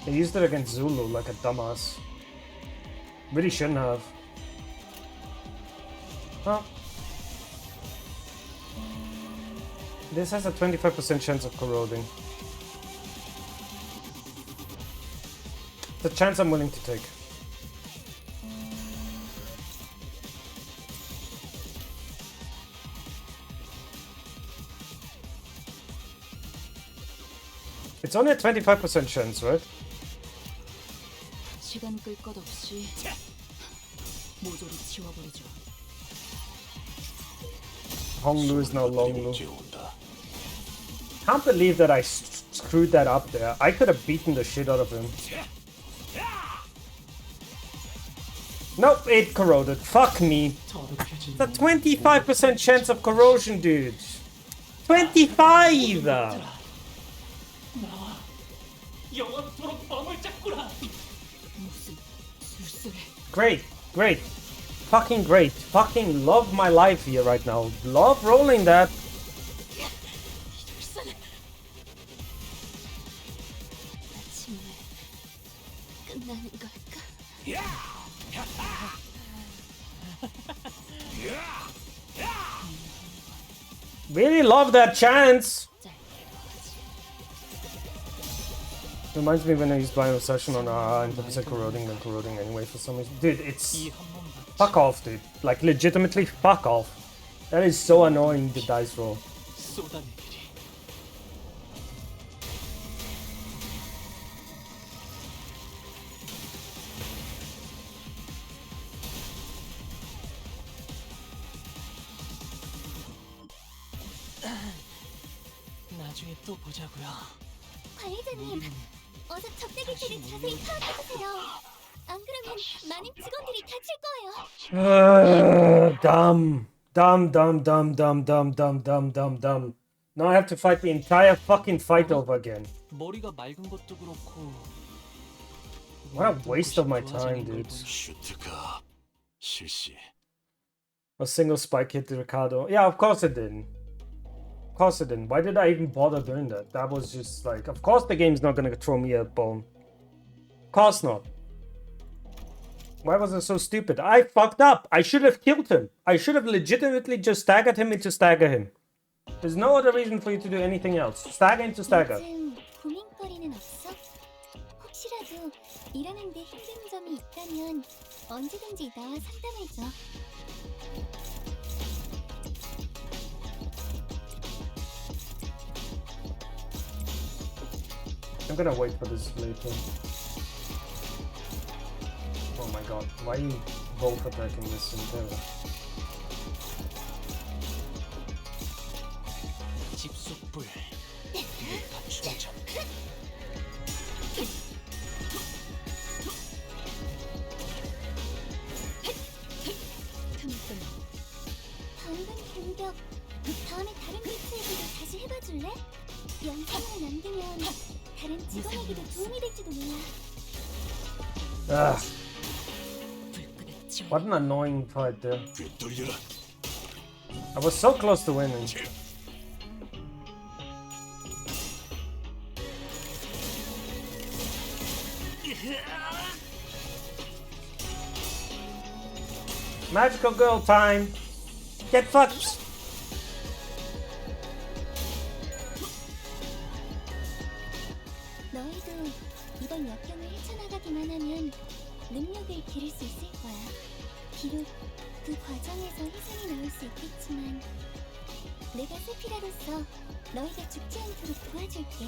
I used it against Zulu like a dumbass. Really shouldn't have. Huh. This has a 25% chance of corroding. It's a chance I'm willing to take. It's only a 25% chance, right? 시간 끌 것 없이 모조리 지워버리죠. Honglu is now Longlu. Can't believe that I screwed that up there. I could have beaten the shit out of him. Nope, it corroded. Fuck me. It's a 25% chance of corrosion, dude. 25! Great, great. Fucking great. Fucking love my life here right now. Love rolling that. Really love that chance. Reminds me when I used Bio Session on and it corroding and corroding anyway for some reason. Dude, it's... Fuck off, dude. Like, legitimately, fuck off. That is so annoying, the dice roll. 관리자님, 어서 적대기들을 자세히 파악해주세요. 안 그러면 많은 직원들이 다칠 거예요. Dumb. Dumb. Now I have to fight the entire fucking fight over again. What a waste of my time, dude. A single spike hit the Ricardo. Yeah, of course it didn't. Of course it didn't. Why did I even bother doing that? That was just like... Of course the game's not gonna throw me a bone. Of course not. Why was I so stupid? I fucked up. I should have killed him. I should have legitimately just staggered him into stagger him. There's no other reason for you to do anything else. Stagger into stagger. 고민거리는 없어? 혹시라도 일하는데 힘든 점이 있다면 언제든지 나와 상담해줘. I'm gonna wait for this later. Oh my god, why are you both attacking this in terror? 방금 공격, 다음에 다른 위치에서도 다시 해봐줄래? 영상을 남기면 다른 직원에게도 도움이 될지도 몰라. Ah. What an annoying fight there. I was so close to winning. Magical girl time. Get fucked. 너희도 이번 역경을 헤쳐나가기만 하면 능력을 기를 수 있을 거야. 비록 그 과정에서 희생이 나올 수 있겠지만 내가 세피라로서 너희가 죽지 않도록 도와줄게.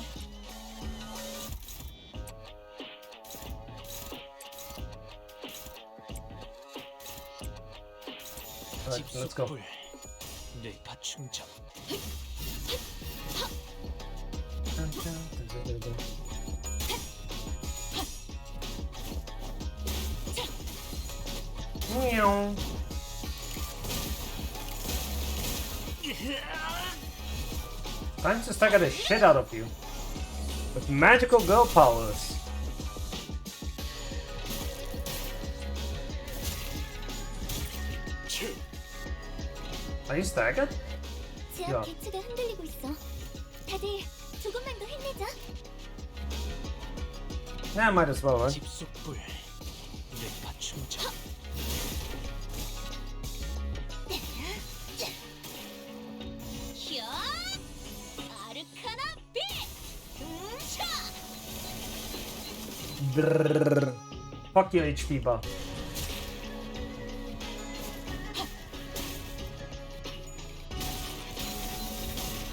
Alright, let's go. Meow. Time to stagger the shit out of you with magical girl powers. Are you staggered? 제압 개체가 흔들리고 있어. 다들 조금만 더 힘내자. Yeah, might as well, right? Brrr. Fuck your HP bar.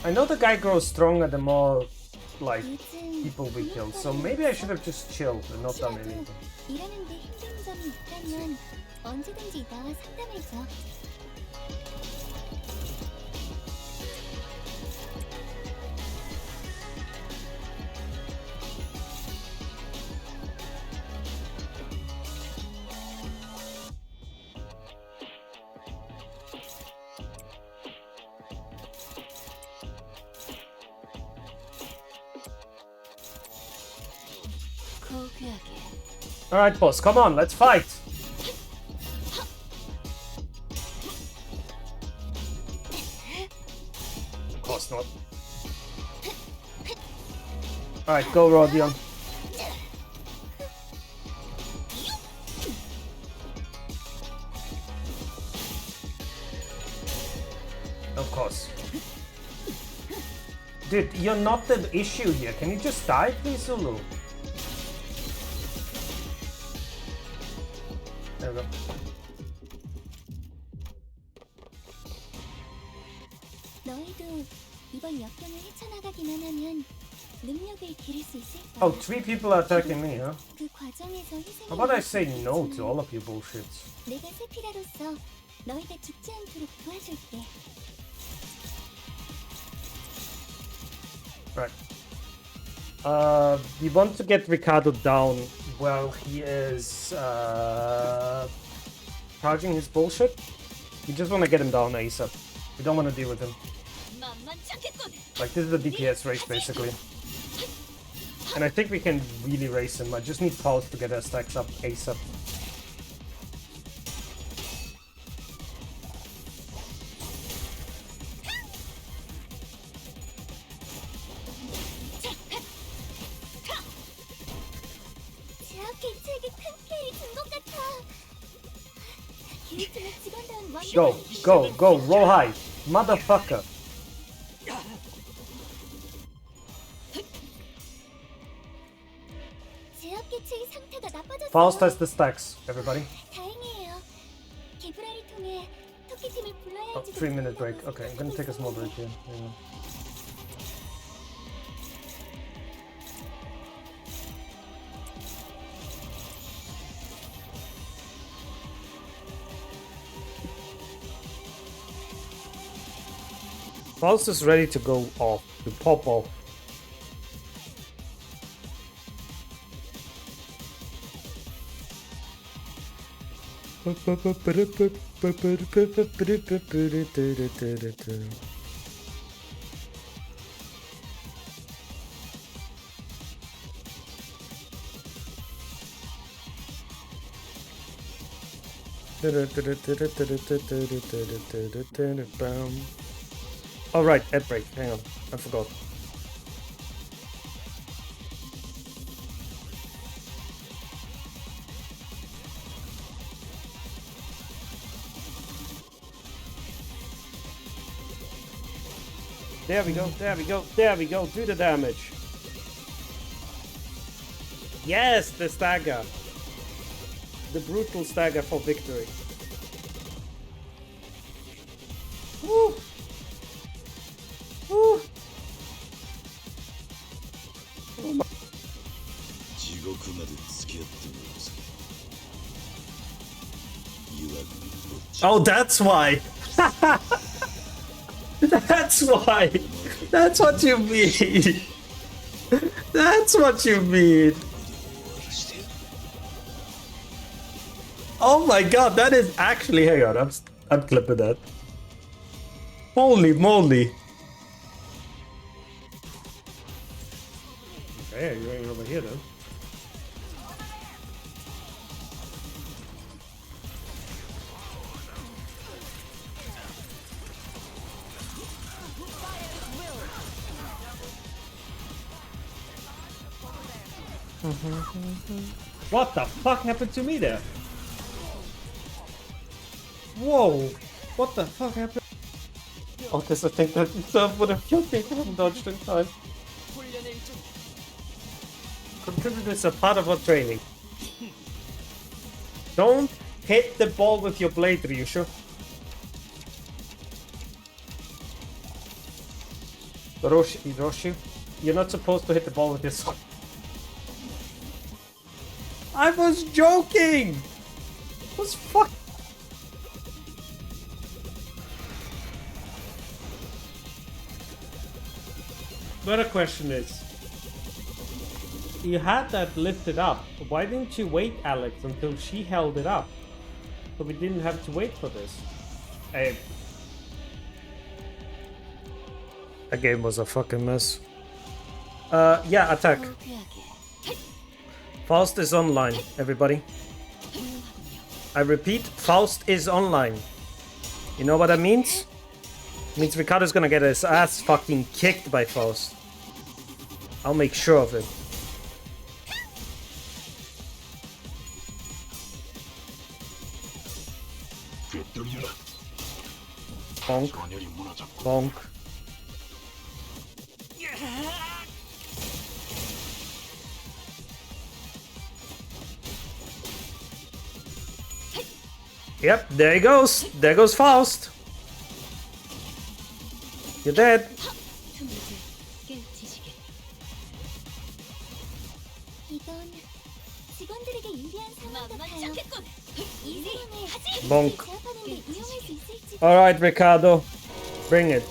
I know the guy grows stronger the more, like, people we kill, so maybe I should have just chilled and not done anything. 일하는데 힘든 점이 있다면 언제든지 나와 상담해줘. Alright, boss, come on, let's fight! Of course not. Alright, go, Rodion. Of course. Dude, you're not the issue here. Can you just die, please, Zulu? There we go. 너희도 이번 역경을 헤쳐나가기만 하면 능력을 기를 수 있을 거야. Oh, 3 people are attacking me, huh? 그 과정에서 희생이 How about I say no to all of you bullshits? 내가 세피라로서 너희가 죽지 않도록 도와줄게. Right. We want to get Ricardo down while he is charging his bullshit. We just want to get him down ASAP. We don't want to deal with him. Like, this is the DPS race, basically. And I think we can really race him. I just need Pulse to get our stacks up ASAP. Go, go, go, roll high, motherfucker. Faust has the stacks, everybody. Oh, 3-minute break. Okay, I'm gonna take a small break here. Faust is ready to go off, to pop off. Oh right, ad break. Hang on, I forgot. There we go, there we go, there we go. Do the damage. Yes, the stagger. The brutal stagger for victory. Woo! Woo! Oh, my. Oh, that's why. That's why. That's what you mean. That's what you mean. Oh my god, that is actually. Hang on, I'm clipping that. Holy moly. Okay, you're going over here then. What the fuck happened to me there? Whoa! What the fuck happened? Oh, because I think that stuff would have killed me if I hadn't dodged in time. Consider this a part of our training. Don't hit the ball with your blade, Ryushu. Roshu, you're not supposed to hit the ball with your sword. I was joking! It was fuck. But the question is, you had that lifted up. Why didn't you wait, Alex, until she held it up? So we didn't have to wait for this. Hey. That game was a fucking mess. Yeah, attack. Faust is online, everybody. I repeat, Faust is online. You know what that means? It means Ricardo's gonna get his ass fucking kicked by Faust. I'll make sure of it. Bonk. Bonk. Yep, there he goes. There goes Faust. You're dead. Bonk. Alright, Ricardo. Bring it.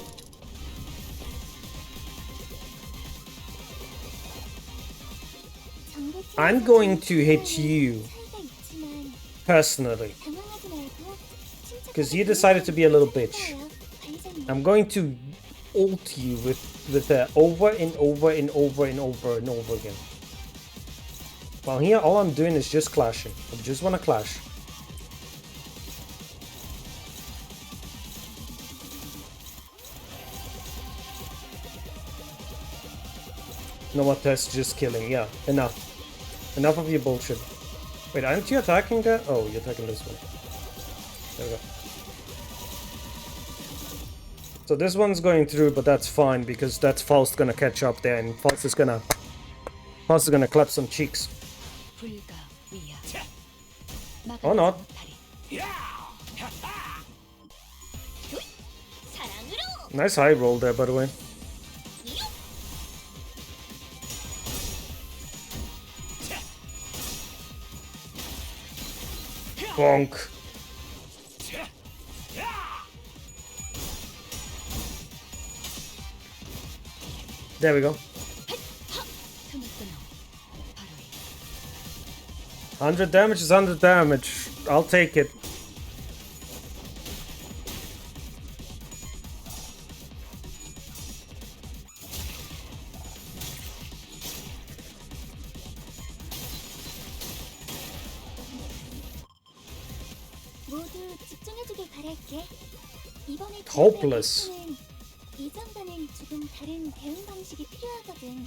I'm going to hit you personally. Because you decided to be a little bitch. I'm going to ult you with over and over and over and over and over again. Well, here all I'm doing is just clashing. I just want to clash. You know what? That's just killing. Yeah, enough. Enough of your bullshit. Wait, aren't you attacking that? Oh, you're attacking this one. There we go. So this one's going through, but that's fine because that's Faust gonna catch up there, and Faust is gonna clap some cheeks. Or not. Nice high roll there, by the way. Bonk. There we go. 100 damage is 100 damage. I'll take it. Hopeless. 이전과는 조금 다른 대응 방식이 필요하거든.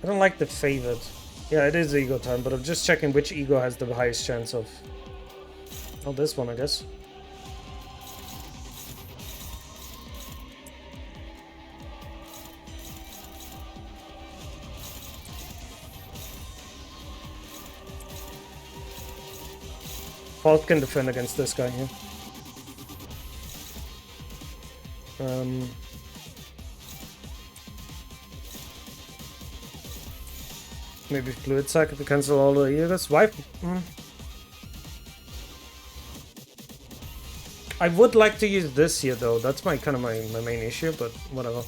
I don't like the favored. Yeah, it is ego time, but I'm just checking which ego has the highest chance of... Oh, this one, I guess. Fault can defend against this guy here. Maybe fluid sack to cancel all the egos. Why? I would like to use this here though. That's my kind of my main issue, but whatever.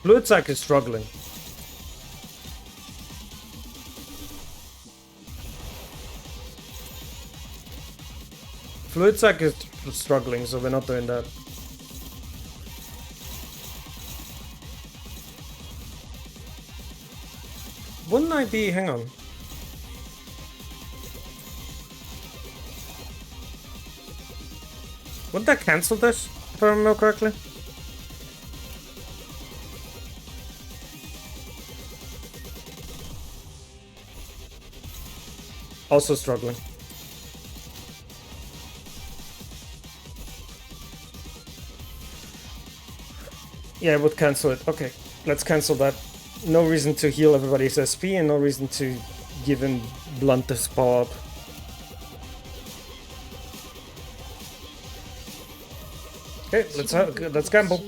Fluid sack is struggling. Fluid sack is struggling, so we're not doing that. Wouldn't I be... hang on. Wouldn't that cancel this, if I remember correctly? Also struggling. Yeah, it would cancel it. Okay, let's cancel that. No reason to heal everybody's SP and no reason to give him blunt this power up. Okay, let's gamble.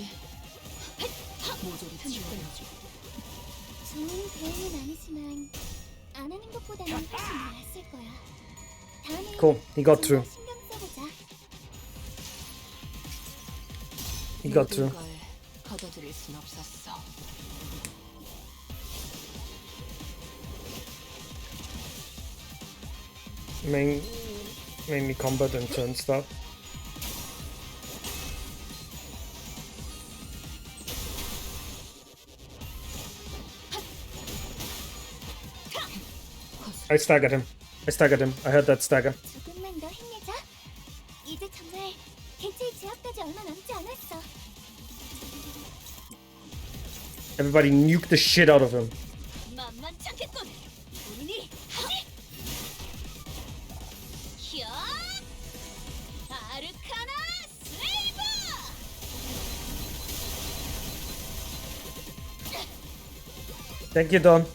Cool, he got through. He got through. Mainly combat and turn stuff. I staggered him. I heard that stagger. Everybody nuke the shit out of him. Thank you, Don.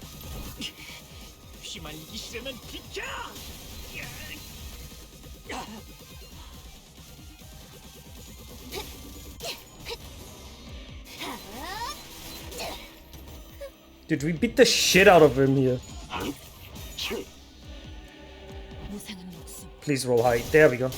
Dude, we beat the shit out of him here. Please roll high. There we go.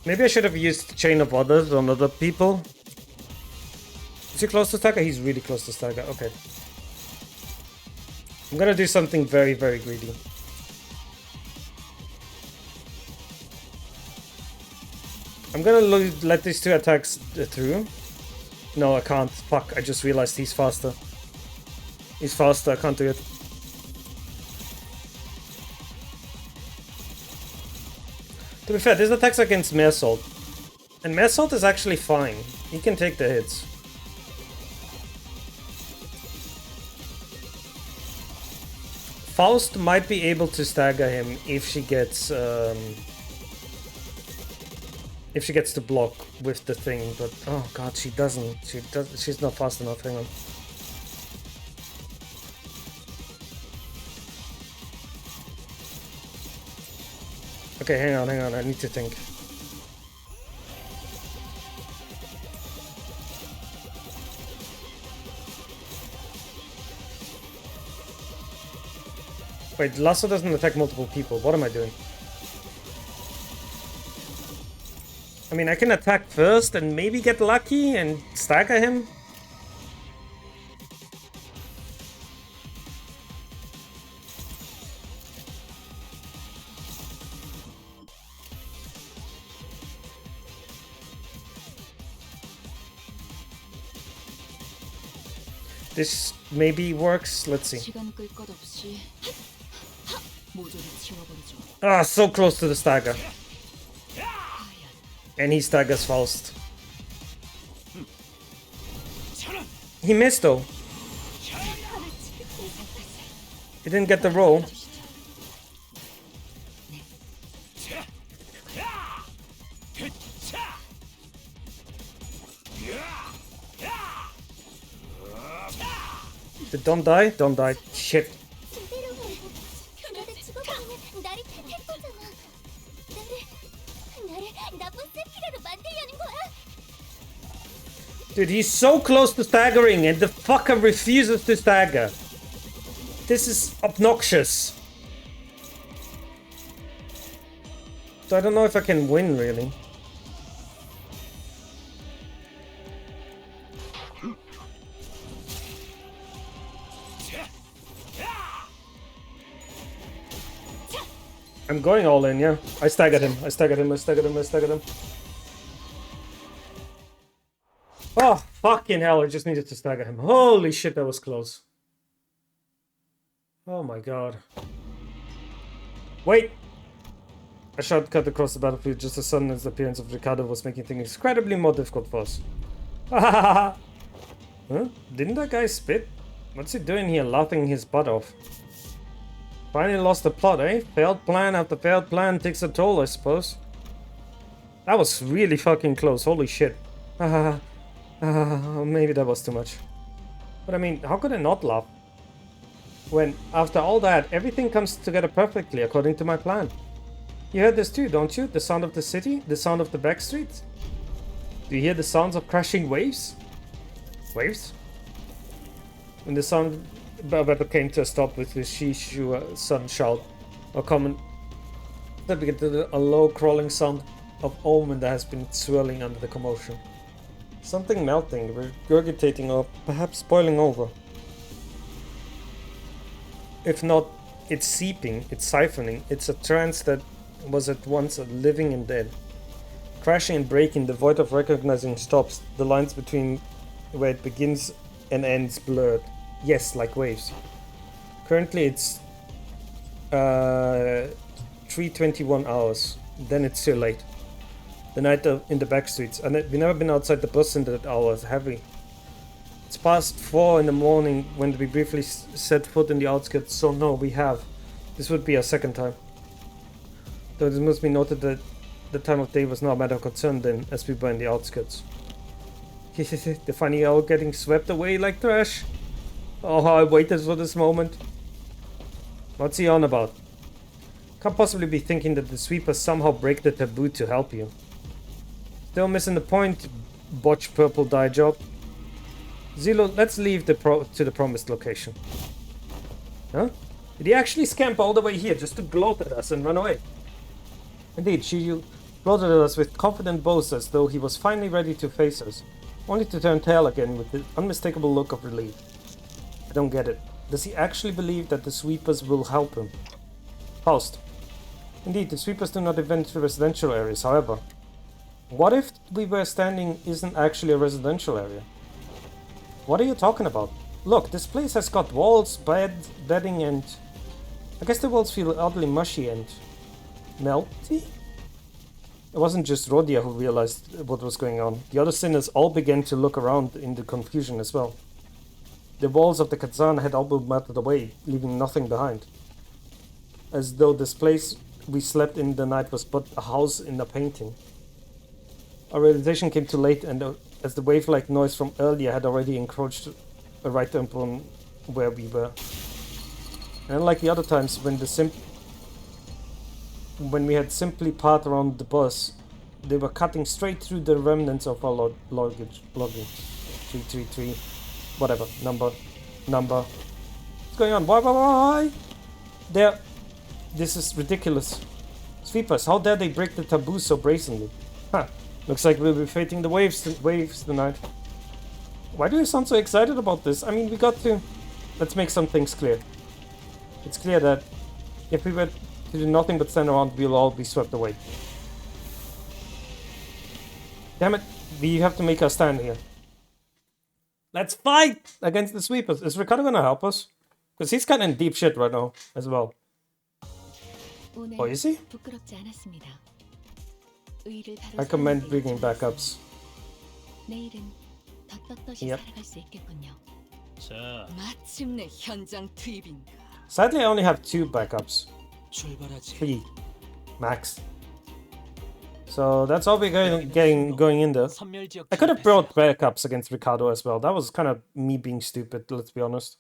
Maybe I should have used Chain of Others on other people. Is he close to stagger? He's really close to stagger. Okay. I'm gonna do something very, very greedy. I'm gonna let these two attacks through. No, I can't. Fuck, I just realized he's faster. He's faster, I can't do it. To be fair, this attacks against Mersalt. And Mersalt is actually fine. He can take the hits. Faust might be able to stagger him if she gets to block with the thing, but oh god, she doesn't. She's not fast enough. Hang on. Okay, hang on, I need to think. Wait, Lasso doesn't attack multiple people. What am I doing? I mean, I can attack first and maybe get lucky and stagger him. this maybe works. Let's see. 시간 끌 것 없이 모조리 지워버리죠. Ah, so close to the stagger. And he staggers Faust. He missed though. He didn't get the roll. Don't die, don't die. Shit. Dude, he's so close to staggering and the fucker refuses to stagger. This is obnoxious. So I don't know if I can win, really. I'm going all in, yeah. I staggered him. Oh, fucking hell, I just needed to stagger him. Holy shit, that was close. Oh my god. Wait! I shortcut across the battlefield just as sudden as the appearance of Ricardo was making things incredibly more difficult for us. Huh? Didn't that guy spit? What's he doing here, laughing his butt off? Finally lost the plot, eh? Failed plan after failed plan takes a toll, I suppose. That was really fucking close, holy shit. Maybe that was too much. But I mean, how could I not laugh? When, after all that, everything comes together perfectly according to my plan. You heard this too, don't you? The sound of the city? The sound of the back streets? Do you hear the sounds of crashing waves? Waves? When the sound battle came to a stop with his Shishu son shout, or comment, then we get a low crawling sound of omen that has been swirling under the commotion. Something melting, regurgitating, or perhaps boiling over. If not, it's seeping, it's siphoning, it's a trance that was at once living and dead. Crashing and breaking, devoid of recognizing stops, the lines between where it begins and ends blurred. Yes, like waves. Currently it's 3:21 hours. Then it's still late. The night in the back streets. And we've never been outside the bus in that hour, have we? It's past 4 in the morning when we briefly set foot in the outskirts, so no, we have. This would be our second time. Though it must be noted that the time of day was not a matter of concern then, as we were in the outskirts. The funny owl getting swept away like trash. Oh, how I waited for this moment. What's he on about? Can't possibly be thinking that the sweepers somehow break the taboo to help you. Still missing the point, botch purple dye job. Zilo, let's leave to the promised location. Huh? Did he actually scamper all the way here just to gloat at us and run away? Indeed, Shiryu gloated at us with confident boast as though he was finally ready to face us, only to turn tail again with the unmistakable look of relief. I don't get it. Does he actually believe that the sweepers will help him? Faust. Indeed, the sweepers do not invent residential areas, however. What if we were standing isn't actually a residential area? What are you talking about? Look, this place has got walls, bedding, and... I guess the walls feel oddly mushy and... melty? It wasn't just Rodia who realized what was going on. The other sinners all began to look around in the confusion as well. The walls of the Kazan had all been melted away, leaving nothing behind. As though this place we slept in the night was but a house in a painting. Our realization came too late, and as the wave-like noise from earlier had already encroached right upon where we were. And unlike the other times when we had simply parked around the bus, they were cutting straight through the remnants of our luggage. 333, whatever, number. What's going on? Why? This is ridiculous. Sweepers, how dare they break the taboo so brazenly? Huh, looks like we'll be fighting the waves tonight. Why do you sound so excited about this? I mean, we got to... Let's make some things clear. It's clear that if we were to do nothing but stand around, we'll all be swept away. Damn it, we have to make our stand here. Let's fight against the sweepers. Is Ricardo gonna help us? Because he's kind of in deep shit right now as well. Oh, is he? 부끄럽지 않았습니다. 의의를 바로 I commend 세우는데 bringing 일조하였으니 backups. 내일은 더 떳떳이 Yep. 살아갈 수 있겠군요. 자, 마침내 현장 투입인가. Sadly, I only have 2 backups. 출발하지. 3 max. So that's all we're going in there. I could have brought backups against Ricardo as well. That was kind of me being stupid, let's be honest.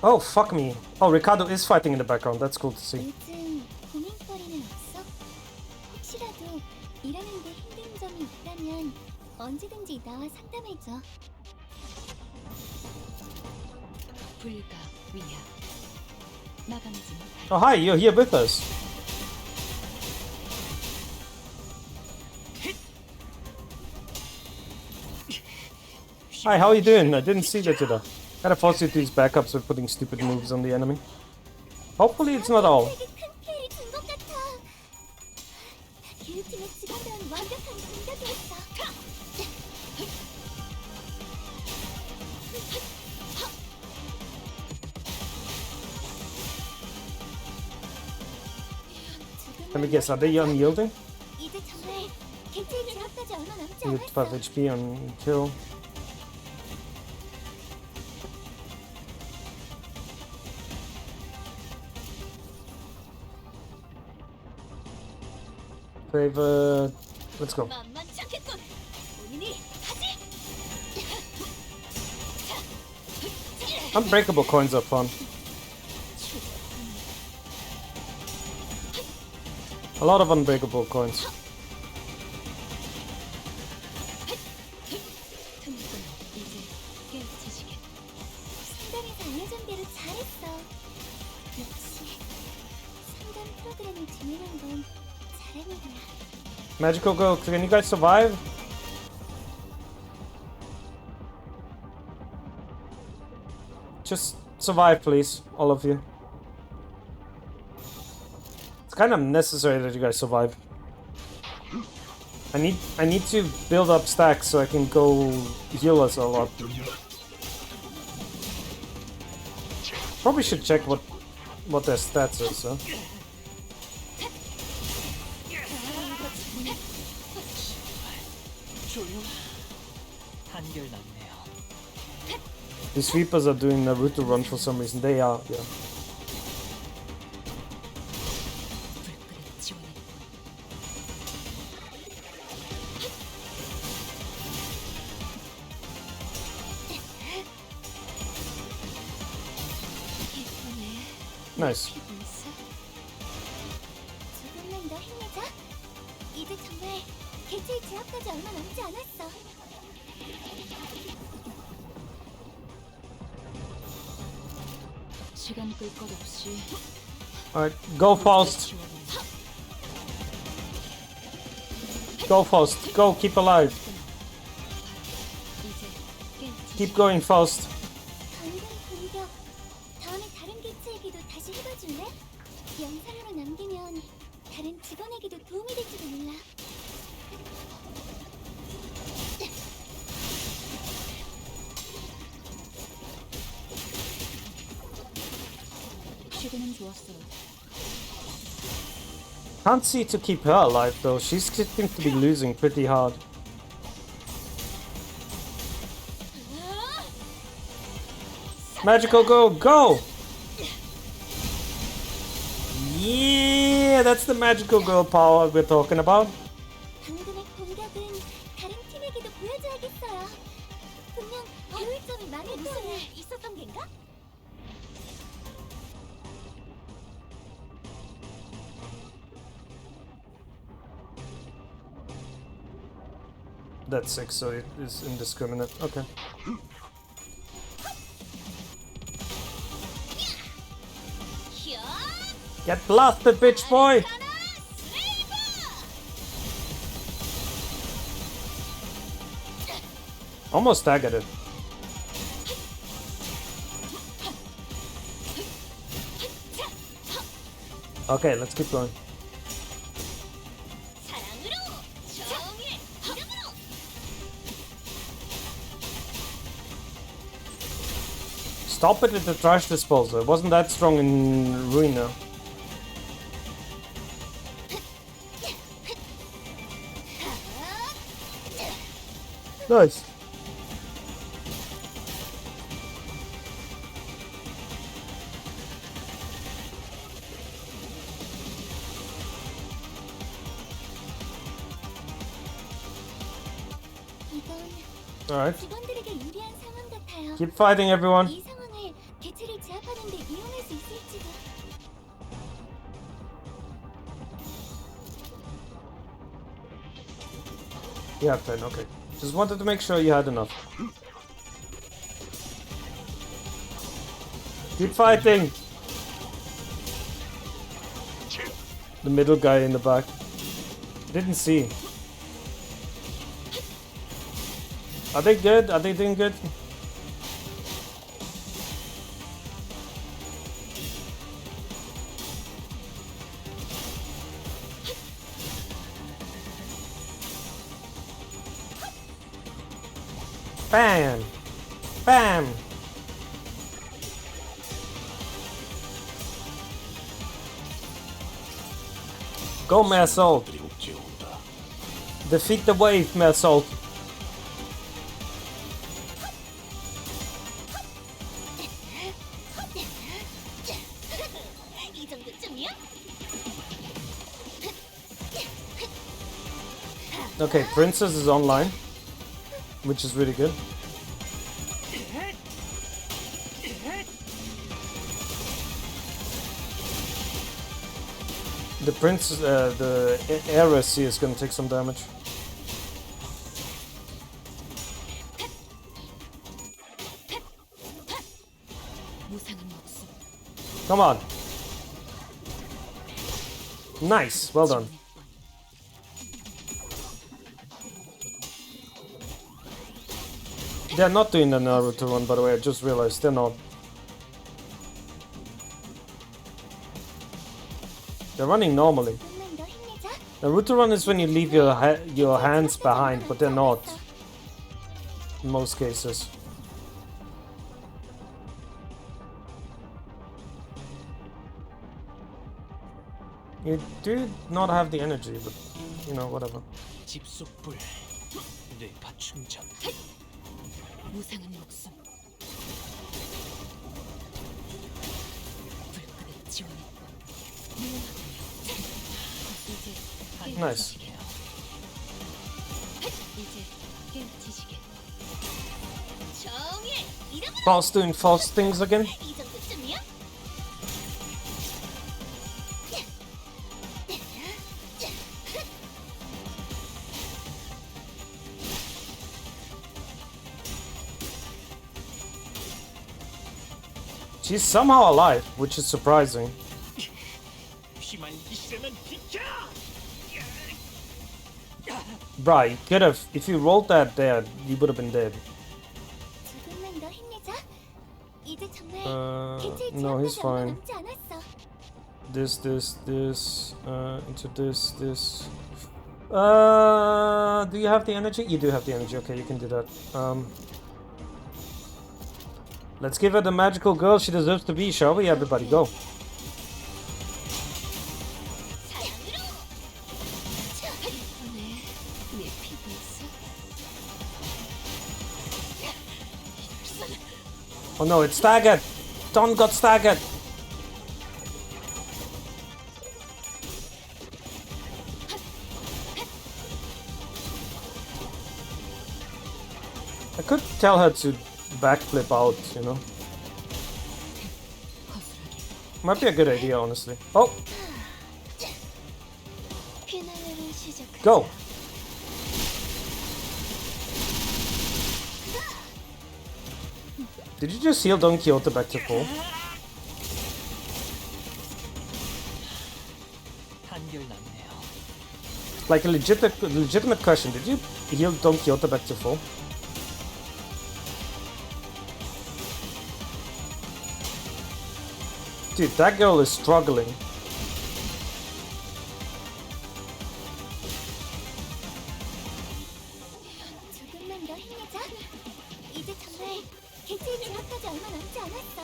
Oh, fuck me. Oh, Ricardo is fighting in the background. That's cool to see. 요즘 고민거리는 없어? 혹시라도 일하는 데 힘든 점이 있다면 언제든지 나와 상담해줘. 불가 위야 마감하지 못할 Oh, hi, you're here with us. Hi, how are you doing? I didn't see that you're there. Gotta force you to use backups with putting stupid moves on the enemy. Hopefully it's not all. 되게 큰 피해를 준 것 같아. 교육팀의 직원들은 완벽한 공격이었어. Let me guess, are they unyielding? 이제 정말 개체의 진압까지 얼마 남지 You 않았어. 12 HP on kill. Favorite. Let's go. 만만치 않겠군. 본인이 하지. Unbreakable coins are fun. A lot of unbreakable coins. 이제 깨우치시겠 상담에서 알려준 대로 잘했어. 역시 상담 프로그램을 진행한 건 자랑이구나. Magical Girl, can you guys survive? Just survive, please, all of you. It's kind of necessary that you guys survive. I need to build up stacks so I can go heal us a lot. Probably should check what their stats is, so. The sweepers are doing Naruto run for some reason. They are, yeah. 불끈을 지원했군. Nice. 조금만 더 힘내자. 이제 정말 개체의 제압까지 얼마 남지 않았어. 시간 끌 것 없이 Alright, go fast. Go fast. Go, keep alive. 이제 깨우치시겠 Keep going fast. 방금 공격. 다음에 다른 개체에게도 다시 해봐줄래? 영상으로 남기면 다른 직원에게도 도움이 될지도 몰라. 시도는 좋았어요. Can't see to keep her alive though. She seems to be losing pretty hard. Magical Girl, go! Yeah, that's the Magical Girl power we're talking about. 방금의 공격은 다른 팀에게도 보여줘야겠어요. 분명 배울 점이 많을 무슨 일 있었던 겐가? That's 6, so it is indiscriminate. Okay. Get blasted, bitch boy! Almost staggered it. Okay, let's keep going. Stop it at the trash disposal. It wasn't that strong in Ruina. Nice. Alright. 직원들에게 유리한 상황 같아요. Keep fighting, everyone. 이 상황을 개체를 제압하는 데 이용할 수 있을지도. You have 10, okay. Just wanted to make sure you had enough. Keep fighting! The middle guy in the back. Didn't see. Are they good? Are they doing good? Bam! Bam! Go, Marisol! Defeat the wave, Marisol! 이 정도쯤이야? Okay, Princess is online, which is really good. The prince, the heiress is gonna take some damage. Come on. Nice, well done. They're not doing the Naruto one, by the way, I just realized they're not. They're running normally. Naruto run is when you leave your hands behind, but they're not. In most cases. You do not have the energy, but you know, whatever. Nice. False doing false things again. She's somehow alive, which is surprising. Bruh, you could have, if you rolled that there, you would have been dead. No, he's fine. This, into this. Do you have the energy? You do have the energy, okay, you can do that. Let's give her the magical girl she deserves to be, shall we? Everybody, go. Oh no, it's staggered! Don got staggered! I could tell her to backflip out, you know. Might be a good idea, honestly. Oh! Go! Did you just heal Don Quixote back to full? Like a legitimate question, did you heal Don Quixote back to full? Dude, that girl is struggling. 개체의 진압까지 얼마 남지 않았어.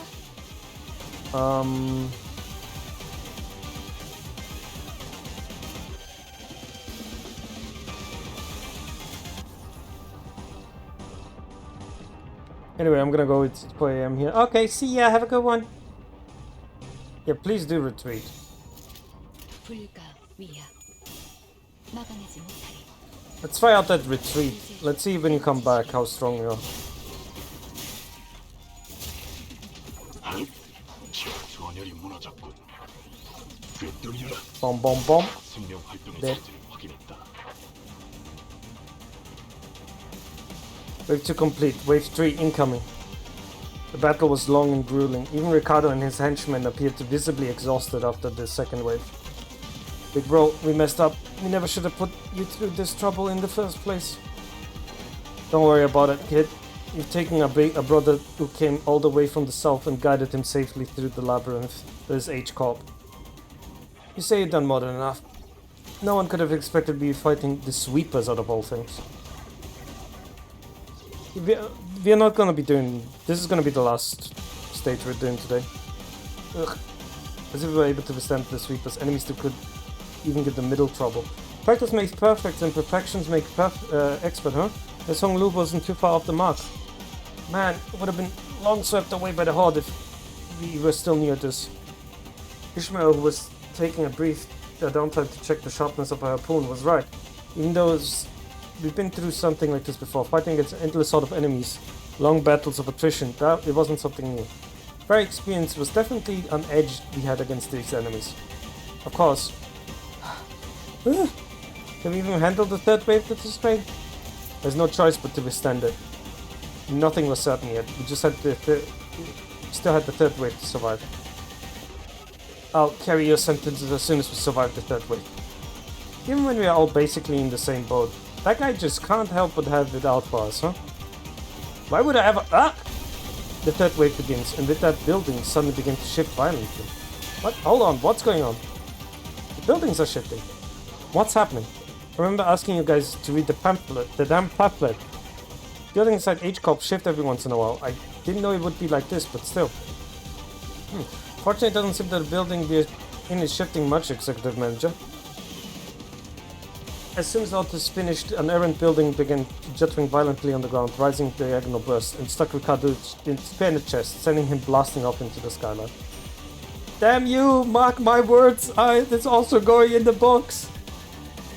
Anyway, I'm gonna go with 4 AM here. Okay, see ya, have a good one. Yeah, please do retreat. 불가 위야. 막아내지 못하리. Let's try out that retreat. Let's see when you come back how strong you are. 전열이 무너졌군. 꿰뚫이라. Bomb, bomb, bomb. 생명 활동의 네. 사진을 확인했다. Wave 2 complete. Wave 3 incoming. The battle was long and grueling. Even Ricardo and his henchmen appeared to visibly exhausted after the second wave. Big bro, we messed up. We never should have put you through this trouble in the first place. Don't worry about it, kid. You've taken a brother who came all the way from the south and guided him safely through the labyrinth. This H-Corp. You say you've done more than enough. No one could have expected to be fighting the sweepers out of all things. We're not gonna be doing... This is gonna be the last stage we're doing today. Ugh. As if we were able to withstand the sweepers, enemies that could even get the middle trouble. Practice makes perfect and perfections make expert, huh? This Hong Lu wasn't too far off the mark. Man, it would have been long swept away by the horde if we were still near this. Ishmael, who was taking a brief downtime to check the sharpness of our harpoon, was right. Even though we've been through something like this before, fighting against an endless sort of enemies, long battles of attrition, it wasn't something new. Very experience was definitely an edge we had against these enemies. Of course. Can we even handle the third wave that is paid? There's no choice but to withstand it. Nothing was certain yet. We just had still had the third wave to survive. I'll carry your sentences as soon as we survive the third wave. Even when we are all basically in the same boat, that guy just can't help but have it out for us, huh? Why would I ever... Ah! The third wave begins, and with that building suddenly begin to shift violently. What? Hold on, what's going on? The buildings are shifting. What's happening? I remember asking you guys to read the pamphlet, the damn pamphlet. Buildings inside H-Corp shift every once in a while. I didn't know it would be like this, but still. Fortunately, it doesn't seem that the building we're in is shifting much, Executive Manager. As soon as all this finished, an errant building began juttering violently on the ground, rising diagonal burst, and stuck Ricardo in the chest, sending him blasting off into the skyline. Damn you! Mark my words! It's also going in the books!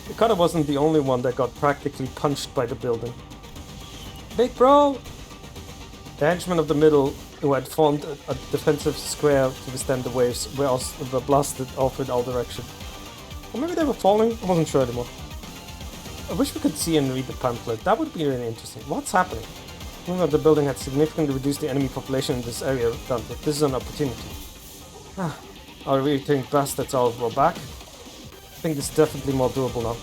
Ricardo wasn't the only one that got practically punched by the building. Big bro! The henchmen of the middle, who had formed a defensive square to withstand the waves, were blasted off in all directions. Or maybe they were falling? I wasn't sure anymore. I wish we could see and read the pamphlet. That would be really interesting. What's happening? Moving of the building had significantly reduced the enemy population in this area, but this is an opportunity. Our returned bastards all were back. I think this is definitely more doable now.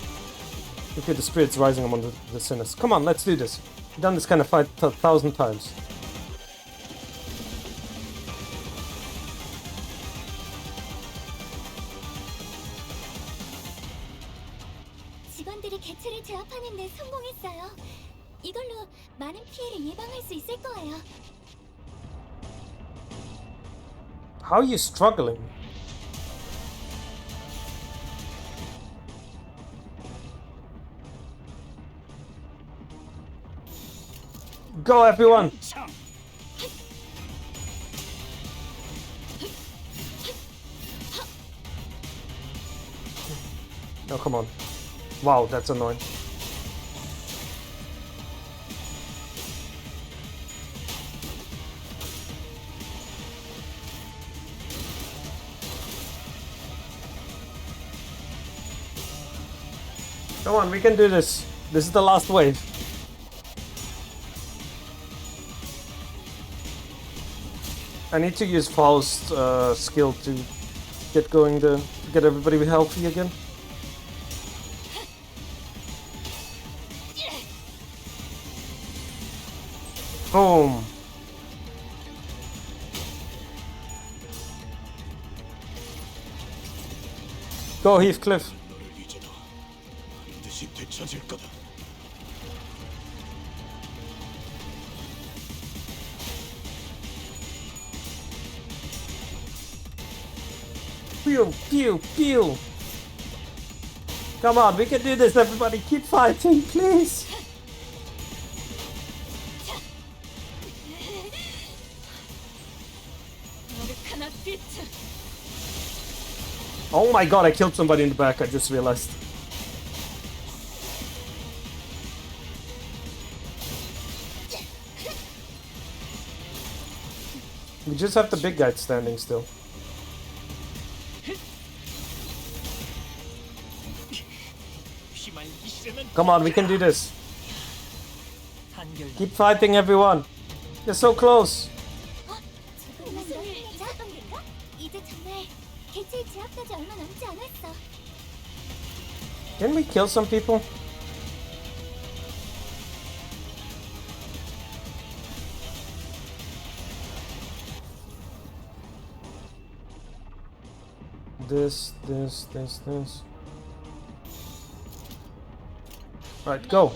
We feel the spirits rising among the sinners. Come on, let's do this. We've done this kind of fight 1,000 times. 직원들이 개체를 제압하는 데 성공했어요. 이걸로 많은 피해를 예방할 수 있을 거예요. How are you struggling? Go everyone! Oh, come on. Wow, that's annoying. Come on, we can do this. This is the last wave. I need to use Faust's skill to get everybody healthy again. Boom. Go Heathcliff. Pew, pew, pew. Come on, we can do this, everybody. Keep fighting, please. Oh my god, I killed somebody in the back, I just realized. We just have the big guy standing still. Come on, we can do this. Keep fighting, everyone. You're so close. Didn't we kill some people? This. Right, go.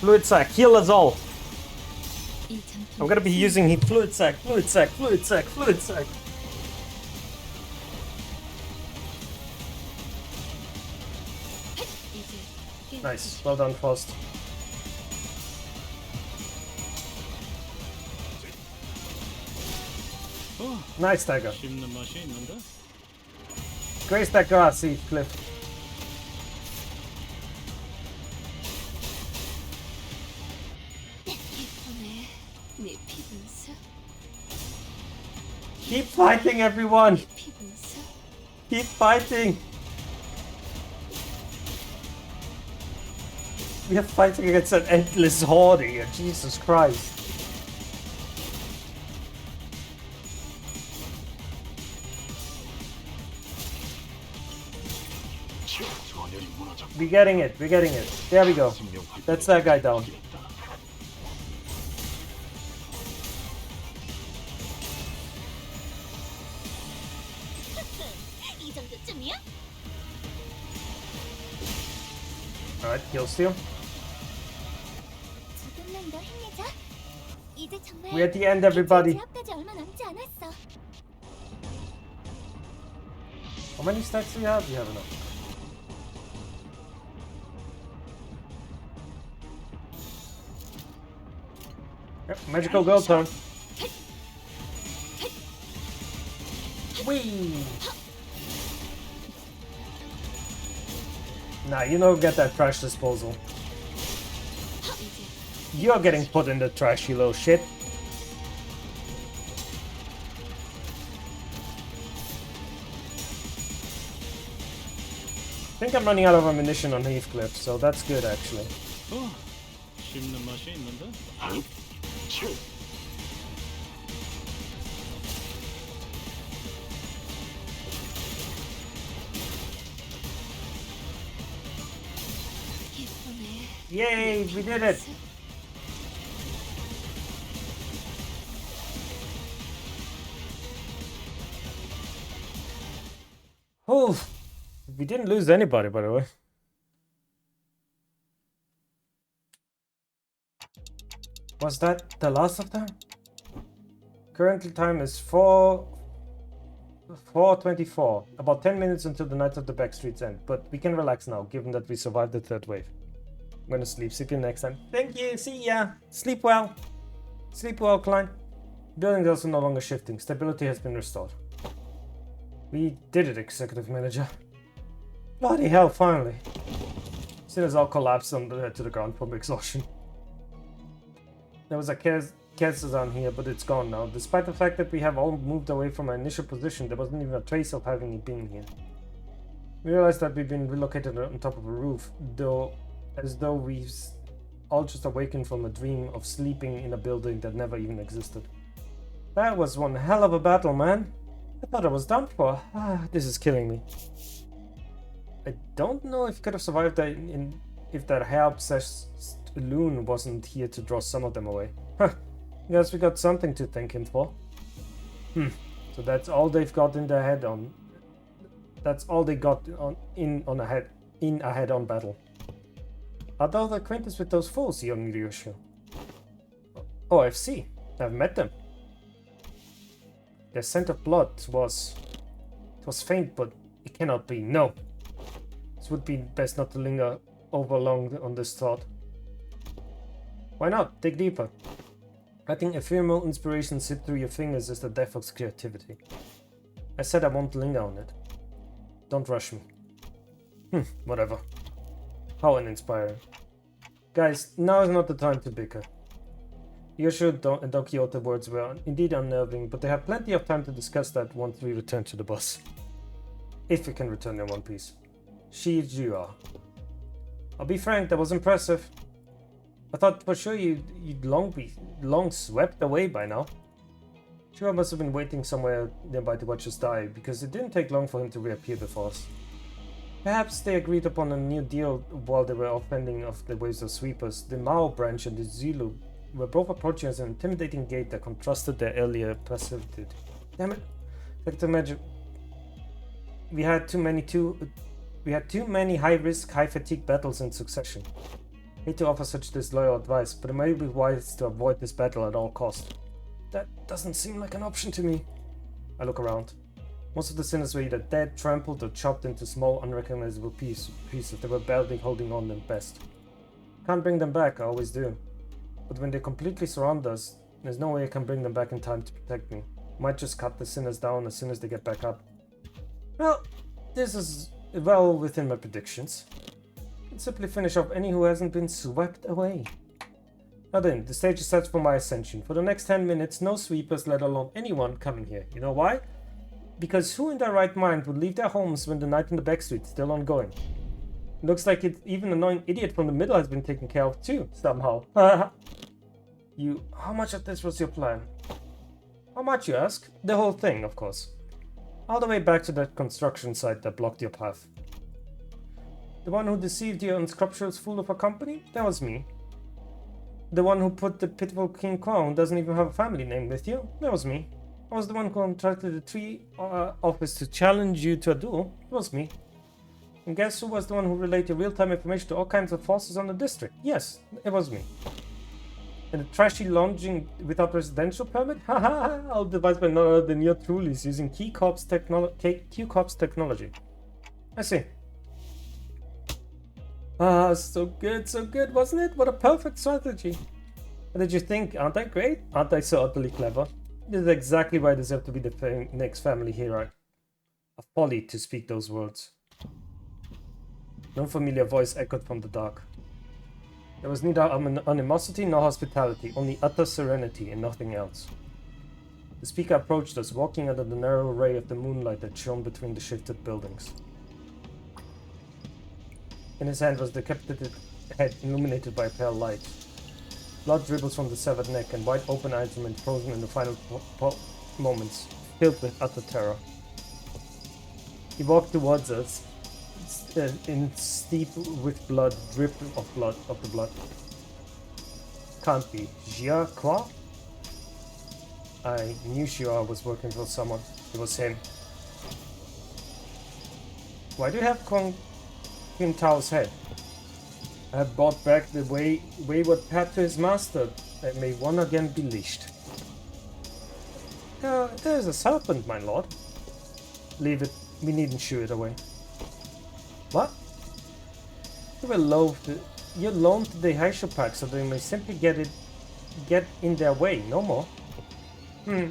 Fluid sac, heal us all. I'm gonna be using the fluid sac. Nice, well done, Faust. Nice dagger. Grace that grass, Cliff. Keep fighting, everyone! Keep fighting! We are fighting against an endless horde here, Jesus Christ. We're getting it. There we go. That's that guy down. Alright, kill steal. We're at the end, everybody. How many stacks do we have? We have enough. Yep, magical gold turn. Whee! Nah, you don't get that trash disposal. You're getting put in the trash, you little shit. I think I'm running out of ammunition on Heathcliff, so that's good actually. Yay, we did it! Oh, we didn't lose anybody, by the way. Was that the last of them? Currently time is 4:24. About 10 minutes until the night of the backstreets end, but we can relax now, given that we survived the third wave. I'm gonna sleep. See you next time. Thank you. See ya. Sleep well. Sleep well, Klein. Building is also no longer shifting. Stability has been restored. We did it, Executive Manager. Bloody hell, finally. Soon as all collapsed to the ground from exhaustion. There was a Kerzazan here, but it's gone now. Despite the fact that we have all moved away from our initial position, there wasn't even a trace of having been here. We realized that we've been relocated on top of a roof, as though we've all just awakened from a dream of sleeping in a building that never even existed. That was one hell of a battle, man. I thought I was done for. This is killing me. I don't know if I could have survived that if that hair-obsessed loon wasn't here to draw some of them away. Huh. Guess we got something to thank him for. So that's all they've got in their head on. That's all they got in a head-on battle. Are those acquaintance with those fools, young Ryosho? Oh, I see. I've met them. The scent of blood was... It was faint, but it cannot be. No. It would be best not to linger over long on this thought. Why not? Dig deeper. Letting ephemeral inspiration slip through your fingers is the death of creativity. I said I won't linger on it. Don't rush me. Whatever. How uninspiring. Guys, now is not the time to bicker. You're sure Don Quixote's words were indeed unnerving, but they have plenty of time to discuss that once we return to the bus. If we can return in one piece. Shijua. I'll be frank, that was impressive. I thought for sure you'd long swept away by now. Shura must have been waiting somewhere nearby to watch us die, because it didn't take long for him to reappear before us. Perhaps they agreed upon a new deal while they were off fending off the waves of sweepers. The Mao branch and the Zulu were both approaching us at an intimidating gait that contrasted their earlier passivity. Damn it! I can imagine. We had too many high-risk, high-fatigue battles in succession. Hate to offer such disloyal advice, but it may be wise to avoid this battle at all costs. That doesn't seem like an option to me. I look around. Most of the sinners were either dead, trampled, or chopped into small, unrecognizable pieces that were barely holding on at best. Can't bring them back, I always do. But when they completely surround us, there's no way I can bring them back in time to protect me. Might just cut the sinners down as soon as they get back up. Well, this is well within my predictions. And simply finish off any who hasn't been swept away. Now then, the stage is set for my ascension. For the next 10 minutes, no sweepers, let alone anyone coming here. You know why? Because who in their right mind would leave their homes when the night in the backstreet is still ongoing? Looks like even an annoying idiot from the middle has been taken care of too, somehow. How much of this was your plan? How much, you ask? The whole thing, of course. All the way back to that construction site that blocked your path. The one who deceived you unscrupulous fool of a company? That was me. The one who put the pitiful King Kong who doesn't even have a family name with you? That was me. I was the one who contracted the tree office to challenge you to a duel. It was me. And guess who was the one who relayed your real-time information to all kinds of forces on the district? Yes, it was me. And the trashy launching without residential permit? Haha, all devised by none other than your trulies using Q-Corp's technology. I see. Ah, so good, wasn't it? What a perfect strategy. What did you think? Aren't I great? Aren't I so utterly clever? This is exactly why I deserve to be the next family hero. A folly to speak those words. No familiar voice echoed from the dark. There was neither animosity nor hospitality, only utter serenity and nothing else. The speaker approached us, walking under the narrow ray of the moonlight that shone between the shifted buildings. In his hand was the decapitated head illuminated by a pale light. Blood dribbles from the severed neck, and wide open eyes remained frozen in the final moments, filled with utter terror. He walked towards us, in steep with blood, drip of the blood. Can't be. Jia Kwa? I knew Shia was working for someone. It was him. Why do you have Kong Kim Tao's head? I have brought back the wayward path to his master, that may one again be leashed. There's a serpent, my lord. Leave it, we needn't shoo it away. What? You loaned the Haisho pack so they may simply get in their way, no more.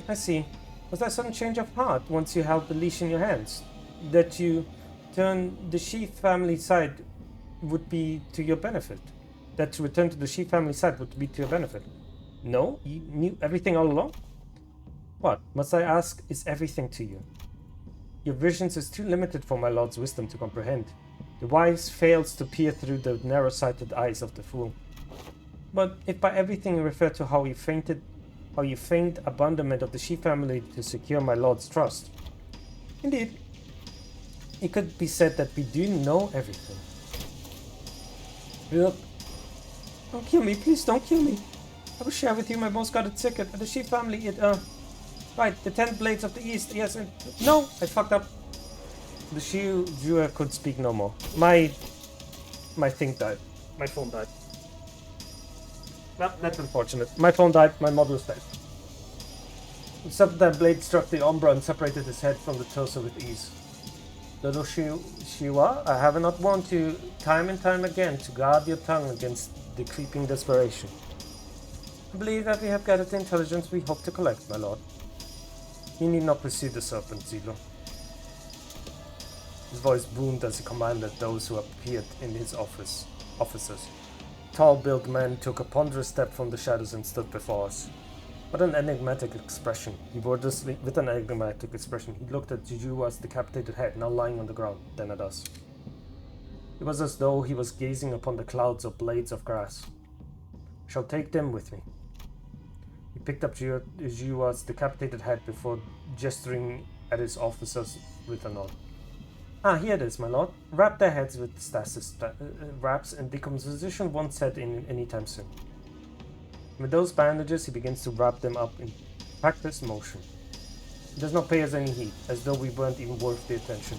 I see. Was that sudden change of heart once you held the leash in your hands? That you turn the Shi family side would be to your benefit. That to return to the Shi family side would be to your benefit. No? You knew everything all along? What, must I ask, is everything to you? Your visions is too limited for my lord's wisdom to comprehend. The wise fails to peer through the narrow-sighted eyes of the fool. But if by everything you refer to how you feigned abandonment of the Shi family to secure my lord's trust. Indeed, it could be said that we do know everything. Look, don't kill me, please don't kill me. I will share with you my most guarded secret. The Shi family, right, the 10 blades of the east, yes, no, I fucked up. The Shi viewer could speak no more. My thing died. My phone died. Well, that's unfortunate. My phone died, my model is dead. Except that blade struck the Umbra and separated his head from the torso with ease. Little Shiwa, I have not warned you time and time again to guard your tongue against the creeping desperation. I believe that we have gathered the intelligence we hope to collect, my lord. You need not pursue the serpent, Zilo. His voice boomed as he commanded those who appeared in his officers. Tall-built man took a ponderous step from the shadows and stood before us. What an enigmatic expression. He bore this with an enigmatic expression. He looked at Jujuwa's decapitated head, now lying on the ground, then at us. It was as though he was gazing upon the clouds or blades of grass. I shall take them with me. He picked up Jujuwa's decapitated head before gesturing at his officers with a nod. Ah, here it is, my lord. Wrap their heads with stasis wraps, and decomposition won't set in anytime soon. With those bandages, he begins to wrap them up in practiced motion. He does not pay us any heed, as though we weren't even worth the attention.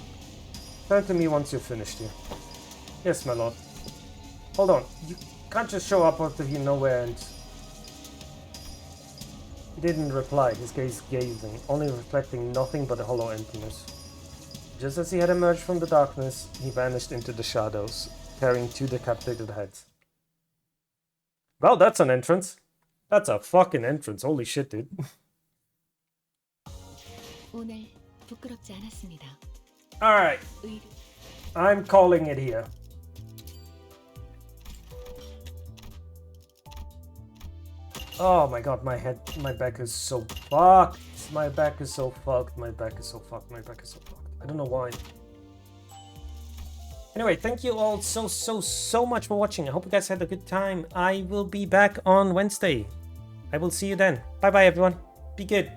Turn to me once you're finished here. Yes, my lord. Hold on, you can't just show up out of here nowhere and... He didn't reply, his gaze gazing, only reflecting nothing but a hollow emptiness. Just as he had emerged from the darkness, he vanished into the shadows, carrying 2 decapitated heads. Well, that's an entrance. That's a fucking entrance. Holy shit, dude. 오늘 부끄럽지 않았습니다. Alright. I'm calling it here. Oh my god, my back is so fucked. My back is so fucked. My back is so fucked. I don't know why. Anyway, thank you all so much for watching. I hope you guys had a good time. I will be back on Wednesday. I will see you then. Bye bye everyone. Be good.